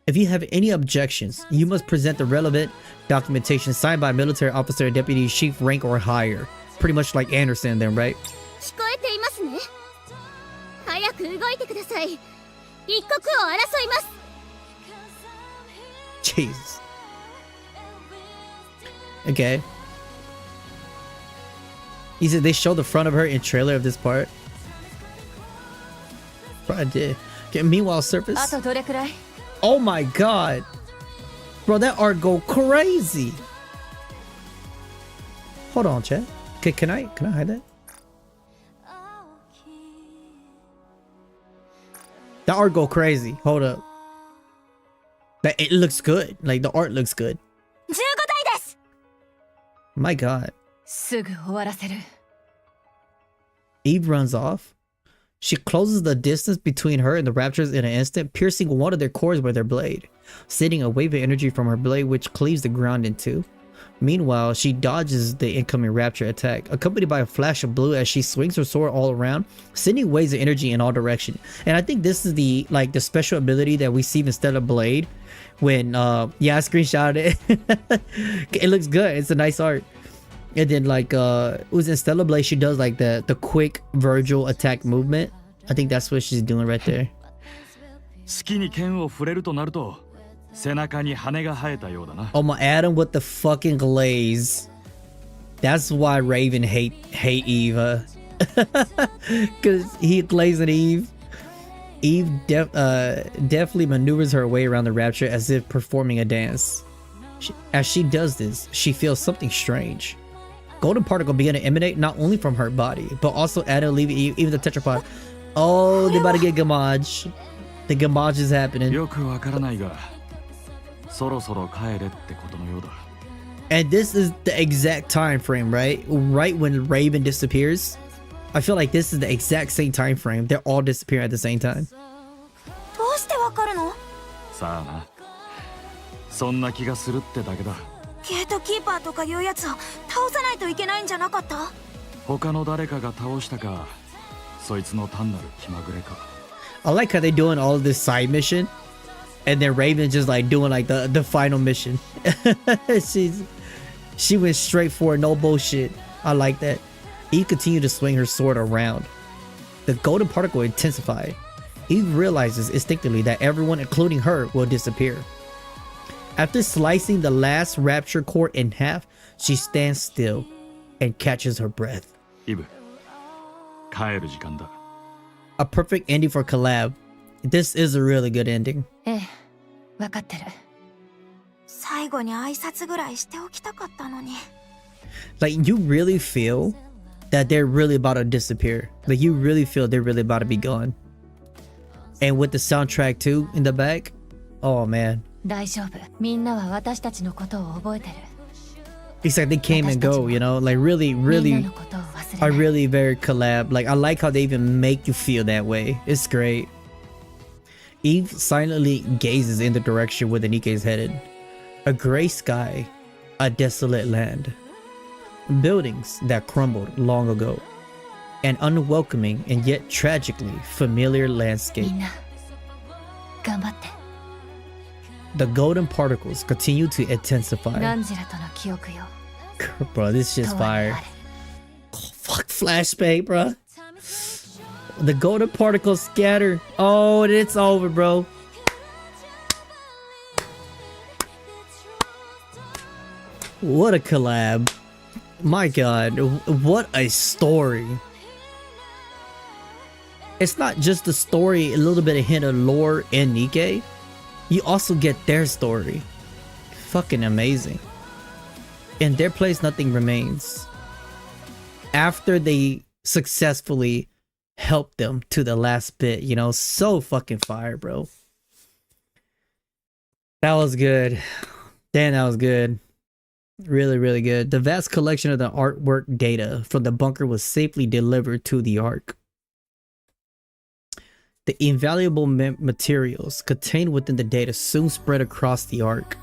If you have any objections, you must present the relevant documentation signed by a military officer, deputy chief rank or higher. Pretty much like Anderson then, right? Jesus. Okay. He said they showed the front of her in trailer of this part. Probably did. Okay, meanwhile, surface. Oh my god. Bro, that art go crazy. Hold on, chat. Okay, can I hide that? That art go crazy. Hold up. That it looks good. Like the art looks good. My god. Eve runs off. She closes the distance between her and the Raptors in an instant, piercing one of their cores with her blade, sending a wave of energy from her blade which cleaves the ground in two. Meanwhile, she dodges the incoming Raptor attack, accompanied by a flash of blue as she swings her sword all around, sending waves of energy in all directions. And I think this is the special ability that we see in Stellarblade when yeah, I screenshotted it. It looks good. It's a nice art. And then it was in Stellarblade, she does like the quick Virgil attack movement. I think that's what she's doing right there. Oh my Adam with the fucking glaze. That's why Raven hate Eve. Cause he glazing Eve. Eve definitely maneuvers her way around the Rapture as if performing a dance. As she does this, she feels something strange. Golden particle begin to emanate not only from her body, but also Adam, leaving even the tetrapod. Oh, they about to get Gamage. The Gamage is happening. And this is the exact time frame, right? Right when Raven disappears. I feel like this is the exact same time frame. They're all disappearing at the same time. I like how they're doing all of this side mission, and then Raven just doing the final mission. She went straight for it, no bullshit. I like that. Eve continued to swing her sword around. The golden particle intensified. Eve realizes instinctively that everyone, including her, will disappear. After slicing the last Rapture core in half, she stands still and catches her breath. A perfect ending for Collab. This is a really good ending. Like, you really feel that they're really about to disappear. Like, you really feel they're really about to be gone. And with the soundtrack too in the back, oh man. It's like they came and go, you know, like really are really very Collab. Like, I like how they even make you feel that way. It's great. Eve silently gazes in the direction where the Nikke is headed. A gray sky, a desolate land, buildings that crumbled long ago, an unwelcoming and yet tragically familiar landscape. The golden particles continue to intensify. Bro, this shit's fire. Oh, fuck flashbang, bro. The golden particles scatter. Oh, it's over, bro. What a collab. My god, what a story. It's not just the story, a little bit of hint of lore in Nikke. You also get their story. Fucking amazing. In their place, nothing remains. After they successfully helped them to the last bit, you know, so fucking fire, bro. That was good. Damn, that was good. Really, really good. The vast collection of the artwork data from the bunker was safely delivered to the Ark. The invaluable materials contained within the data soon spread across the Ark.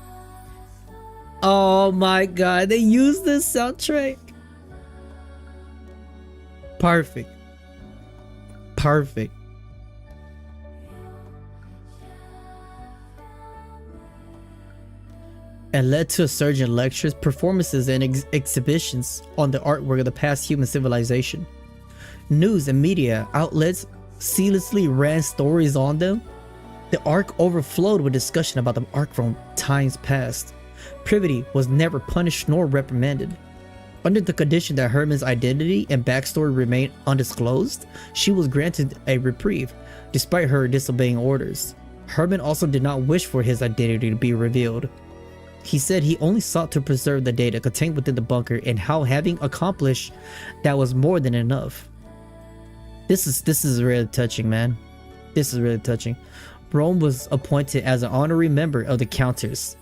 Oh my god, they used this soundtrack. Perfect. Perfect. And led to a surge in lectures, performances, and exhibitions on the artwork of the past human civilization. News and media outlets seamlessly ran stories on them. The Ark overflowed with discussion about the Ark from times past. Privity was never punished nor reprimanded. Under the condition that Herman's identity and backstory remained undisclosed, she was granted a reprieve, despite her disobeying orders. Herman also did not wish for his identity to be revealed. He said he only sought to preserve the data contained within the bunker, and how, having accomplished that, was more than enough. This is really touching, man. This is really touching. Rome was appointed as an honorary member of the Counters.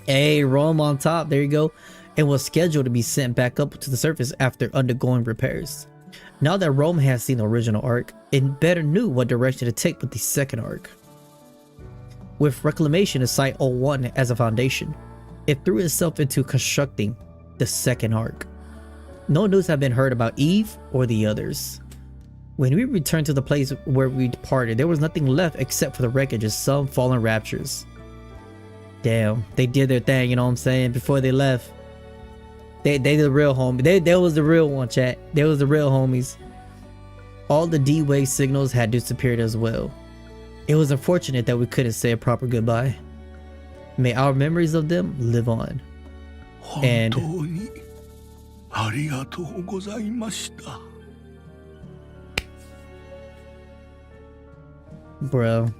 Hey, Rome on top, there you go. And was scheduled to be sent back up to the surface after undergoing repairs. Now that Rome has seen the original Ark, it better knew what direction to take with the second Ark. With Reclamation of Site 01 as a foundation, it threw itself into constructing the second Ark. No news had been heard about Eve or the others. When we returned to the place where we departed, there was nothing left except for the wreckage of some fallen raptures. Damn, they did their thing, you know what I'm saying, before they left. They the real homie. They was the real one, chat. They was the real homies. All the D-Wave signals had disappeared as well. It was unfortunate that we couldn't say a proper goodbye. May our memories of them live on. And bro,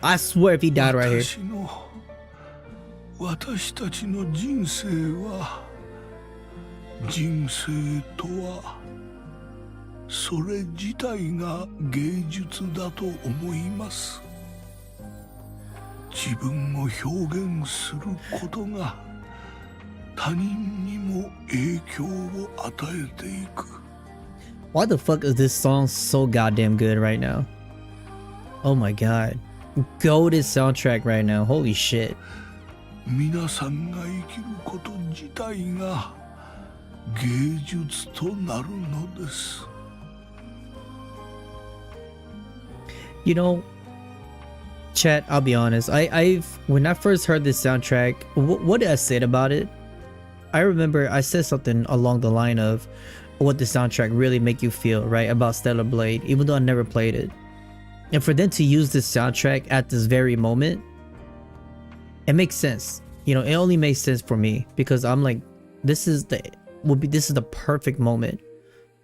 I swear if he died right here.
私たちの人生は人生とはそれ自体が芸術だと思います。自分を表現することが他人にも影響を与えていく。
Why the fuck is this song so goddamn good right now? Oh my god. Goated soundtrack right now. Holy shit.
皆さんが生きること自体が芸術となるのです。
You know, chat, I'll be honest. When I first heard this soundtrack, what did I say about it? I remember I said something along the line of what the soundtrack really make you feel, right? About Stellarblade, even though I never played it. And for them to use this soundtrack at this very moment, it makes sense. You know, it only makes sense for me because I'm like, this is the perfect moment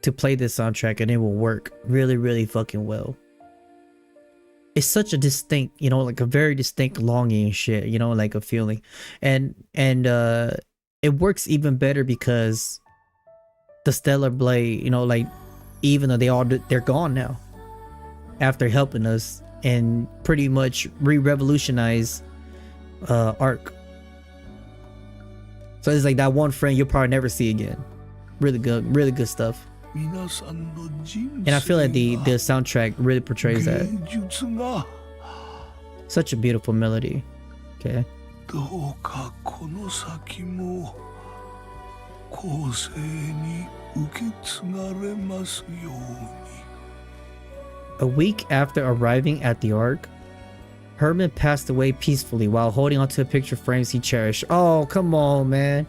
to play this soundtrack and it will work really, really fucking well. It's such a distinct, you know, like a very distinct longing and shit, you know, like a feeling. And it works even better because the Stellarblade, you know, like even though they're gone now after helping us and pretty much re-revolutionize Ark. So it's like that one friend you'll probably never see again. Really good stuff. And I feel like the soundtrack really portrays that. Such a beautiful melody. Okay. A week after arriving at the Ark, Herman passed away peacefully while holding onto a picture frames he cherished. Oh, come on, man.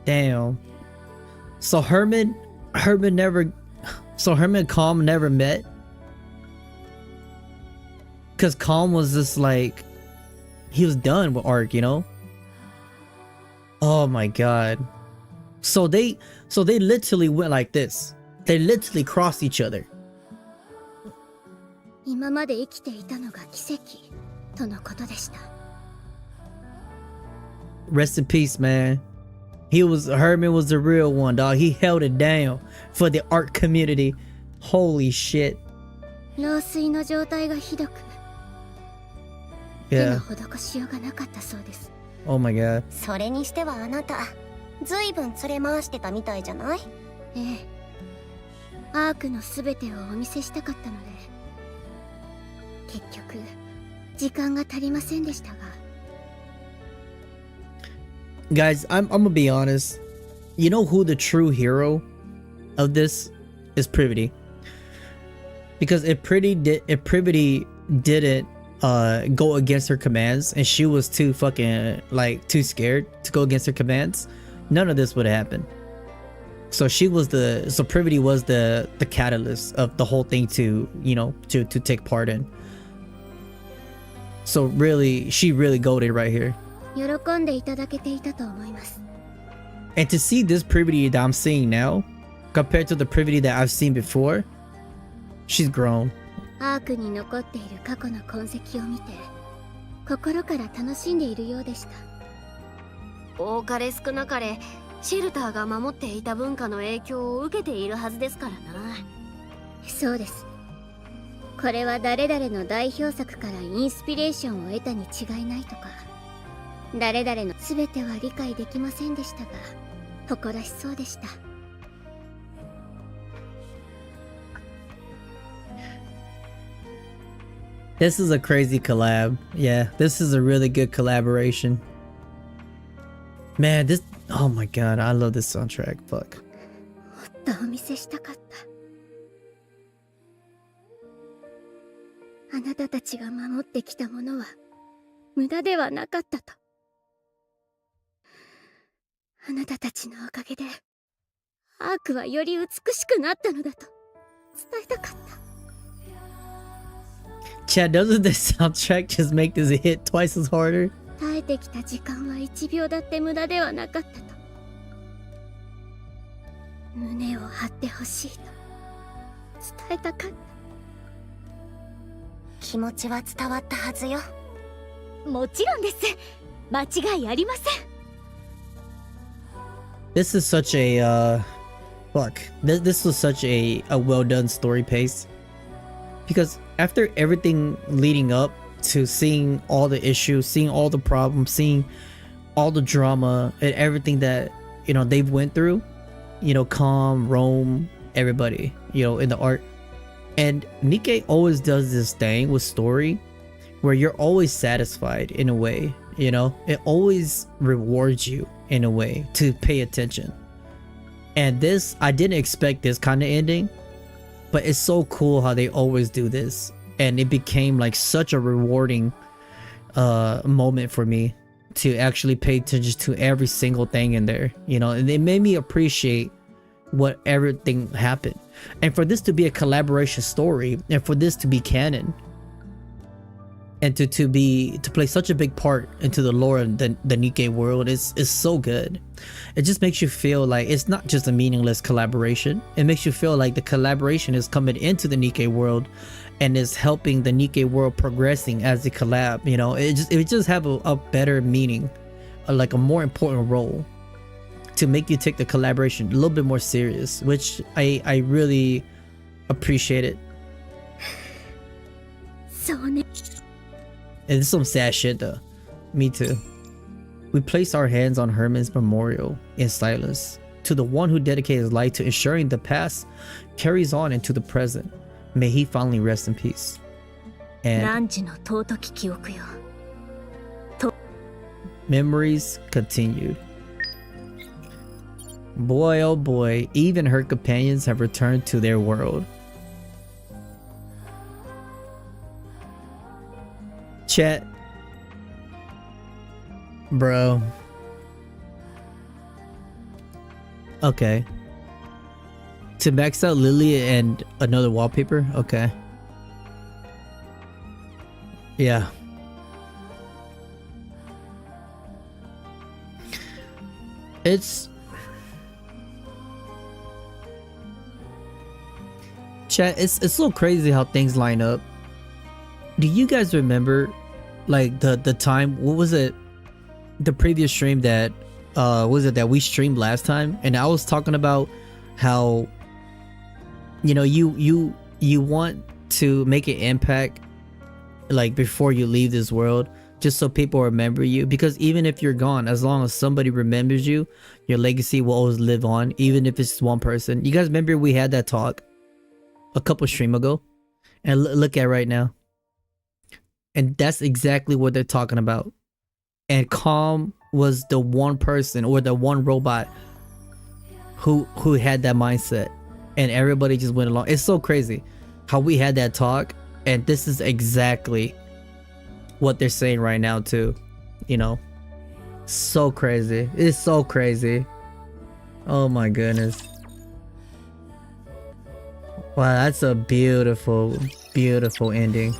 Damn. So Herman and Calm never met? Cause Calm was just like, he was done with Arc, you know? Oh my god. So they literally went like this. They literally crossed each other. Rest in peace, man. Herman was the real one, dog. He held it down for the art community. Holy shit. Yeah. Oh my god.
それにしてはあなた、ずいぶん連れ回してたみたいじゃない？ええ。アークのすべてをお見せしたかったので、結局時間が足りませんでしたが。
Guys, I'm gonna be honest. You know who the true hero of this is? Privity. Because if Privity didn't go against her commands and she was too fucking too scared to go against her commands, none of this would have happened. So Privity was the catalyst of the whole thing to, you know, to take part in. So really, she really goated right here. And to see this Privity that I'm seeing now compared to the Privity that I've seen before, she's grown.
アークに残っている過去の痕跡を見て、心から楽しんでいるようでした。多かれ少なかれ、シェルターが守っていた文化の影響を受けているはずですからな。そうです。これは誰々の代表作からインスピレーションを得たに違いないとか、誰々の全ては理解できませんでしたが、誇らしそうでした。
This is a crazy collab. Yeah, this is a really good collaboration. Man, oh my god, I love this soundtrack. Fuck.
もっとお見せしたかった。あなたたちが守ってきたものは無駄ではなかったと。あなたたちのおかげでアークはより美しくなったのだと伝えたかった。
Chad, doesn't this soundtrack just make this hit twice as harder?
耐えてきた時間は1秒だって無駄ではなかったと。胸を張ってほしいと伝えたかった。気持ちは伝わったはずよ。もちろんです。間違いありません。
This is such a This was such a well done story pace. Because after everything leading up to seeing all the issues, seeing all the problems, seeing all the drama and everything that, you know, they've went through, you know, Calm, Rome, everybody, you know, in the art. And Nikke always does this thing with story where you're always satisfied in a way, you know? It always rewards you in a way to pay attention. And this, I didn't expect this kind of ending. But it's so cool how they always do this. And it became like such a rewarding moment for me to actually pay attention to every single thing in there. You know, and it made me appreciate what everything happened. And for this to be a collaboration story, and for this to be canon, and to play such a big part into the lore of the Nikke world is so good. It just makes you feel like it's not just a meaningless collaboration. It makes you feel like the collaboration is coming into the Nikke world and is helping the Nikke world progressing as a collab. You know, it just have a better meaning, like a more important role to make you take the collaboration a little bit more serious, which I really appreciate it. And it's some sad shit though. Me too. We place our hands on Herman's memorial in silence to the one who dedicated his life to ensuring the past carries on into the present. May he finally rest in peace. And memories continued. Boy, oh boy, even her companions have returned to their world. Chat. Bro. Okay. To max out Lily and another wallpaper? Okay. Yeah. It's... Chat, it's so crazy how things line up. Do you guys remember like the time, what was it, the previous stream that was it that we streamed last time, and I was talking about how, you know, you want to make an impact like before you leave this world, just so people remember you, because even if you're gone, as long as somebody remembers you, your legacy will always live on, even if it's one person. You guys remember we had that talk a couple stream ago, and look at right now, and that's exactly what they're talking about. And Calm was the one person or the one robot who had that mindset, and everybody just went along. It's so crazy how we had that talk, and this is exactly what they're saying right now too, you know. So crazy. It's so crazy. Oh my goodness. Wow, that's a beautiful, beautiful ending.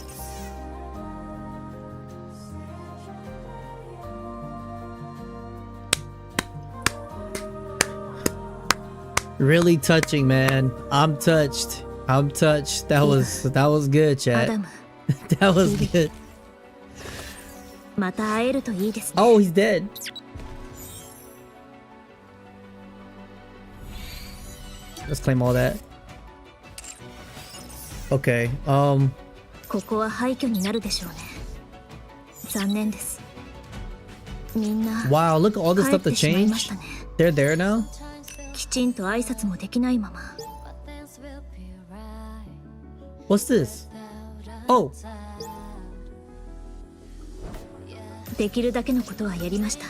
Really touching, man. I'm touched. I'm touched. That was good, chat. That was good. Oh, he's dead. Let's claim all that. Okay. Wow, look at all the stuff that changed. They're there now. What's this? Oh.
できるだけのことはやりました。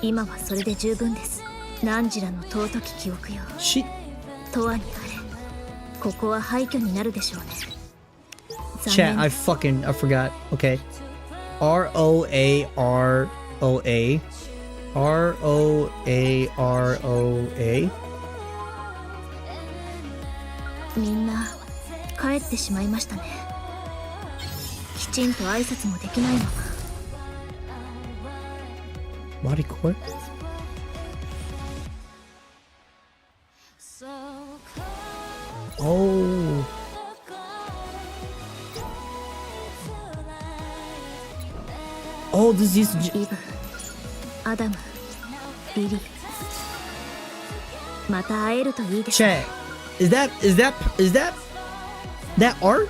今はそれで十分です。汝らの尊き記憶よ。永遠にあれ。ここは廃墟になるでしょうね。
Chat, I forgot. Okay. R-O-A-R-O-A. R-O-A-R-O-A.
みんな帰ってしまいましたね。きちんと挨拶もできないまま。
Body core? Oh. Oh, this is
Eve, Adam, Billy. また会えるといいですね。
Chat, is that art?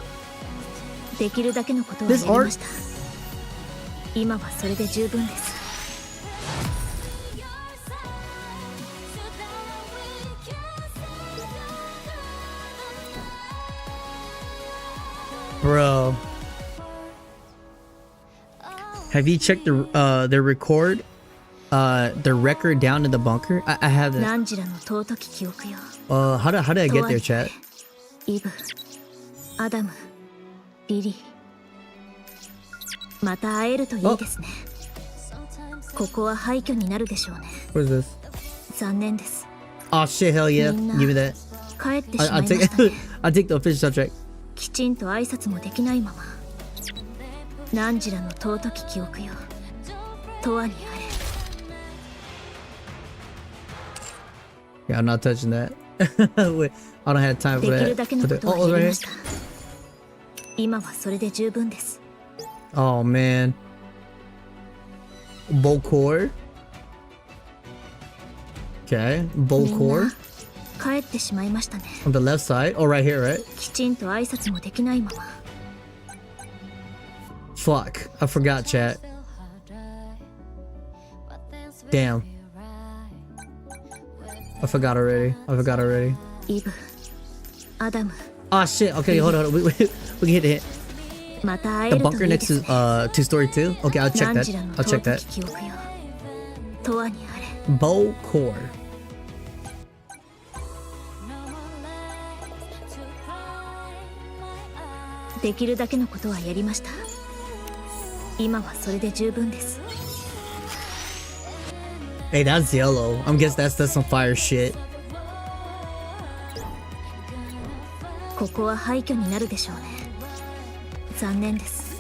できるだけのことはやりました。今はそれで十分です。
Bro, have you checked the record, the record down in the bunker? I have it. How did I get there, chat?
Eve, Adam, Billy. また会えるといいですね。ここは廃墟になるでしょうね。
What is this?
残念です。
Oh shit, hell yeah. Give me that.
帰ってしまいましたね。
I'll take the official soundtrack.
きちんと挨拶もできないまま。汝らの尊き記憶よ。永遠にあれ。
Yeah, I'm not touching that. Wait, I don't have time for that.
できるだけのことはやりました。今はそれで十分です。
Oh man. Bokor. Okay, Bokor.
帰ってしまいましたね。
On the left side. Oh, right here, right?
きちんと挨拶もできないまま。
Fuck, I forgot, chat. Damn. I forgot already.
Eve, Adam.
Oh shit, okay, hold on. We can hit the hit. The bunker next to 2-story 2? Okay, I'll check that. Bokor.
できるだけのことはやりました。今はそれで十分です。
Hey, that's yellow. I'm guess that's some fire shit.
ここは廃墟になるでしょうね。残念です。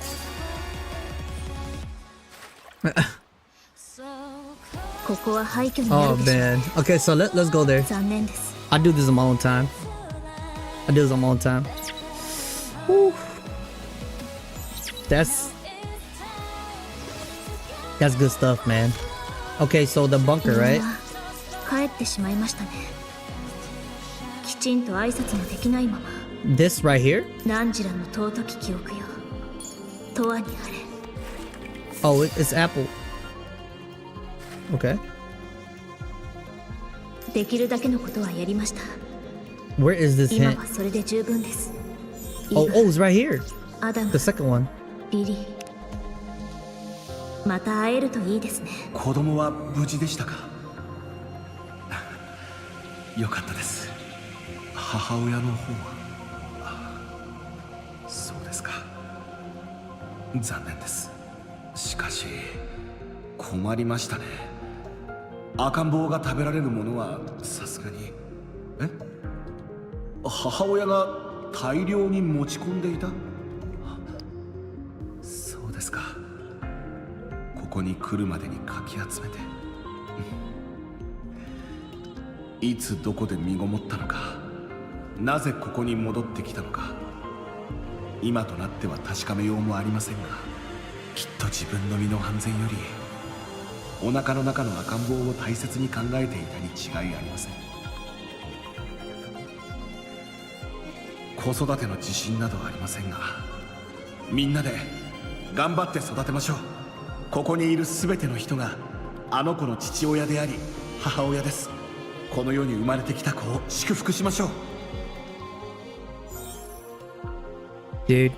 ここは廃墟になるでしょう。
Oh man. Okay, so let's go there.
残念です。
I do this on my own time. I do this on my own time. Whew. That's good stuff, man. Okay, so the bunker, right?
帰ってしまいましたね。きちんと挨拶もできないまま。
This right here?
汝らの尊き記憶よ。永遠にあれ。
Oh, it's Apple. Okay.
できるだけのことはやりました。
Where is this
今
hint?
はそれで十分です。
Oh, it's right here.
アダム、
The second one.
リリー。また会えるといいですね。
子供は無事でしたか？よかったです。母親の方は。そうですか。残念です。しかし困りましたね。赤ん坊が食べられるものはさすがに。母親が大量に持ち込んでいた？そうですか。ここに来るまでにかき集めて、いつどこで身ごもったのか、なぜここに戻ってきたのか、今となっては確かめようもありませんが、きっと自分の身の安全よりお腹の中の赤ん坊を大切に考えていたに違いありません。子育ての自信などはありませんが、みんなで頑張って育てましょう。ここにいる全ての人があの子の父親であり母親です。この世に生まれてきた子を祝福しましょう。
Dude,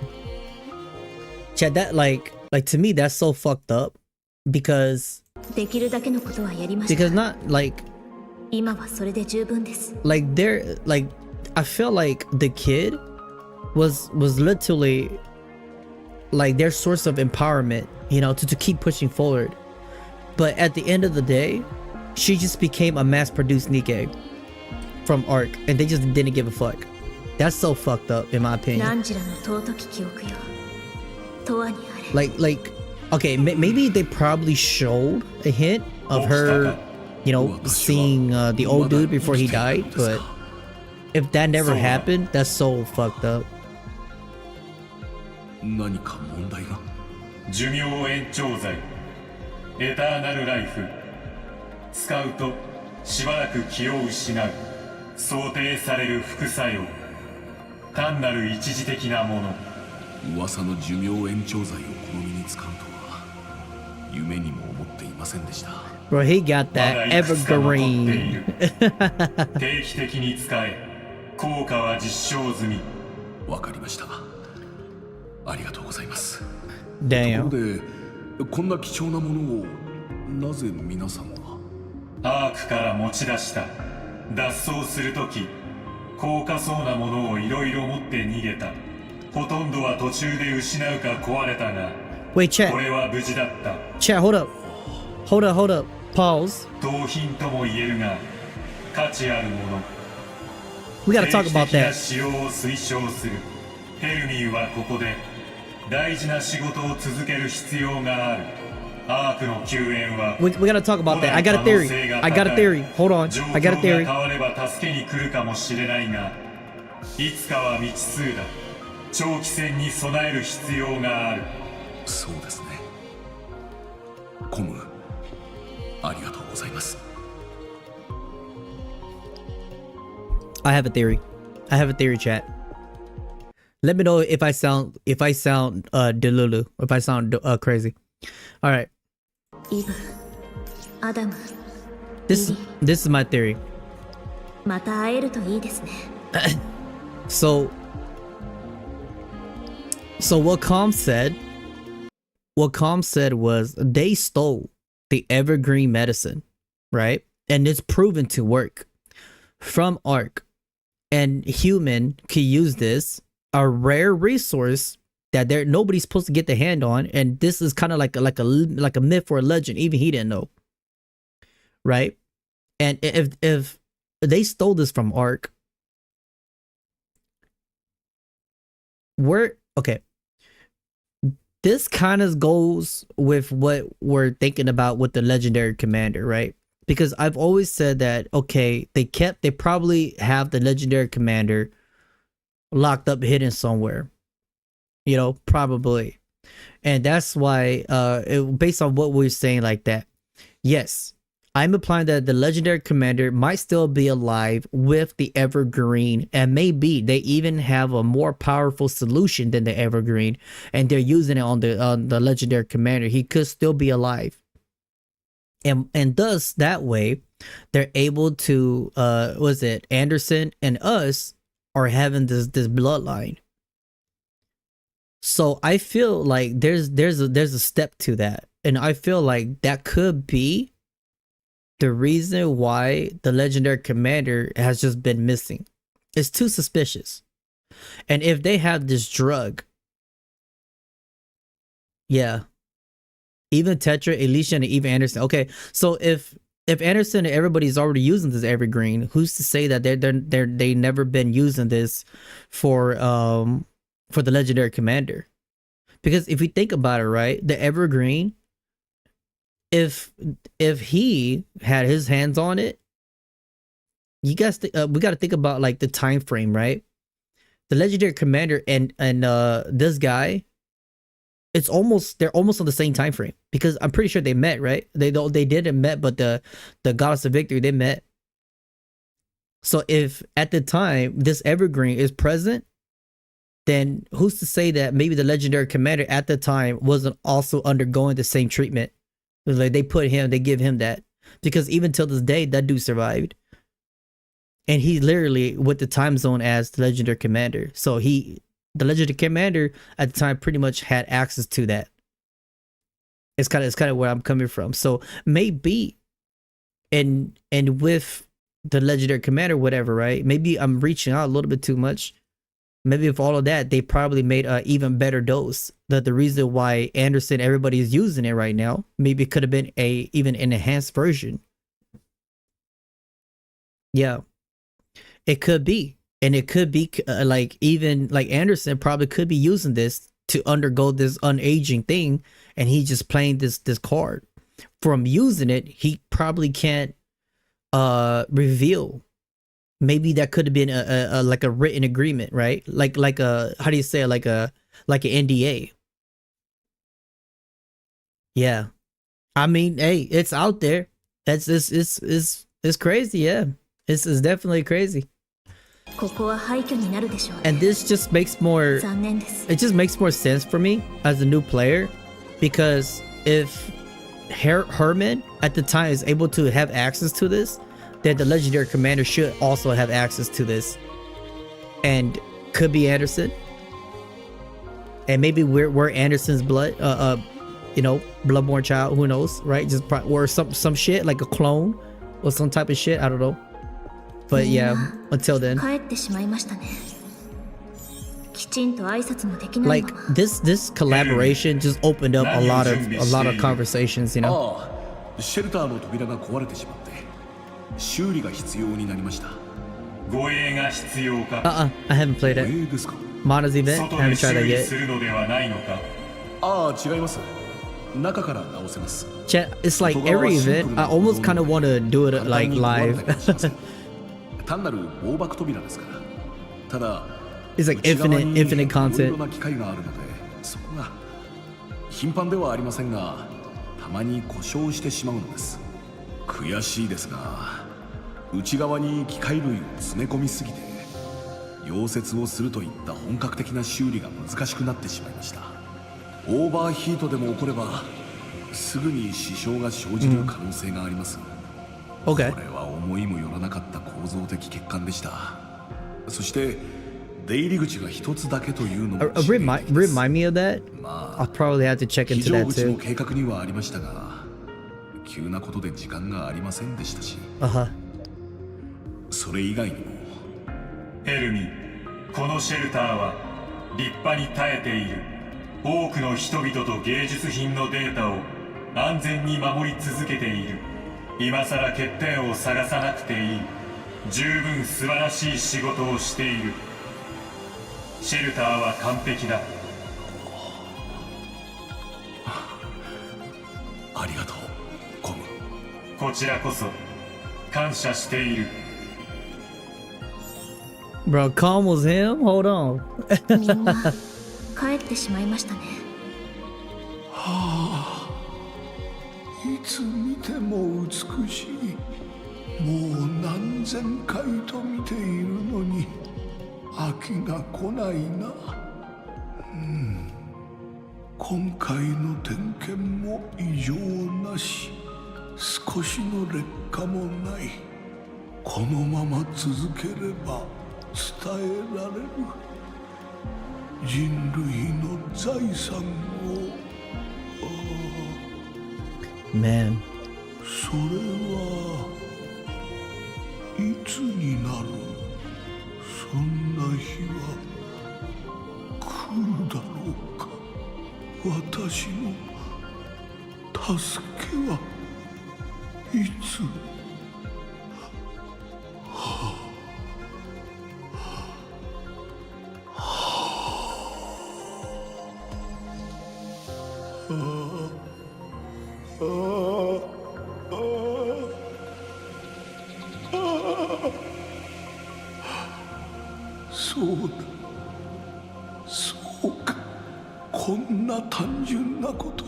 Chad, that like to me that's so fucked up because
できるだけのことはやりました。
because not like
今はそれで十分です。
like they're like I feel like the kid was literally like their source of empowerment, you know, to keep pushing forward. But at the end of the day, she just became a mass-produced Nikke from Arc, and they just didn't give a fuck. That's so fucked up, in my opinion.
汝らの尊き記憶よ。永遠にあれ。
Like, okay, maybe they probably showed a hint of her, you know, seeing the old dude before he died, but if that never happened, that's so fucked up.
何か問題が？
寿命延長剤エターナルライフ使うとしばらく気を失う想定される副作用単なる一時的なもの。
噂の寿命延長剤をこの身に使うとは夢にも思っていませんでした。
Bro, he got that evergreen.
定期的に使え効果は実証済み。
わかりました。ありがとうございます。
Damn.
ところでこんな貴重なものをなぜ皆さんは？
アークから持ち出した脱走するとき高価そうなものをいろいろ持って逃げた。ほとんどは途中で失うか壊れたが
Wait, chat.
これは無事だった。
Chat, hold up. Pause.
盗品とも言えるが価値あるもの。
We gotta talk about
定期的な
that.
使用を推奨する。ヘルミーはここで大事な仕事を続ける必要がある。アークの救援は
We gotta talk about that. I got a theory. Hold on. I got a
状況
theory.
が変われば助けに来るかもしれないがいつかは未知数だ。長期戦に備える必要がある。
そうですね。コム、ありがとうございます。
I have a theory, chat. Let me know if I sound delulu, if I sound crazy. All right.
イブ、アダム、
This is my theory.
また会えるといいですね。
So what Calm said was they stole the evergreen medicine, right? And it's proven to work from Arc. And human can use this a rare resource that nobody's supposed to get their hand on, and this is kind of like a myth or a legend. Even he didn't know, right? And if they stole this from Ark, okay. This kind of goes with what we're thinking about with the legendary commander, right? Because I've always said that, okay, they probably have the legendary commander locked up, hidden somewhere, you know, probably. And that's why, based on what we're saying like that, yes, I'm implying that the legendary commander might still be alive with the evergreen, and maybe they even have a more powerful solution than the evergreen, and they're using it on the legendary commander. He could still be alive, and thus that way they're able to Anderson and us are having this bloodline. So I feel like there's a step to that, and I feel like that could be the reason why the legendary commander has just been missing. It's too suspicious. And if they have this drug, yeah, even Tetra, Alicia, and even Anderson. Okay, so if Anderson and everybody's already using this evergreen, who's to say that they never been using this for the legendary commander? Because if you think about it, right, the evergreen, if he had his hands on it, you guys, we got to think about like the time frame, right? The legendary commander and this guy, they're almost on the same time frame, because I'm pretty sure they met, right? They didn't met, but the goddess of victory, they met. So if at the time this evergreen is present, then who's to say that maybe the legendary commander at the time wasn't also undergoing the same treatment? Like they give him that, because even till this day that dude survived, and he literally with the time zone as the legendary commander. So the legendary commander at the time pretty much had access to that. It's kind of where I'm coming from. So maybe, and with the legendary commander, whatever, right? Maybe I'm reaching out a little bit too much. Maybe with all of that, they probably made an even better dose. That the reason why Anderson, everybody is using it right now, maybe it could have been even an enhanced version. Yeah, it could be. And it could be like even like Anderson probably could be using this to undergo this unaging thing, and he just playing this card. From using it, he probably can't reveal. Maybe that could have been a like a written agreement, right? Like a, how do you say it? Like an NDA. Yeah, I mean, hey, it's out there. It's crazy. Yeah, it's definitely crazy. And this just makes more. It just makes more sense for me as a new player, because if Herman at the time is able to have access to this, that the legendary commander should also have access to this, and could be Anderson, and maybe we're Anderson's blood, you know, bloodborne child. Who knows, right? Just or some shit like a clone or some type of shit. I don't know, but yeah. Until then, like this collaboration just opened up a lot of conversations, you know. I haven't played it. Mana's event? I haven't tried that yet. Chat, it's like every event, I almost kind of want to do it like live. It's like infinite content. 頻繁ではありませんが、たまに故障してしまうのです。悔しいですが、内側に機械類を詰め込みすぎて、溶接をするといった本格的な修理が難しくなってしまいました。オーバーヒートでも起これば、すぐに支障が生じる可能性があります。これは思いもよらなかった構造的欠陥でした。そして、出入り口が一つだけというのも remind me of that? I'll probably have to check into that too. 非常口の計画にはありましたが、急なことで時間がありませんでしたし。それ以外にも。ヘルミ、このシェルターは
立派に耐えている。多くの人々と芸術品のデータを安全に守り続けている。今さら欠点を探さなくていい。十分素晴らしい仕事をしている。シェルターは完璧だ。
ありがとう、コム。
こちらこそ感謝している。
Bro, Calm was him? Hold on.
みんな帰ってしまいましたね。
はあ、いつ見ても美しい。もう何千回と見ているのに飽きが来ないな。今回の点検も異常なし、少しの劣化もない。このまま続ければ伝えられる。人類の財産を。
Man.
それはいつになる。そんな日は来るだろうか。私の助けはいつ。そうだ、そうか。こんな単純なこと、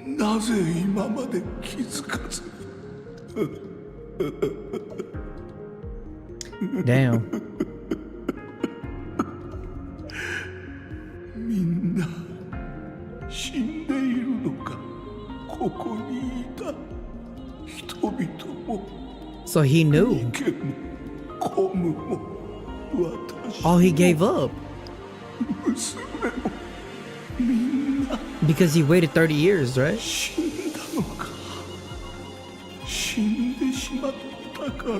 なぜ今まで気づかずに。
Damn.
みんな死んでいるのか。ここにいた人々も。
So he knew.
ニケもコムも私も。
Oh, he gave up.
娘もみんな。
Because he waited 30 years, right?
死んだのか。死んでしまったから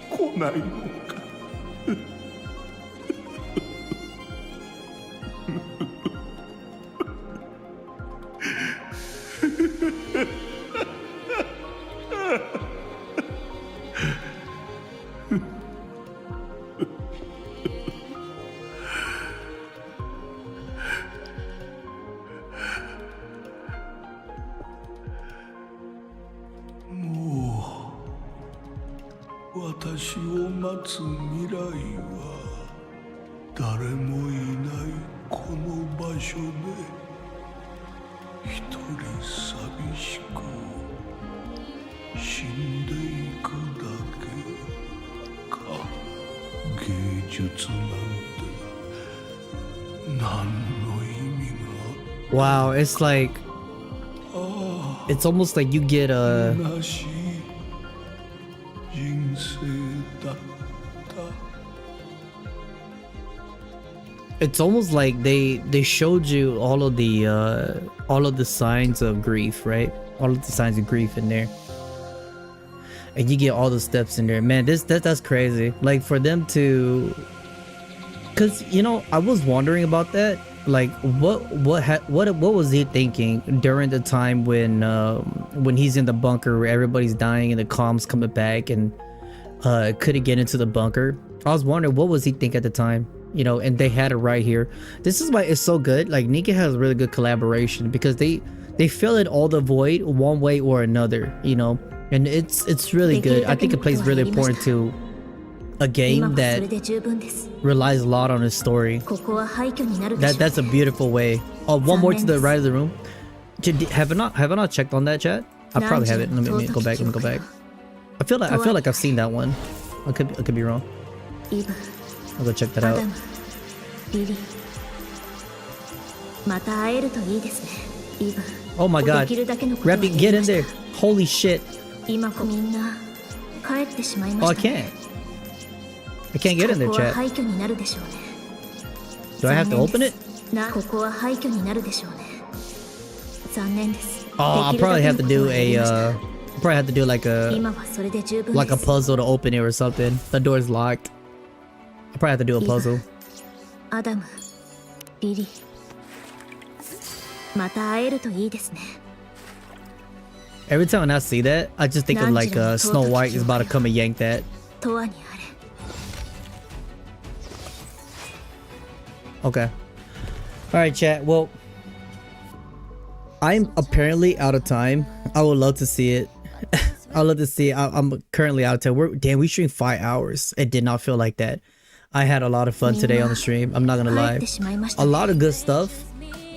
来ないのか。もう私を待つ未来は誰もいないこの場所で一人寂しく死んでいくだけか。芸術なんて何の意味が。
Wow, it's like it's almost like you get a it's almost like they showed you all of the signs of grief, right? All of the signs of grief in there. And you get all the steps in there. Man, that's crazy. Like for them to, cuz you know, I was wondering about that. Like what was he thinking during the time when he's in the bunker where everybody's dying and the comms coming back and couldn't get into the bunker. I was wondering what was he thinking at the time, you know, and they had it right here. This is why it's so good. Like Nikke has really good collaboration because they fill in all the void one way or another, you know, and it's really good. I think it plays really important to a game that relies a lot on its story. That's a beautiful way. Oh, one more to the right of the room. Have I not checked on that, chat? I probably haven't. Let me go back. Let me go back. I feel like I've seen that one. I could be wrong. I'll go check that out. Oh my god. Rappy, get in there. Holy shit. Oh, I can't. I can't get in there, chat. Do I have to open it? Oh, I'll probably have to do a like a puzzle to open it or something. The door's locked. I'll probably have to do a puzzle.
アダム、リリー。また会えるといいですね。
Every time when I see that, I just think of like Snow White is about to come and yank that.
とわにあれ。
Okay. Alright, chat. Well, I'm apparently out of time. I would love to see it. I'd love to see it. I'm currently out of time. Damn, we streamed 5 hours. It did not feel like that. I had a lot of fun today on the stream. I'm not gonna lie. A lot of good stuff.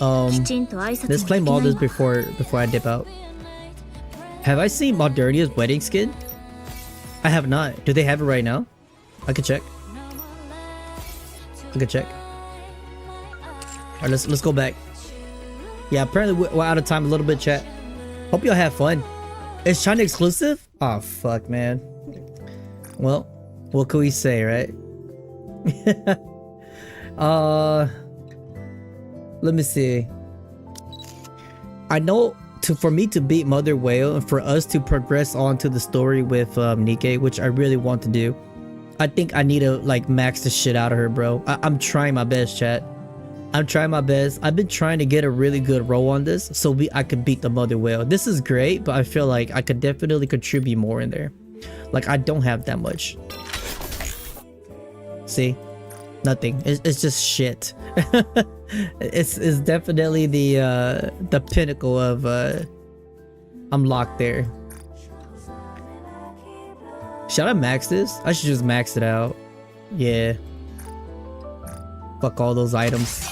Let's claim all this before I dip out. Have I seen Modernia's wedding skin? I have not. Do they have it right now? I could check. I could check. Alright, let's go back. Yeah, apparently we're out of time a little bit, chat. Hope y'all have fun. Is China exclusive? Oh fuck, man. Well, what can we say, right? Let me see. I know for me to beat Mother Whale and for us to progress on to the story with Nikke, which I really want to do, I think I need to like max the shit out of her, bro. I'm trying my best, chat. I'm trying my best. I've been trying to get a really good roll on this so I could beat the Mother Whale. This is great, but I feel like I could definitely contribute more in there. Like I don't have that much. See? Nothing. It's just shit. It's definitely the pinnacle of I'm locked there. Should I max this? I should just max it out. Yeah. Fuck all those items.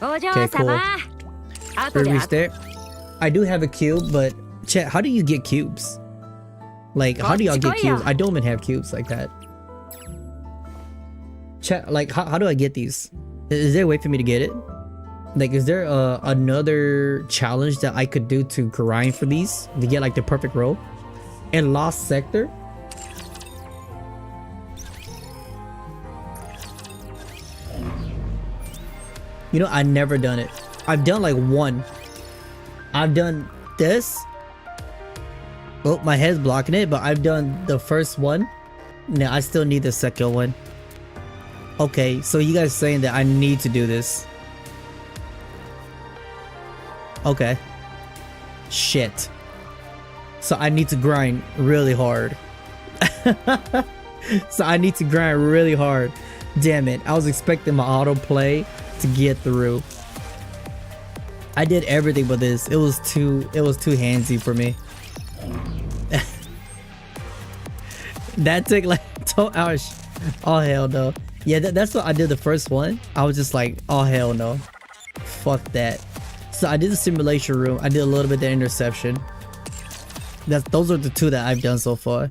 Okay, cool. We reached there. I do have a cube, but chat, how do you get cubes? Like, how do y'all get cubes? I don't even have cubes like that. Chat, like, how do I get these? Is there a way for me to get it? Like, is there another challenge that I could do to grind for these to get like the perfect roll? In Lost Sector? You know, I've never done it. I've done like one. I've done this. Oh, my head's blocking it, but I've done the first one. Now I still need the second one. Okay, so you guys saying that I need to do this. Okay. Shit. So I need to grind really hard. So I need to grind really hard. Damn it. I was expecting my autoplay to get through. I did everything but this. It was too handsy for me. That took like 12 hours. Oh hell no. Yeah, that's what I did the first one. I was just like, oh hell no. Fuck that. So I did the simulation room. I did a little bit of the interception. Those are the two that I've done so far.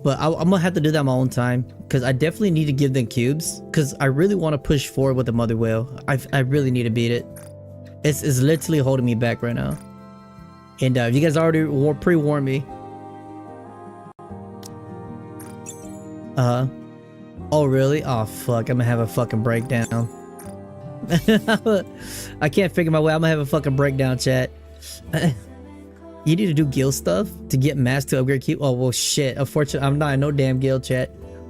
But I'm gonna have to do that on my own time because I definitely need to give them cubes because I really want to push forward with the Mother Whale. I really need to beat it. It's literally holding me back right now. And you guys already pre-warned me. Oh really? Oh fuck, I'm gonna have a fucking breakdown. I can't figure my way. I'm gonna have a fucking breakdown, chat. You need to do guild stuff to get mass to upgrade cube. Oh well shit. Unfortunately, I'm not in no damn guild, chat.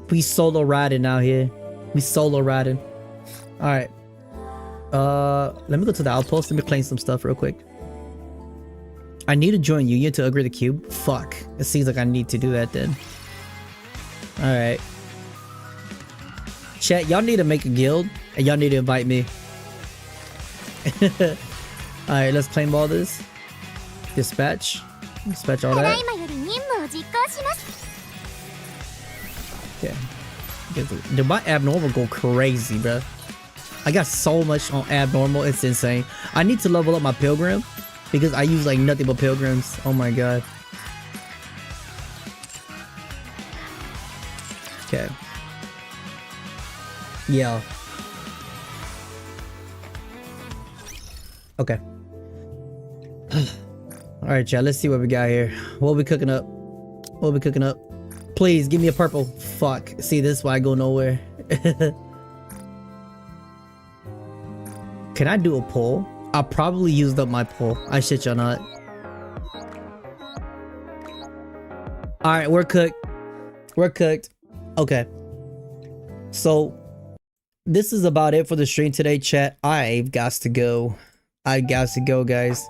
We solo riding out here. We solo riding. Alright. Let me go to the outpost. Let me claim some stuff real quick. I need to join Union to upgrade the cube. Fuck. It seems like I need to do that then. Alright. Chat, y'all need to make a guild and y'all need to invite me. Alright, let's claim all this. Dispatch all that. Yeah. Did my abnormal go crazy, bro? I got so much on abnormal, it's insane. I need to level up my pilgrim because I use like nothing but pilgrims. Oh my god. Okay. Yeah. Okay. Alright, chat, let's see what we got here. What we cooking up? What we cooking up? Please, give me a purple. Fuck. See, this is why I go nowhere. Can I do a pull? I probably used up my pull. I shit y'all not. Alright, we're cooked. We're cooked. Okay. So, this is about it for the stream today, chat. I've got to go. I got to go, guys.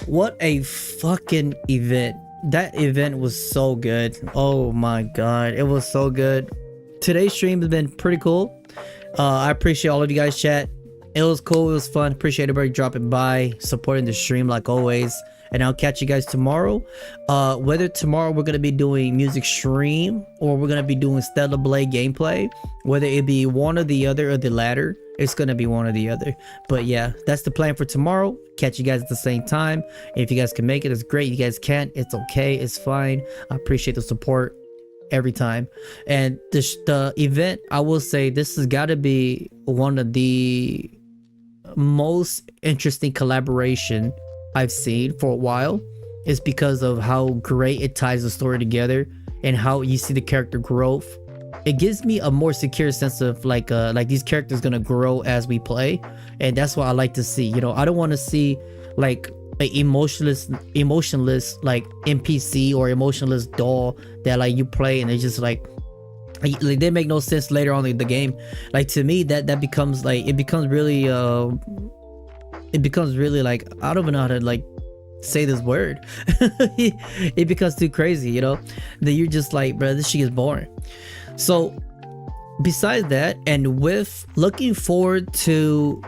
What a fucking event. That event was so good. Oh my god, it was so good. Today's stream has been pretty cool. I appreciate all of you guys, chat. It was cool, it was fun. Appreciate everybody dropping by, supporting the stream like always. And I'll catch you guys tomorrow. Whether tomorrow we're gonna be doing music stream or we're gonna be doing Stellarblade gameplay, whether it be one or the other or the latter, it's gonna be one or the other. But yeah, that's the plan for tomorrow. Catch you guys at the same time. If you guys can make it, it's great. You guys can't, it's okay, it's fine. I appreciate the support every time. And the event, I will say this has got to be one of the most interesting collaboration I've seen for a while. Is because of how great it ties the story together and how you see the character growth. It gives me a more secure sense of like these characters gonna grow as we play, and that's what I like to see. You know, I don't want to see like an emotionless like NPC or emotionless doll that like you play and it's just like they make no sense later on in the game. Like to me, that becomes like it becomes really like I don't even know how to like say this word. It becomes too crazy, you know, that you're just like, bro, this shit is boring. So besides that, and with looking forward to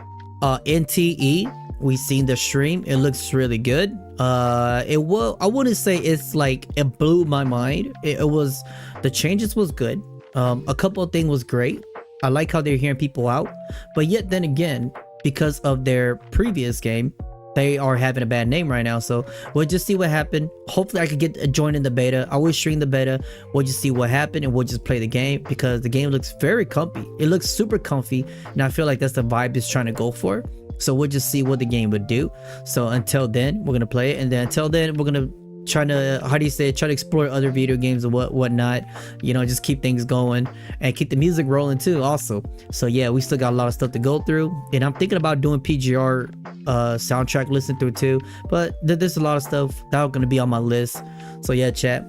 NTE, we've seen the stream. It looks really good. I wouldn't say it's like it blew my mind. It was, the changes was good. A couple of things was great. I like how they're hearing people out, but yet then again, because of their previous game, they are having a bad name right now. So we'll just see what happened. Hopefully I could get joined in the beta. I will stream the beta. We'll just see what happened and we'll just play the game because the game looks very comfy. It looks super comfy, and I feel like that's the vibe it's trying to go for. So we'll just see what the game would do. So until then, we're gonna play it, and then until then, we're gonna try to, how do you say it, try to explore other video games and whatnot, you know, just keep things going and keep the music rolling too also. So yeah, we still got a lot of stuff to go through, and I'm thinking about doing PGR soundtrack listen through too, but there's a lot of stuff that's gonna be on my list. So yeah, chat,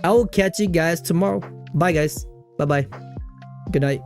I will catch you guys tomorrow. Bye guys, bye bye, good night.